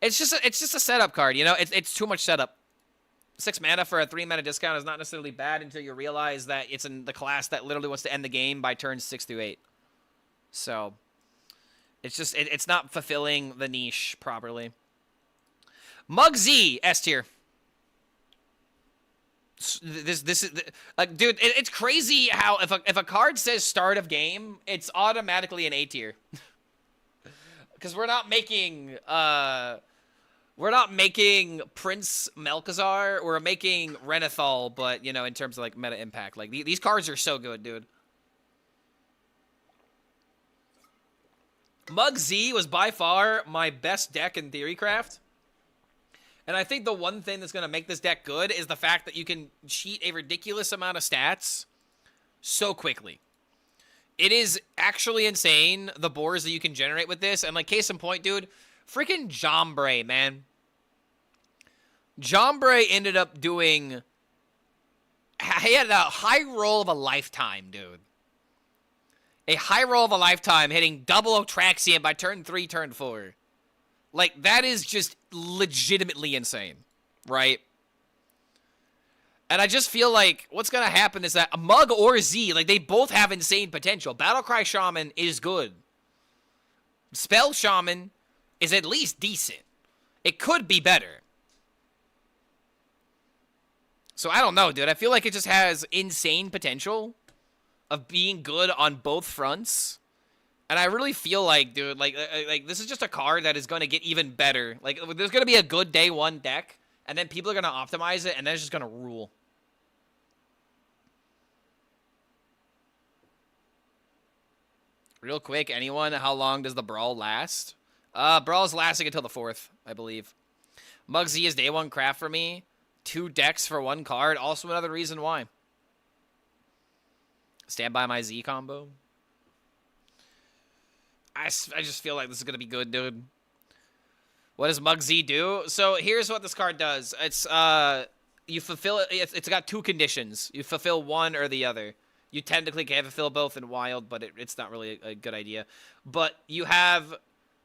It's just a setup card, you know? It's too much setup. 6 mana for a 3 mana discount is not necessarily bad until you realize that it's in the class that literally wants to end the game by turns 6 through 8. So, it's just, it's not fulfilling the niche properly. Muggsy, S tier. This is dude, it's crazy how if a card says start of game, it's automatically an A tier. Because we're not making Prince Melkazar, we're making Renathal, but you know, in terms of like meta impact, like these cards are so good, dude. Muggsy was by far my best deck in Theorycraft. And I think the one thing that's going to make this deck good is the fact that you can cheat a ridiculous amount of stats so quickly. It is actually insane, the boards that you can generate with this. And, like, case in point, dude, freaking Jombre, man. Jombre ended up doing... He had a high roll of a lifetime, dude. A high roll of a lifetime, hitting double Otraxian by turn 3, turn 4. Like, that is just legitimately insane, right? And I just feel like what's going to happen is that Mug or Z, like, they both have insane potential. Battlecry Shaman is good. Spell Shaman is at least decent. It could be better. So I don't know, dude. I feel like it just has insane potential of being good on both fronts. And I really feel like, dude, like this is just a card that is going to get even better. Like, there's going to be a good day one deck, and then people are going to optimize it, and then it's just going to rule. Real quick, anyone, how long does the Brawl last? Brawl is lasting until the 4th, I believe. Mug Z is day one craft for me. 2 decks for 1 card. Also another reason why. Stand by my Z combo. I just feel like this is going to be good, dude. What does Mug Z do? So here's what this card does. It's, you fulfill it. It's got 2 conditions. You fulfill one or the other. You technically can fulfill both in Wild, but it's not really a good idea. But you have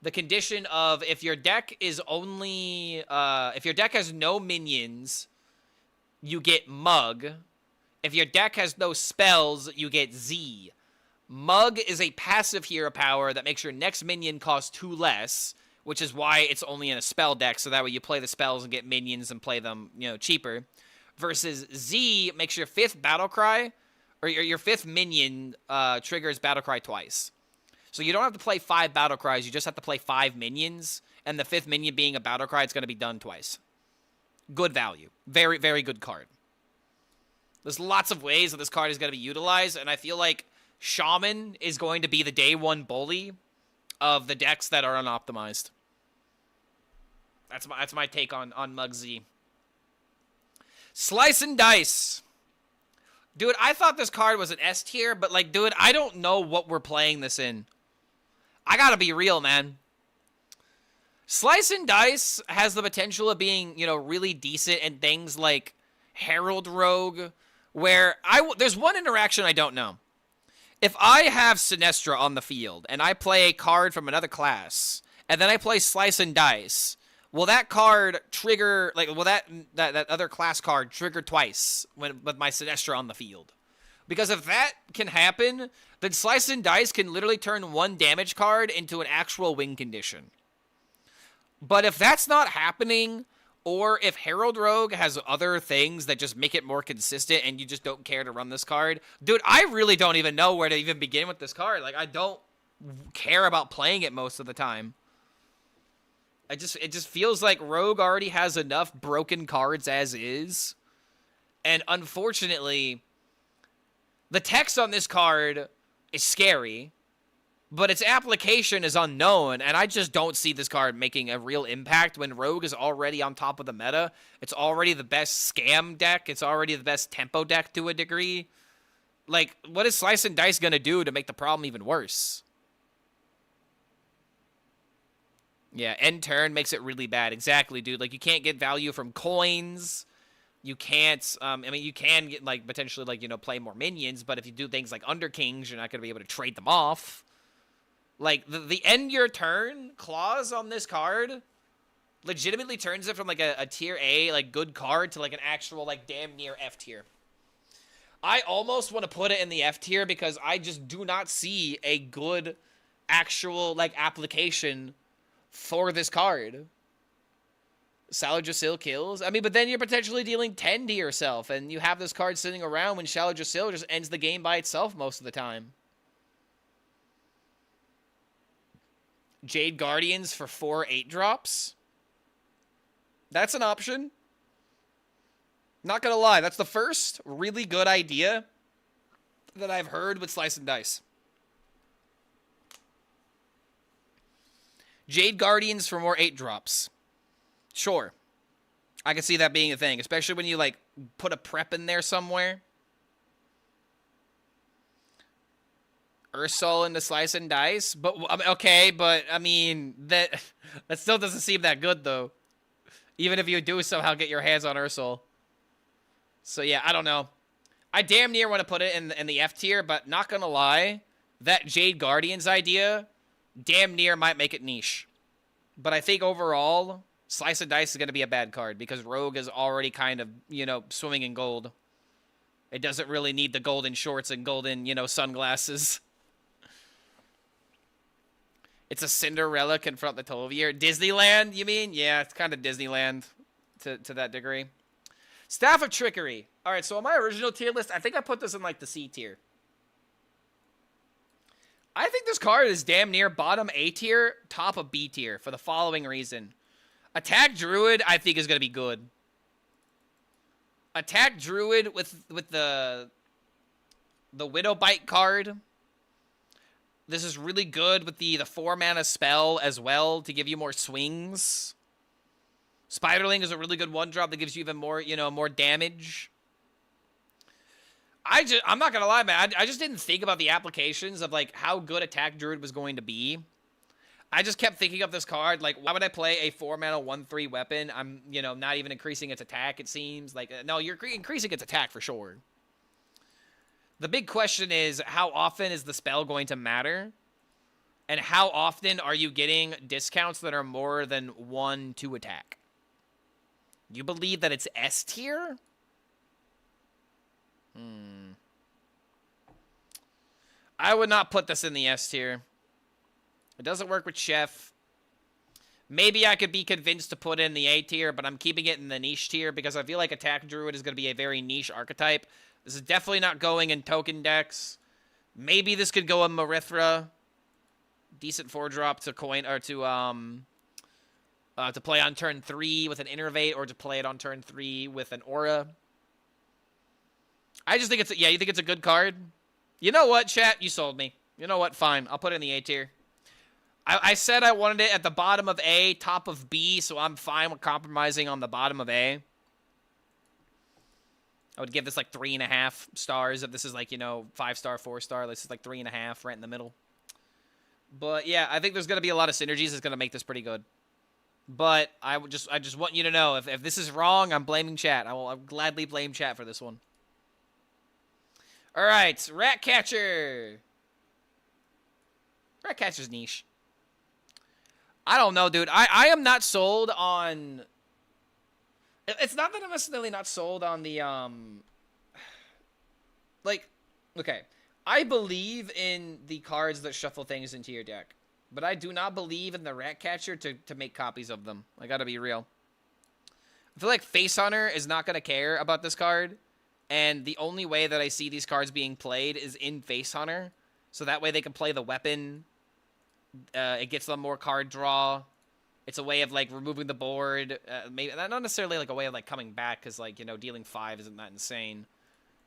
the condition of if your deck is only... if your deck has no minions, you get Mug. If your deck has no spells, you get Z. Mug is a passive hero power that makes your next minion cost 2 less, which is why it's only in a spell deck, so that way you play the spells and get minions and play them, you know, cheaper. Versus Z makes your 5th Battlecry... or your 5th minion triggers Battlecry twice. So you don't have to play 5 Battlecries, you just have to play 5 minions, and the 5th minion being a Battlecry, it's going to be done twice. Good value. Very, very good card. There's lots of ways that this card is going to be utilized, and I feel like Shaman is going to be the day one bully of the decks that are unoptimized. That's my take on Mug Z. Slice and Dice. Dude, I thought this card was an S tier, but, like, dude, I don't know what we're playing this in. I gotta be real, man. Slice and Dice has the potential of being, you know, really decent in things like Herald Rogue, where there's one interaction I don't know. If I have Sinestra on the field, and I play a card from another class, and then I play Slice and Dice, will that card trigger, like, will that other class card trigger twice with my Sinestra on the field? Because if that can happen, then Slice and Dice can literally turn 1 damage card into an actual win condition. But if that's not happening, or if Herald Rogue has other things that just make it more consistent and you just don't care to run this card, dude, I really don't even know where to even begin with this card. Like, I don't care about playing it most of the time. It just feels like Rogue already has enough broken cards as is. And unfortunately, the text on this card is scary, but its application is unknown, and I just don't see this card making a real impact when Rogue is already on top of the meta. It's already the best scam deck. It's already the best tempo deck to a degree. Like, what is Slice and Dice gonna do to make the problem even worse? Yeah, end turn makes it really bad. Exactly, dude. Like, you can't get value from coins. You can't, I mean, you can get, like, potentially, like, you know, play more minions, but if you do things like Under Kings, you're not going to be able to trade them off. Like, the end your turn clause on this card legitimately turns it from, like, a tier A, like, good card to, like, an actual, like, damn near F tier. I almost want to put it in the F tier because I just do not see a good actual, like, application for this card. Saladrasil kills. I mean, but then you're potentially dealing 10 to yourself, and you have this card sitting around when Saladrasil just ends the game by itself most of the time. Jade Guardians for 4 8-drops. That's an option. Not gonna lie, that's the first really good idea that I've heard with Slice and Dice. Jade Guardians for more 8-drops. Sure. I can see that being a thing, especially when you, like, put a prep in there somewhere. Ursol into Slice and Dice, but okay, but I mean that still doesn't seem that good though. Even if you do somehow get your hands on Ursol. So yeah, I don't know. I damn near want to put it in the F tier, but not gonna lie, that Jade Guardians idea damn near might make it niche. But I think overall, Slice and Dice is gonna be a bad card because Rogue is already kind of, you know, swimming in gold. It doesn't really need the golden shorts and golden, you know, sunglasses. It's a Cinderella confront the Tovier. Disneyland, you mean? Yeah, it's kind of Disneyland to that degree. Staff of Trickery. All right, so on my original tier list, I think I put this in, like, the C tier. I think this card is damn near bottom A tier, top of B tier for the following reason. Attack Druid, I think, is going to be good. Attack Druid with the Widowbite card. This is really good with the 4-mana spell as well to give you more swings. Spiderling is a really good 1-drop that gives you even more, you know, more damage. I'm not gonna lie, man. I just didn't think about the applications of, like, how good Attack Druid was going to be. I just kept thinking of this card, like, why would I play a 4-mana 1/3 weapon? I'm, you know, not even increasing its attack, it seems. Like, no, you're increasing its attack for sure. The big question is, how often is the spell going to matter? And how often are you getting discounts that are more than 1 to attack? You believe that it's S tier? I would not put this in the S tier. It doesn't work with Chef. Maybe I could be convinced to put in the A tier, but I'm keeping it in the niche tier because I feel like Attack Druid is going to be a very niche archetype. This is definitely not going in token decks. Maybe this could go in Marithra. Decent 4-drop to coin or to play on turn 3 with an Innervate, or to play it on turn 3 with an Aura. I just think it's yeah. You think it's a good card? You know what, chat? You sold me. You know what? Fine. I'll put it in the A tier. I said I wanted it at the bottom of A, top of B, so I'm fine with compromising on the bottom of A. I would give this like 3.5 stars if this is like, you know, 5-star, 4-star. This is like 3.5 right in the middle. But yeah, I think there's going to be a lot of synergies that's going to make this pretty good. But I just want you to know, if this is wrong, I'm blaming chat. I'll gladly blame chat for this one. All right, Ratcatcher. Ratcatcher's niche. I don't know, dude. I am not sold on... It's not that I'm necessarily not sold on the, like, okay. I believe in the cards that shuffle things into your deck. But I do not believe in the Ratcatcher to make copies of them. I gotta be real. I feel like Face Hunter is not gonna care about this card. And the only way that I see these cards being played is in Face Hunter. So that way they can play the weapon. It gets them more card draw. It's a way of, like, removing the board. Maybe not necessarily, like, a way of, like, coming back. Because, like, you know, dealing 5 isn't that insane.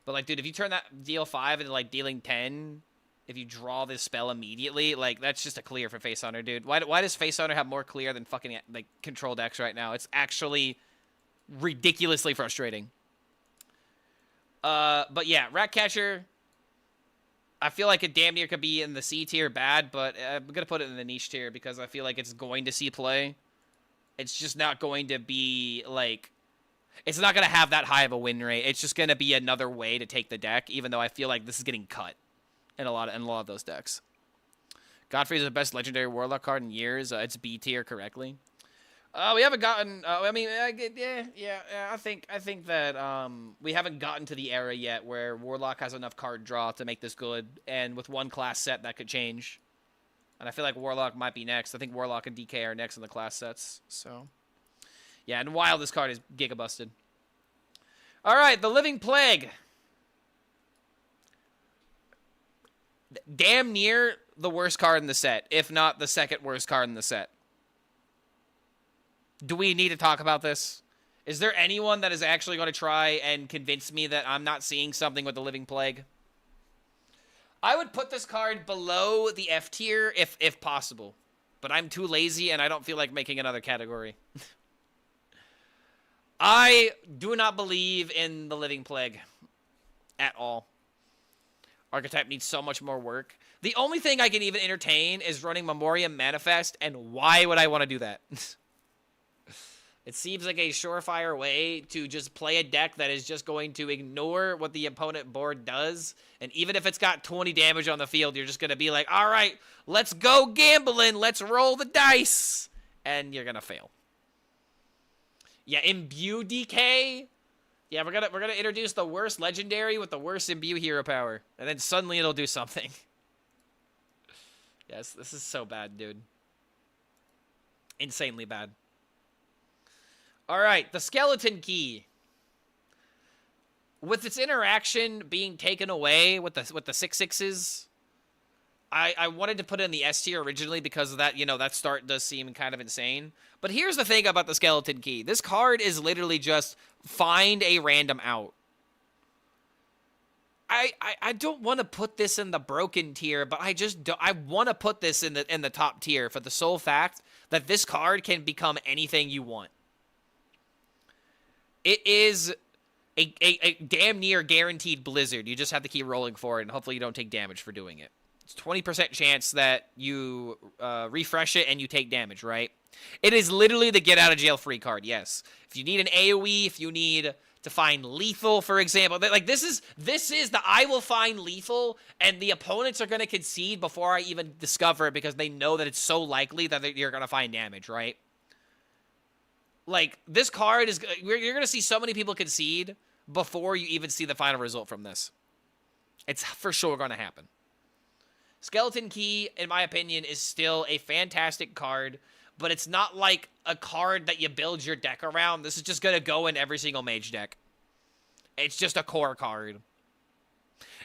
But, like, dude, if you turn that deal 5 into, like, dealing 10... If you draw this spell immediately, like, that's just a clear for Face Hunter, dude. Why does Face Hunter have more clear than fucking, like, control decks right now? It's actually ridiculously frustrating. But yeah, Ratcatcher, I feel like it damn near could be in the C tier bad, but I'm going to put it in the niche tier because I feel like it's going to see play. It's just not going to be, like... It's not going to have that high of a win rate. It's just going to be another way to take the deck, even though I feel like this is getting cut. In a lot of those decks. Godfrey is the best legendary warlock card in years. It's B tier correctly. We haven't gotten. I mean, yeah. I think that we haven't gotten to the era yet where warlock has enough card draw to make this good, and with one class set that could change. And I feel like warlock might be next. I think warlock and DK are next in the class sets. So, yeah. And while this card is giga busted. All right, the Living Plague. Damn near the worst card in the set, if not the second worst card in the set. Do we need to talk about this? Is there anyone that is actually going to try and convince me that I'm not seeing something with the Living Plague? I would put this card below the F tier if possible. But I'm too lazy and I don't feel like making another category. I do not believe in the Living Plague at all. Archetype needs so much more work. The only thing I can even entertain is running Memoriam Manifest, and why would I want to do that? It seems like a surefire way to just play a deck that is just going to ignore what the opponent board does. And even if it's got 20 damage on the field, you're just going to be like, all right, let's go gambling. Let's roll the dice. And you're going to fail. Yeah, Imbue DK. Yeah, we're gonna introduce the worst legendary with the worst Imbue hero power. And then suddenly it'll do something. Yes, this is so bad, dude. Insanely bad. All right, the skeleton key. With its interaction being taken away with the 6/6s, I wanted to put it in the S tier originally because of that, you know, that start does seem kind of insane. But here's the thing about the skeleton key. This card is literally just find a random out. I don't want to put this in the broken tier, but I just don't, I want to put this in the top tier for the sole fact that this card can become anything you want. It is a damn near guaranteed blizzard. You just have to keep rolling for it, and hopefully you don't take damage for doing it. It's 20% chance that you refresh it and you take damage, right? It is literally the get out of jail free card, yes. If you need an AoE, if you need to find lethal, for example, like this is the I will find lethal, and the opponents are going to concede before I even discover it because they know that it's so likely that you're going to find damage, right? Like, this card is... You're going to see so many people concede before you even see the final result from this. It's for sure going to happen. Skeleton Key, in my opinion, is still a fantastic card, but it's not like a card that you build your deck around. This is just going to go in every single mage deck. It's just a core card.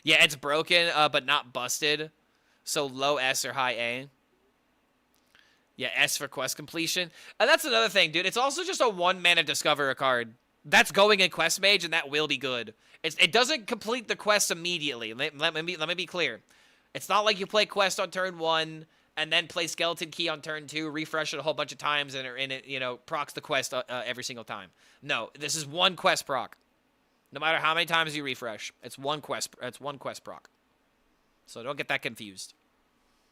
Yeah, it's broken, but not busted. So low S or high A. Yeah, S for quest completion. And that's another thing, dude. It's also just a 1-mana Discoverer card. That's going in Quest Mage, and that will be good. It doesn't complete the quest immediately. Let me be clear. It's not like you play quest on turn 1, and then play Skeleton Key on turn 2, refresh it a whole bunch of times, and it, you know, procs the quest every single time. No, this is one quest proc. No matter how many times you refresh, it's one quest proc. So don't get that confused.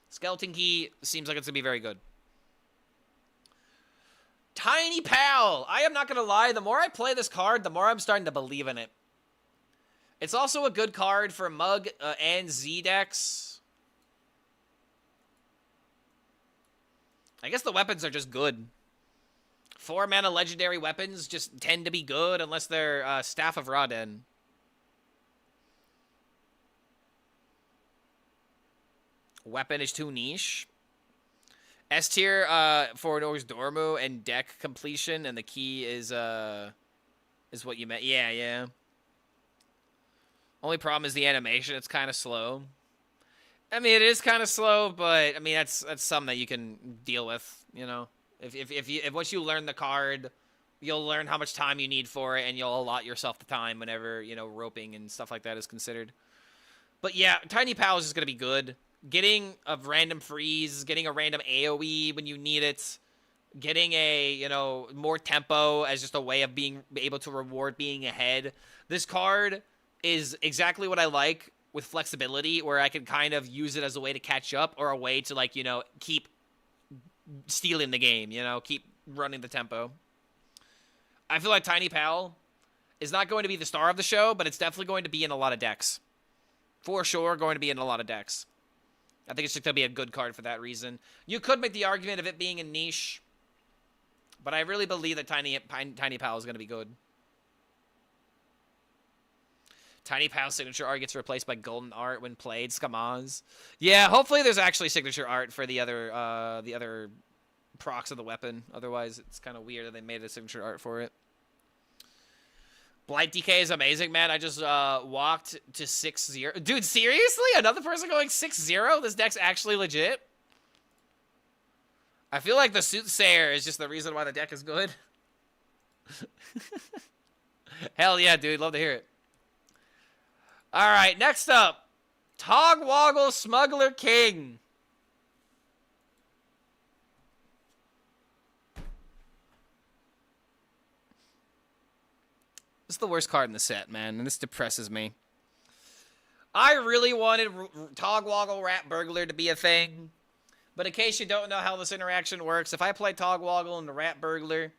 Skeleton Key seems like it's going to be very good. Tiny Pal! I am not going to lie, the more I play this card, the more I'm starting to believe in it. It's also a good card for Mug and Z decks. I guess the weapons are just good. 4-mana legendary weapons just tend to be good unless they're Staff of Raden. Weapon is too niche. S tier for Nor's Dormu and deck completion, and the key is what you meant. Yeah. Only problem is the animation. It's kind of slow. I mean, it is kind of slow, but I mean that's something that you can deal with. You know, if once you learn the card, you'll learn how much time you need for it, and you'll allot yourself the time whenever, you know, roping and stuff like that is considered. But yeah, Tiny Pal is just gonna be good. Getting a random freeze, getting a random AoE when you need it, getting a, you know, more tempo as just a way of being able to reward being ahead. This card is exactly what I like with flexibility, where I can kind of use it as a way to catch up or a way to, like, you know, keep stealing the game, you know, keep running the tempo. I feel like Tiny Pal is not going to be the star of the show, but it's definitely going to be in a lot of decks. For sure, going to be in a lot of decks. I think it's just going to be a good card for that reason. You could make the argument of it being a niche, but I really believe that Tiny Pal is going to be good. Tiny Pal's signature art gets replaced by golden art when played. Skamaz. Yeah, hopefully there's actually signature art for the other procs of the weapon. Otherwise, it's kind of weird that they made a signature art for it. Blight DK is amazing, man. I just walked to 6-0. Dude, seriously? Another person going 6-0? This deck's actually legit? I feel like the Soothsayer is just the reason why the deck is good. Hell yeah, dude. Love to hear it. All right, next up. Togwoggle Smuggler King. This is the worst card in the set, man, and this depresses me. I really wanted Togwoggle Rat Burglar to be a thing. But in case you don't know how this interaction works, if I play Togwoggle and the Rat Burglar,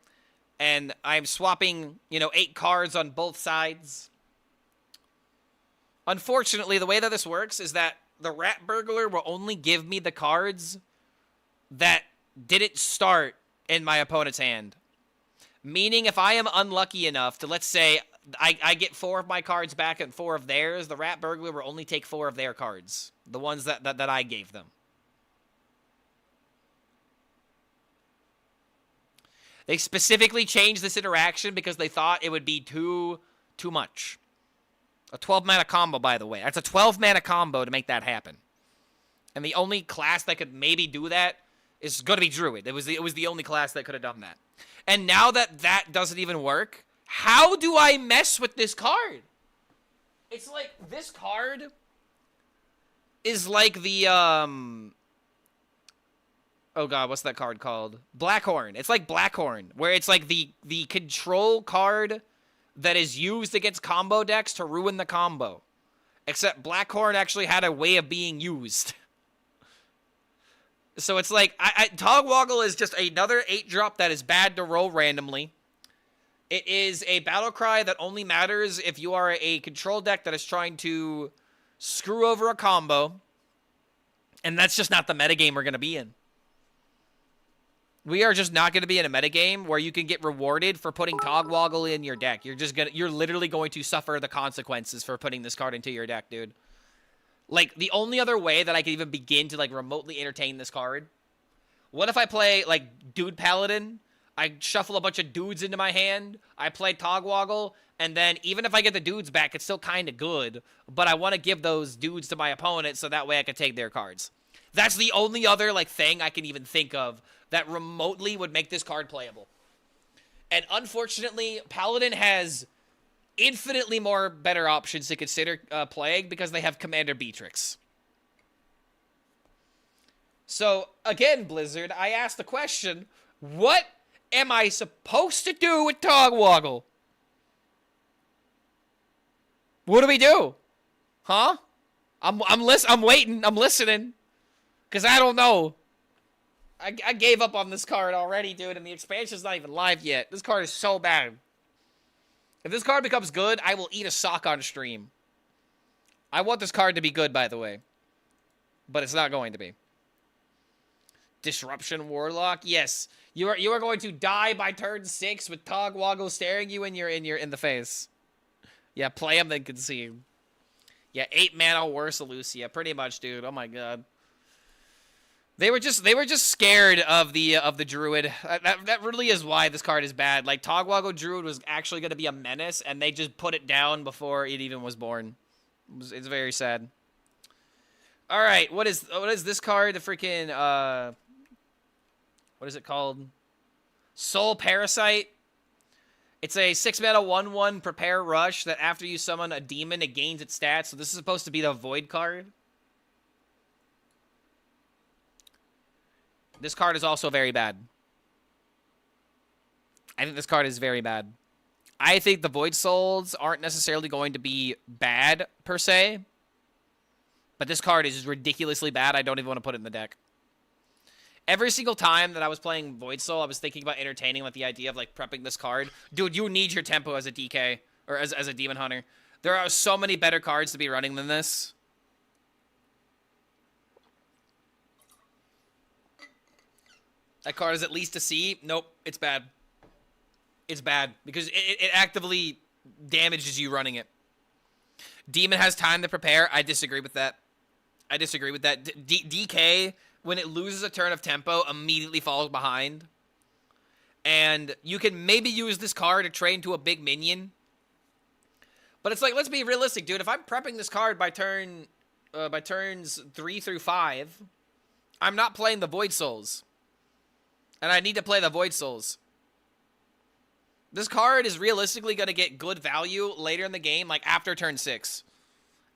and I'm swapping, 8 cards on both sides, unfortunately, the way that this works is that the Rat Burglar will only give me the cards that didn't start in my opponent's hand. Meaning, if I am unlucky enough to, let's say, I get 4 of my cards back and 4 of theirs, the Rat Burglar will only take 4 of their cards. The ones that I gave them. They specifically changed this interaction because they thought it would be too much. A 12-mana combo, by the way. That's a 12-mana combo to make that happen. And the only class that could maybe do that is going to be Druid. It was the only class that could have done that. And now that doesn't even work, how do I mess with this card? It's like, this card is like the, oh god, what's that card called? Blackhorn. It's like Blackhorn, where it's like the control card that is used against combo decks to ruin the combo. Except Blackhorn actually had a way of being used. So it's like, Togwoggle is just another 8-drop that is bad to roll randomly. It is a battle cry that only matters if you are a control deck that is trying to screw over a combo. And that's just not the metagame we're going to be in. We are just not going to be in a metagame where you can get rewarded for putting Togwoggle in your deck. You're literally going to suffer the consequences for putting this card into your deck, dude. Like, the only other way that I can even begin to, like, remotely entertain this card, what if I play, like, Dude Paladin? I shuffle a bunch of dudes into my hand, I play Togwoggle, and then even if I get the dudes back, it's still kind of good, but I want to give those dudes to my opponent so that way I can take their cards. That's the only other, like, thing I can even think of that remotely would make this card playable. And unfortunately, Paladin has infinitely more better options to consider playing because they have Commander Beatrix. So, again, Blizzard, I asked the question, what am I supposed to do with Togwoggle? What do we do? Huh? I'm waiting. I'm listening. Because I don't know. I gave up on this card already, dude, and the expansion's not even live yet. This card is so bad. If this card becomes good, I will eat a sock on stream. I want this card to be good, by the way. But it's not going to be. Disruption Warlock? Yes. You are going to die by turn 6 with Togwoggle staring you in the face. Yeah, play him then concede. Yeah, 8 mana worse Lucia. Pretty much, dude. Oh my god. They were just scared of the Druid. That really is why this card is bad. Like, Togwoggle Druid was actually going to be a menace, and they just put it down before it even was born. It's very sad. All right, what is this card? The freaking what is it called? Soul Parasite. It's a 6-mana 1/1 prepare rush that after you summon a demon, it gains its stats. So this is supposed to be the Void card. This card is also very bad. I think this card is very bad. I think the Void Souls aren't necessarily going to be bad, per se. But this card is ridiculously bad. I don't even want to put it in the deck. Every single time that I was playing Void Soul, I was thinking about entertaining with the idea of, like, prepping this card. Dude, you need your tempo as a DK, or as a Demon Hunter. There are so many better cards to be running than this. That card is at least a C. Nope, it's bad. It's bad, because it actively damages you running it. Demon has time to prepare. I disagree with that. I disagree with that. DK, when it loses a turn of tempo, immediately falls behind. And you can maybe use this card to train to a big minion. But it's like, let's be realistic, dude. If I'm prepping this card by turns 3 through 5, I'm not playing the Void Souls. And I need to play the Void Souls. This card is realistically going to get good value later in the game, like after turn 6.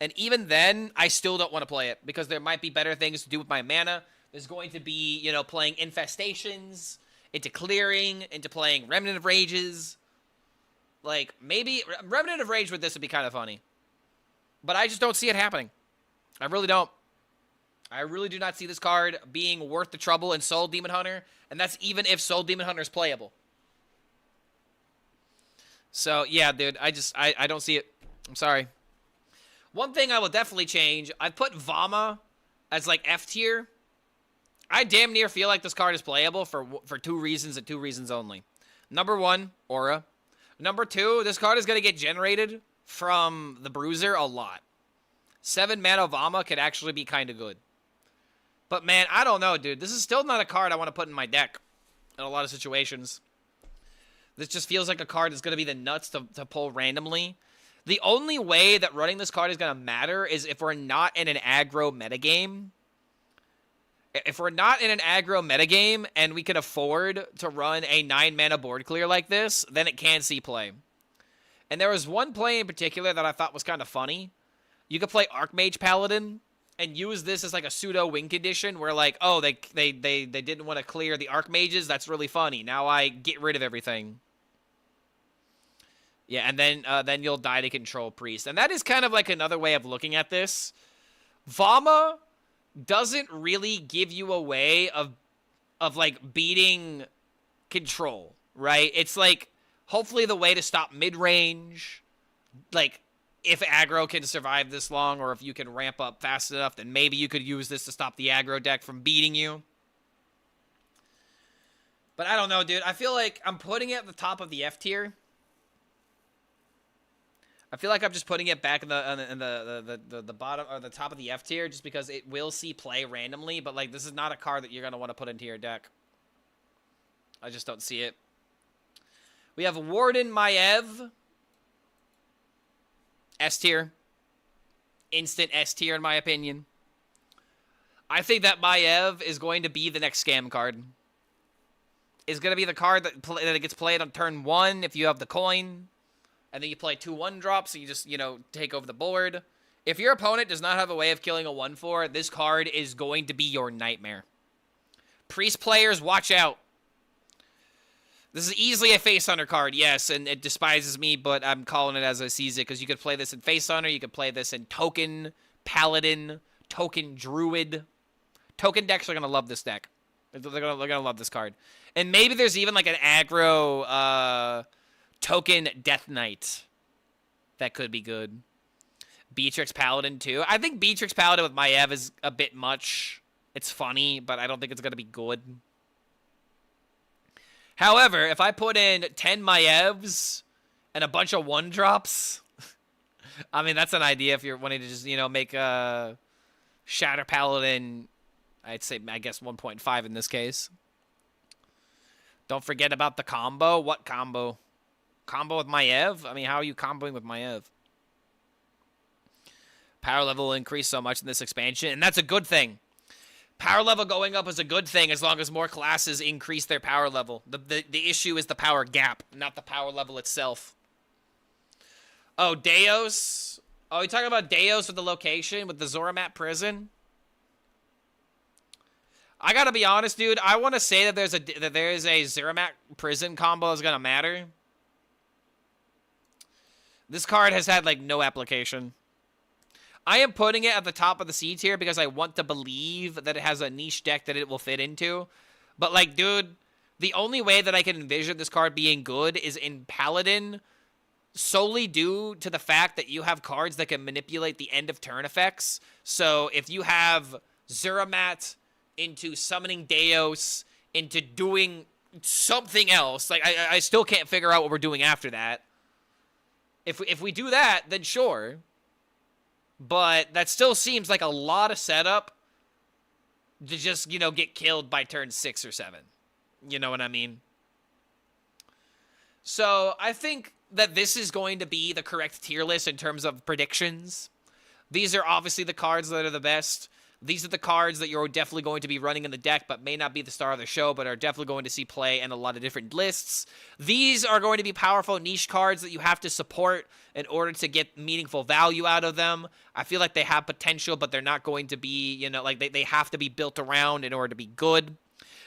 And even then, I still don't want to play it, because there might be better things to do with my mana. There's going to be, you know, playing Infestations, into clearing, into playing Remnant of Rages. Like, maybe Remnant of Rage with this would be kind of funny. But I just don't see it happening. I really don't. I really do not see this card being worth the trouble in Soul Demon Hunter, and that's even if Soul Demon Hunter is playable. So, yeah, dude, I don't see it. I'm sorry. One thing I will definitely change, I've put Vama as, like, F tier. I damn near feel like this card is playable for 2 reasons and 2 reasons only. Number 1, Aura. Number 2, this card is going to get generated from the Bruiser a lot. 7 mana Vama could actually be kind of good. But, man, I don't know, dude. This is still not a card I want to put in my deck in a lot of situations. This just feels like a card that's going to be the nuts to pull randomly. The only way that running this card is going to matter is if we're not in an aggro metagame. If we're not in an aggro metagame and we can afford to run a 9-mana board clear like this, then it can see play. And there was one play in particular that I thought was kind of funny. You could play Archmage Paladin and use this as like a pseudo win condition where like, oh, they didn't want to clear the Archmages. That's really funny. Now I get rid of everything. Yeah, and then you'll die to control Priest. And that is kind of like another way of looking at this. Vama doesn't really give you a way of like beating control, right? It's like hopefully the way to stop mid-range, like if aggro can survive this long or if you can ramp up fast enough, then maybe you could use this to stop the aggro deck from beating you. But I don't know, dude. I feel like I'm putting it at the top of the F tier. I feel like I'm just putting it back in the bottom or the top of the F tier just because it will see play randomly, but like this is not a card that you're going to want to put into your deck. I just don't see it. We have Warden Maiev. S tier. Instant S tier in my opinion. I think that Maiev is going to be the next scam card. Is going to be the card that gets played on turn 1 if you have the coin. And then you play 2 1-drops, so you just, you know, take over the board. If your opponent does not have a way of killing a 1/4, this card is going to be your nightmare. Priest players, watch out. This is easily a Face Hunter card, yes, and it despises me, but I'm calling it as I sees it, because you could play this in Face Hunter, you could play this in Token Paladin, Token Druid. Token decks are going to love this deck. They're gonna love this card. And maybe there's even like an aggro Token Death Knight that could be good. Beatrix Paladin too. I think Beatrix Paladin with Maiev is a bit much. It's funny, but I don't think it's gonna be good. However, if I put in 10 Maievs and a bunch of 1-drops, I mean that's an idea if you're wanting to just, you know, make a Shatter Paladin, I'd say I guess 1.5 in this case. Don't forget about the combo. What combo? Combo with Maiev? I mean, how are you comboing with Maiev? Power level will increase so much in this expansion, and that's a good thing. Power level going up is a good thing as long as more classes increase their power level. The issue is the power gap, not the power level itself. Oh, Deos? Oh, you talking about Deos with the location, with the Zoramat prison? I gotta be honest, dude. I want to say that there is a Zoramat prison combo that's gonna matter. This card has had, like, no application. I am putting it at the top of the C tier because I want to believe that it has a niche deck that it will fit into. But, like, dude, the only way that I can envision this card being good is in Paladin solely due to the fact that you have cards that can manipulate the end of turn effects. So, if you have Zoramat into summoning Deos, into doing something else, like, I still can't figure out what we're doing after that. If we do that, then sure. But that still seems like a lot of setup to just, you know, get killed by turn 6 or 7. You know what I mean? So I think that this is going to be the correct tier list in terms of predictions. These are obviously the cards that are the best. These are the cards that you're definitely going to be running in the deck, but may not be the star of the show, but are definitely going to see play in a lot of different lists. These are going to be powerful niche cards that you have to support in order to get meaningful value out of them. I feel like they have potential, but they're not going to be, you know, like they have to be built around in order to be good.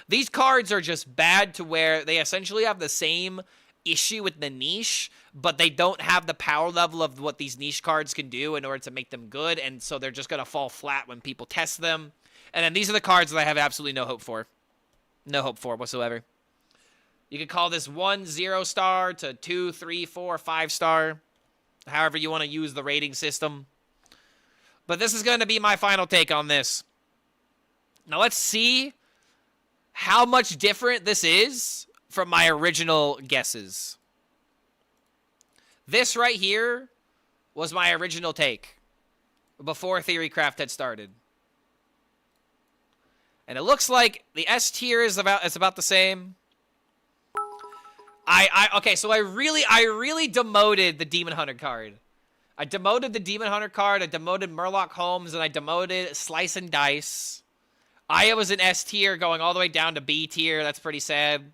These cards are just bad to where they essentially have the same issue with the niche, but they don't have the power level of what these niche cards can do in order to make them good, and so they're just going to fall flat when people test them. And then these are the cards that I have absolutely no hope for. No hope for whatsoever. You could call this 1 0-star to 2, 3, 4, 5-star. However you want to use the rating system. But this is going to be my final take on this. Now let's see how much different this is from my original guesses. This right here was my original take before TheoryCraft had started. And it looks like the S tier is about the same. Okay, so I really demoted the Demon Hunter card. I demoted the Demon Hunter card, I demoted Murloc Holmes, and I demoted Slice and Dice. Aya was in S tier, going all the way down to B tier. That's pretty sad.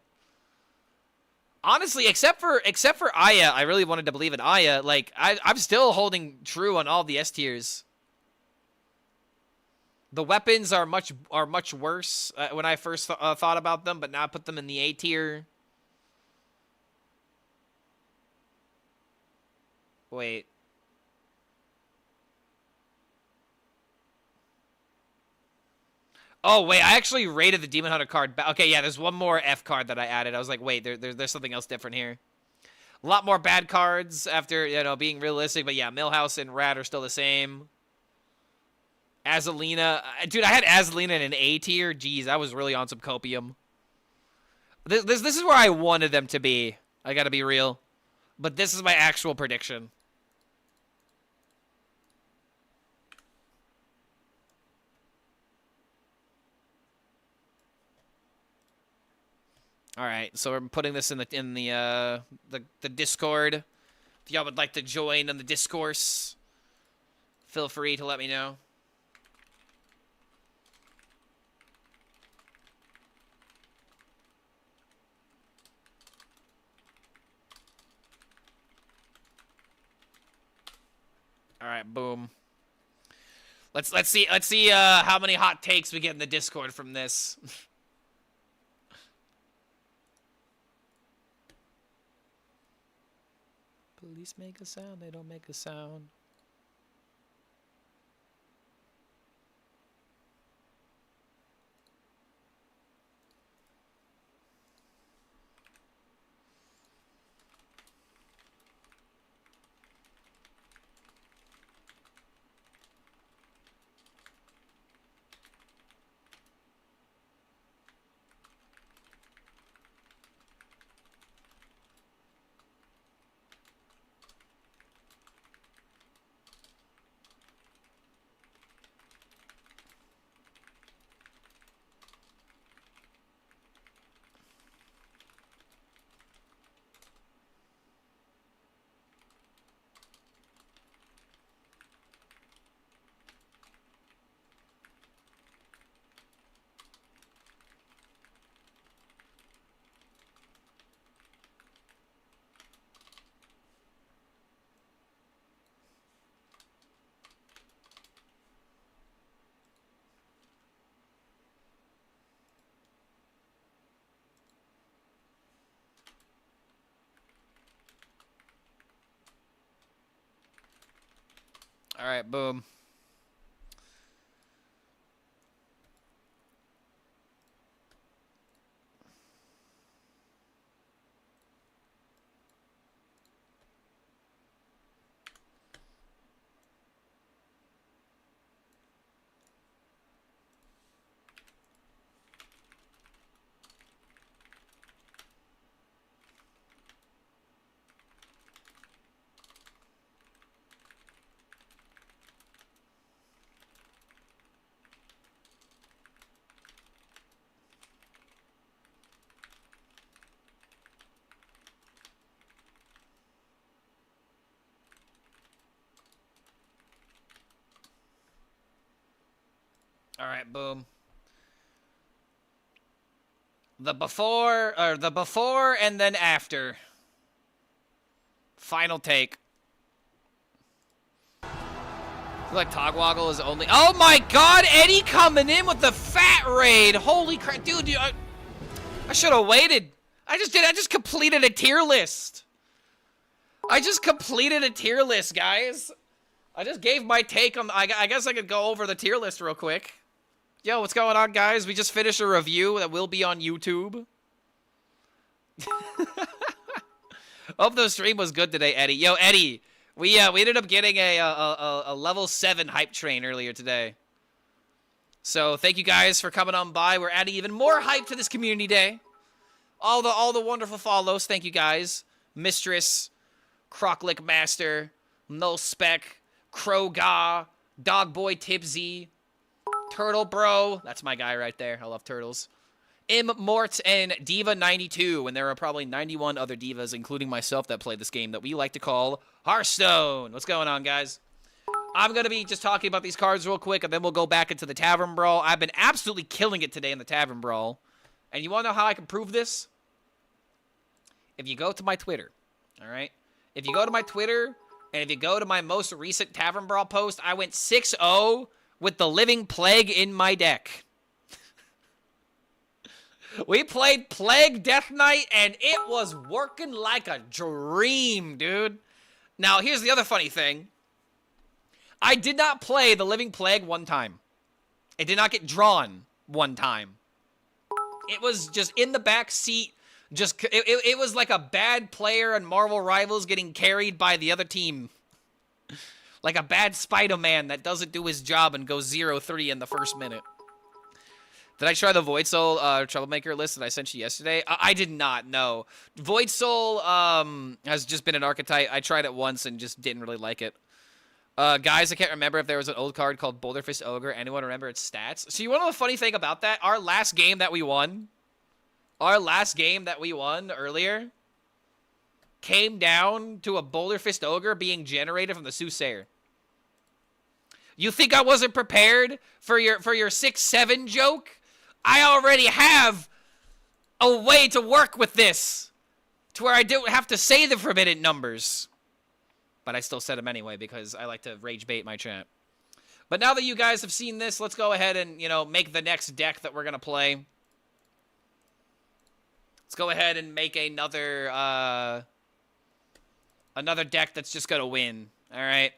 Honestly, except for Aya, I really wanted to believe in Aya. Like, I'm still holding true on all the S tiers. The weapons are much worse when I first thought about them, but now I put them in the A tier. Wait. Oh, wait, I actually rated the Demon Hunter card. Okay, yeah, there's one more F card that I added. I was like, wait, there's something else different here. A lot more bad cards after, you know, being realistic. But yeah, Millhouse and Rat are still the same. Azalina. Dude, I had Azalina in an A tier. Jeez, I was really on some copium. This is where I wanted them to be. I gotta be real. But this is my actual prediction. All right, so we're putting this in the Discord. If y'all would like to join in the discourse, feel free to let me know. All right, boom. Let's see how many hot takes we get in the Discord from this. Police make a sound, they don't make a sound. All right, boom. All right, boom. The before and then after. Final take. I feel like Togwaggle is only... Oh my god, Eddie coming in with the fat raid. Holy crap. Dude, I should have waited. I just completed a tier list. I just completed a tier list, guys. I just gave my take on... I guess I could go over the tier list real quick. Yo, what's going on, guys? We just finished a review that will be on YouTube. Hope the stream was good today, Eddie. Yo, Eddie, we ended up getting a level 7 hype train earlier today. So thank you guys for coming on by. We're adding even more hype to this community day. All the wonderful follows. Thank you guys. Mistress, Croclick Master, No Spec, Kroga, Dogboy Tipsy, Turtle Bro. That's my guy right there. I love turtles. Mort and Diva92, and there are probably 91 other divas, including myself, that play this game that we like to call Hearthstone. What's going on, guys? I'm going to be just talking about these cards real quick, and then we'll go back into the Tavern Brawl. I've been absolutely killing it today in the Tavern Brawl. And you want to know how I can prove this? If you go to my Twitter, all right? If you go to my Twitter, and if you go to my most recent Tavern Brawl post, I went 6-0 with the Living Plague in my deck. We played Plague Death Knight, and it was working like a dream, dude. Now, here's the other funny thing. I did not play the Living Plague one time. It did not get drawn one time. It was just in the back seat. It was like a bad player in Marvel Rivals getting carried by the other team. Like a bad Spider-Man that doesn't do his job and goes 0-3 in the first minute. Did I try the Void Soul Troublemaker list that I sent you yesterday? I did not, no. Void Soul has just been an archetype. I tried it once and just didn't really like it. Guys, I can't remember if there was an old card called Boulder Fist Ogre. Anyone remember its stats? So you want to know the funny thing about that? Our last game that we won earlier came down to a Boulder Fist Ogre being generated from the Soothsayer. You think I wasn't prepared for your 6-7 joke? I already have a way to work with this to where I don't have to say the forbidden numbers. But I still said them anyway because I like to rage bait my chat. But now that you guys have seen this, let's go ahead and, you know, make the next deck that we're going to play. Let's go ahead and make another deck that's just going to win. All right.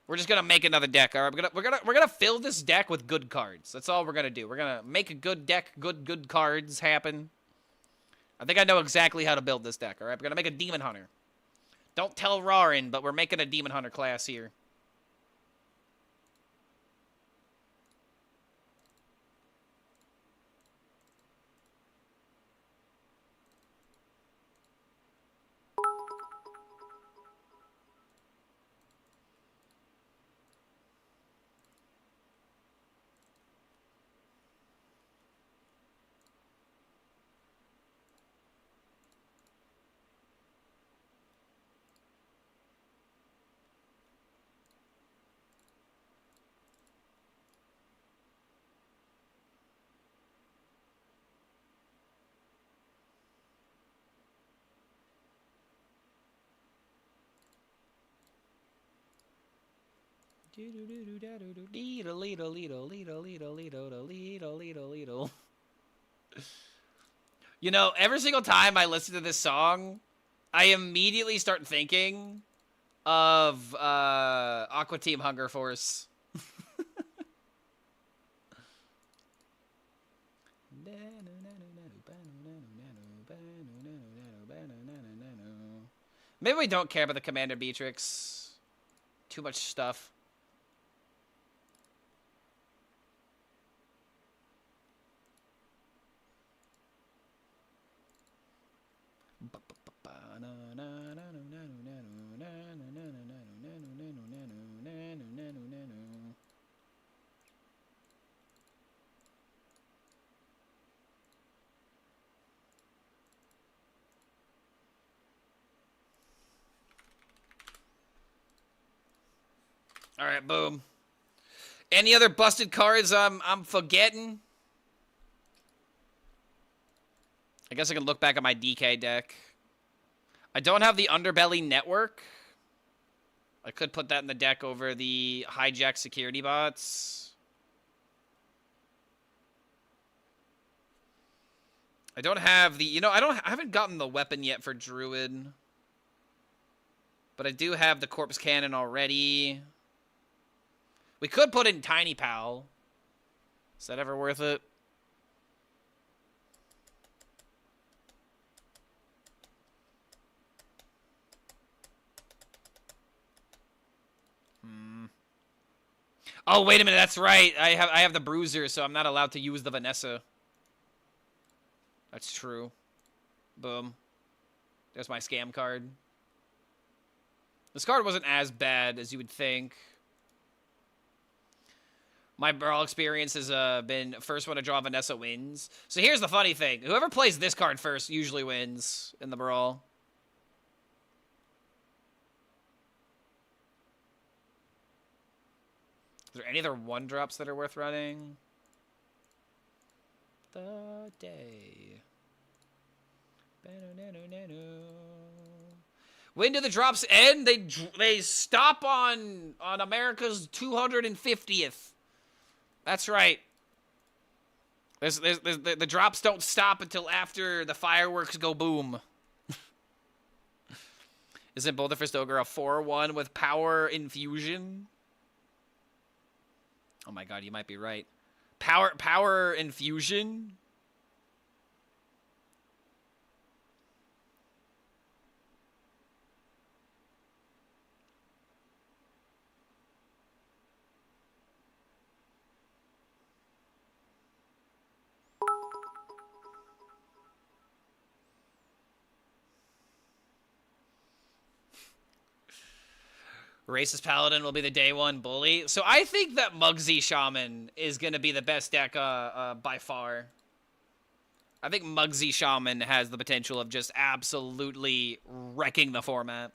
We're just going to make another deck. All right. We're going to fill this deck with good cards. That's all we're going to do. We're going to make a good deck, good cards happen. I think I know exactly how to build this deck. All right. We're going to make a Demon Hunter. Don't tell Rarin, but we're making a Demon Hunter class here. You know, every single time I listen to this song, I immediately start thinking of Aqua Team Hunger Force. Maybe we don't care about the Commander Beatrix. Too much stuff. All right, boom. Any other busted cards I'm forgetting? I guess I can look back at my DK deck. I don't have the Underbelly Network. I could put that in the deck over the Hijack Security Bots. I don't have the, you know, I haven't gotten the weapon yet for Druid. But I do have the Corpse Cannon already. We could put in Tiny Pal. Is that ever worth it? Oh, wait a minute, that's right. I have the Bruiser, so I'm not allowed to use the Vanessa. That's true. Boom. There's my scam card. This card wasn't as bad as you would think. My Brawl experience has been first one to draw Vanessa wins. So here's the funny thing. Whoever plays this card first usually wins in the Brawl. Is there any other 1-drops that are worth running? The day. When do the drops end? They stop on America's 250th. That's right. The drops don't stop until after the fireworks go boom. Isn't Boulderfist Ogre a 4-1 with power infusion? Oh my god, you might be right. Power infusion? Racist Paladin will be the day 1 bully. So I think that Muggsy Shaman is going to be the best deck by far. I think Muggsy Shaman has the potential of just absolutely wrecking the format.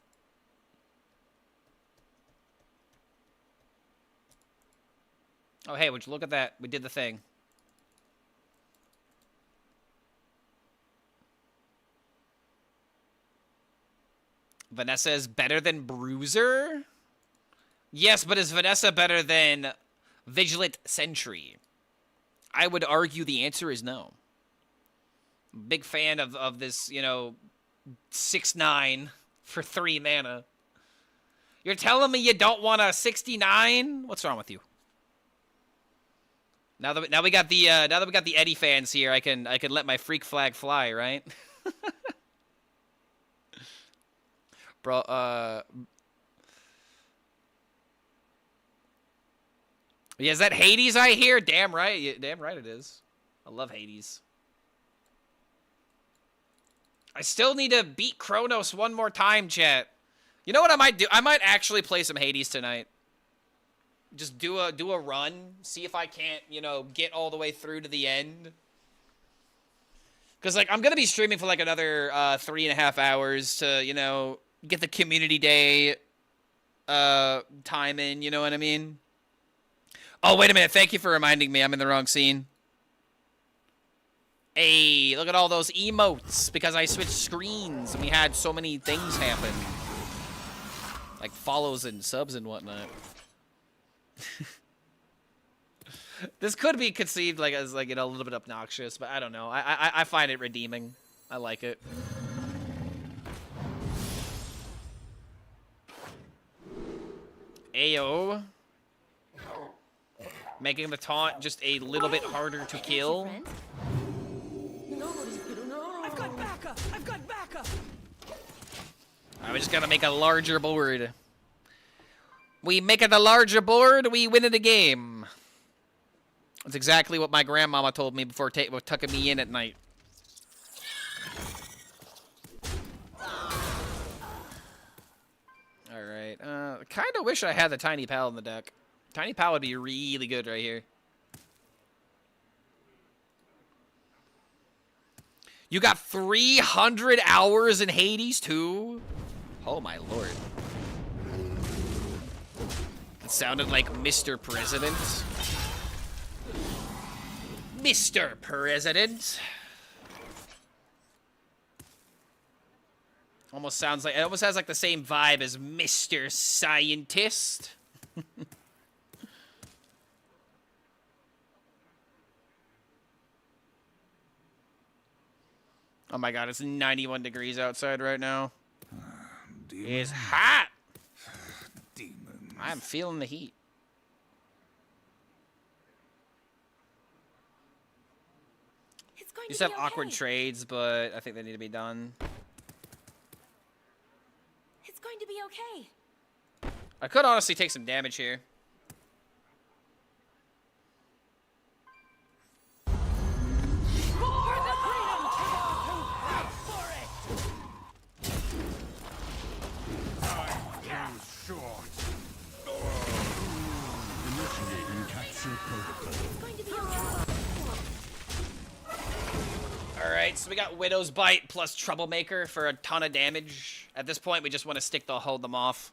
Oh, hey, would you look at that? We did the thing. Vanessa is better than Bruiser? Yes, but is Vanessa better than Vigilant Sentry? I would argue the answer is no. Big fan of this, you know, 6/9 for 3 mana. You're telling me you don't want a 69? What's wrong with you? Now that we got the Eddie fans here, I can let my freak flag fly, right? Bro, yeah, is that Hades I hear? Damn right. Yeah, damn right it is. I love Hades. I still need to beat Kronos one more time, chat. You know what I might do? I might actually play some Hades tonight. Just do a run. See if I can't, you know, get all the way through to the end. Because, like, I'm going to be streaming for, like, another 3.5 hours to, you know, get the community day time in, you know what I mean? Oh, wait a minute. Thank you for reminding me. I'm in the wrong scene. Hey, look at all those emotes. Because I switched screens and we had so many things happen. Like follows and subs and whatnot. This could be conceived like as like, you know, a little bit obnoxious, but I don't know. I find it redeeming. I like it. Ayo. Making the taunt just a little bit harder to kill. I've got backup! I've got backup! Alright, we just gotta make a larger board. We make it a larger board, we win the game. That's exactly what my grandmama told me before tucking me in at night. Alright, kinda wish I had the Tiny Pal in the deck. Tiny Pal would be really good right here. You got 300 hours in Hades, too? Oh, my lord. It sounded like Mr. President. Mr. President. Almost sounds like, it almost has like the same vibe as Mr. Scientist. Oh my god, it's 91 degrees outside right now. It's hot. Demons. I'm feeling the heat. It's going These to have be awkward okay. trades, but I think they need to be done. It's going to be okay. I could honestly take some damage here. Short. Initiating capture protocol. It's going to be okay. Alright, so we got Widow's Bite plus Troublemaker for a ton of damage. At this point, we just want to stick to hold them off.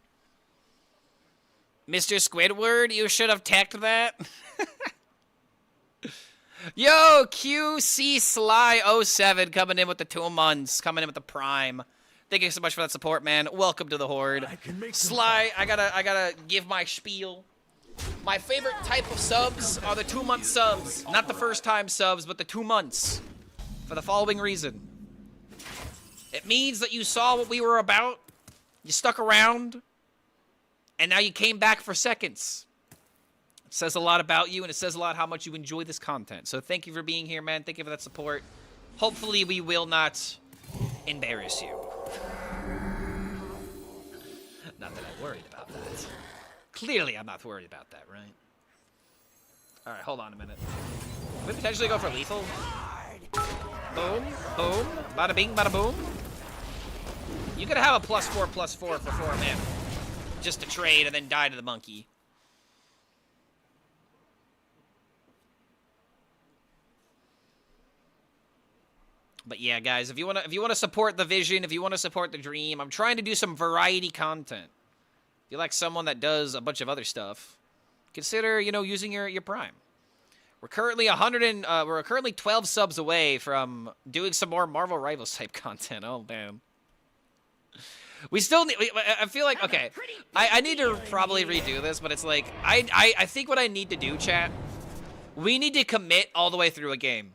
Mr. Squidward, you should have teched that. Yo, QC Sly 07 coming in with the 2 months, coming in with the Prime. Thank you so much for that support, man. Welcome to the Horde. Sly, I gotta give my spiel. My favorite type of subs are the 2-month subs. Not the first time subs, but the 2 months. For the following reason. It means that you saw what we were about, you stuck around, and now you came back for seconds. It says a lot about you, and it says a lot how much you enjoy this content. So thank you for being here, man. Thank you for that support. Hopefully we will not embarrass you. Not that I'm worried about that. Clearly I'm not worried about that, right? Alright, hold on a minute. Can we potentially go for lethal? Boom, boom, bada bing, bada boom. You could have a +4/+4 for 4 mana. Just to trade and then die to the monkey. But yeah, guys, if you wanna support the vision, if you wanna support the dream, I'm trying to do some variety content. If you like someone that does a bunch of other stuff, consider, you know, using your Prime. We're currently we're currently 12 subs away from doing some more Marvel Rivals type content. Oh man. We still need, I feel like, okay, I need to probably redo this, but it's like, I think what I need to do, chat, we need to commit all the way through a game.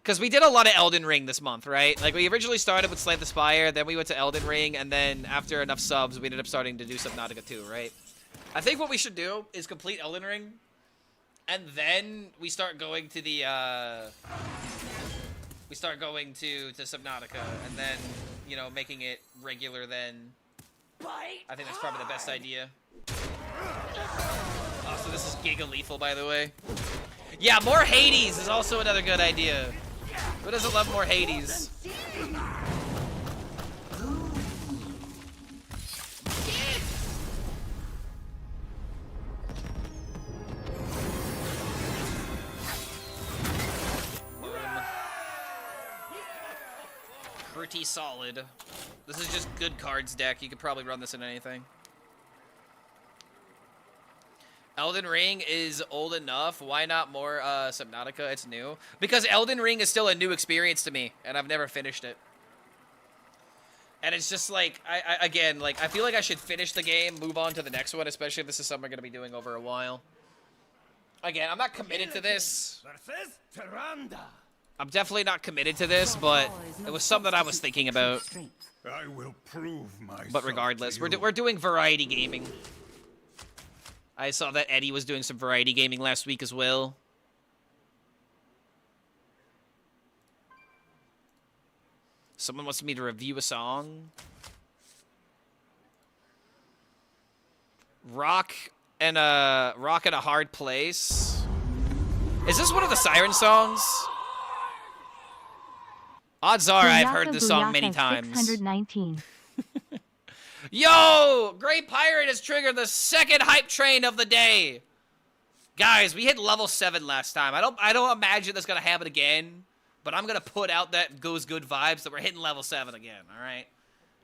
Because we did a lot of Elden Ring this month, right? Like, we originally started with Slay the Spire, then we went to Elden Ring, and then after enough subs, we ended up starting to do Subnautica 2, right? I think what we should do is complete Elden Ring, and then we start going to the, we start going to Subnautica, and then, you know, making it regular then. I think that's probably the best idea. Oh, so this is Giga Lethal, by the way. Yeah, more Hades is also another good idea. Who doesn't love more Hades? Pretty solid. This is just good cards deck. You could probably run this in anything. Elden Ring is old enough. Why not more Subnautica? It's new. Because Elden Ring is still a new experience to me, and I've never finished it. And it's just like, again, like, I feel like I should finish the game, move on to the next one, especially if this is something we're going to be doing over a while. Again, I'm not committed to this. I'm definitely not committed to this, but it was something that I was thinking about. I will prove myself. But regardless, we're doing variety gaming. I saw that Eddie was doing some variety gaming last week as well. Someone wants me to review a song. Rock in a Hard Place. Is this one of the Siren songs? Odds are I've heard this song many times. 619. Yo! Great Pirate has triggered the second hype train of the day. Guys, we hit level 7 last time. I don't imagine that's gonna happen again, but I'm gonna put out that goes good vibes that we're hitting level 7 again, alright?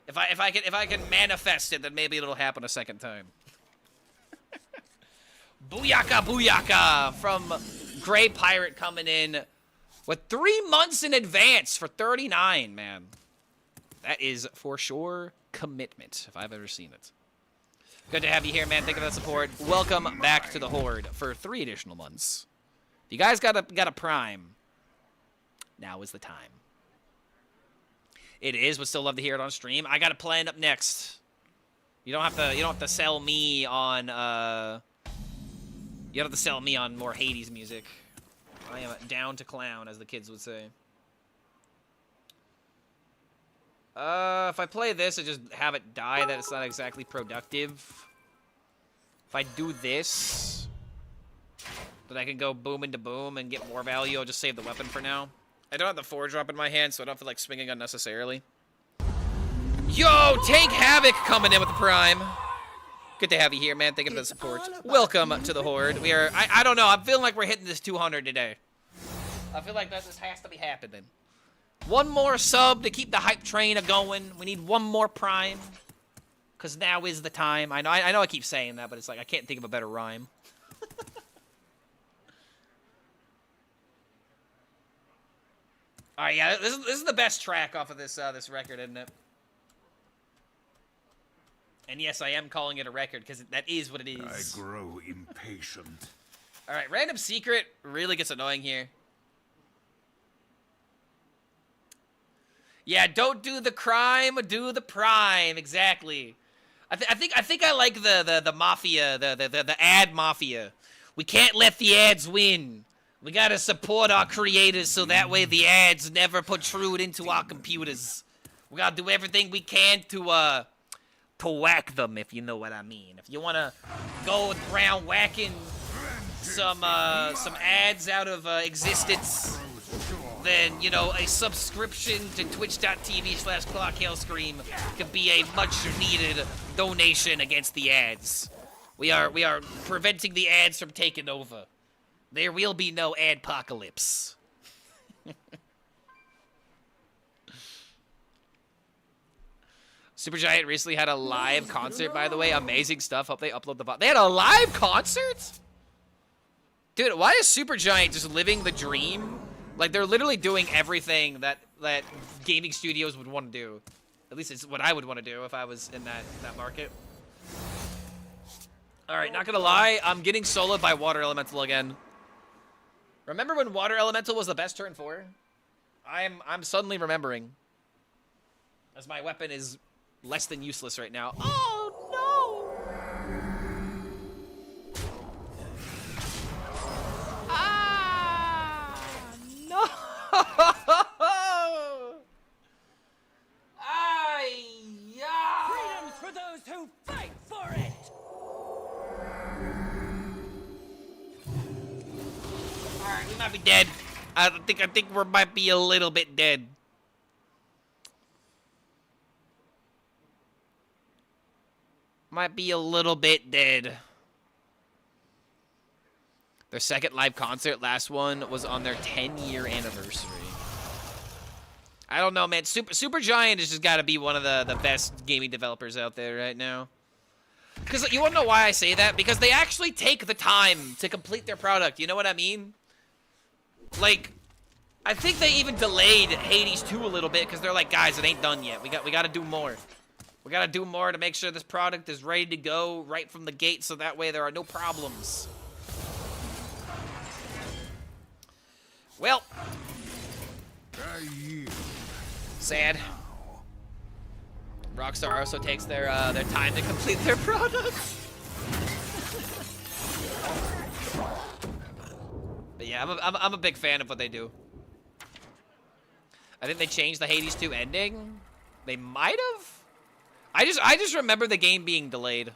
If I can manifest it, then maybe it'll happen a second time. Booyaka booyaka from Grey Pirate coming in with 3 months in advance for 39, man. That is for sure commitment, if I've ever seen it. Good to have you here, man. Thank you for that support. Welcome back to the Horde for 3 additional months. If you guys got a Prime, now is the time. It is, would still love to hear it on stream. I got a plan up next. You don't have to sell me on you don't have to sell me on more Hades music. I am down to clown, as the kids would say. If I play this and just have it die, that it's not exactly productive. If I do this, then I can go boom into boom and get more value. I'll just save the weapon for now. I don't have the 4-drop in my hand, so I don't feel like swinging unnecessarily. Yo, Tank Havoc coming in with the Prime. Good to have you here, man. Thank you for the support. Welcome to the Horde. We are, I don't know, I'm feeling like we're hitting this 200 today. I feel like this has to be happening. One more sub to keep the hype train a-going. We need one more Prime. Because now is the time. I know I keep saying that, but it's like I can't think of a better rhyme. Alright, yeah, this is the best track off of this this record, isn't it? And yes, I am calling it a record, because that is what it is. I grow impatient. Alright, random secret really gets annoying here. Yeah, don't do the crime, do the prime. Exactly. I think I like the mafia, the ad mafia. We can't let the ads win. We gotta support our creators so that way the ads never protrude into our computers. We gotta do everything we can to whack them, if you know what I mean. If you wanna go around whacking some ads out of existence, then, you know, a subscription to twitch.tv/ClockHellScream could be a much-needed donation against the ads. We are preventing the ads from taking over. There will be no adpocalypse. Supergiant recently had a live concert, by the way. Amazing stuff. Hope they upload the VOD. They had a live concert? Dude, why is Supergiant just living the dream? Like, they're literally doing everything that gaming studios would want to do. At least it's what I would want to do if I was in that market. Alright, not gonna lie, I'm getting soloed by Water Elemental again. Remember when Water Elemental was the best turn 4? I'm suddenly remembering. As my weapon is less than useless right now. Oh, no! No! Freedom's for those who fight for it! Alright, we might be dead. I think we might be a little bit dead. Might be a little bit dead. Their second live concert, last one, was on their 10-year anniversary. I don't know, man. Supergiant has just got to be one of the best gaming developers out there right now. Because you want to know why I say that? Because they actually take the time to complete their product. You know what I mean? Like, I think they even delayed Hades 2 a little bit because they're like, guys, it ain't done yet. We got to do more. We got to do more to make sure this product is ready to go right from the gate so that way there are no problems. Well, sad. Rockstar also takes their time to complete their products. But yeah, I'm a big fan of what they do. I think they changed the Hades 2 ending. They might have. I just remember the game being delayed.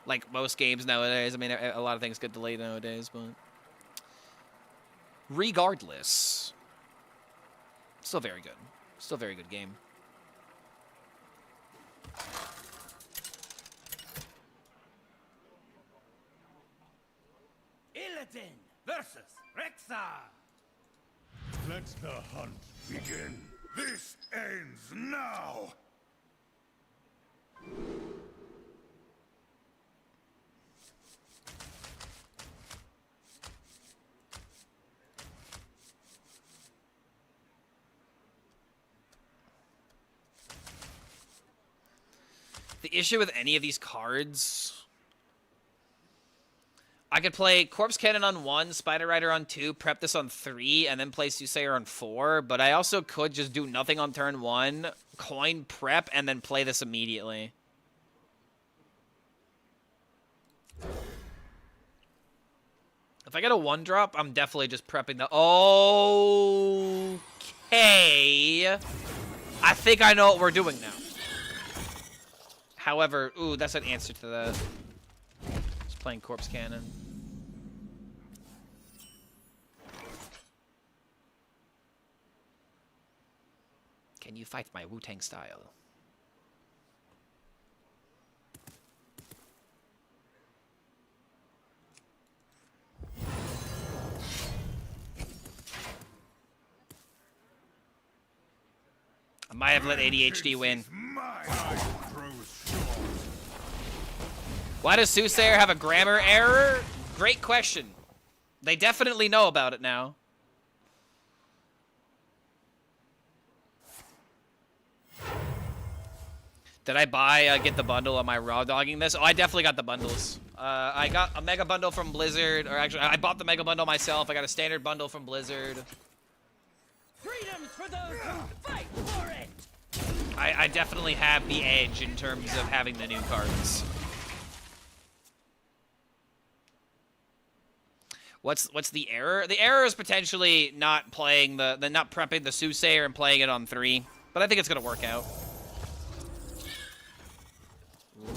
Like most games nowadays. I mean, a lot of things get delayed nowadays, but regardless, still very good. Still very good game. Illidan versus Rexxar. Let the hunt begin. This ends now. The issue with any of these cards, I could play Corpse Cannon on 1, Spider Rider on 2, prep this on 3, and then play Soothsayer on 4. But I also could just do nothing on turn 1, coin prep, and then play this immediately. If I get a 1-drop, I'm definitely just prepping the... Okay. I think I know what we're doing now. However, ooh, that's an answer to that. Just playing Corpse Cannon. Can you fight my Wu-Tang style? I might have let ADHD win. Why does Soothsayer have a grammar error? Great question. They definitely know about it now. Did I get the bundle? Am I raw dogging this? Oh, I definitely got the bundles. I got a mega bundle from Blizzard, or actually, I bought the mega bundle myself. I got a standard bundle from Blizzard. Freedom's for those who fight for it. I definitely have the edge in terms of having the new cards. What's the error? The error is potentially not playing not prepping the Soothsayer and playing it on 3. But I think it's gonna work out.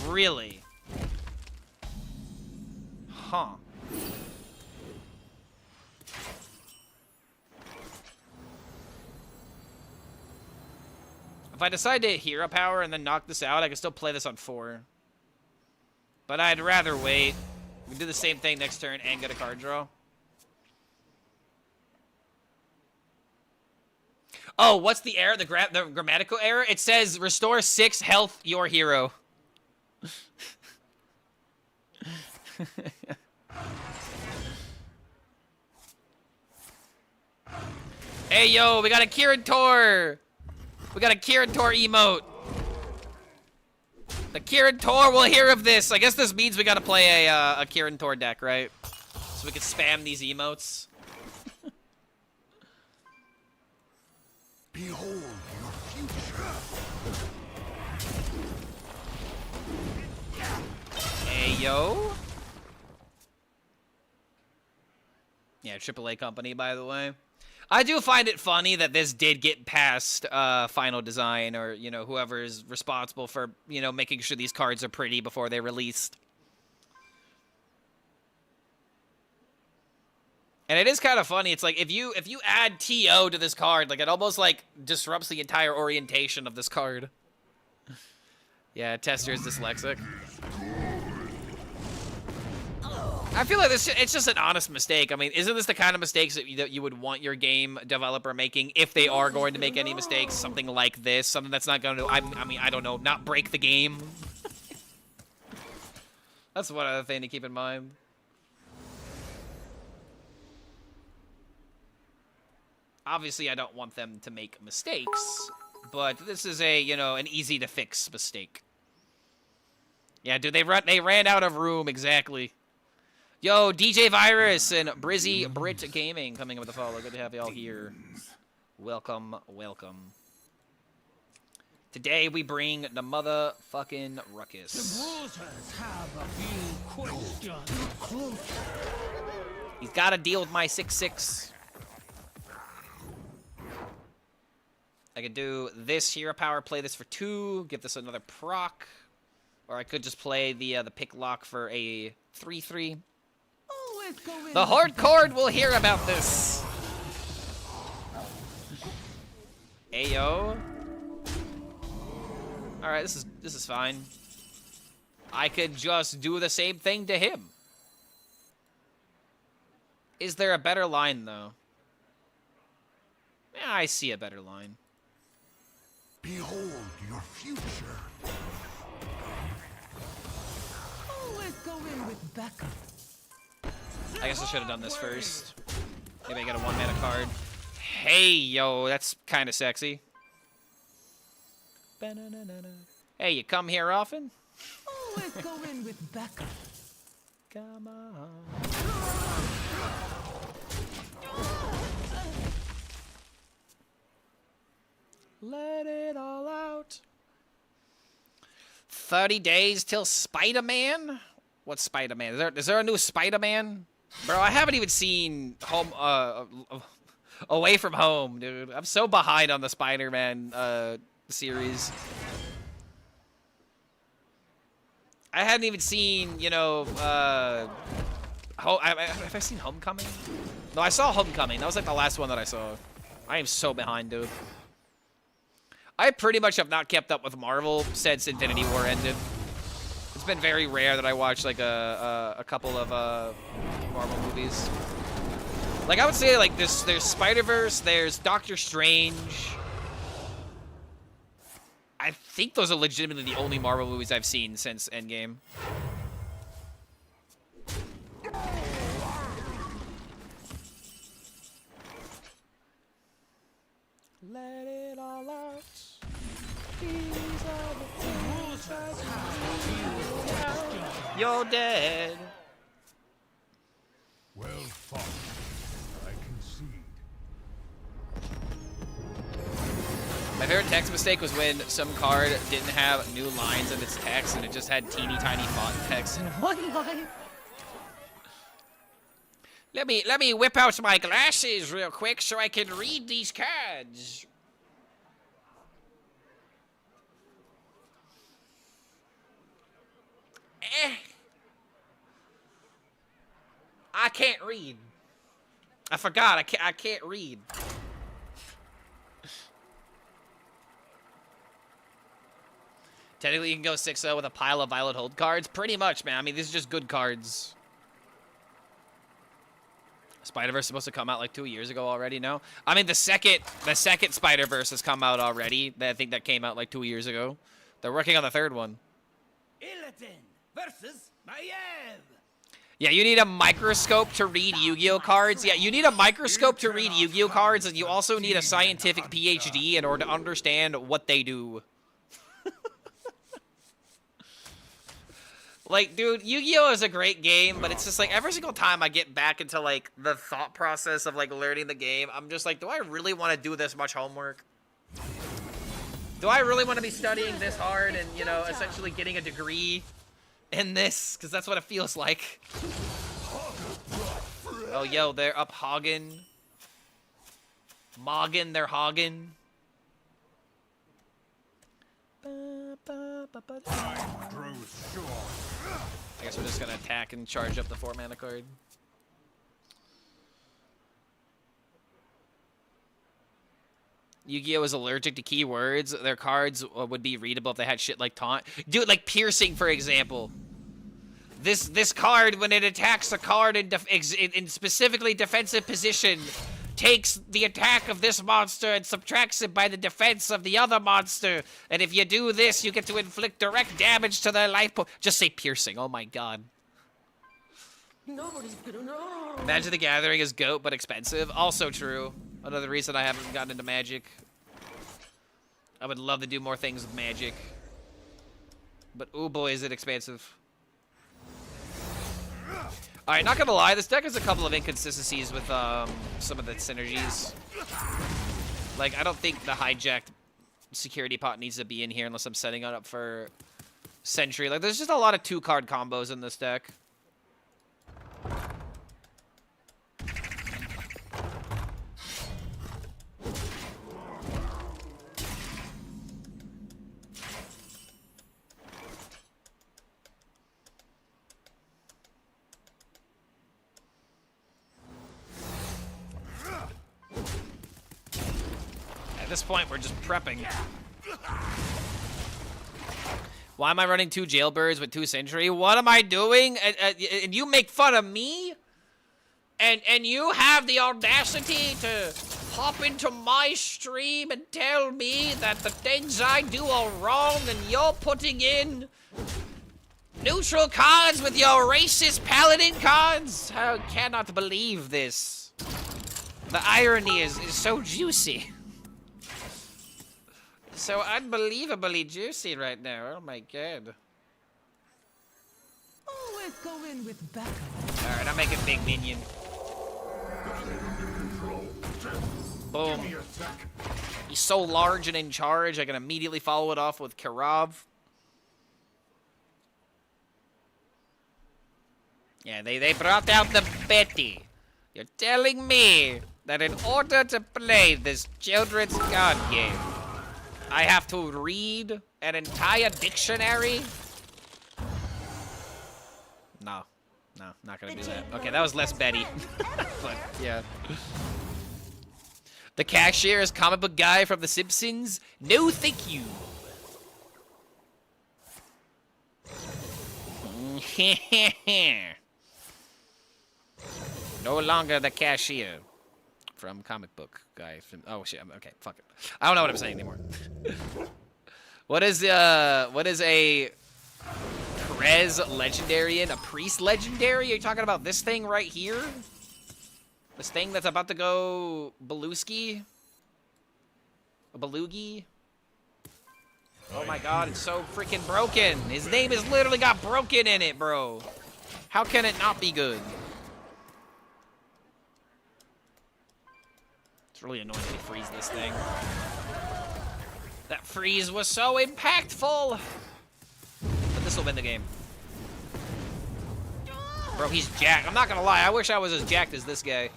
Really? Huh. If I decide to hit Hero Power and then knock this out, I can still play this on 4. But I'd rather wait. We can do the same thing next turn and get a card draw. Oh, what's the error? The grammatical error? It says restore 6 health your hero. Hey, yo, we got a Kirin Tor. We got a Kirin Tor emote. The Kirin Tor will hear of this. I guess this means we gotta play a Kirin Tor deck, right? So we can spam these emotes. Behold your future. Hey, yo. Yeah, AAA company, by the way. I do find it funny that this did get past final design, or, you know, whoever is responsible for, you know, making sure these cards are pretty before they're released. And it is kind of funny. It's like if you add TO to this card, like it almost like disrupts the entire orientation of this card. Yeah, Tester is dyslexic. I feel like it's just an honest mistake. I mean, isn't this the kind of mistakes that you would want your game developer making if they are going to make any mistakes? Something like this, something that's not going to, I mean, I don't know, not break the game. That's one other thing to keep in mind. Obviously, I don't want them to make mistakes, but this is a, you know, an easy to fix mistake. Yeah, dude, they ran out of room, exactly. Yo, DJ Virus and Brizzy Brit Gaming coming in with a follow. Good to have y'all here. Welcome, welcome. Today we bring the motherfucking ruckus. The Bruisers have a few questions. He's got to deal with my 6/6. I could do this Hero Power, play this for 2, give this another proc, or I could just play the pick lock for a 3/3. The hardcore will hear about this. Ayo. All right, this is fine. I could just do the same thing to him. Is there a better line though? Yeah, I see a better line. Behold your future. Always go in with backup. I guess I should have done this first. Maybe I get a 1-mana card. Hey, yo, that's kind of sexy. Hey, you come here often? Always go in with backup. Come on. Let it all out. 30 days till Spider-Man? What's Spider-Man? Is there a new Spider-Man? Bro, I haven't even seen Away From Home, dude. I'm so behind on the Spider-Man series. I hadn't even seen, you know, have I seen Homecoming? No, I saw Homecoming. That was like the last one that I saw. I am so behind, dude. I pretty much have not kept up with Marvel since Infinity War ended. It's been very rare that I watch like a couple of Marvel movies. Like I would say, like there's Spider-Verse, there's Doctor Strange. I think those are legitimately the only Marvel movies I've seen since Endgame. Let it all out. These are the things that you. You're dead. Well fought. I concede. My favorite text mistake was when some card didn't have new lines in its text and it just had teeny tiny font text in one line. Let me whip out my glasses real quick so I can read these cards. I can't read. I forgot. I can't read. Technically, you can go 6-0 with a pile of Violet Hold cards. Pretty much, man. I mean, these are just good cards. Spider-Verse is supposed to come out like 2 years ago already, no? I mean, the second Spider-Verse has come out already. I think that came out like 2 years ago. They're working on the third one. Illidan versus Maiev. Yeah, you need a microscope to read Yu-Gi-Oh cards. Yeah, you need a microscope to read Yu-Gi-Oh cards, and you also need a scientific PhD in order to understand what they do. Like, dude, Yu-Gi-Oh is a great game, but it's just like every single time I get back into like the thought process of like learning the game, I'm just like, do I really want to do this much homework? Do I really want to be studying this hard and, you know, essentially getting a degree in this? Because that's what it feels like. Oh, yo, they're up Hagen. Moggin, they're Hagen. I guess we're just gonna attack and charge up the 4-mana card. Yu-Gi-Oh is allergic to keywords. Their cards would be readable if they had shit like taunt. Dude, like piercing, for example. This card, when it attacks a card in specifically defensive position, takes the attack of this monster and subtracts it by the defense of the other monster. And if you do this, you get to inflict direct damage to their life point. Just say piercing. Oh my god. Nobody's gonna know. Magic the Gathering is GOAT, but expensive. Also true. Another reason I haven't gotten into Magic. I would love to do more things with Magic. But oh boy, is it expensive. Alright, not gonna lie, this deck has a couple of inconsistencies with some of the synergies. Like, I don't think the hijacked security pot needs to be in here unless I'm setting it up for Sentry. Like, there's just a lot of 2-card combos in this deck. At this point, we're just prepping. Why am I running 2 Jailbirds with 2 Sentry? What am I doing? And you make fun of me? And you have the audacity to hop into my stream and tell me that the things I do are wrong and you're putting in neutral cards with your racist paladin cards? I cannot believe this. The irony is so juicy. So unbelievably juicy right now. Oh my god. Let's go in with backup. All right, I'm making big minion. Got it under control. Just Boom. give me a sec. He's so large and in charge, I can immediately follow it off with Karav. Yeah, they brought out the Betty. You're telling me that in order to play this children's card game, I have to read an entire dictionary? No, not gonna do that. Okay, that was less Betty. But, yeah. The cashier is comic book guy from The Simpsons? No, thank you. No longer the cashier from comic book guy. Oh shit. Okay, fuck it. I don't know what I'm saying anymore. What is a Prez legendary and a priest legendary? Are you talking about this thing right here? This thing that's about to go Beluski? A Belugi? Oh my god, it's so freaking broken. His name has literally got broken in it, bro. How can it not be good? It's really annoying to freeze this thing. That freeze was so impactful. But this will win the game. Bro, he's jacked. I'm not gonna lie, I wish I was as jacked as this guy.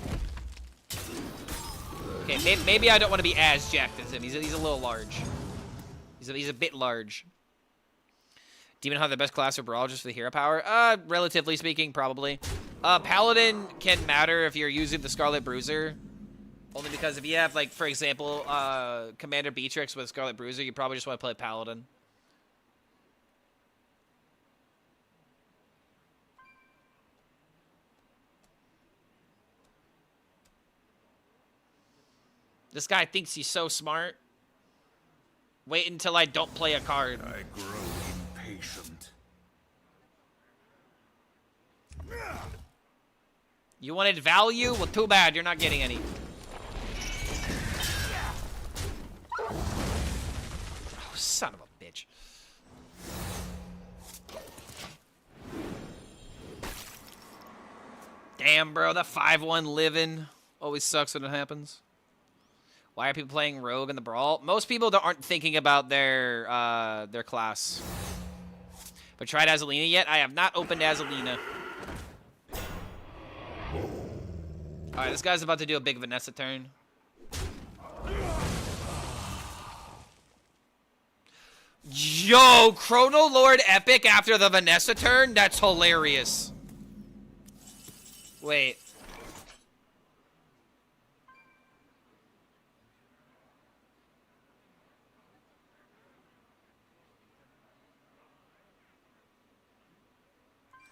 Okay, maybe I don't want to be as jacked as him. He's a little large. He's a bit large. Demon Hunter the best class for Brawl just for the hero power? Relatively speaking, probably. Paladin can matter if you're using the Scarlet Bruiser. Only because if you have, like, for example, Commander Beatrix with Scarlet Bruiser, you probably just want to play Paladin. This guy thinks he's so smart. Wait until I don't play a card. I grow impatient. You wanted value? Well, too bad. You're not getting any. Oh, son of a bitch. Damn, bro. The 5-1 living always sucks when it happens. Why are people playing Rogue in the Brawl? Most people aren't thinking about their class. But tried Azalina yet? I have not opened Azalina. Alright, this guy's about to do a big Vanessa turn. Yo, Chrono Lord Epic after the Vanessa turn? That's hilarious. Wait.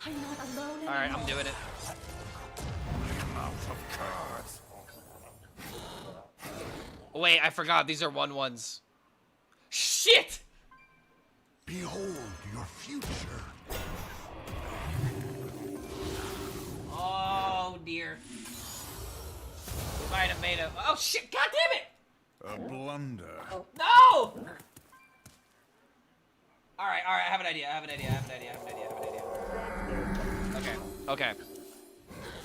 I'm not alone anymore. Alright, I'm doing it. Wait, I forgot. These are 1-1s. Shit! Behold your future. Oh, dear. We might have made a... Oh, shit! God damn it! A blunder. No! Alright, I have an idea. Okay.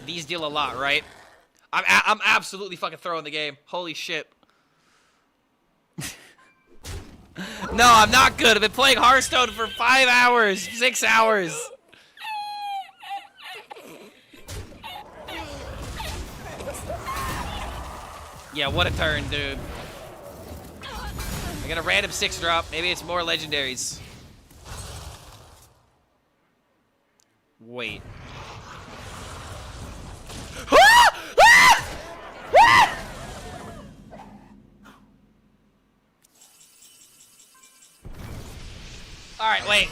These deal a lot, right? I'm absolutely fucking throwing the game. Holy shit. No, I'm not good. I've been playing Hearthstone for 5 hours, 6 hours. Yeah, what a turn, dude. I got a random 6-drop. Maybe it's more legendaries. Wait. All right, wait.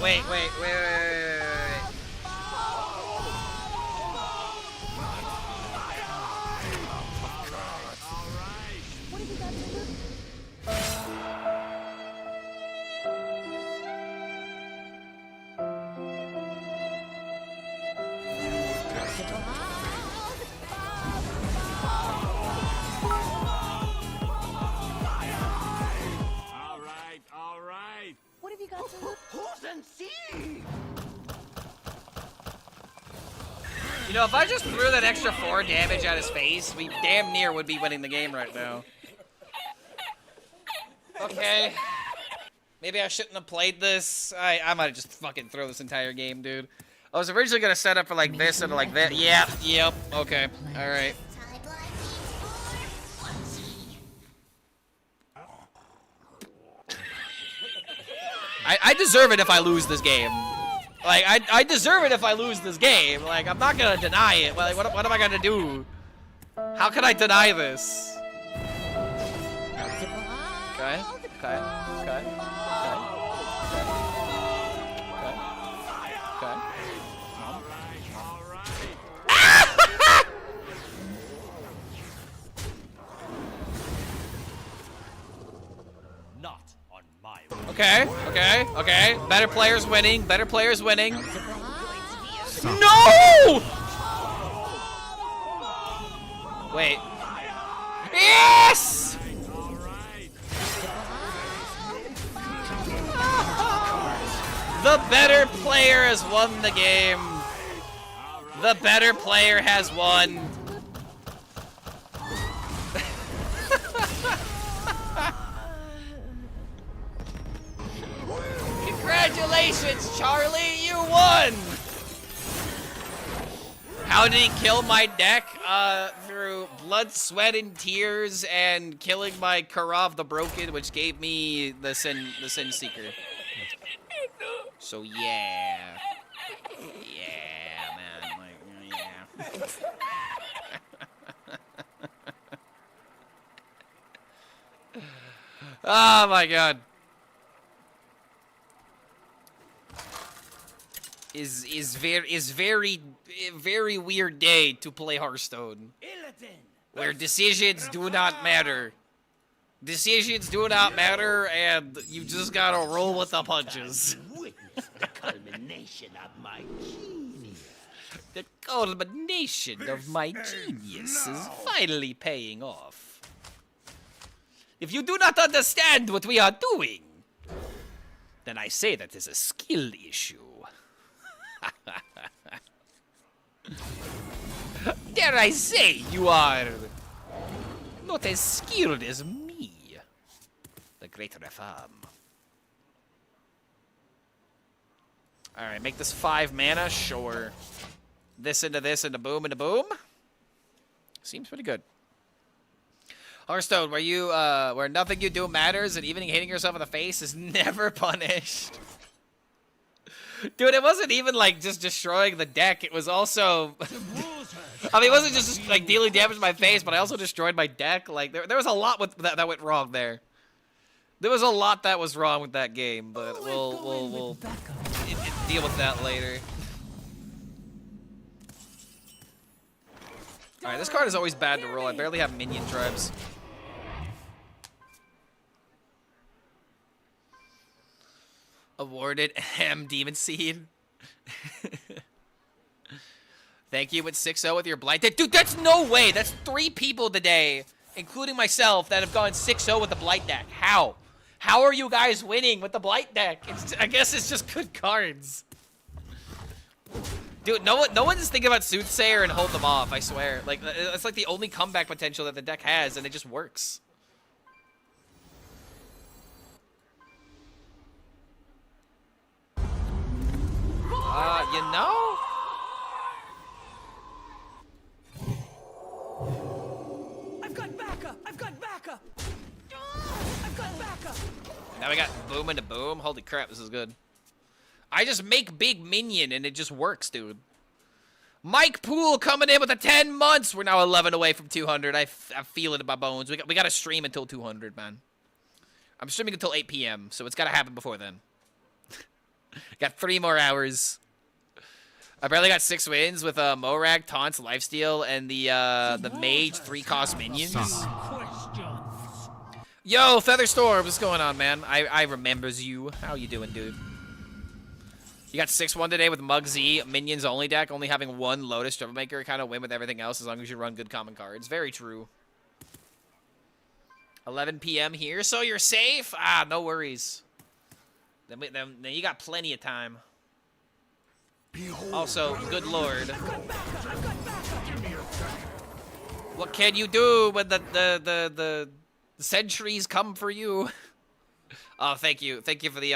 What have you got to look? Who's and see? You know, if I just threw that extra 4 damage at his face, we damn near would be winning the game right now. Okay. Maybe I shouldn't have played this. I might just fucking throw this entire game, dude. I was originally gonna set up for like this and like that. Yeah, yep, okay. Alright. I deserve it if I lose this game. Like, I deserve it if I lose this game. Like, I'm not gonna deny it. Like, what am I gonna do? How can I deny this? Okay, okay, okay, okay, okay. Not on my Okay, okay, okay. Better players winning. Better players winning. No! Wait. Yes! The better player has won the game. The better player has won. Congratulations, Charlie, you won! How did he kill my deck? Through blood, sweat, and tears, and killing my Karav the Broken, which gave me the Sin Seeker. So yeah. Yeah, man. Like, yeah. Oh my god. Is very weird day to play Hearthstone. Where decisions do not matter. Decisions do not matter, and you just gotta roll with the punches. Witness the culmination of my genius. The culmination of my genius is finally paying off. If you do not understand what we are doing, then I say that is a skill issue. Dare I say you are not as skilled as me, the great Reform. Alright, make this 5 mana, sure. This into boom, into boom. Seems pretty good. Hearthstone, where nothing you do matters and even hitting yourself in the face is never punished. Dude, it wasn't even like just destroying the deck, it was also... I mean, it wasn't just like dealing damage to my face, but I also destroyed my deck. Like, there was a lot with that went wrong there. There was a lot that was wrong with that game, but we'll deal with that later. Alright, this card is always bad to roll. I barely have minion tribes. Awarded Demon Seed. Thank you with 6-0 with your blight deck. Dude, that's no way. That's 3 people today, including myself, that have gone 6-0 with the blight deck. How? How are you guys winning with the blight deck? I guess it's just good cards. Dude, no one's thinking about Soothsayer and hold them off, I swear. Like, it's like the only comeback potential that the deck has, and it just works. You know? I've got backup! I've got backup! I've got backup! Now we got boom into boom. Holy crap, this is good. I just make big minion and it just works, dude. Mike Poole coming in with a 10 months. We're now 11 away from 200. I feel it in my bones. We got to stream until 200, man. I'm streaming until 8 p.m., so it's got to happen before then. Got 3 more hours. I barely got 6 wins with Morag, Taunts, Lifesteal, and the Mage 3-cost minions. Yo, Featherstorm, what's going on, man? I remembers you. How you doing, dude? You got 6-1 today with Mug Z, minions only deck, only having 1 Lotus Troublemaker, kind of win with everything else as long as you run good common cards. Very true. 11 p.m. here, so you're safe? Ah, no worries. Then you got plenty of time. Also, good lord. What can you do when the sentries come for you? Oh, thank you for the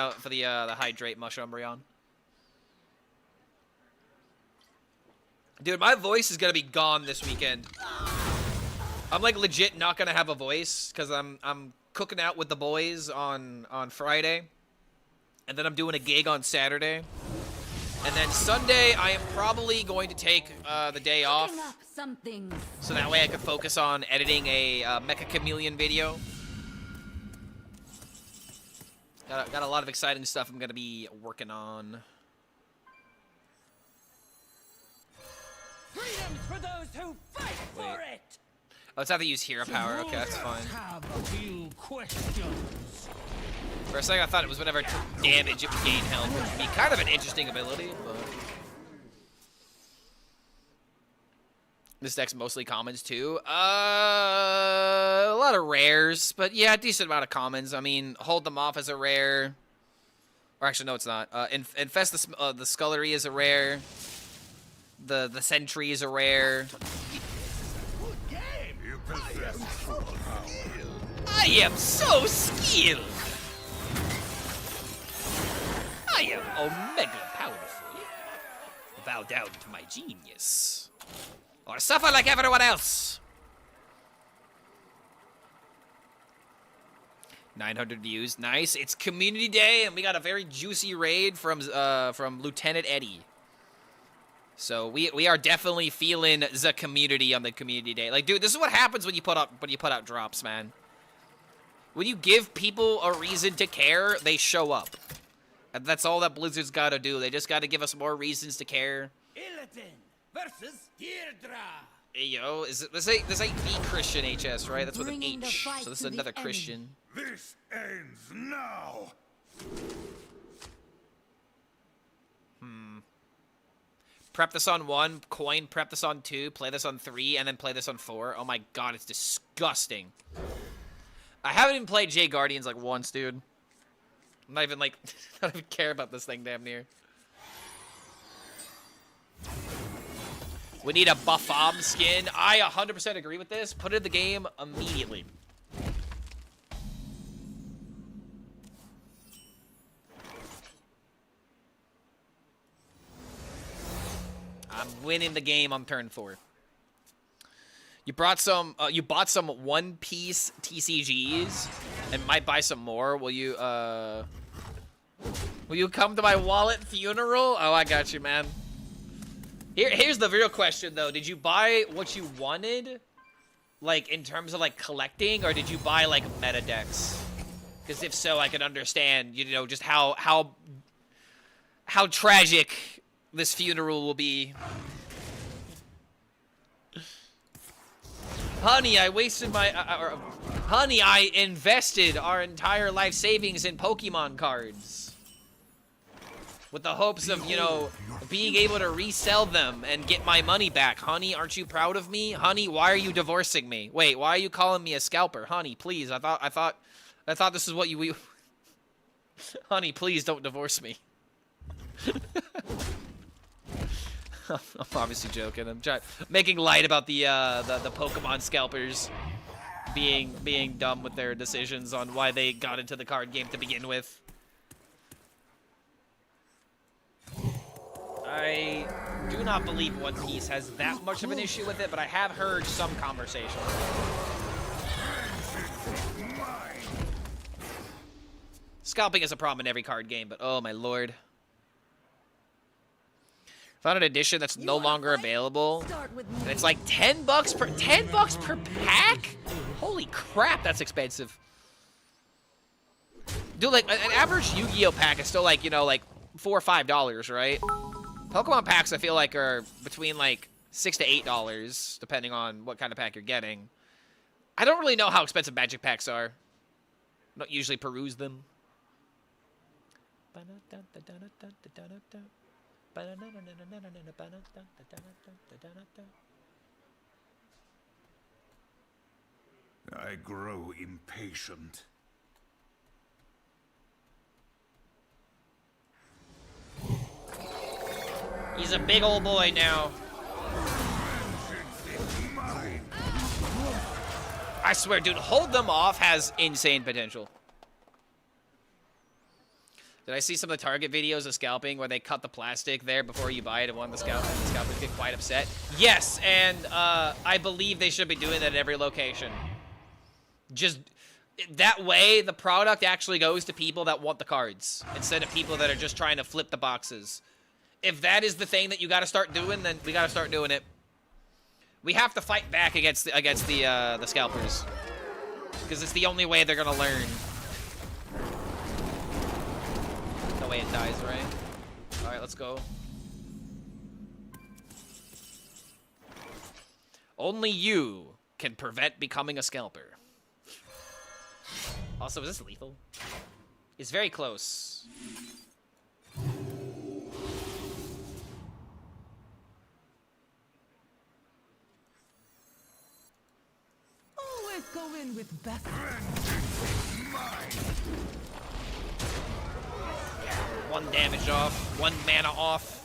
hydrate mushroom, Brian. Dude, my voice is gonna be gone this weekend. I'm like legit not gonna have a voice because I'm cooking out with the boys on Friday, and then I'm doing a gig on Saturday, and then Sunday I am probably going to take the day off, so that way I can focus on editing a Mecha Chameleon video. Got a lot of exciting stuff I'm gonna be working on. Freedom's for those who fight for it! Oh, it's have to use hero power. Okay, that's fine. Have a few questions. For a second, I thought it was whenever it took damage, it would gain health, which would be kind of an interesting ability, but... This deck's mostly commons, too. A lot of rares, but yeah, a decent amount of commons. I mean, Hold Them Off is a rare. Or actually, no, it's not. Infest the Scullery is a rare. The Sentry is a rare. I am so skilled. I am omega powerful. Bow down to my genius, or suffer like everyone else. 900 views, nice. It's Community Day, and we got a very juicy raid from Lieutenant Eddie. So we are definitely feeling the community on the Community Day. Like, dude, this is what happens when you put out drops, man. When you give people a reason to care, they show up. And that's all that Blizzard's got to do. They just got to give us more reasons to care. Illidan versus Deirdre. Hey, yo, this ain't the Christian HS, right? That's with an H. So this is another Christian. This ends now. Prep this on 1, coin, prep this on 2, play this on 3, and then play this on 4. Oh my god, it's disgusting. I haven't even played J Guardians like once, dude. I'm not even like, I don't even care about this thing damn near. We need a Buff-Om skin. I 100% agree with this. Put it in the game immediately. I'm winning the game on turn 4. You bought some one-piece TCGs and might buy some more. Will you come to my wallet funeral? Oh, I got you, man. Here's the real question though. Did you buy what you wanted? Like in terms of like collecting, or did you buy like meta decks? Because if so, I could understand, you know, just how tragic this funeral will be. Honey, I wasted my... honey, I invested our entire life savings in Pokemon cards. With the hopes of, you know, being able to resell them and get my money back. Honey, aren't you proud of me? Honey, why are you divorcing me? Wait, why are you calling me a scalper? Honey, please, I thought this is what you... Honey, please don't divorce me. I'm obviously joking. I'm making light about the Pokemon scalpers being dumb with their decisions on why they got into the card game to begin with. I do not believe One Piece has that much of an issue with it, but I have heard some conversation. Scalping is a problem in every card game, but oh my lord. Found an edition that's no longer available, and it's like $10 per pack. Holy crap, that's expensive. Dude, like an average Yu-Gi-Oh pack is still like, you know, like $4 or $5, right? Pokemon packs I feel like are between like $6 to $8, depending on what kind of pack you're getting. I don't really know how expensive Magic packs are. I don't usually peruse them. I grow impatient. He's a big old boy now. I swear, dude, hold them off has insane potential. Did I see some of the Target videos of scalping where they cut the plastic there before you buy it and one of the scalpers get quite upset? Yes, and I believe they should be doing that at every location. Just that way, the product actually goes to people that want the cards instead of people that are just trying to flip the boxes. If that is the thing that you got to start doing, then we got to start doing it. We have to fight back against the scalpers because it's the only way they're gonna learn. No way it dies, right? All right, let's go. Only you can prevent becoming a scalper. Also, is this lethal? It's very close. Always go in with backup. One damage off, one mana off.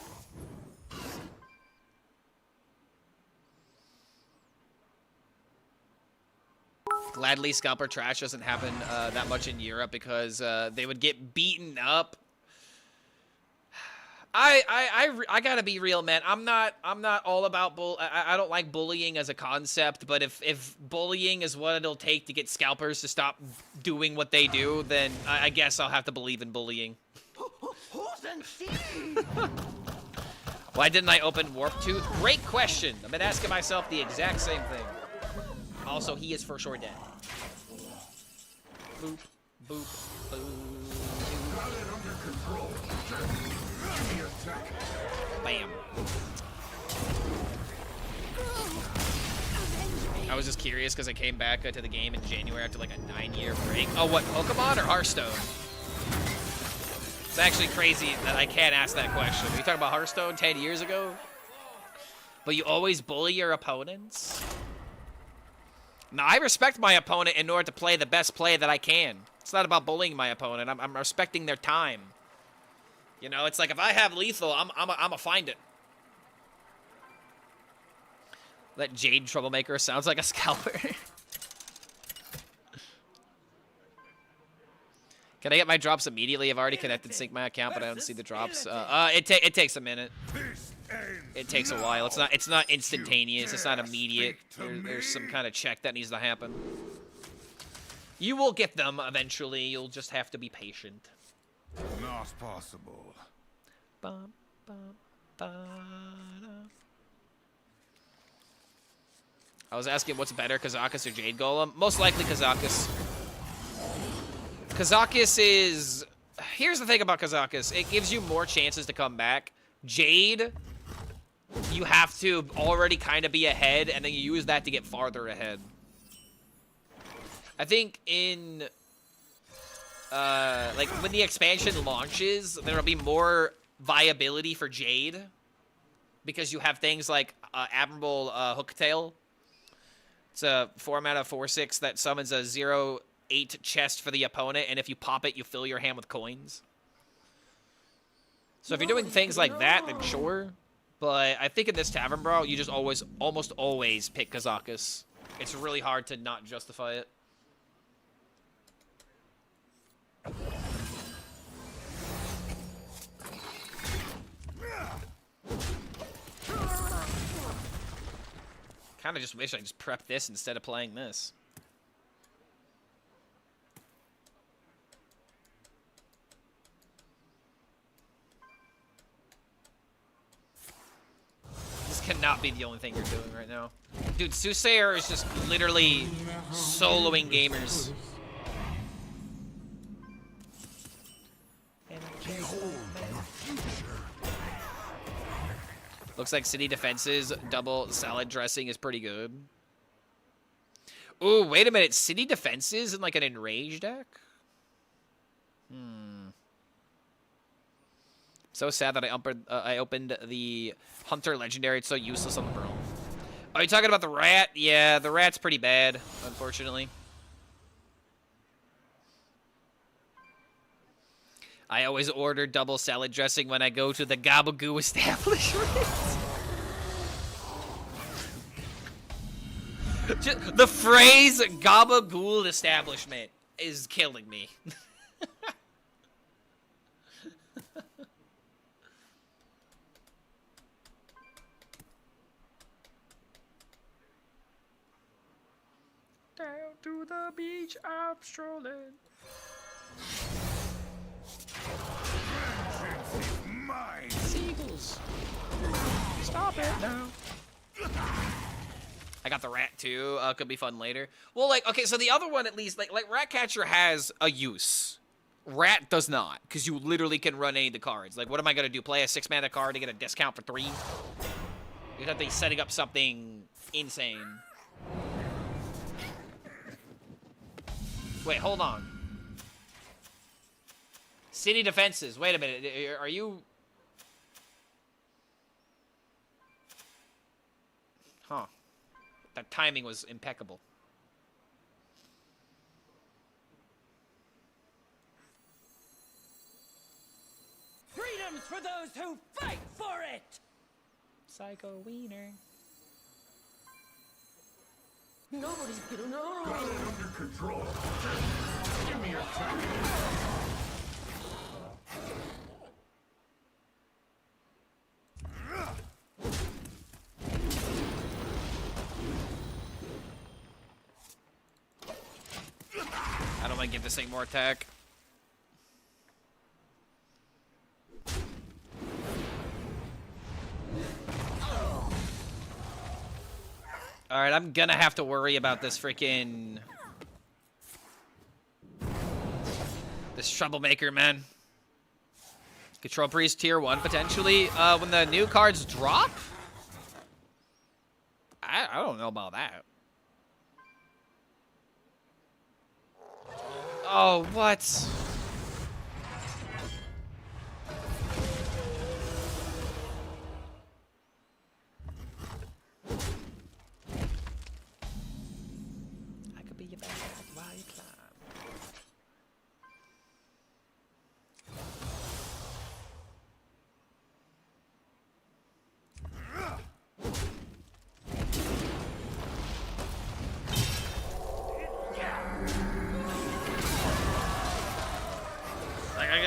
Gladly, scalper trash doesn't happen that much in Europe because they would get beaten up. I gotta be real, man. I'm not all about I don't like bullying as a concept, but if bullying is what it'll take to get scalpers to stop doing what they do, then I guess I'll have to believe in bullying. Why didn't I open Warp Tooth? Great question. I've been asking myself the exact same thing. Also, he is for sure dead. Boop, boop, boop. Got it under control. Give me a sec. Bam. I was just curious because I came back to the game in January after like a 9-year break. Oh, what, Pokemon or Hearthstone? It's actually crazy that I can't ask that question. Are you talking about Hearthstone 10 years ago? But you always bully your opponents? Now, I respect my opponent in order to play the best play that I can. It's not about bullying my opponent. I'm respecting their time. You know, it's like if I have lethal, I'm a find it. That Jade Troublemaker sounds like a scalper. Can I get my drops immediately? I've already connected sync my account, but I don't see the drops. It takes a minute. It takes a while. It's not instantaneous. It's not immediate. There's some kind of check that needs to happen. You will get them eventually. You'll just have to be patient. Not possible. Bum, bum, ba, da. I was asking what's better, Kazakus or Jade Golem? Most likely Kazakus. Kazakus is... Here's the thing about Kazakus. It gives you more chances to come back. Jade, you have to already kind of be ahead, and then you use that to get farther ahead. I think in... like, when the expansion launches, there will be more viability for Jade. Because you have things like Admirable Hooktail. It's a 4-mana 4/6 that summons a 0/8 chest for the opponent, and if you pop it, you fill your hand with coins. So if you're doing things like that, then sure. But I think in this Tavern Brawl, you just almost always pick Kazakus. It's really hard to not justify it. Kind of just wish I just prepped this instead of playing this. This cannot be the only thing you're doing right now. Dude, Soothsayer is just literally soloing gamers. Looks like City Defense's double salad dressing is pretty good. Ooh, wait a minute. City Defenses in like an Enraged deck? So sad that I opened the Hunter Legendary. It's so useless on the Brawl. Are you talking about the rat? Yeah, the rat's pretty bad, unfortunately. I always order double salad dressing when I go to the Gabagoo establishment. The phrase gabagool establishment is killing me. Down to the beach, I'm strolling. Mine. Seagulls. Stop it now. I got the rat too. Could be fun later. Well, like, okay, so the other one at least, like Ratcatcher has a use. Rat does not, because you literally can run any of the cards. Like, what am I gonna do? Play a 6-mana card to get a discount for 3? You'd have to be setting up something insane. Wait, hold on. City defenses. Wait a minute. Are you... Huh. That timing was impeccable. Freedom's for those who fight for it! Psycho Wiener. Nobody's gonna know. Got it under control. Give me a second. I don't want to give this thing more attack. Alright, I'm gonna have to worry about this freaking... This troublemaker, man. Control Priest tier 1, potentially. When the new cards drop? I don't know about that. Oh, what? I could be your back while you climb.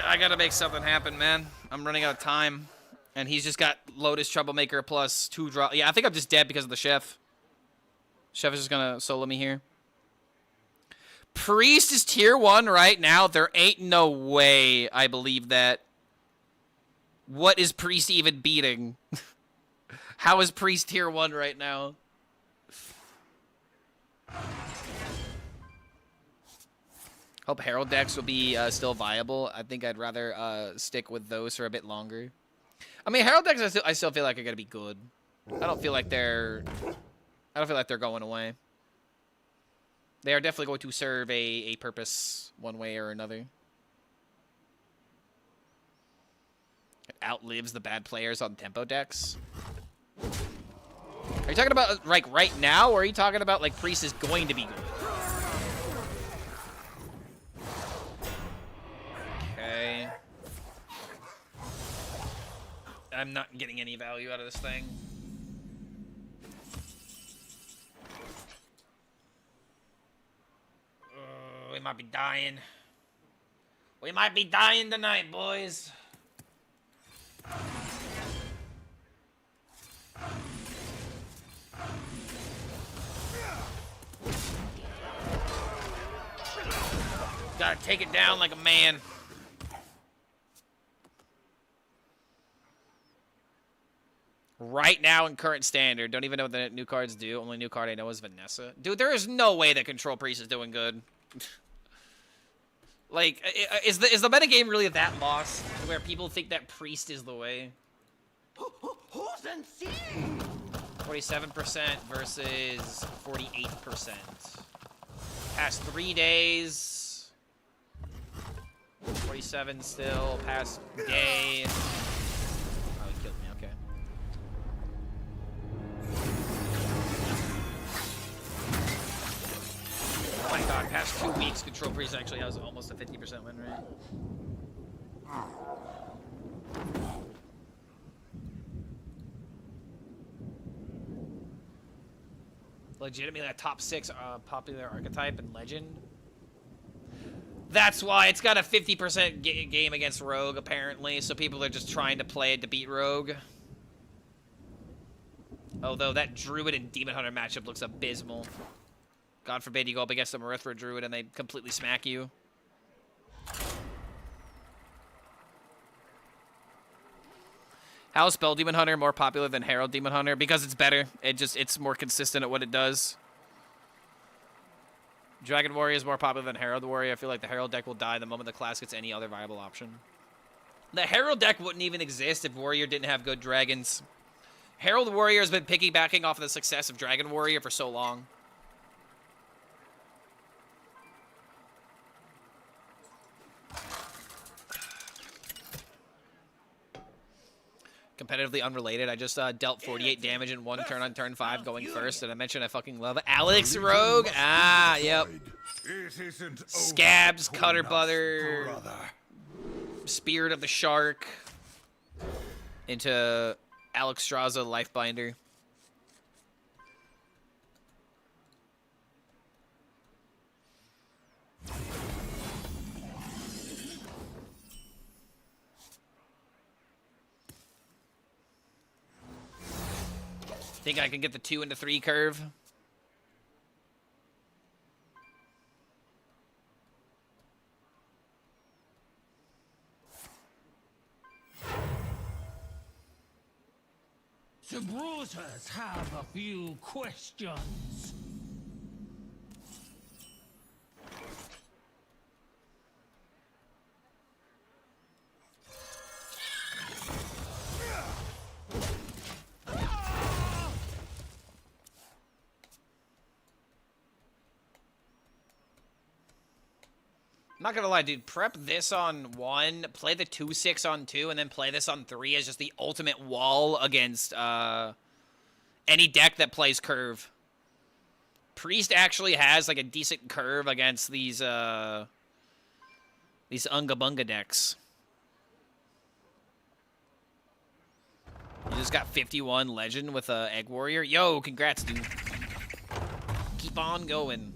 I gotta make something happen, man. I'm running out of time. And he's just got Lotus Troublemaker plus 2 draw. Yeah, I think I'm just dead because of the Chef. Chef is just gonna solo me here. Priest is tier 1 right now. There ain't no way I believe that. What is Priest even beating? How is Priest tier 1 right now? Hope Herald decks will be still viable. I think I'd rather stick with those for a bit longer. I mean, Herald decks I still feel like are gonna be good. I don't feel like they're going away. They are definitely going to serve a purpose one way or another. It outlives the bad players on tempo decks. Are you talking about like right now, or are you talking about like Priest is going to be good? Okay. I'm not getting any value out of this thing. We might be dying. We might be dying tonight, boys. Gotta take it down like a man. Right now in current standard, don't even know what the new cards do. Only new card I know is Vanessa. Dude, there is no way that Control Priest is doing good. Like, is the metagame really that lost? Where people think that Priest is the way? Who's unseen? 47% versus 48%. Past 3 days. 47 still. Past day. Oh, he killed me. Okay. Oh my god, past 2 weeks, Control Priest actually has almost a 50% win rate. Legitimately a top 6 popular archetype in Legend. That's why it's got a 50% game against Rogue, apparently, so people are just trying to play it to beat Rogue. Although that Druid and Demon Hunter matchup looks abysmal. God forbid you go up against a Marithra Druid and they completely smack you. How is Spell Demon Hunter more popular than Herald Demon Hunter? Because it's better. It's more consistent at what it does. Dragon Warrior is more popular than Herald Warrior. I feel like the Herald deck will die the moment the class gets any other viable option. The Herald deck wouldn't even exist if Warrior didn't have good dragons. Herald Warrior has been piggybacking off of the success of Dragon Warrior for so long. Competitively unrelated, I just dealt 48 damage in 1 turn on turn 5 going first, and I mentioned I fucking love Alex Rogue. Ah, yep. Scabs, Cutter Butter, Spirit of the Shark, into Alex Straza, Lifebinder. Think I can get the 2 into 3 curve? The bruisers have a few questions. I'm not gonna lie, dude. Prep this on 1, play the 2/6 on 2, and then play this on 3 as just the ultimate wall against any deck that plays curve. Priest actually has like a decent curve against these Unga Bunga decks. You just got 51 Legend with a Egg Warrior. Yo, congrats, dude. Keep on going.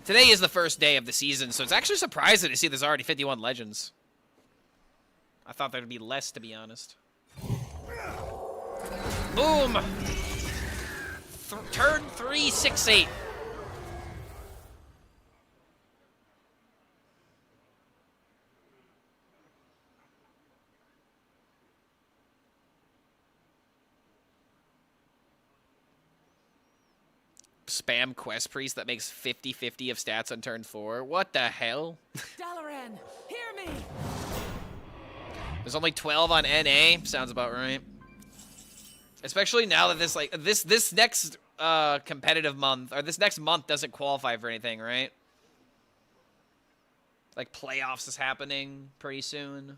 Today is the first day of the season, so it's actually surprising to see there's already 51 Legends. I thought there'd be less, to be honest. Boom! Turn 3, 6, 8. Spam Quest Priest that makes 50-50 of stats on turn 4. What the hell? Dalaran, hear me! There's only 12 on NA. Sounds about right. Especially now that this next competitive month, or this next month doesn't qualify for anything, right? Like playoffs is happening pretty soon.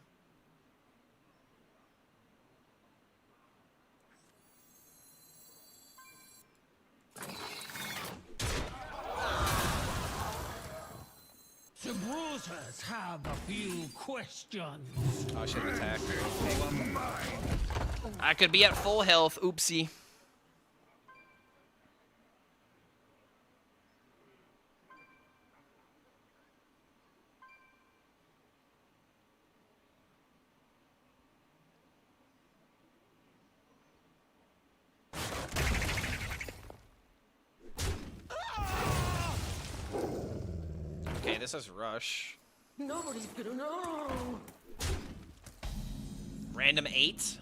The bruisers have a few questions. Oh, I should have attacked. I could be at full health. Oopsie. Okay, this is Rush. Nobody's gonna know. Random 8.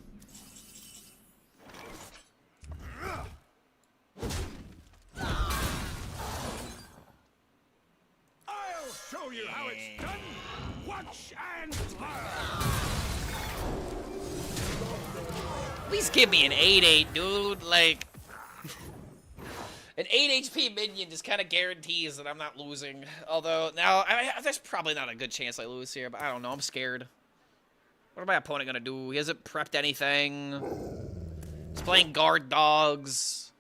I'll show you how it's done. Watch and learn. Please give me an 8/8, dude. Like, an 8 HP minion just kind of guarantees that I'm not losing. Although, now, there's probably not a good chance I lose here, but I don't know. I'm scared. What is my opponent going to do? He hasn't prepped anything. He's playing guard dogs.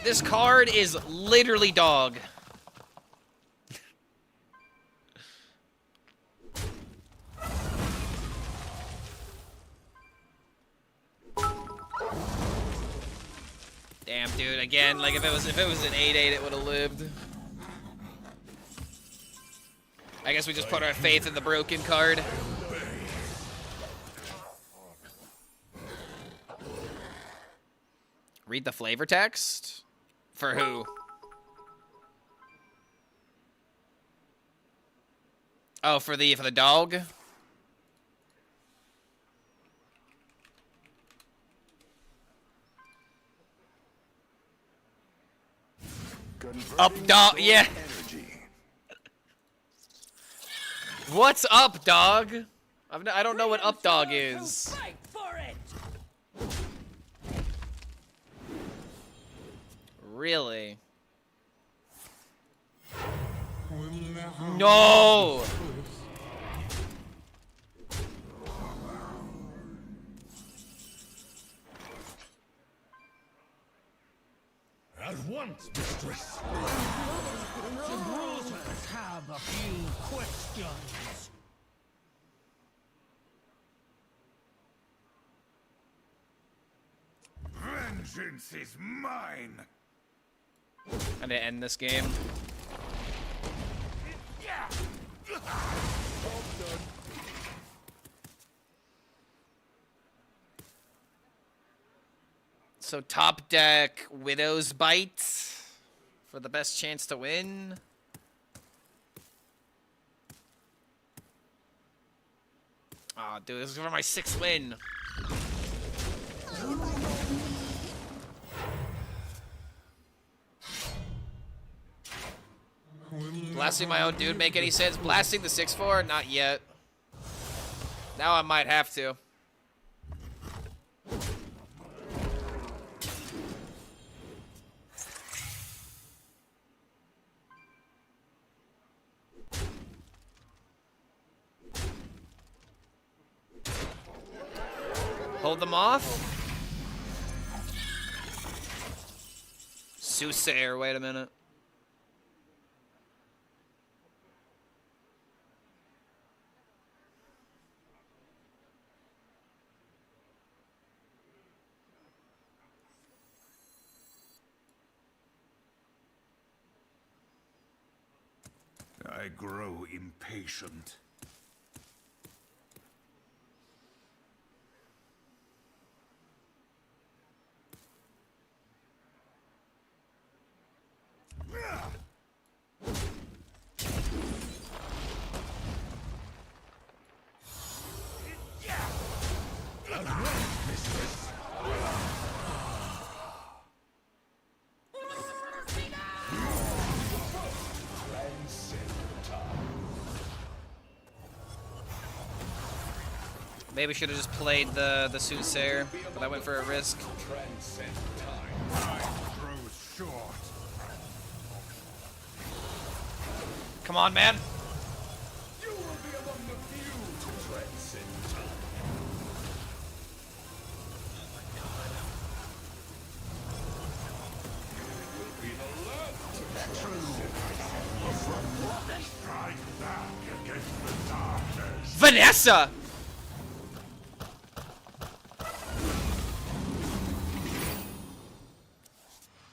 This card is literally dog. Damn, dude. Again, like if it was an 8-8, it would have lived. I guess we just put our faith in the broken card. Read the flavor text? For who? Oh, for the dog? Up dog, yeah. What's up, dog? I don't know what up dog is. Fight for it. Really? No! At once, mistress. The bruisers have a few questions. Vengeance is mine. I'm gonna end this game. So top deck, Widow's Bite for the best chance to win. Aw, dude, this is for my 6th win. Blasting my own dude make any sense? Blasting the 6-4? Not yet. Now I might have to. Hold them off. Soothsayer, wait a minute. I grow impatient. Maybe should have just played the Soothsayer, but I went for a risk. Come on, man. You will be among the few to transcend time. You will be the last to transcend. Strike back against the darkness. Vanessa!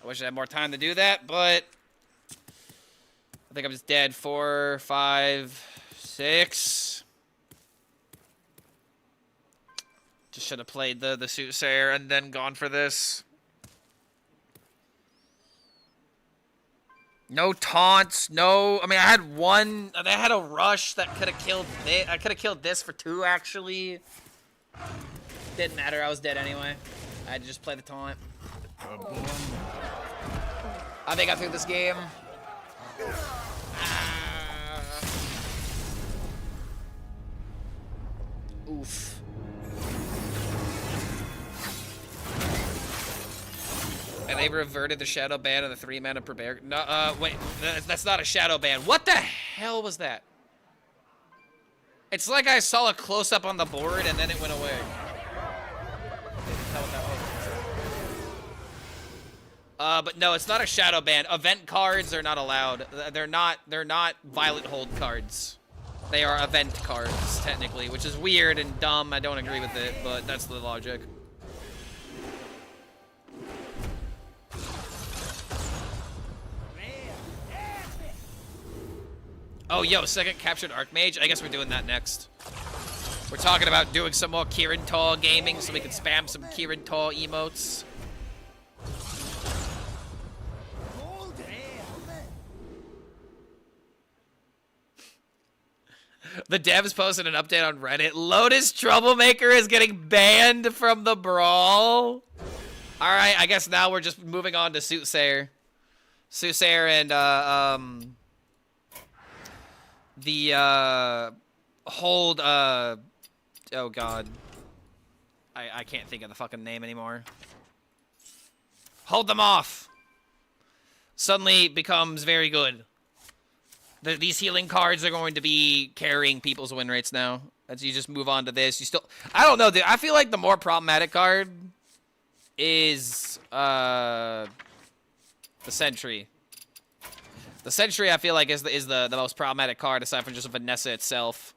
I wish I had more time to do that, but I think I'm just dead. 4, 5, 6. Just should have played the Soothsayer and then gone for this. No taunts, no. I mean, I had one. I had a rush that could have killed this. I could have killed this for 2, actually. Didn't matter. I was dead anyway. I had to just play the taunt. I think I threw this game. Oof. And they reverted the shadow ban on the 3-mana per bear. No, wait, that's not a shadow ban. What the hell was that? It's like I saw a close-up on the board and then it went away. But no, it's not a shadow ban. Event cards are not allowed. They're not Violet Hold cards. They are event cards, technically, which is weird and dumb. I don't agree with it, but that's the logic. Oh, yo, second captured Archmage. I guess we're doing that next. We're talking about doing some more Kieran Tall gaming so we can spam some Kieran Tall emotes. The devs posted an update on Reddit. Lotus Troublemaker is getting banned from the Brawl. Alright, I guess now we're just moving on to Soothsayer. Soothsayer and, hold, oh god. I can't think of the fucking name anymore. Hold them off. Suddenly becomes very good. These healing cards are going to be carrying people's win rates now. As you just move on to this, you still... I don't know, dude. I feel like the more problematic card is the Sentry. The Sentry, I feel like, is the most problematic card aside from just Vanessa itself.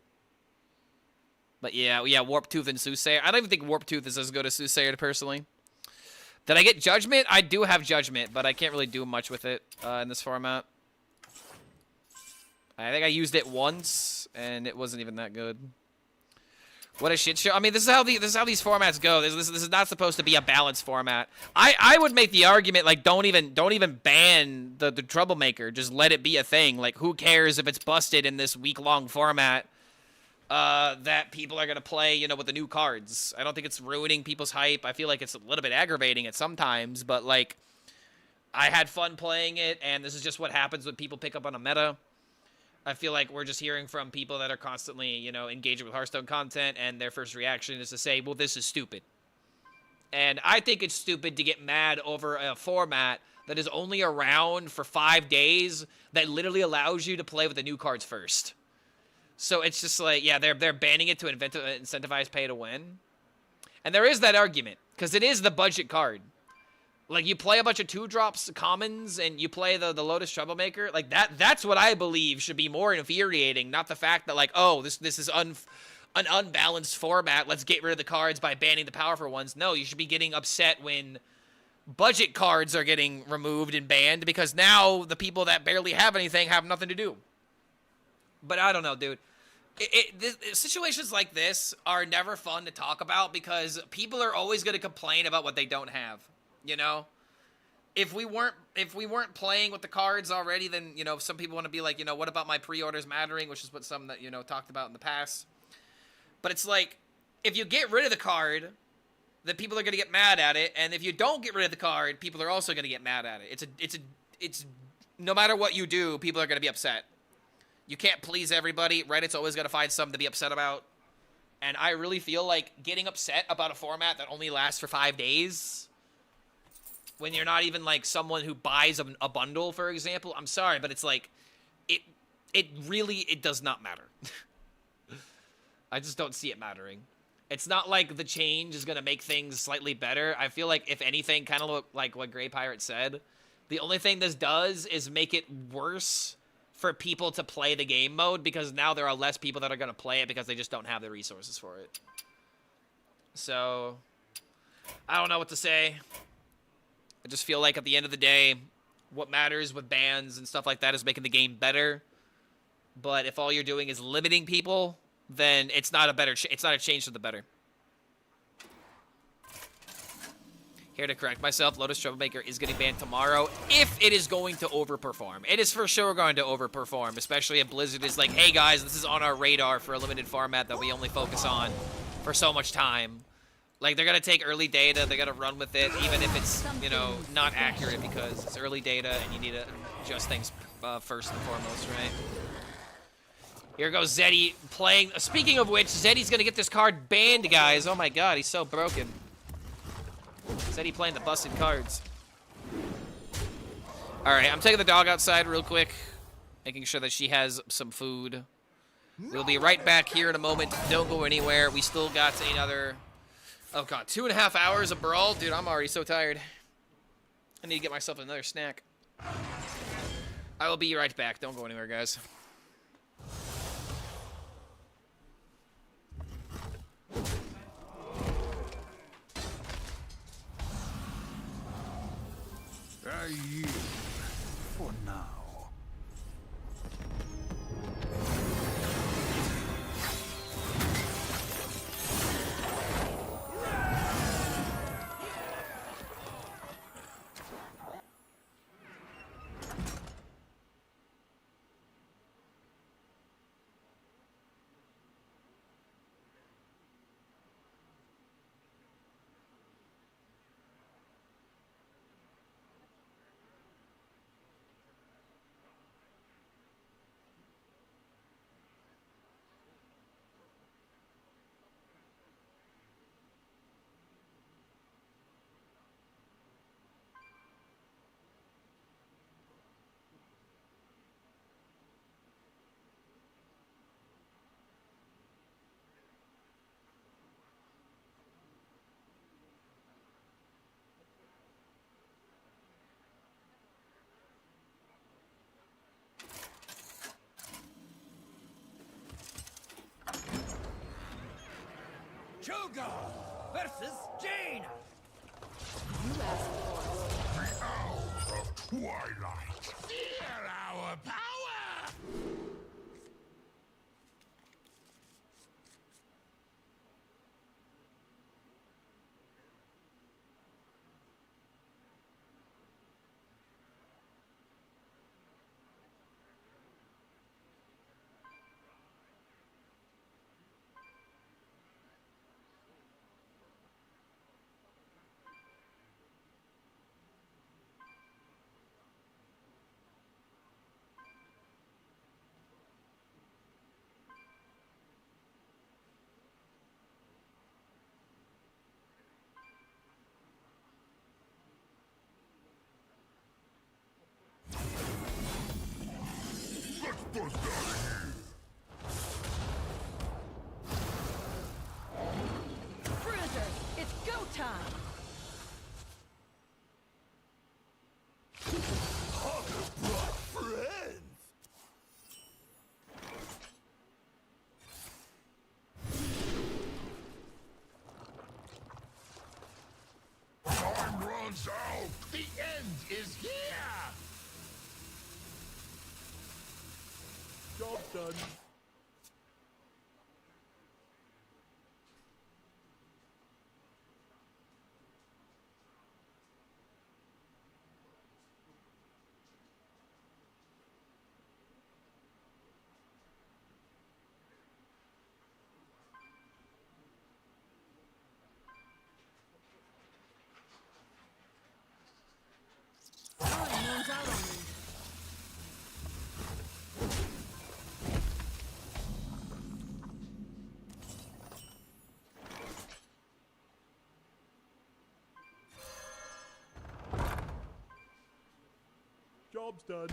But yeah, Warp Tooth and Soothsayer. I don't even think Warp Tooth is as good as Soothsayer, personally. Did I get Judgment? I do have Judgment, but I can't really do much with it in this format. I think I used it once, and it wasn't even that good. What a shit show! I mean, this is how these formats go. This is not supposed to be a balanced format. I would make the argument like don't even ban the Troublemaker. Just let it be a thing. Like who cares if it's busted in this week-long format that people are gonna play, you know, with the new cards. I don't think it's ruining people's hype. I feel like it's a little bit aggravating at sometimes, but like I had fun playing it, and this is just what happens when people pick up on a meta. I feel like we're just hearing from people that are constantly, you know, engaging with Hearthstone content, and their first reaction is to say, well, this is stupid. And I think it's stupid to get mad over a format that is only around for 5 days that literally allows you to play with the new cards first. So it's just like, yeah, they're banning it to incentivize pay to win. And there is that argument, because it is the budget card. Like, you play a bunch of 2-drops commons, and you play the Lotus Troublemaker. Like, that's what I believe should be more infuriating, not the fact that, like, oh, this is an unbalanced format. Let's get rid of the cards by banning the powerful ones. No, you should be getting upset when budget cards are getting removed and banned, because now the people that barely have anything have nothing to do. But I don't know, dude. Situations like this are never fun to talk about, because people are always going to complain about what they don't have. You know, if we weren't playing with the cards already, then, you know, some people want to be like, you know, what about my pre-orders mattering, which is what some that, you know, talked about in the past. But it's like, if you get rid of the card, then people are going to get mad at it, and if you don't get rid of the card, people are also going to get mad at it. It's no matter what you do, people are going to be upset. You can't please everybody. Reddit's always going to find something to be upset about. And I really feel like getting upset about a format that only lasts for 5 days, when you're not even, like, someone who buys a bundle, for example. I'm sorry, but it's like, it really does not matter. I just don't see it mattering. It's not like the change is going to make things slightly better. I feel like, if anything, kind of like what Grey Pirate said, the only thing this does is make it worse for people to play the game mode, because now there are less people that are going to play it because they just don't have the resources for it. So, I don't know what to say. I just feel like at the end of the day, what matters with bans and stuff like that is making the game better. But if all you're doing is limiting people, then it's not a change to the better. Here to correct myself, Lotus Troublemaker is getting banned tomorrow if it is going to overperform. It is for sure going to overperform, especially if Blizzard is like, hey guys, this is on our radar for a limited format that we only focus on for so much time. Like, they're going to take early data, they're going to run with it, even if it's, you know, not accurate, because it's early data and you need to adjust things first and foremost, right? Here goes Zeddy playing. Speaking of which, Zeddy's going to get this card banned, guys. Oh my god, he's so broken. Zeddy playing the busted cards. Alright, I'm taking the dog outside real quick, making sure that she has some food. We'll be right back here in a moment. Don't go anywhere. We still got another... Oh god, 2.5 hours of Brawl? Dude, I'm already so tired. I need to get myself another snack. I will be right back. Don't go anywhere, guys. I yield for now. Sugar versus Jane. You asked for it. The hour of twilight. Fear our power! Let's bust out of here! Bruiser, it's go time. Friends! Time runs out! The end is here! Job done. Time runs out on me. Job's done.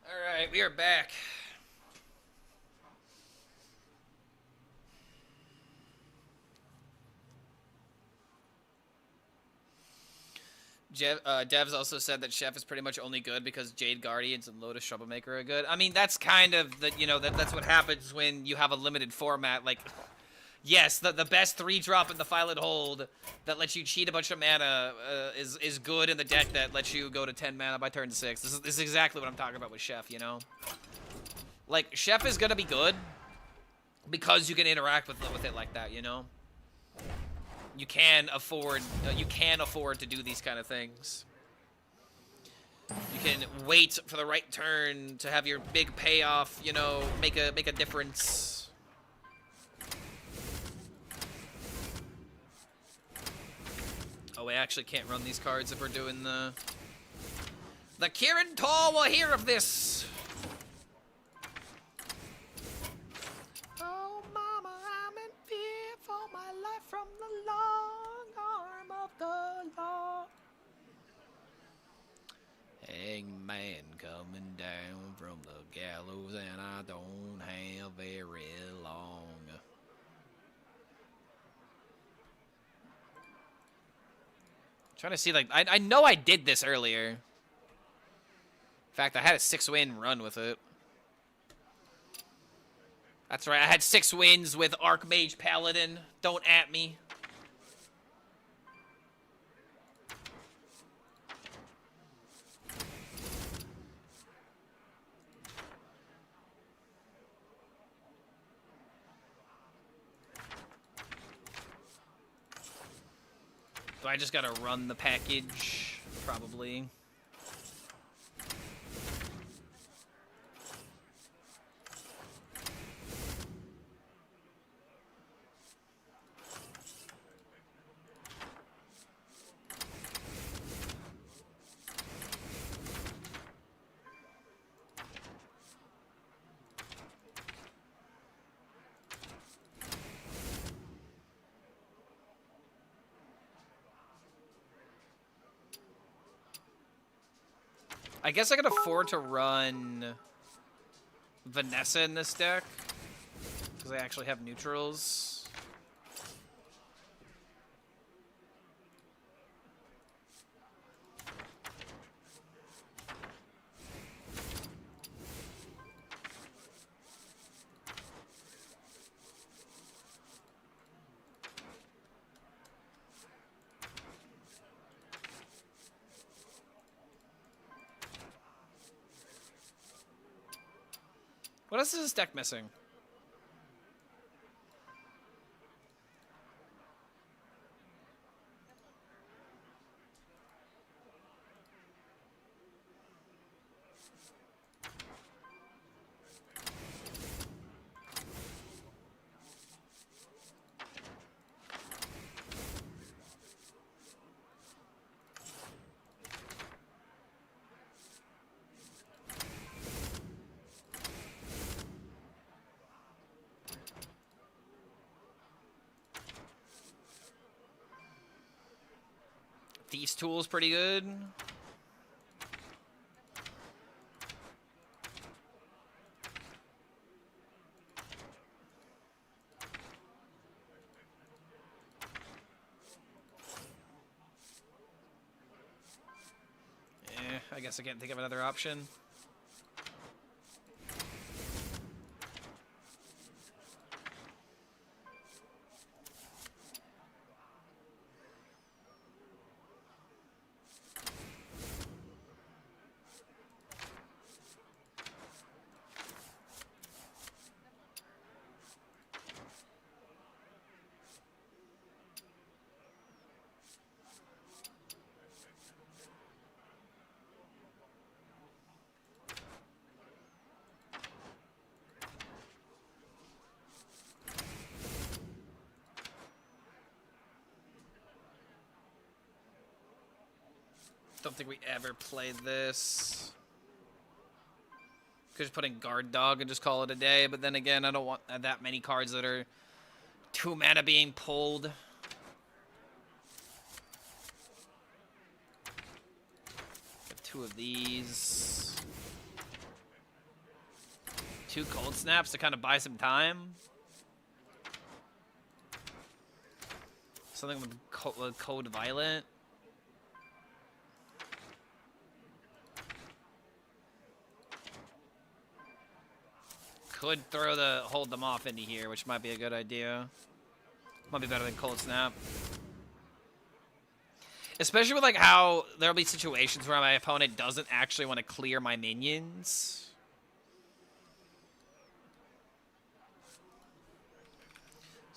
All right, we are back. Devs also said that Chef is pretty much only good because Jade Guardians and Lotus Troublemaker are good. I mean, that's kind of the, you know, that's what happens when you have a limited format. Like, yes, the best 3-drop in the Violet Hold that lets you cheat a bunch of mana is good in the deck that lets you go to 10 mana by turn 6. This is exactly what I'm talking about with Chef, you know? Like, Chef is gonna be good because you can interact with it like that, you know? You can afford to do these kind of things. You can wait for the right turn to have your big payoff, you know, make a difference. Oh, we actually can't run these cards if we're doing the Kieran Tall will hear of this. Oh, mama, I'm in fear for my life from the long arm of the law. Hangman coming down from the gallows, and I don't have very long. Trying to see, like, I know I did this earlier. In fact, I had a 6-win run with it. That's right, I had 6 wins with Archmage Paladin. Don't at me. So I just gotta run the package, probably. I guess I can afford to run Vanessa in this deck because I actually have neutrals. What else is this deck missing? Thieves' Tool's pretty good. I guess I can't think of another option. Don't think we ever played this. Could just put in Guard Dog and just call it a day, but then again, I don't want that many cards that are 2 mana being pulled. Got 2 of these. 2 Cold Snaps to kind of buy some time. Something with Code Violent. Could throw the hold them off into here, which might be a good idea. Might be better than Cold Snap. Especially with like how there'll be situations where my opponent doesn't actually want to clear my minions.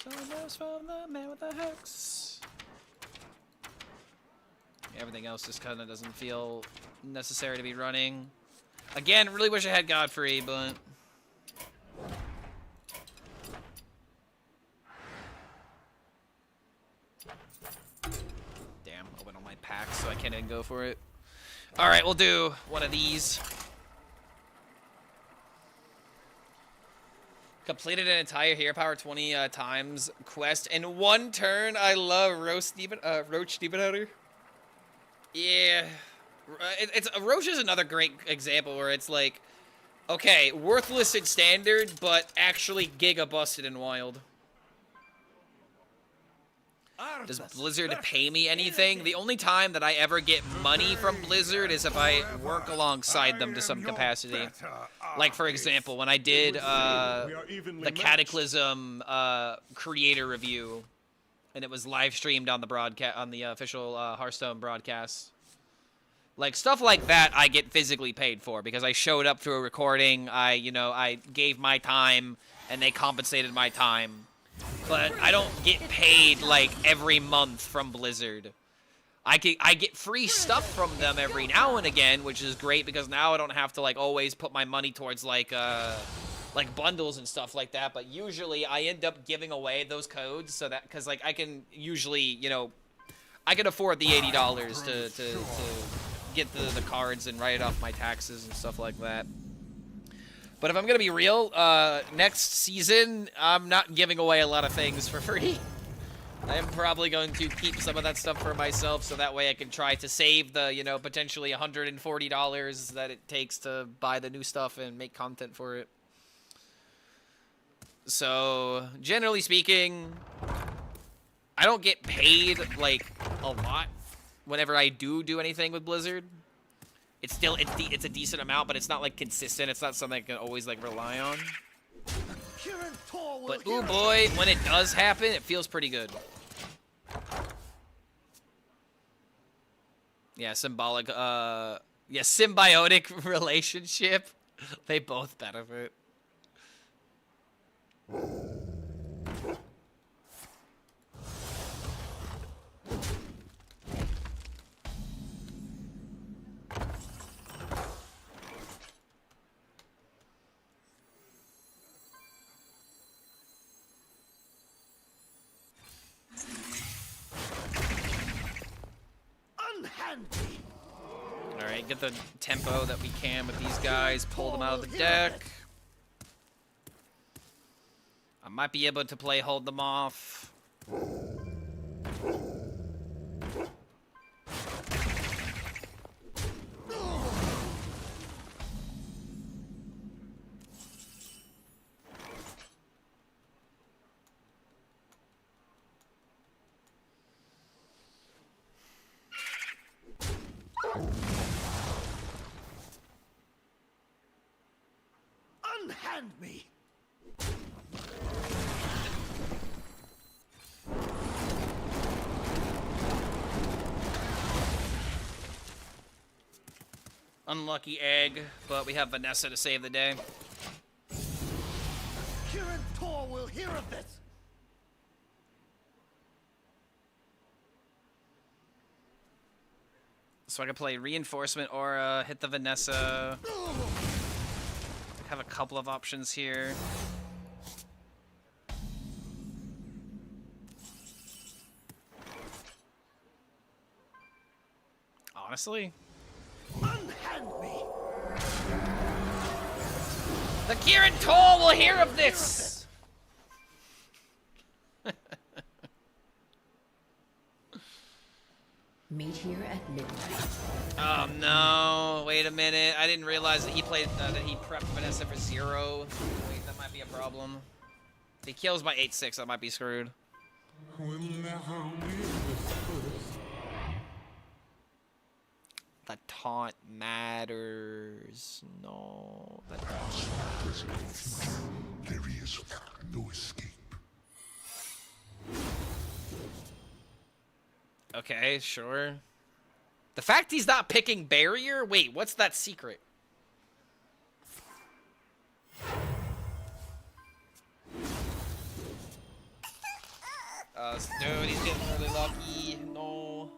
So those from the man with the hex. Everything else just kind of doesn't feel necessary to be running. Again, really wish I had Godfrey, but damn, open all my packs, so I can't even go for it. All right, we'll do one of these. Completed an entire Hero Power 20 times quest in 1 turn. I love Roach Demon Hunter. Yeah, Roach is another great example where it's like, okay, worthless in standard, but actually giga busted in wild. Does Blizzard pay me anything? The only time that I ever get money from Blizzard is if I work alongside them to some capacity. Like, for example, when I did the Cataclysm creator review, and it was live streamed on the broadcast, on the official Hearthstone broadcast. Like, stuff like that I get physically paid for because I showed up to a recording, I gave my time, and they compensated my time. But I don't get paid, like, every month from Blizzard. I get free stuff from them every now and again, which is great because now I don't have to, like, always put my money towards, like bundles and stuff like that. But usually I end up giving away those codes so that, because, like, I can usually, I can afford the $80 to get the cards and write it off my taxes and stuff like that. But if I'm going to be real, next season, I'm not giving away a lot of things for free. I am probably going to keep some of that stuff for myself so that way I can try to save the, potentially $140 that it takes to buy the new stuff and make content for it. So, generally speaking, I don't get paid, like, a lot whenever I do anything with Blizzard. It's still, it's a decent amount, but it's not, like, consistent. It's not something I can always, like, rely on. But, ooh, boy, when it does happen, it feels pretty good. Yeah, symbiotic relationship. They both benefit. get the tempo that we can with these guys, pull them out of the deck. I might be able to play hold them off. Unhand me! Unlucky egg, but we have Vanessa to save the day. Kieran Tor will hear of this! So I can play Reinforcement Aura, hit the Vanessa. Have a couple of options here. Honestly? Unhand me! The Kieran Toll will hear of this! Meet here at midnight. Oh no, wait a minute. I didn't realize that he played, that he prepped Vanessa for 0. Wait, that might be a problem. If he kills by 8-6, that might be screwed. We'll never leave this place. The taunt matters. No. There is no escape. Okay, sure. The fact he's not picking barrier? Wait, what's that secret? Dude, he's getting really lucky. No.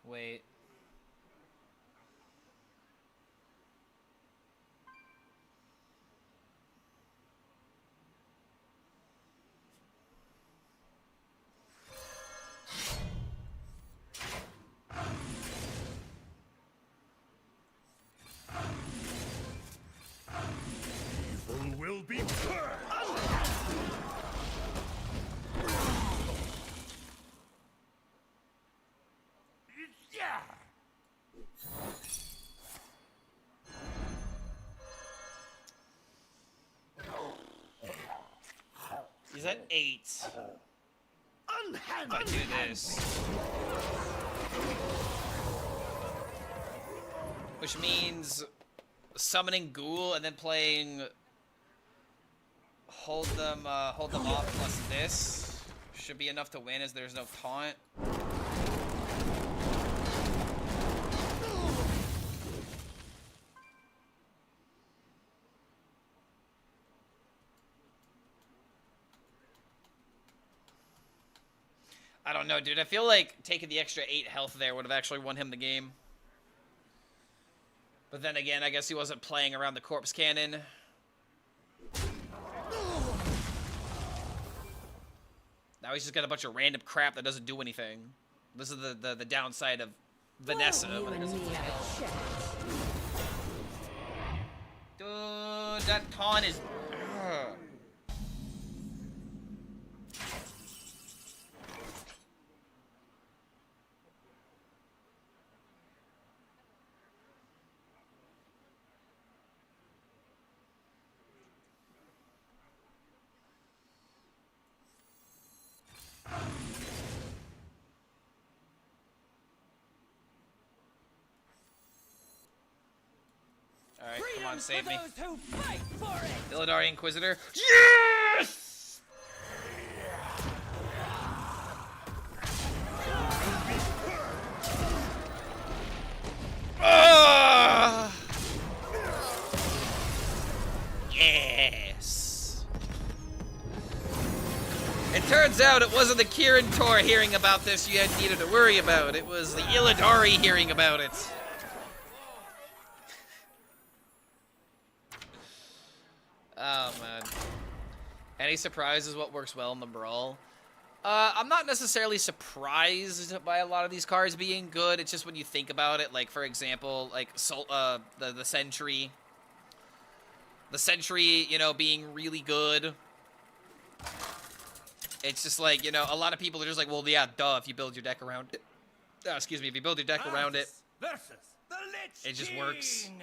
Wait. Evil will be purged. Yeah. He's at 8. Unhand If I do this. Which means summoning Ghoul and then playing hold them off plus this should be enough to win as there's no taunt. I don't know, dude. I feel like taking the extra 8 health there would have actually won him the game. But then again, I guess he wasn't playing around the corpse cannon. Now he's just got a bunch of random crap that doesn't do anything. This is the downside of Vanessa. When it doesn't kill. Dude, that taunt is... Ugh. Alright, come on, save me. Illidari Inquisitor. Yes! Yes! In Turns out it wasn't the Kirin Tor hearing about this you had needed to worry about. It was the Illidari hearing about it. Oh, man. Any surprises what works well in the Brawl? I'm not necessarily surprised by a lot of these cards being good. It's just when you think about it, like, for example, like, the Sentry. The Sentry, you know, being really good. It's just like, you know, a lot of people are just like, well, yeah, duh, if you build your deck around it. Excuse me, if you build your deck around it, it just works. You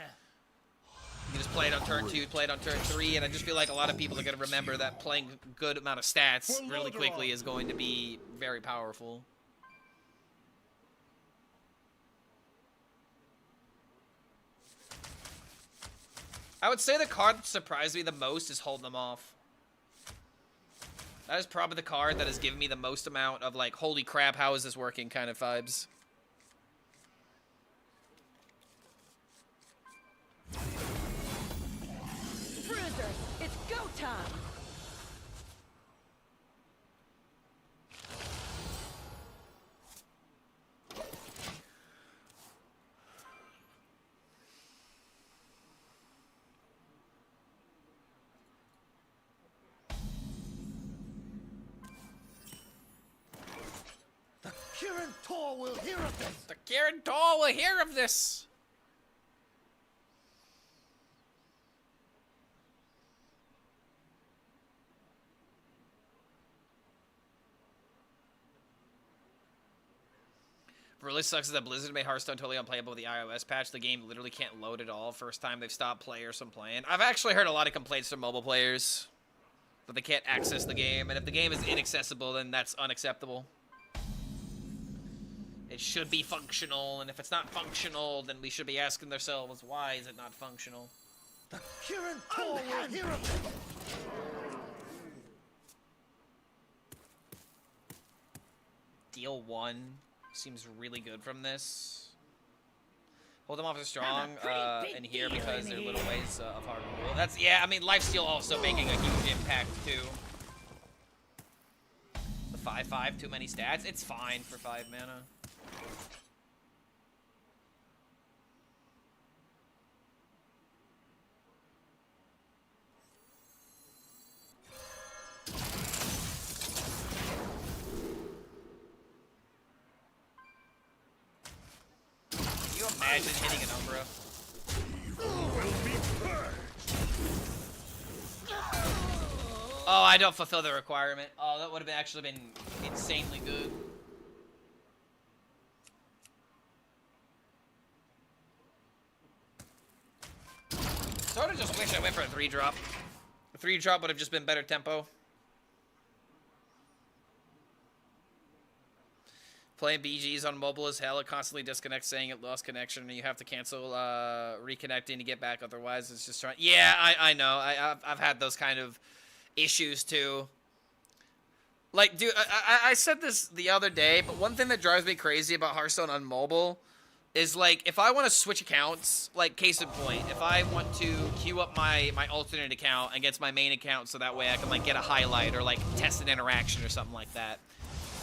can just play it on turn 2, play it on turn 3, and I just feel like a lot of people are going to remember that playing a good amount of stats really quickly is going to be very powerful. I would say the card that surprised me the most is Hold Them Off. That is probably the card that has given me the most amount of, like, holy crap, how is this working kind of vibes. Bruiser, it's go time! Kirin Tor will hear of this. The Kirin Tor will hear of this. What really sucks is that Blizzard made Hearthstone totally unplayable with the iOS patch. The game literally can't load at all. First time they've stopped players from playing. I've actually heard a lot of complaints from mobile players that they can't access the game, and if the game is inaccessible, then that's unacceptable. It should be functional, and if it's not functional, then we should be asking ourselves, why is it not functional? The Kirin Tor will hear of this. Deal 1 seems really good from this. Hold them off is strong in here because they're little ways of hard rule. That's, yeah, I mean, Lifesteal also making a huge impact, too. The 5/5, too many stats. It's fine for 5 mana. Can you imagine hitting an Umbra? Oh, I don't fulfill the requirement. Oh, that would have actually been insanely good. Sort of just wish I went for a 3-drop. A 3-drop would have just been better tempo. Playing BGs on mobile is hell. It constantly disconnects saying it lost connection and you have to cancel reconnecting to get back. Otherwise, it's just trying. Yeah, I know. I've had those kind of issues too. Like, dude, I said this the other day, but one thing that drives me crazy about Hearthstone on mobile is, like, if I want to switch accounts, like, case in point, if I want to queue up my alternate account against my main account so that way I can, like, get a highlight or, like, test an interaction or something like that.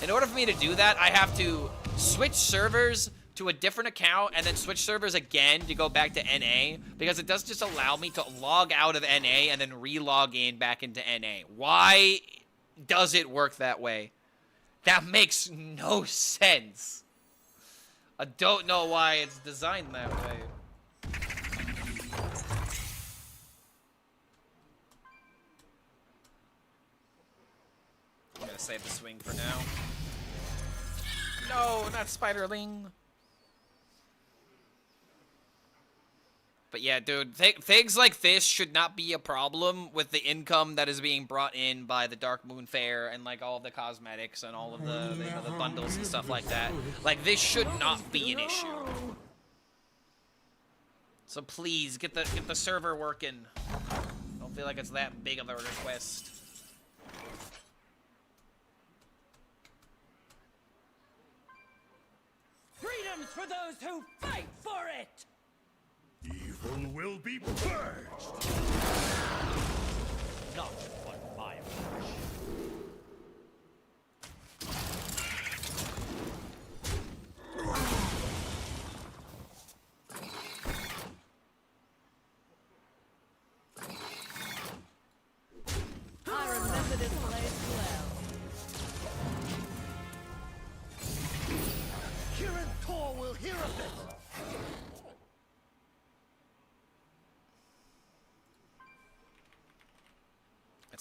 In order for me to do that, I have to switch servers to a different account and then switch servers again to go back to NA, because it doesn't just allow me to log out of NA and then re-log in back into NA. Why does it work that way? That makes no sense. I don't know why it's designed that way. I'm gonna save the swing for now. No, not Spiderling. But yeah, dude, things like this should not be a problem with the income that is being brought in by the Dark Moon Fair and, like, all of the cosmetics and all of the bundles and stuff like that. Like, this should not be an issue. So please, get the server working. Don't feel like it's that big of a request. Freedom's for those who fight for it! Evil will be purged. Not on my watch.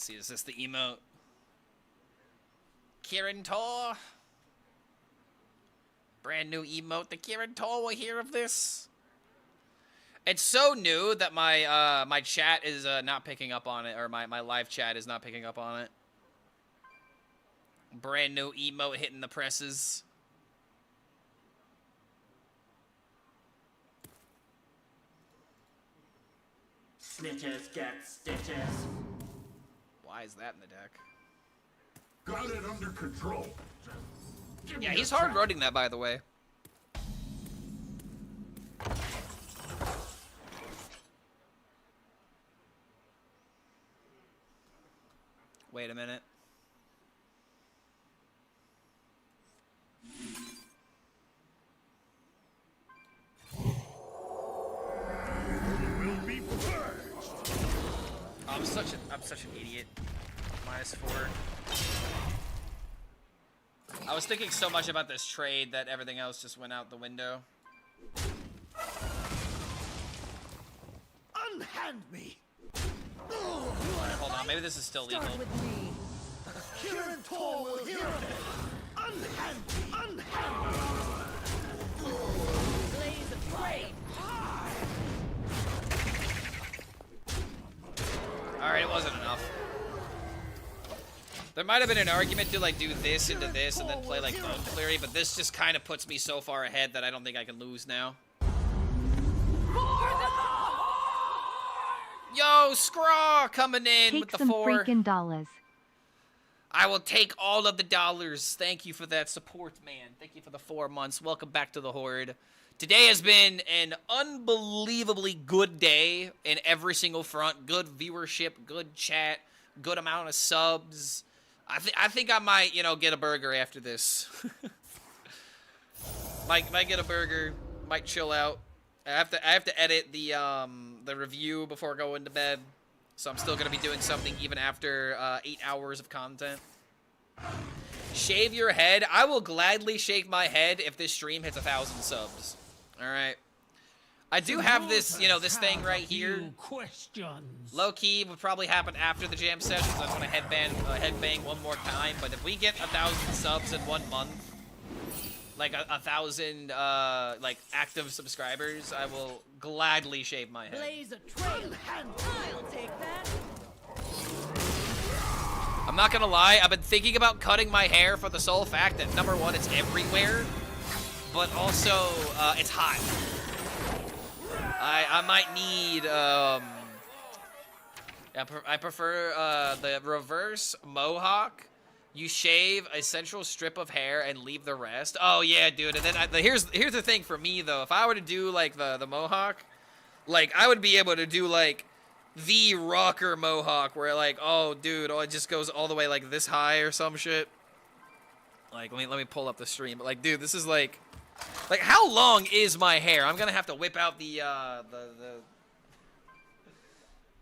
Let's see, is this the emote? Kieran Tor. Brand new emote. The Kieran Tor will hear of this. It's so new that my my chat is not picking up on it, or my live chat is not picking up on it. Brand new emote hitting the presses. Snitches get stitches. Why is that in the deck? Got it under control. Give me Yeah, a he's hard sec. roading that, by the way. Wait a minute. Will be purged. I'm such an idiot. -4. I was thinking so much about this trade that everything else just went out the window. Unhand me. Alright, hold on. Maybe this is still legal. Start with me. Kieran Tor will hear of it. Unhand me. Unhand me. Blaze of flame. Alright, it wasn't enough. There might have been an argument to like do this into this and then play like Bone Flurry, but this just kind of puts me so far ahead that I don't think I can lose now. Yo, Scraw coming in Take with the some 4. freaking dollars. I will take all of the dollars. Thank you for that support, man. Thank you for the 4 months. Welcome back to the Horde. Today has been an unbelievably good day in every single front. Good viewership, good chat, good amount of subs. I think I might, you know, get a burger after this. might get a burger. Might chill out. I have to edit the review before going to bed, so I'm still gonna be doing something even after 8 hours of content. Shave your head. I will gladly shave my head if this stream hits 1,000 subs. All right. I do have this, you know, this thing right here. Questions. Low key would probably happen after the jam sessions. I want to headbang one more time. But if we get 1,000 subs in 1 month, like 1,000 like active subscribers, I will gladly shave my head. Blaze a trail. I'll take that. I'm not gonna lie, I've been thinking about cutting my hair for the sole fact that number one, it's everywhere, but also it's hot. I might need I prefer the reverse mohawk. You shave a central strip of hair and leave the rest. Oh yeah, dude. And then here's the thing for me though. If I were to do like the mohawk, like I would be able to do like the rocker mohawk where like, oh dude, it just goes all the way like this high or some shit. Like let me pull up the stream. But like, dude, this is like how long is my hair? I'm gonna have to whip out the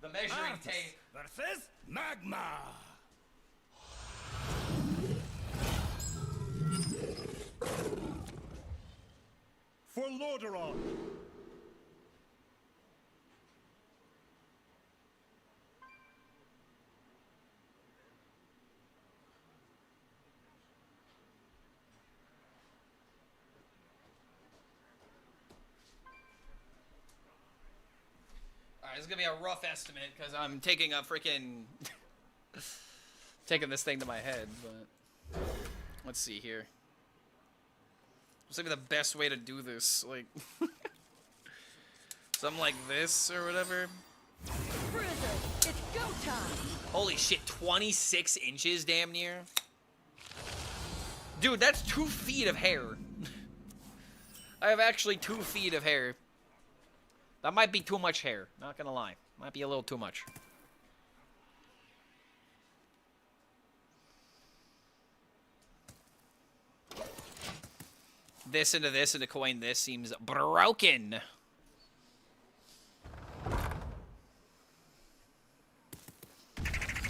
measuring tape. Versus Magma. For Lordaeron. Alright, this is gonna be a rough estimate because I'm taking a freaking taking this thing to my head, but let's see here. What's maybe the best way to do this? Like something like this or whatever. Bruiser, it's go time. Holy shit, 26 inches damn near. Dude, that's 2 feet of hair. I have actually 2 feet of hair. That might be too much hair, not gonna lie. Might be a little too much. This into coin this seems broken.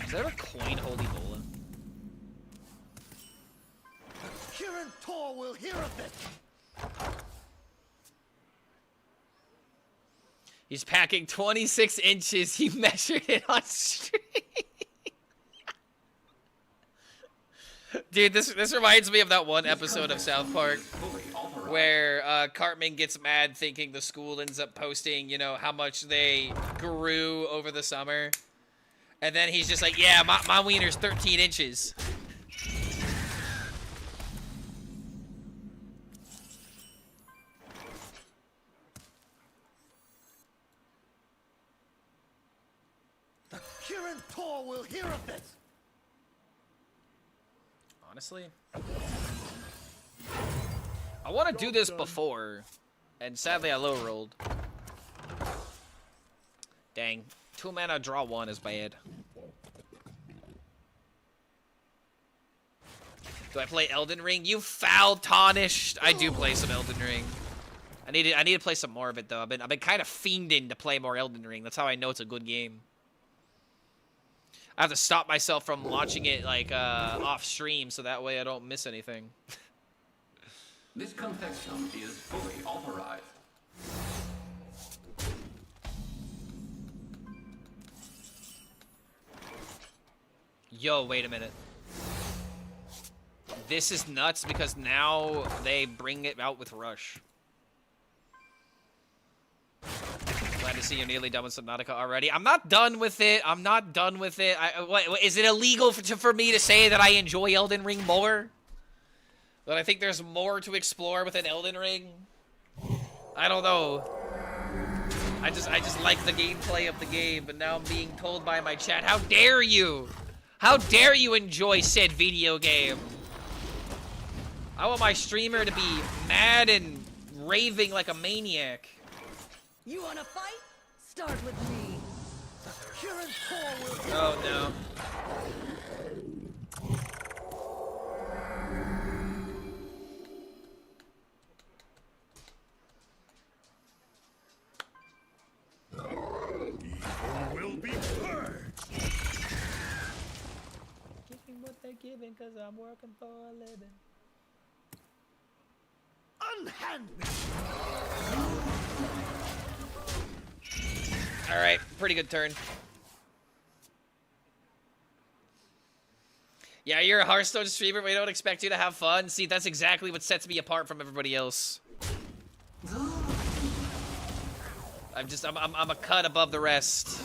Is there a coin Holy Bola? Kieran Tor will hear of it. He's packing 26 inches. He measured it on stream. Dude, this reminds me of that one episode of South Park where Cartman gets mad thinking the school ends up posting, you know, how much they grew over the summer. And then he's just like, yeah, my wiener's 13 inches. The Kirin Tor will hear of this. Honestly, I want to do this before, and sadly I low rolled. Dang, 2 mana draw 1 is bad. Do I play Elden Ring? You foul tarnished. I do play some Elden Ring. I need to play some more of it though. I've been kind of fiending to play more Elden Ring. That's how I know it's a good game. I have to stop myself from launching it like off stream so that way I don't miss anything. This confection is fully authorized. Yo, wait a minute. This is nuts because now they bring it out with Rush. Glad to see you're nearly done with Subnautica already. I'm not done with it. I'm not done with it. What, is it illegal for me to say that I enjoy Elden Ring more? That I think there's more to explore within Elden Ring? I don't know. I just like the gameplay of the game, but now I'm being told by my chat, how dare you? How dare you enjoy said video game? I want my streamer to be mad and raving like a maniac. You wanna fight? Start with me. Kirin Tor will Oh no. Will be purged. Giving what they're giving cause I'm working for a living. unhand me. Alright, pretty good turn. Yeah, you're a Hearthstone streamer, we don't expect you to have fun. See, that's exactly what sets me apart from everybody else. I'm a cut above the rest.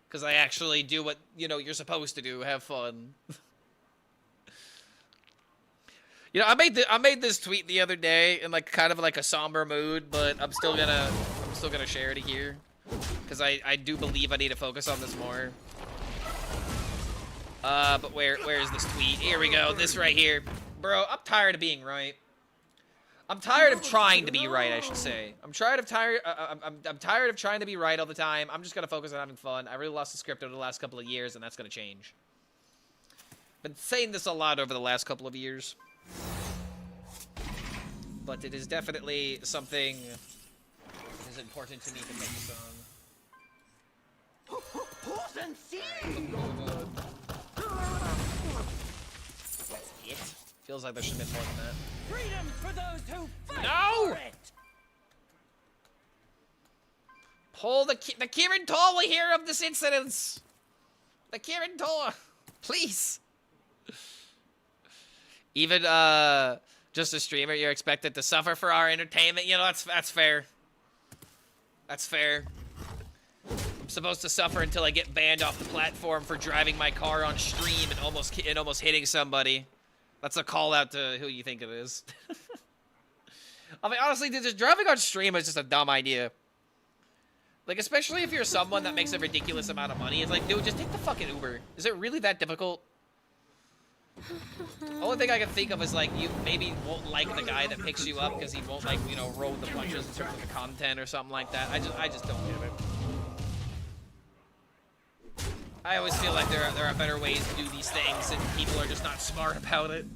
Because I actually do what, you know, you're supposed to do, have fun. You know, I made this tweet the other day in like kind of like a somber mood, but I'm still gonna share it here. Because I do believe I need to focus on this more. But where is this tweet? Here we go, this right here. Bro, I'm tired of being right. I'm tired of trying to be right, I should say. I'm tired of trying to be right all the time. I'm just gonna focus on having fun. I really lost the script over the last couple of years, and that's gonna change. Been saying this a lot over the last couple of years. But it is definitely something that is important to me to focus on. That's it? Feels like there should have been more than that. Freedom for those who fight No! for it. Pull the Kirin Tor will hear of this incident. The Kirin Tor, please. Even just a streamer, you're expected to suffer for our entertainment. You know, that's fair. That's fair. I'm supposed to suffer until I get banned off the platform for driving my car on stream and almost hitting somebody. That's a call out to who you think it is. I mean, honestly, dude, just driving on stream is just a dumb idea. Like, especially if you're someone that makes a ridiculous amount of money. It's like, dude, just take the fucking Uber. Is it really that difficult? The only thing I can think of is, like, you maybe won't like the guy that picks you up because he won't, like, you know, roll the punches in terms of the content or something like that. I just don't get it. I always feel like there are better ways to do these things, and people are just not smart about it.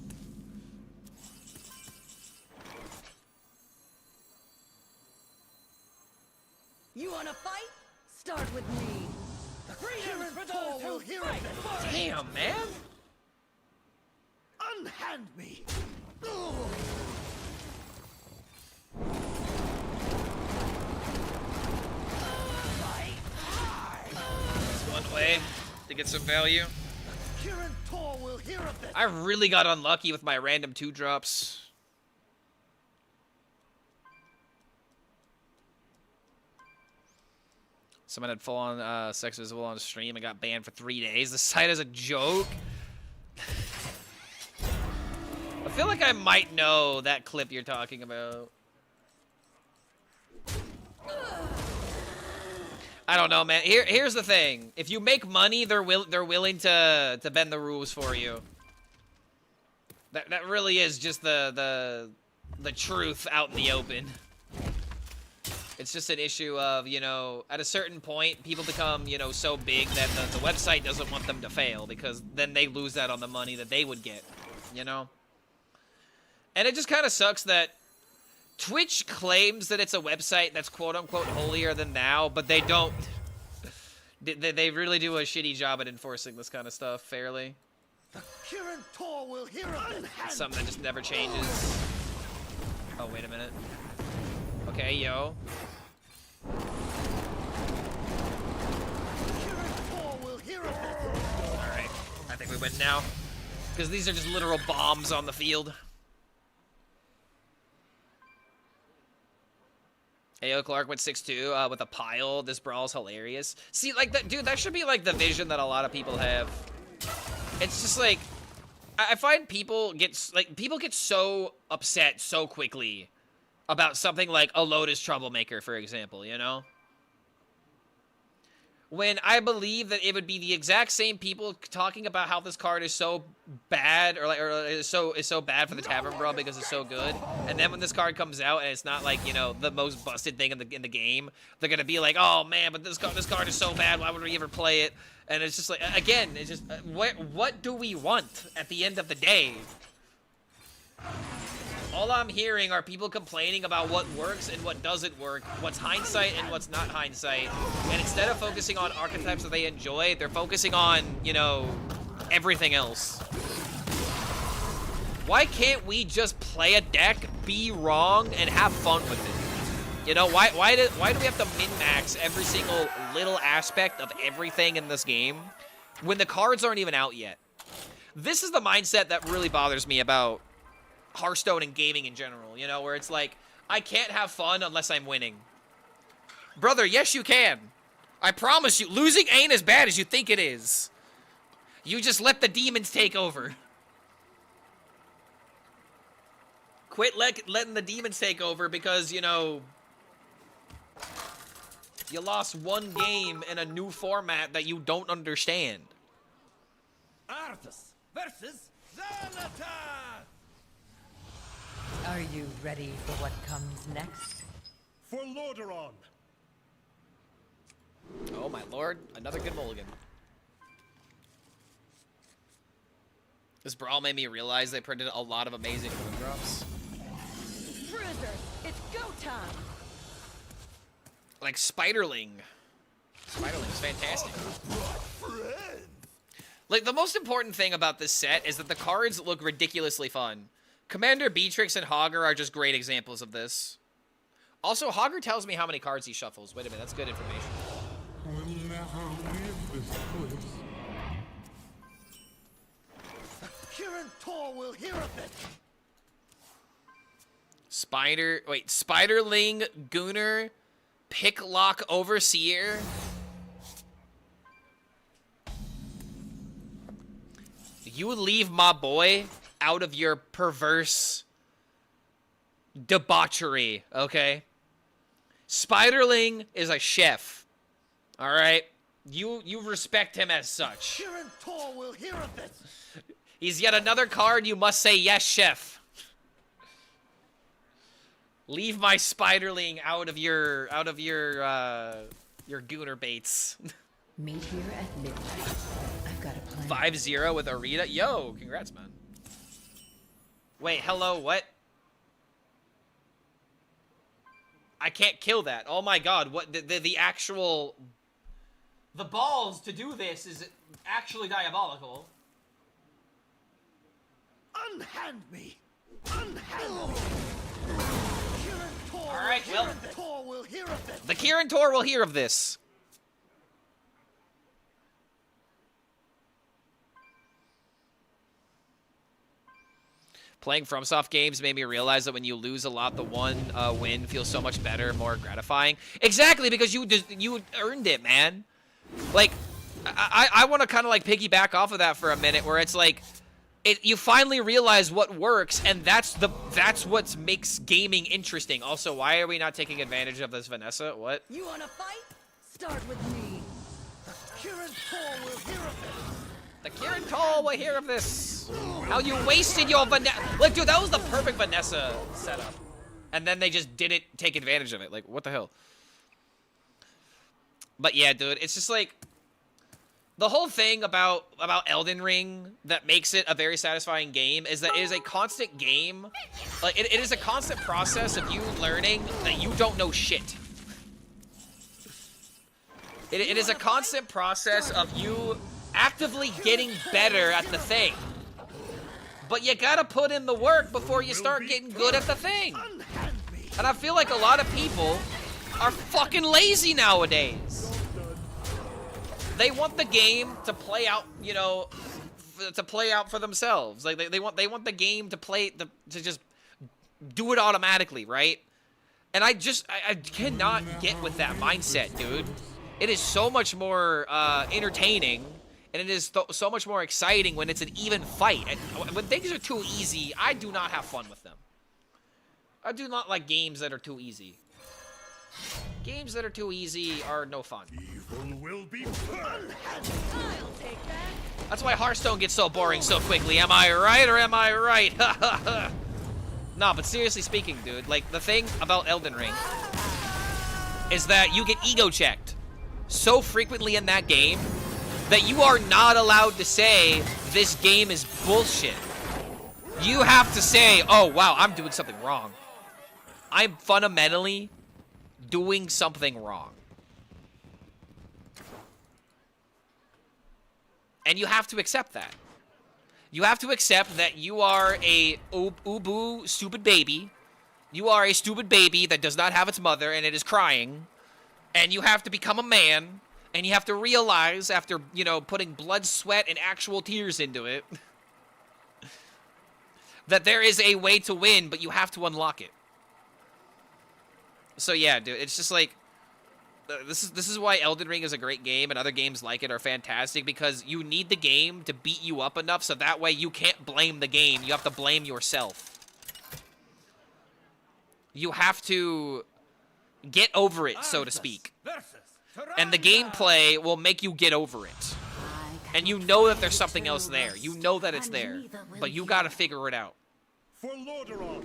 You wanna fight? Start with me. Freedom for those who fight for it. Damn, man. Unhand me. That's one way to get some value. Kirin Tor will hear of this. I really got unlucky with my random 2-drops. Someone had full-on sex visible on stream and got banned for 3 days. The site is a joke. I feel like I might know that clip you're talking about. I don't know, man. Here's the thing: if you make money, they're willing to bend the rules for you. That really is just the truth out in the open. It's just an issue of, you know, at a certain point, people become, you know, so big that the website doesn't want them to fail, because then they lose out on the money that they would get, you know? And it just kind of sucks that Twitch claims that it's a website that's quote-unquote holier than thou, but they don't. They really do a shitty job at enforcing this kind of stuff fairly. The Kirin Tor will hear of this. It's something that just never changes. Oh, wait a minute. Okay, yo. Kirin Tor will hear of this. Alright, I think we win now. Because these are just literal bombs on the field. Ayo Clark went 6-2 with a pile. This brawl's hilarious. See, like, that, dude, that should be, like, the vision that a lot of people have. It's just, like, I find people get so upset so quickly about something like a Lotus Troublemaker, for example, you know? When I believe that it would be the exact same people talking about how this card is so bad, or is so bad for the Tavern Brawl because it's so good, and then when this card comes out and it's not, like, you know, the most busted thing in the game, they're gonna be like, oh man, but this card is so bad, why would we ever play it? And it's just like, again, it's just what do we want at the end of the day? All I'm hearing are people complaining about what works and what doesn't work, what's hindsight and what's not hindsight. And instead of focusing on archetypes that they enjoy, they're focusing on, you know, everything else. Why can't we just play a deck, be wrong, and have fun with it? You know, why do we have to min-max every single little aspect of everything in this game when the cards aren't even out yet? This is the mindset that really bothers me about Hearthstone and gaming in general, you know, where it's like, I can't have fun unless I'm winning. Brother, yes you can. I promise you, losing ain't as bad as you think it is. You just let the demons take over. Quit letting the demons take over because, you know, you lost one game in a new format that you don't understand. Arthas versus Xanatar! Are you ready for what comes next? For Lordaeron. Oh my lord, another good mulligan. This Brawl made me realize they printed a lot of amazing moon drops. Bruiser, it's go time! Like Spiderling. Spiderling's fantastic. Like, the most important thing about this set is that the cards look ridiculously fun. Commander Beatrix and Hogger are just great examples of this. Also, Hogger tells me how many cards he shuffles. Wait a minute, that's good information. We'll never leave this place. Kirin Tor will hear of it! Spiderling, Gunner, Picklock, Overseer. You leave my boy out of your perverse debauchery, okay? Spiderling is a chef, all right? You respect him as such. Kirin Tor will hear of this! He's yet another card you must say yes, chef. Leave my Spiderling out of your Gunner baits. Meet here at midnight. I've got a plan. 5-0 with Arita. Yo, congrats, man. Wait, hello, what? I can't kill that. Oh my god, what the actual... The balls to do this is actually diabolical. Unhand me! Unhand me! Kirin Tor Alright, well... Tor will hear of this! The Kirin Tor will hear of this. Playing FromSoft games made me realize that when you lose a lot, the one win feels so much better, more gratifying. Exactly, because you earned it, man. Like, I want to kind of like piggyback off of that for a minute, where it's like, you finally realize what works, and that's what makes gaming interesting. Also, why are we not taking advantage of this, Vanessa? What? You wanna fight? Start with me. Kieran Paul will hear of it. The Kieran Toll will hear of this. How you wasted your Vanessa. Like, dude, that was the perfect Vanessa setup. And then they just didn't take advantage of it. Like, what the hell? But yeah, dude, it's just like, the whole thing about Elden Ring that makes it a very satisfying game is that it is a constant game. Like, it is a constant process of you learning that you don't know shit. It is a constant process of you actively getting better at the thing. But you gotta put in the work before you start getting good at the thing. And I feel like a lot of people are fucking lazy nowadays. They want the game to play out, you know, to play out for themselves. Like they want the game to play to just do it automatically, right? And I cannot get with that mindset, dude. It is so much more entertaining, and it is so much more exciting when it's an even fight. And when things are too easy, I do not have fun with them. I do not like games that are too easy. Games that are too easy are no fun. Evil will be punished. I'll take that. That's why Hearthstone gets so boring so quickly. Am I right or am I right? Nah, but seriously speaking, dude, like, the thing about Elden Ring is that you get ego checked so frequently in that game that you are not allowed to say this game is bullshit. You have to say, oh wow, I'm doing something wrong. I'm fundamentally doing something wrong. And you have to accept that. You have to accept that you are a ubu stupid baby. You are a stupid baby that does not have its mother and it is crying. And you have to become a man. And you have to realize after, you know, putting blood, sweat, and actual tears into it that there is a way to win, but you have to unlock it. So yeah, dude, it's just like, this is why Elden Ring is a great game and other games like it are fantastic, because you need the game to beat you up enough so that way you can't blame the game. You have to blame yourself. You have to get over it, so to speak. And the gameplay will make you get over it. And you know that there's something else there. You know that it's there. But you gotta figure it out. For Lordaeron.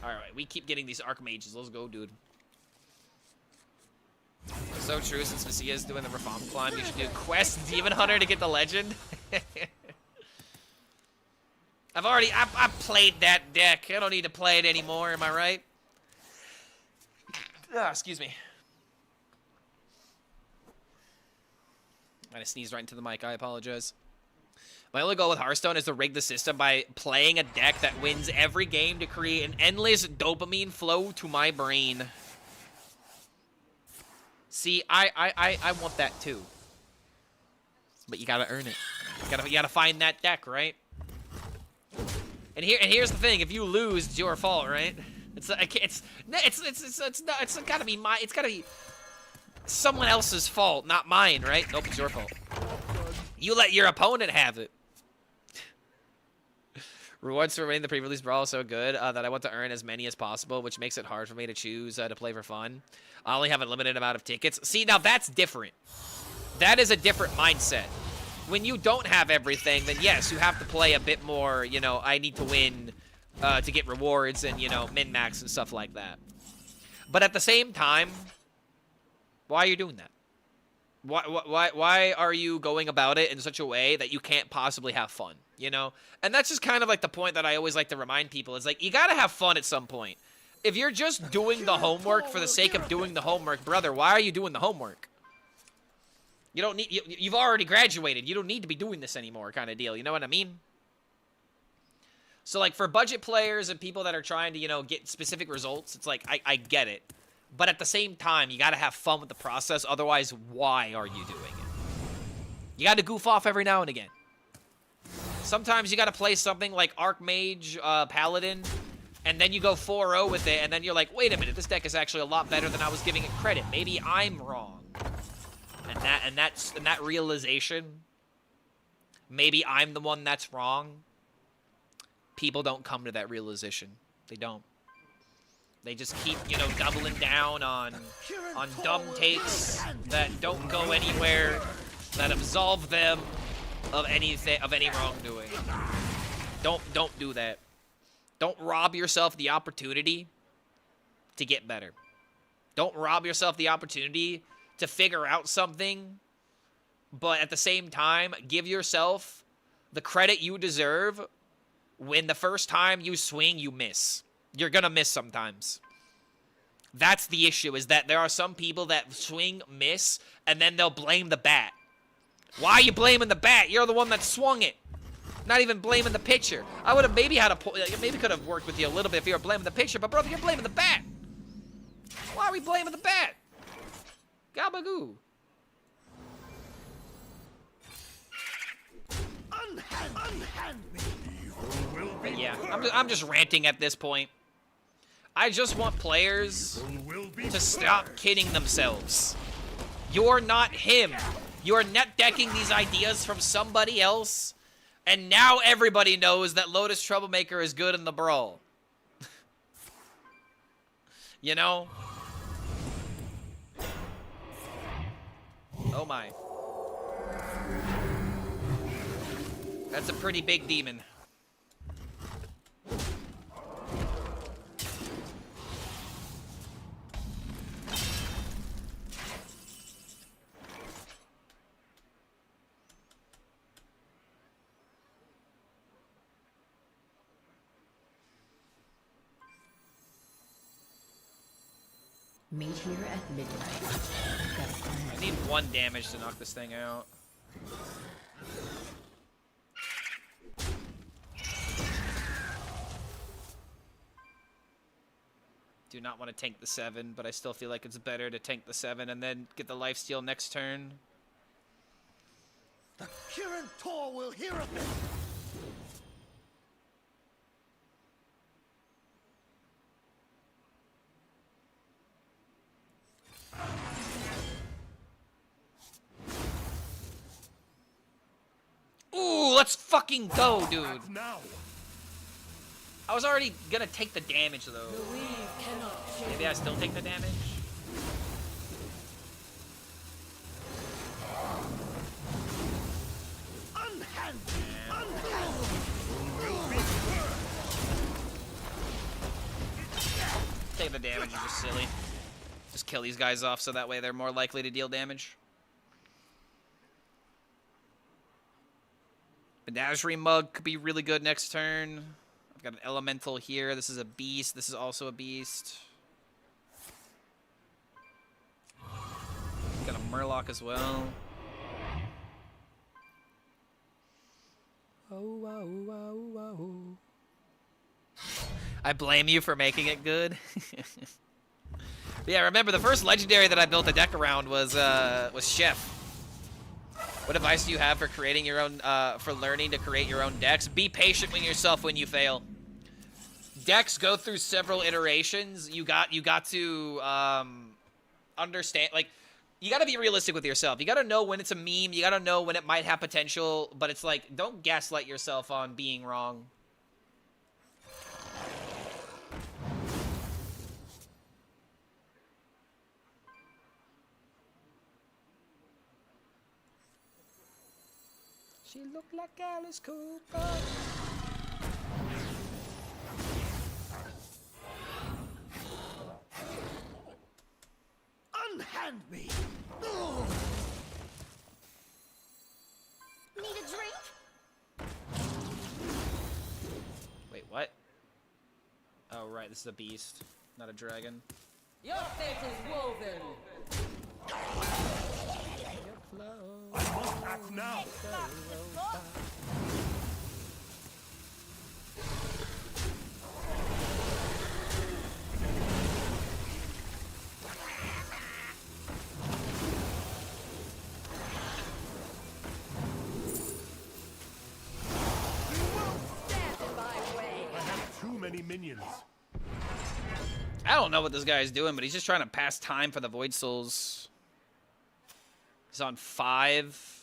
Alright, we keep getting these Archmages. Let's go, dude. So true, since Messiah's doing the Reform climb, you should do Quest Demon Hunter to get the legend. I've played that deck. I don't need to play it anymore, am I right? Excuse me. I just sneezed right into the mic, I apologize. My only goal with Hearthstone is to rig the system by playing a deck that wins every game to create an endless dopamine flow to my brain. See, I want that too. But you gotta earn it. You gotta find that deck, right? And here's the thing: if you lose, it's your fault, right? It's gotta be someone else's fault, not mine, right? Nope, it's your fault. You let your opponent have it. Rewards for winning the pre-release Brawl are so good that I want to earn as many as possible, which makes it hard for me to choose to play for fun. I only have a limited amount of tickets. See, now that's different. That is a different mindset. When you don't have everything, then yes, you have to play a bit more, you know, I need to win to get rewards and, you know, min-max and stuff like that. But at the same time, why are you doing that? Why are you going about it in such a way that you can't possibly have fun, you know? And that's just kind of like the point that I always like to remind people. Is like, you gotta have fun at some point. If you're just doing the homework for the sake of doing the homework, brother, why are you doing the homework? You don't need, you've already graduated. You don't need to be doing this anymore, kind of deal. You know what I mean? So, like, for budget players and people that are trying to, you know, get specific results, it's like, I get it. But at the same time, you gotta have fun with the process. Otherwise, why are you doing it? You gotta goof off every now and again. Sometimes you gotta play something like Archmage, Paladin, and then you go 4-0 with it, and then you're like, wait a minute, this deck is actually a lot better than I was giving it credit. Maybe I'm wrong. And that realization, maybe I'm the one that's wrong. People don't come to that realization. They don't. They just keep, you know, doubling down on dumb takes that don't go anywhere, that absolve them of any wrongdoing. Don't do that. Don't rob yourself the opportunity to get better. Don't rob yourself the opportunity to figure out something, but at the same time, give yourself the credit you deserve when the first time you swing, you miss. You're gonna miss sometimes. That's the issue, is that there are some people that swing, miss, and then they'll blame the bat. Why are you blaming the bat? You're the one that swung it. Not even blaming the pitcher. I would have maybe had maybe could have worked with you a little bit if you were blaming the pitcher, but brother, you're blaming the bat. Why are we blaming the bat? Gabagoo. But yeah, I'm just ranting at this point. I just want players to stop kidding themselves. You're not him. You're net decking these ideas from somebody else, and now everybody knows that Lotus Troublemaker is good in the Brawl. You know? Oh my. That's a pretty big demon. Meet here at midnight. I've got a plan. I need 1 damage to knock this thing out. Do not want to tank the 7, but I still feel like it's better to tank the 7 and then get the lifesteal next turn. The Kirin Tor will hear of it. Ooh, let's fucking go, dude. Now. I was already gonna take the damage, though. Maybe I still take the damage? Take the damage is just silly. Just kill these guys off so that way they're more likely to deal damage. Menagerie Mug could be really good next turn. I've got an Elemental here. This is a Beast. This is also a Beast. Got a Murloc as well. Oh. I blame you for making it good. But yeah, remember the first legendary that I built a deck around was Chef. What advice do you have for creating your own, for learning to create your own decks? Be patient with yourself when you fail. Decks go through several iterations. You got to understand, like, you got to be realistic with yourself. You got to know when it's a meme. You got to know when it might have potential. But it's like, don't gaslight yourself on being wrong. She looked like Alice Cooper. Unhand me! Need a drink? Wait, what? Oh, right, this is a beast, not a dragon. Your fate is woven. I must act now. many minions. I don't know what this guy is doing, but he's just trying to pass time for the Void Souls. He's on 5.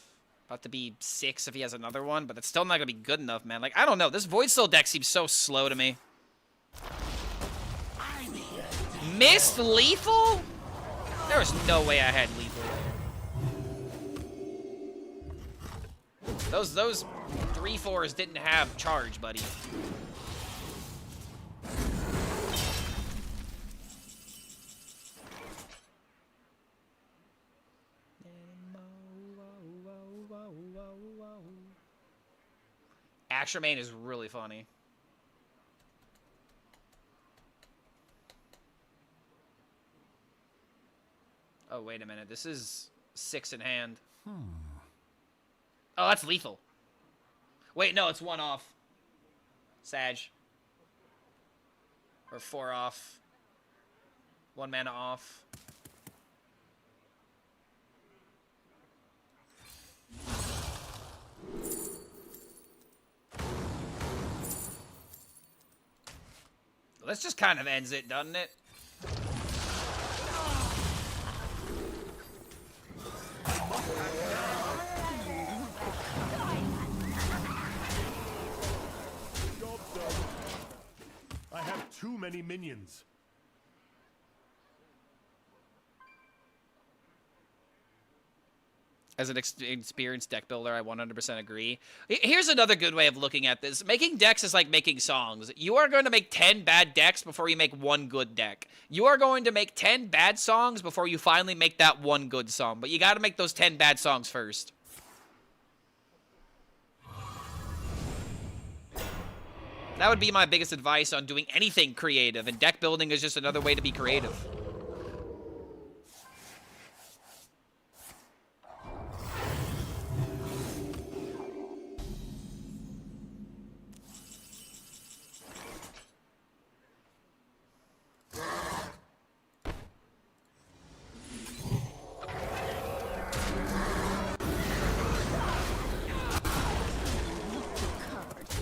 About to be 6 if he has another one, but it's still not going to be good enough, man. Like, I don't know. This Void Soul deck seems so slow to me. Missed lethal? There was no way I had lethal. Those 3/4s didn't have charge, buddy. Ashermain is really funny. Oh, wait a minute. This is 6 in hand. Oh, that's lethal. Wait, no, it's 1 off. Sag. Or 4 off. 1 mana off. This just kind of ends it, doesn't it? Job done. I have too many minions. As an experienced deck builder, I 100% agree. Here's another good way of looking at this. Making decks is like making songs. You are going to make 10 bad decks before you make 1 good deck. You are going to make 10 bad songs before you finally make that 1 good song. But you got to make those 10 bad songs first. That would be my biggest advice on doing anything creative. And deck building is just another way to be creative.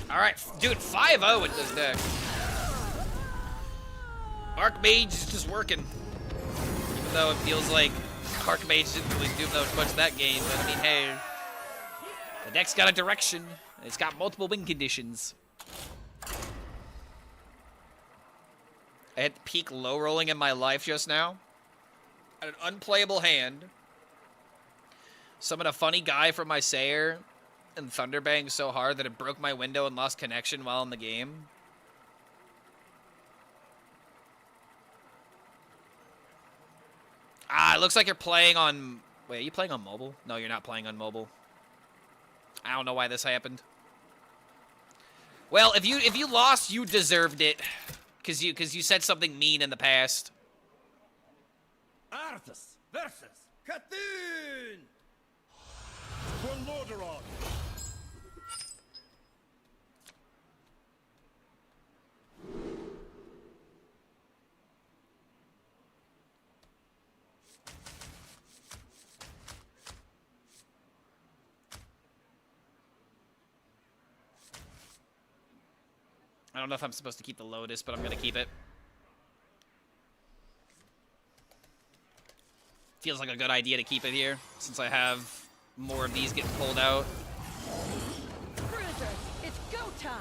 Alright, dude, 5-0 with this deck. Archmage is just working. Even though it feels like Archmage didn't really do much that game. But I mean, hey, the deck's got a direction. It's got multiple win conditions. I had peak low rolling in my life just now. An unplayable hand. Summoned a funny guy from my Sayer. And Thunderbang so hard that it broke my window and lost connection while in the game. Ah, it looks like you're playing on... Wait, are you playing on mobile? No, you're not playing on mobile. I don't know why this happened. Well, if you lost, you deserved it. Cause you said something mean in the past. Arthas versus Cthulhu for Lordaeron. I don't know if I'm supposed to keep the Lotus, but I'm gonna keep it. Feels like a good idea to keep it here, since I have more of these getting pulled out. Cruiser, it's go time!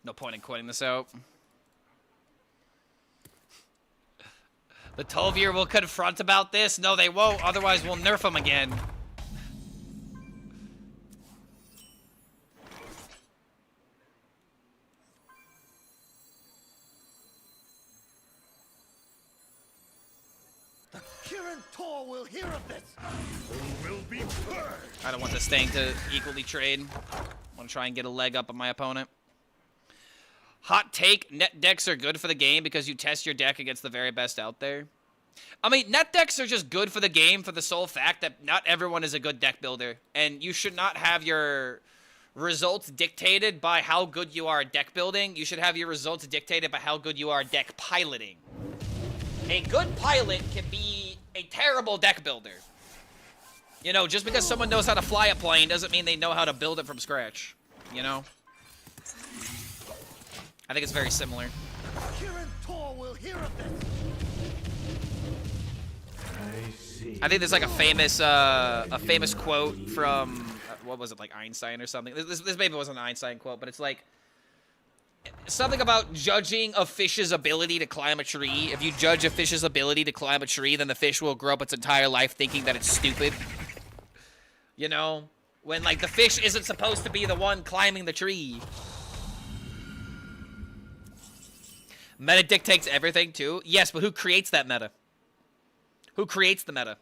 No point in quitting this out. The 12-year will confront about this? No, they won't. Otherwise, we'll nerf them again. The Kirin Tor will hear of this. Who will be first? I don't want this thing to equally trade. I want to try and get a leg up on my opponent. Hot take, net decks are good for the game because you test your deck against the very best out there. I mean, net decks are just good for the game for the sole fact that not everyone is a good deck builder. And you should not have your results dictated by how good you are at deck building. You should have your results dictated by how good you are at deck piloting. A good pilot can be a terrible deck builder. You know, just because someone knows how to fly a plane doesn't mean they know how to build it from scratch. You know? I think it's very similar. I think there's like a famous quote from what was it, like Einstein or something. This maybe wasn't an Einstein quote, but it's like something about judging a fish's ability to climb a tree. If you judge a fish's ability to climb a tree, then the fish will grow up its entire life thinking that it's stupid. You know, when like the fish isn't supposed to be the one climbing the tree. Meta dictates everything too. Yes, but who creates that meta? Who creates the meta?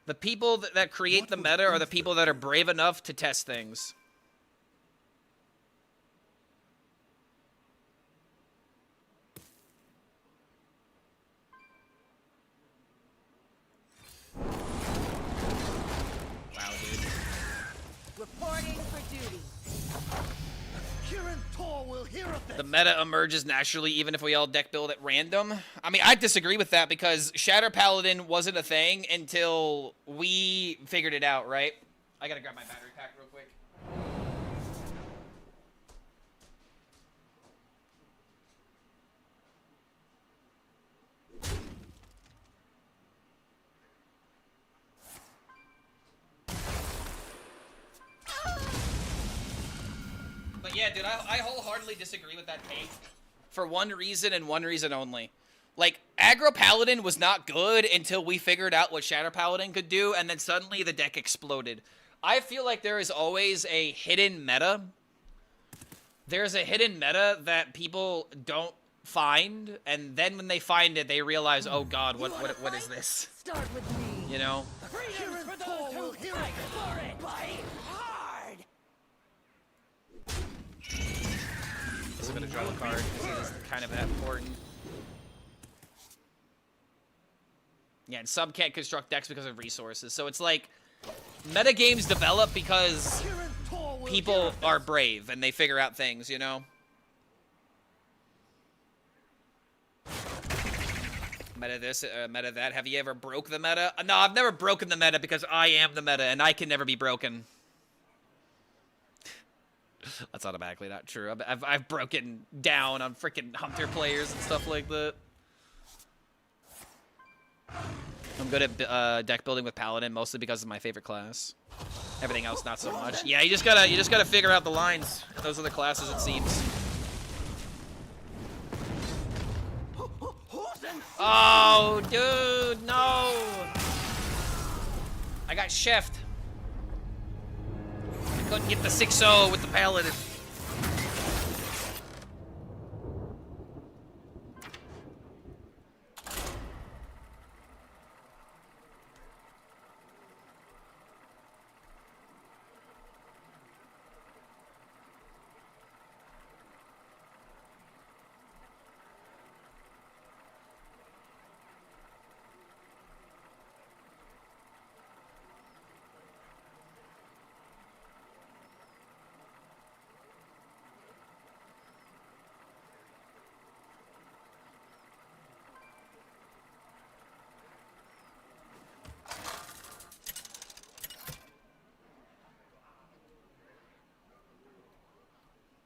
The people that create the meta are the people that are brave enough to test things. Wow, dude. Reporting for duty. The meta emerges naturally even if we all deck build at random. I mean, I disagree with that because Shatter Paladin wasn't a thing until we figured it out, right? I gotta grab my battery pack real quick. But yeah, dude, I wholeheartedly disagree with that take. For one reason and one reason only. Like, Aggro Paladin was not good until we figured out what Shatter Paladin could do, and then suddenly the deck exploded. I feel like there is always a hidden meta. There's a hidden meta that people don't find, and then when they find it, they realize, oh god, what is this? Start with me. You know? Freedom for those who fight for it. Fight hard. I'm gonna draw a card because it's kind of that important. Yeah, and some can't construct decks because of resources. So it's like, meta games develop because people are brave and they figure out things, you know? Meta this, meta that. Have you ever broke the meta? No, I've never broken the meta because I am the meta and I can never be broken. That's automatically not true. I've broken down on freaking hunter players and stuff like that. I'm good at deck building with Paladin mostly because of my favorite class. Everything else not so much. Yeah, you just gotta figure out the lines. Those are the classes, it seems. Oh, dude, no! I got chefed. I couldn't get the 6-0 with the Paladin.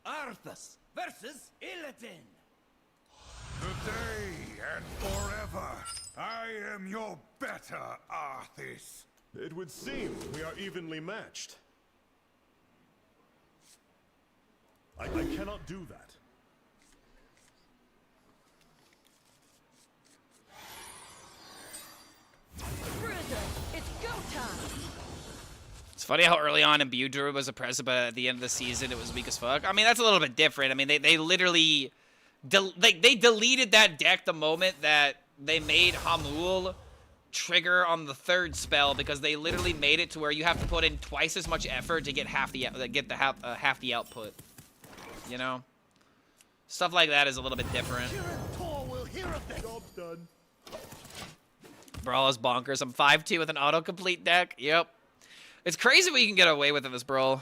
Arthas versus Illidan. Today and forever, I am your better Arthas. It would seem we are evenly matched. I cannot do that. It's go time. It's funny how early on Imbue Druid was oppressive, but at the end of the season it was weak as fuck. I mean, that's a little bit different. I mean, they literally they deleted that deck the moment that they made Hamul trigger on the third spell because they literally made it to where you have to put in twice as much effort to get half the output. You know, stuff like that is a little bit different. Job's done. Brawl is bonkers. I'm 5-2 with an autocomplete deck. Yep, it's crazy what you can get away with in this Brawl.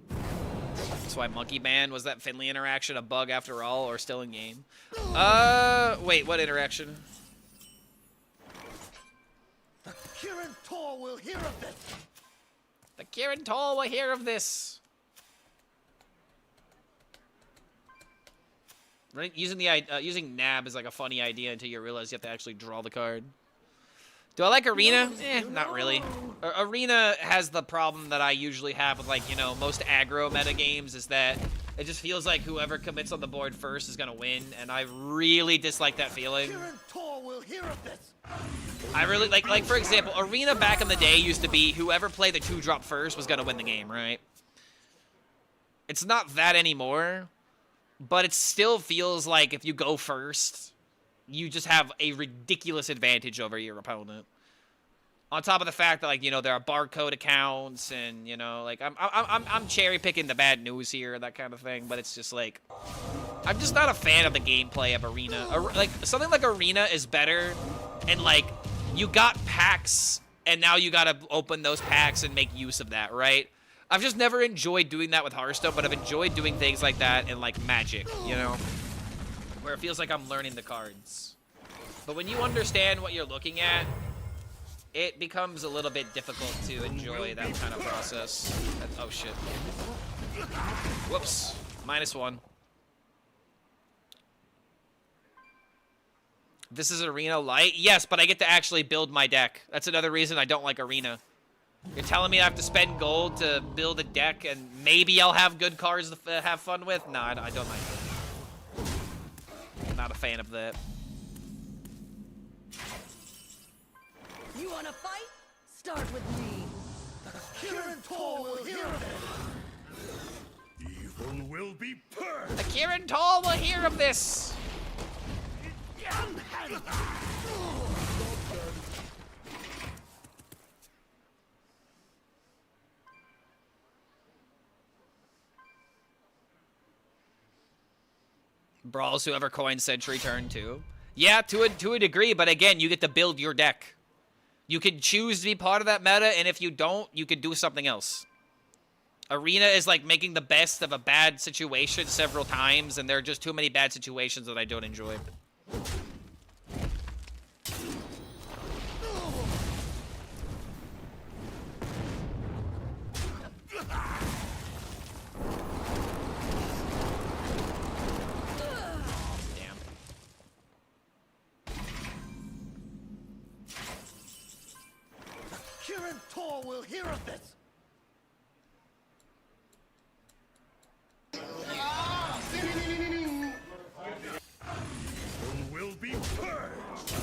That's why Monkey Man was that Finley interaction a bug after all, or still in game? Wait, what interaction? The Kirin Tor will hear of this. The Kirin Tor will hear of this. Right, using Nab is like a funny idea until you realize you have to actually draw the card. Do I like Arena? Not really. Arena has the problem that I usually have with, like, you know, most aggro meta games, is that it just feels like whoever commits on the board first is gonna win, and I really dislike that feeling. I really like for example, Arena back in the day used to be whoever played the 2-drop first was gonna win the game, right? It's not that anymore, but it still feels like if you go first, you just have a ridiculous advantage over your opponent. On top of the fact that, like, you know, there are barcode accounts, and, you know, like, I'm cherry picking the bad news here, that kind of thing. But it's just like, I'm just not a fan of the gameplay of Arena. Like, something like Arena is better, and, like, you got packs, and now you gotta open those packs and make use of that, right? I've just never enjoyed doing that with Hearthstone, but I've enjoyed doing things like that in, like, Magic, you know? Where it feels like I'm learning the cards. But when you understand what you're looking at, it becomes a little bit difficult to enjoy that kind of process. Oh, shit. Whoops. -1. This is Arena Light? Yes, but I get to actually build my deck. That's another reason I don't like Arena. You're telling me I have to spend gold to build a deck and maybe I'll have good cards to have fun with? No, I don't like it. Not a fan of that. You wanna fight? Start with me. Kirin Tor will hear of it. Evil will be purged. The Kirin Tor will hear of this. Brawls whoever coins Century turn 2. Yeah, to a degree, but again, you get to build your deck. You can choose to be part of that meta, and if you don't, you can do something else. Arena is like making the best of a bad situation several times, and there are just too many bad situations that I don't enjoy. Kirin Tor will hear of this. Will be purged.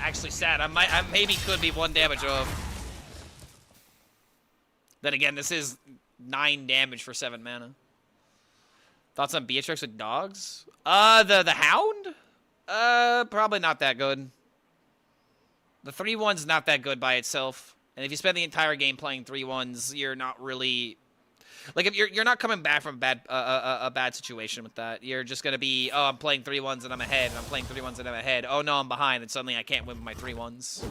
Actually sad. I maybe could be 1 damage off. Then again, this is 9 damage for 7 mana. Thoughts on Beatrix with dogs? The Hound? Probably not that good. The 3/1's not that good by itself. And if you spend the entire game playing 3/1s, you're not really... Like, if you're not coming back from a bad situation with that. You're just going to be, oh, I'm playing 3/1s and I'm ahead, and I'm playing 3/1s and I'm ahead. Oh, no, I'm behind, and suddenly I can't win with my 3/1s.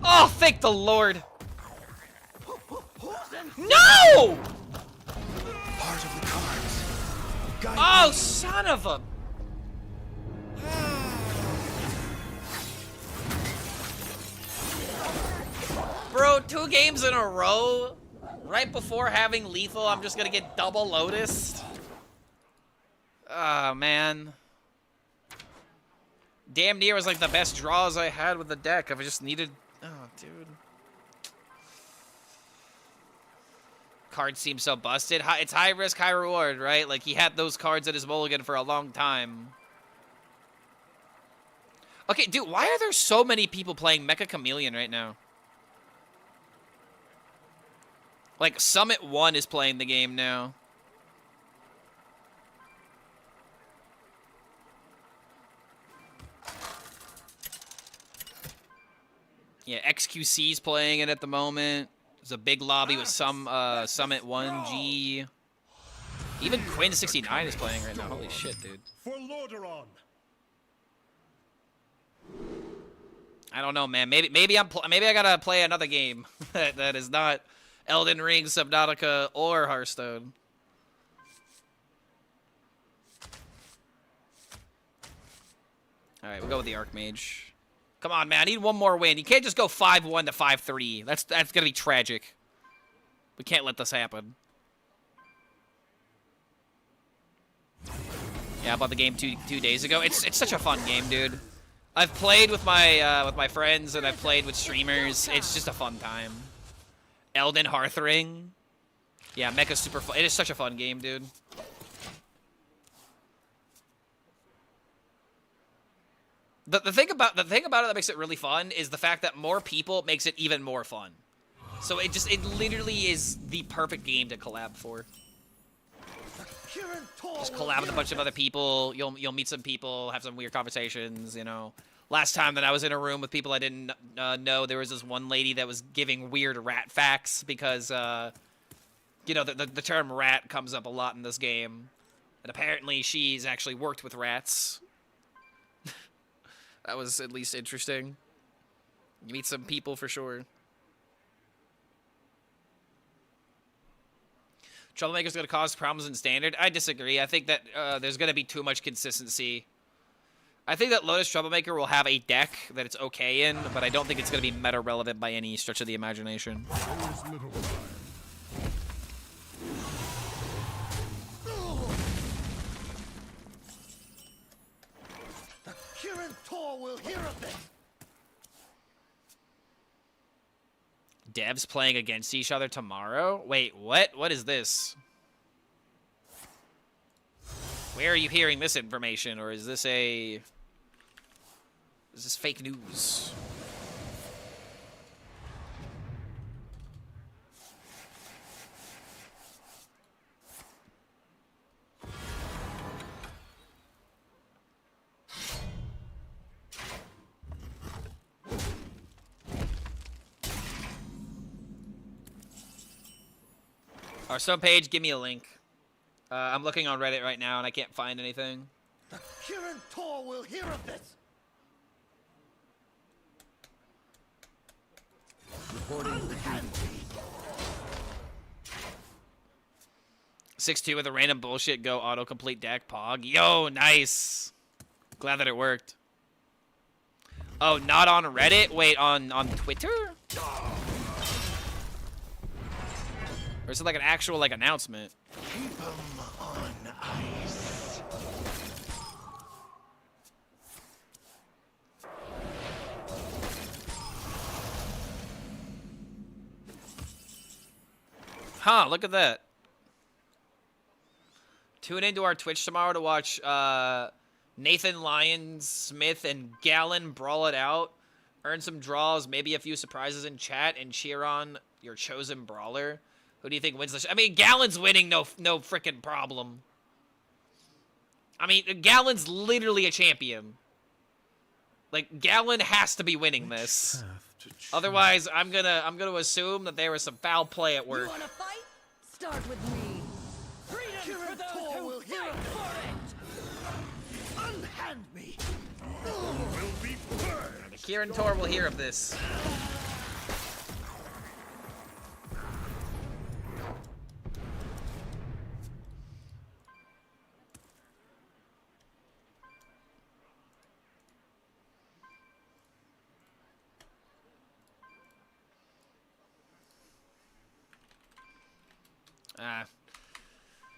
Oh, thank the Lord! No! Part of the cards. Oh, son of a... Bro, 2 games in a row, right before having lethal, I'm just gonna get double Lotused. Oh, man. Damn near was like the best draws I had with the deck. If I just needed... Oh, dude. Cards seem so busted. It's high risk, high reward, right? Like, he had those cards at his mulligan for a long time. Okay, dude, why are there so many people playing Mecha Chameleon right now? Like, Summit 1 is playing the game now. Yeah, XQC's playing it at the moment. There's a big lobby with some Summit 1G. Even Quinn69 is playing right now. Holy shit, dude. For Lordaeron. I don't know, man. Maybe I gotta play another game that is not Elden Ring, Subnautica, or Hearthstone. All right, we'll go with the Archmage. Come on, man. I need one more win. You can't just go 5-1 to 5-3. That's gonna be tragic. We can't let this happen. Yeah, I bought the game two days ago. It's such a fun game, dude. I've played with my friends and I've played with streamers. It's just a fun time. Elden Hearthring. Yeah, Mecha's super fun. It is such a fun game, dude. The thing about it that makes it really fun is the fact that more people makes it even more fun. So it literally is the perfect game to collab for. Just collab with a bunch of other people. You'll meet some people, have some weird conversations, you know. Last time that I was in a room with people I didn't know, there was this one lady that was giving weird rat facts because, you know, the term rat comes up a lot in this game. And apparently she's actually worked with rats. That was at least interesting. You meet some people for sure. Troublemaker's going to cause problems in Standard? I disagree. I think that there's going to be too much consistency. I think that Lotus Troublemaker will have a deck that it's okay in, but I don't think it's going to be meta-relevant by any stretch of the imagination. The Kirin Tor will hear of this. Devs playing against each other tomorrow? Wait, what? What is this? Where are you hearing this information, or is this a... Is this fake news? Hearthstone page, give me a link. I'm looking on Reddit right now and I can't find anything. The Kirin Tor will hear of this. Reporting. 6-2 with a random bullshit go autocomplete deck pog. Yo, nice. Glad that it worked. Oh, not on Reddit? Wait, on Twitter? Or is it like an actual like announcement? Keep them on ice. Huh, look at that. Tune into our Twitch tomorrow to watch Nathan Lyons, Smith, and Gallon brawl it out. Earn some draws, maybe a few surprises in chat, and cheer on your chosen brawler. Who do you think wins the I mean, Gallon's winning, no freaking problem. I mean, Gallon's literally a champion. Like, Gallon has to be winning this. Otherwise, I'm gonna assume that there was some foul play at work. You wanna fight? Start with me. Freedom for those who fight for it. Unhand me. Will be purged. Kirin Tor will hear of this.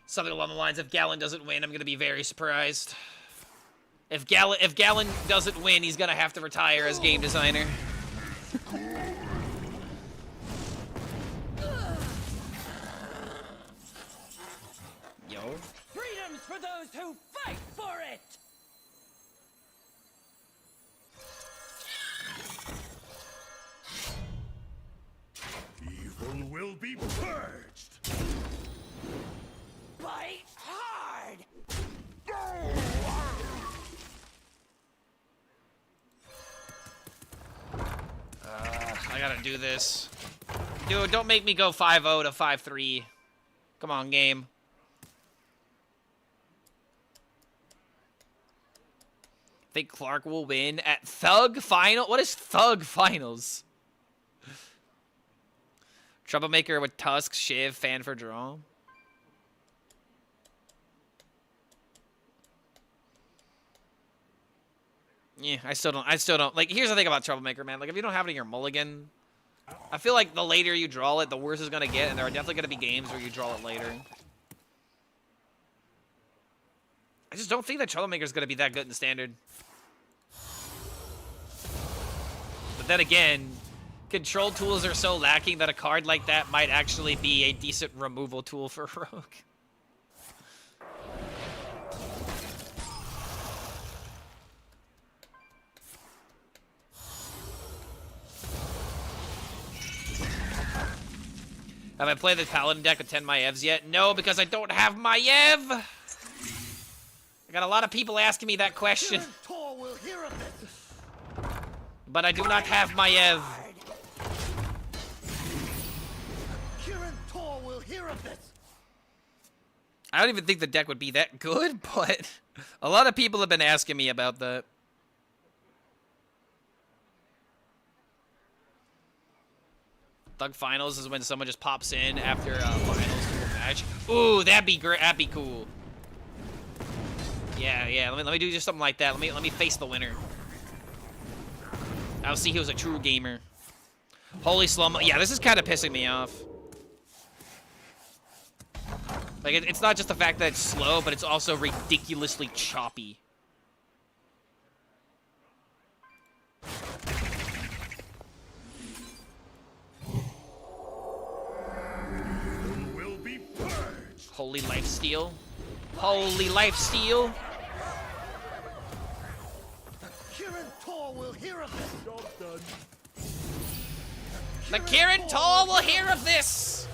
Something along the lines, if Gallon doesn't win, I'm going to be very surprised. If Gallon doesn't win, he's going to have to retire as game designer. Yo. Freedom's for those who fight for it. be purged. Bite hard! I gotta do this. Dude, don't make me go 5-0 to 5-3. Come on, game. Think Clark will win at Thug Final? What is Thug Finals? Troublemaker with Tusk, Shiv, fan for draw. Yeah, I still don't. Like, here's the thing about Troublemaker, man. Like, if you don't have it in your mulligan, I feel like the later you draw it, the worse it's gonna get, and there are definitely gonna be games where you draw it later. I just don't think that Troublemaker's gonna be that good in Standard. But then again, control tools are so lacking that a card like that might actually be a decent removal tool for Rogue. Have I played the Paladin deck with 10 Maevs yet? No, because I don't have Maev! I got a lot of people asking me that question. But I do not have Maev. I don't even think the deck would be that good, but a lot of people have been asking me about that. Thug Finals is when someone just pops in after finals to a match. Ooh, that'd be great. That'd be cool. Yeah. Let me do just something like that. Let me face the winner. I'll see who's a true gamer. Holy slow-mo. Yeah, this is kind of pissing me off. Like, it's not just the fact that it's slow, but it's also ridiculously choppy. Will be purged. Holy lifesteal. Holy lifesteal. Kirin Tor will hear of this. Job done. The Kirin Tor will hear of this.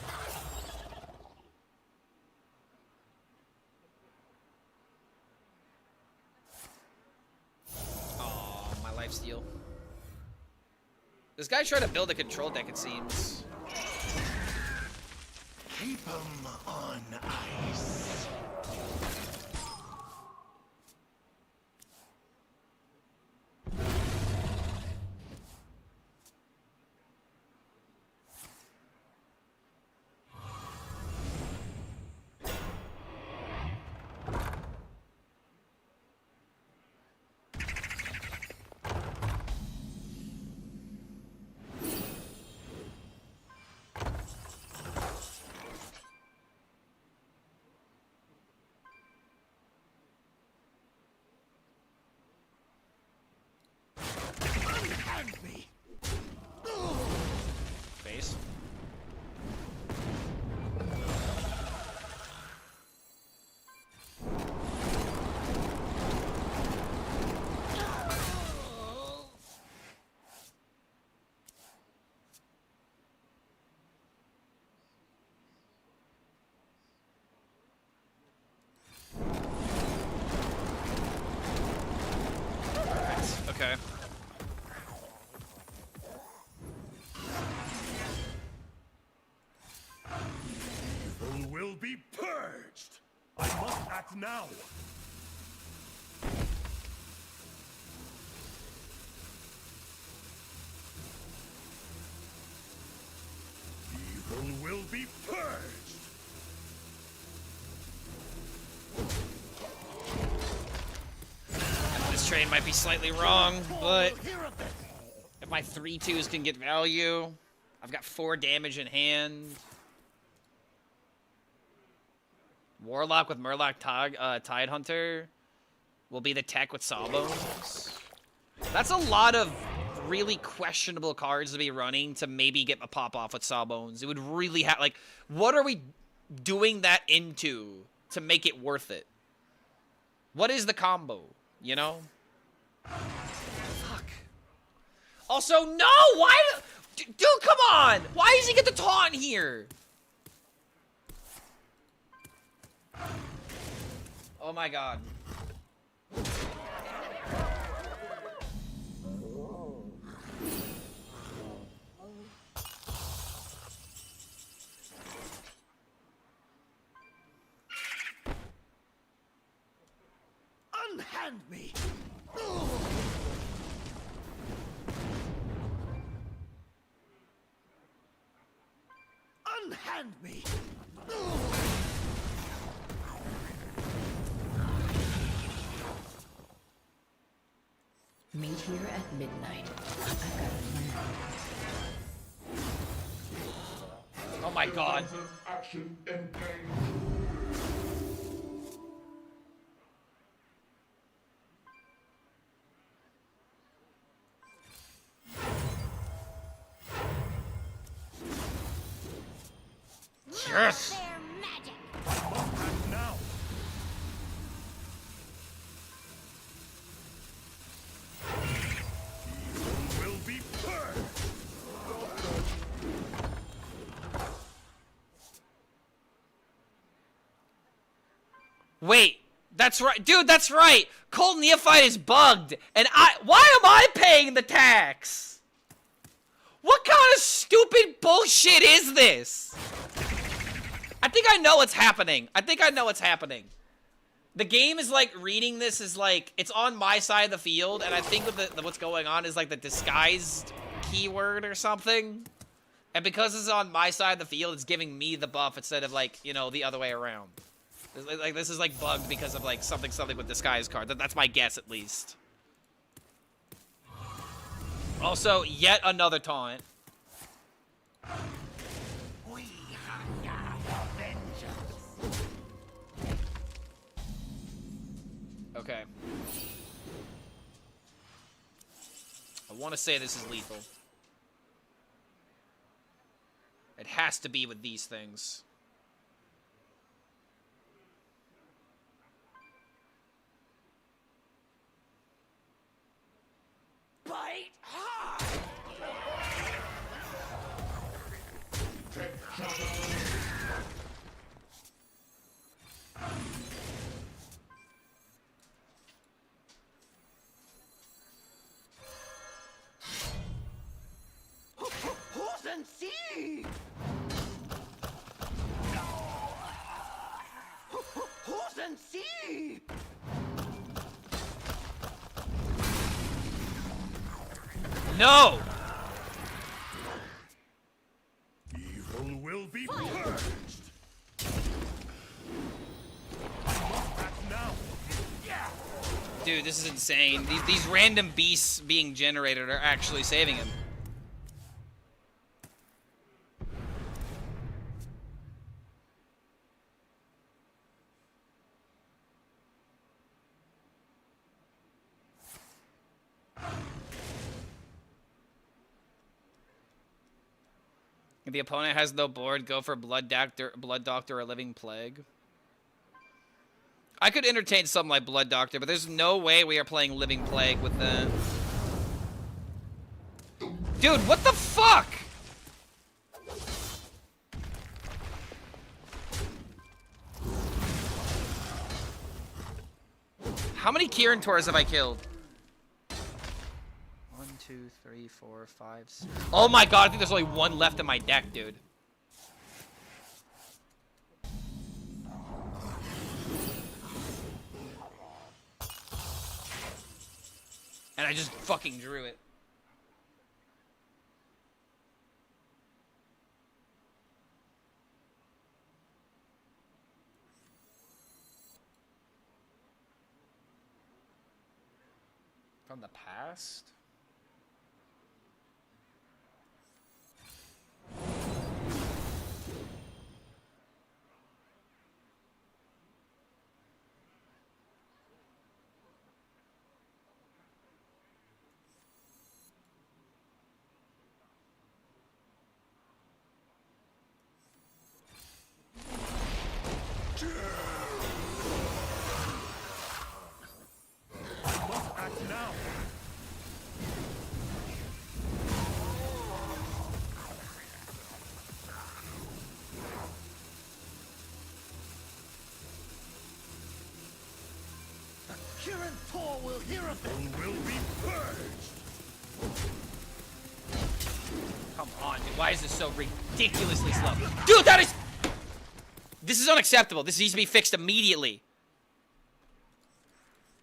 Oh, my lifesteal. This guy's trying to build a control deck, it seems. Keep them on ice. Face. Perfect. Okay. Evil will be purged. I must act now. Evil will be purged. This train might be slightly wrong, but if my 3/2s can get value, I've got 4 damage in hand. Warlock with Murloc Tidehunter will be the tech with Sawbones. That's a lot of really questionable cards to be running to maybe get a pop-off with Sawbones. It would really have, like, what are we doing that into to make it worth it? What is the combo, you know? Fuck. Also, no! Dude, come on! Why does he get the taunt here? Oh my god. Unhand me! Unhand me! Meet here at midnight. I've got a plan. Oh my god. Action engaged. Yes! Their magic. And now. Evil will be purged. Wait, that's right. Dude, that's right. Cold Neophyte is bugged. And why am I paying the tax? What kind of stupid bullshit is this? I think I know what's happening. The game is like reading this as like, it's on my side of the field, and I think what's going on is like the disguised keyword or something. And because it's on my side of the field, it's giving me the buff instead of like, you know, the other way around. Like this is like bugged because of like something with disguise card. That's my guess at least. Also, yet another taunt. We hunger for vengeance. Okay. I want to say this is lethal. It has to be with these things. Bite hard! Who's and see? Who's and see? No! Evil will be purged. Act now. Dude, this is insane. These random beasts being generated are actually saving him. If the opponent has no board, go for Blood Doctor or Living Plague. I could entertain something like Blood Doctor, but there's no way we are playing Living Plague with that. Dude, what the fuck? How many Kirin Tors have I killed? 1, 2, 3, 4, 5, 6. Oh my god, I think there's only one left in my deck, dude. And I just fucking drew it. From the past? Kirin Tor will hear of it. Who will be purged? Come on, dude. Why is this so ridiculously slow? Dude, that is... This is unacceptable. This needs to be fixed immediately.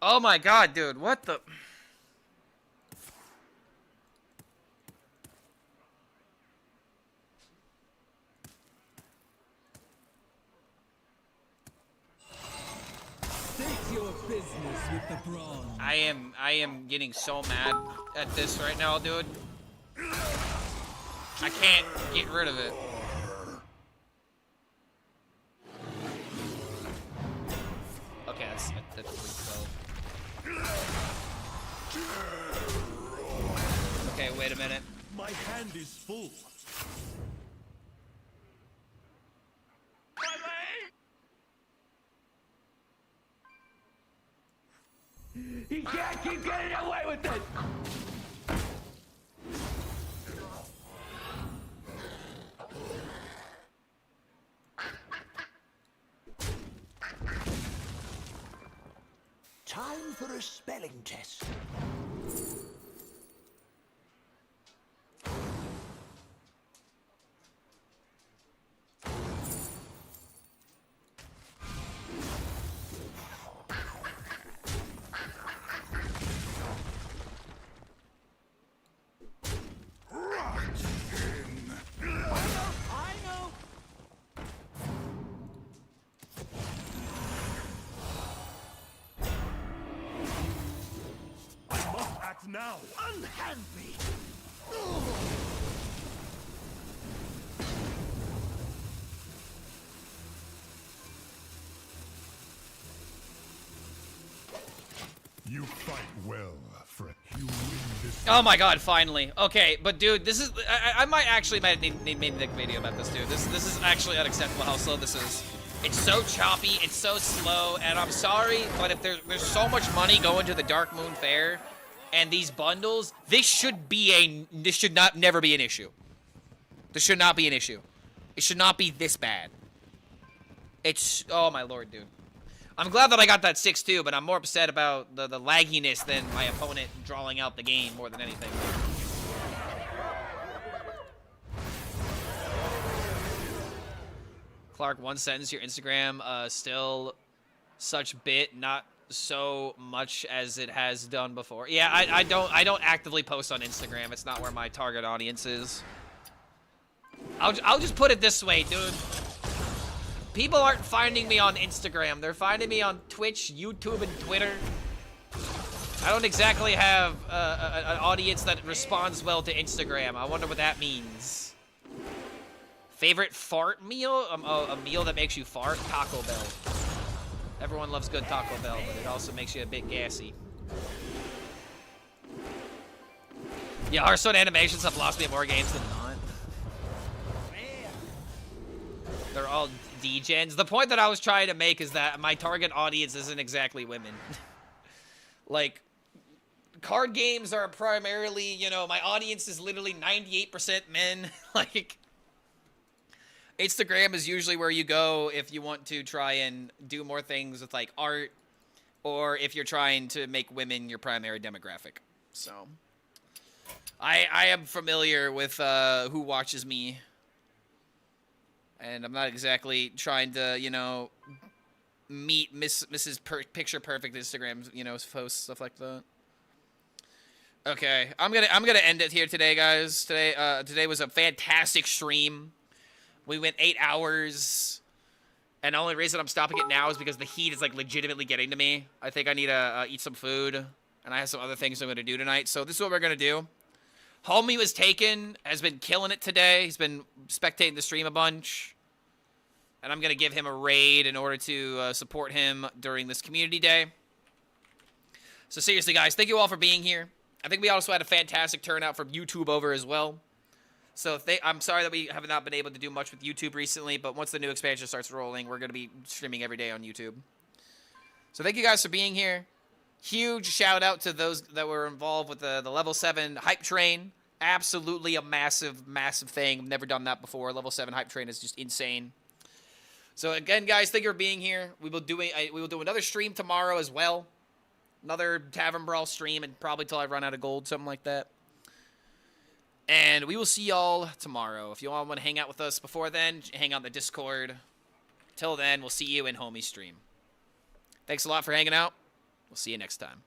Oh my god, dude. What the... Your business with the Brawl. I am getting so mad at this right now, dude. I can't get rid of it. Okay, that's 312. Okay, wait a minute. My hand is full. He can't keep getting away with it! Time for a spelling test. Now, Unhand me! you fight well, friend. You win this. Oh my god, finally. Okay, but dude, this is... I might actually need to make a video about this, dude. This is actually unacceptable how slow this is. It's so choppy, it's so slow, and I'm sorry, but if there's so much money going to the Dark Moon Fair and these bundles, this should never be an issue. This should not be an issue. It should not be this bad. It's... Oh my lord, dude. I'm glad that I got that 6-2, but I'm more upset about the lagginess than my opponent drawing out the game more than anything. Clark, one sentence, your Instagram, still such bit, not so much as it has done before. Yeah, I don't actively post on Instagram. It's not where my target audience is. I'll just put it this way, dude. People aren't finding me on Instagram. They're finding me on Twitch, YouTube, and Twitter. I don't exactly have an audience that responds well to Instagram. I wonder what that means. Favorite fart meal? A meal that makes you fart? Taco Bell. Everyone loves good Taco Bell, but it also makes you a bit gassy. Yeah, Hearthstone animations have lost me more games than not. They're all degens. The point that I was trying to make is that my target audience isn't exactly women. Like, card games are primarily, you know, my audience is literally 98% men. Like, Instagram is usually where you go if you want to try and do more things with, like, art, or if you're trying to make women your primary demographic. So, I am familiar with who watches me. And I'm not exactly trying to, you know, meet Mrs. Picture Perfect Instagram, you know, posts, stuff like that. Okay, I'm gonna end it here today, guys. Today was a fantastic stream. We went 8 hours, and the only reason I'm stopping it now is because the heat is like legitimately getting to me. I think I need to eat some food, and I have some other things I'm gonna do tonight. So this is what we're gonna do. Homie was taken, has been killing it today. He's been spectating the stream a bunch. And I'm going to give him a raid in order to support him during this community day. So seriously, guys, thank you all for being here. I think we also had a fantastic turnout from YouTube over as well. So I'm sorry that we have not been able to do much with YouTube recently, but once the new expansion starts rolling, we're going to be streaming every day on YouTube. So thank you guys for being here. Huge shout out to those that were involved with the level 7 hype train. Absolutely a massive, massive thing. I've never done that before. Level 7 hype train is just insane. So again, guys, thank you for being here. We will do another stream tomorrow as well. Another Tavern Brawl stream, and probably till I run out of gold, something like that. And we will see y'all tomorrow. If you all want to hang out with us before then, hang out in the Discord. Till then, we'll see you in homie stream. Thanks a lot for hanging out. We'll see you next time.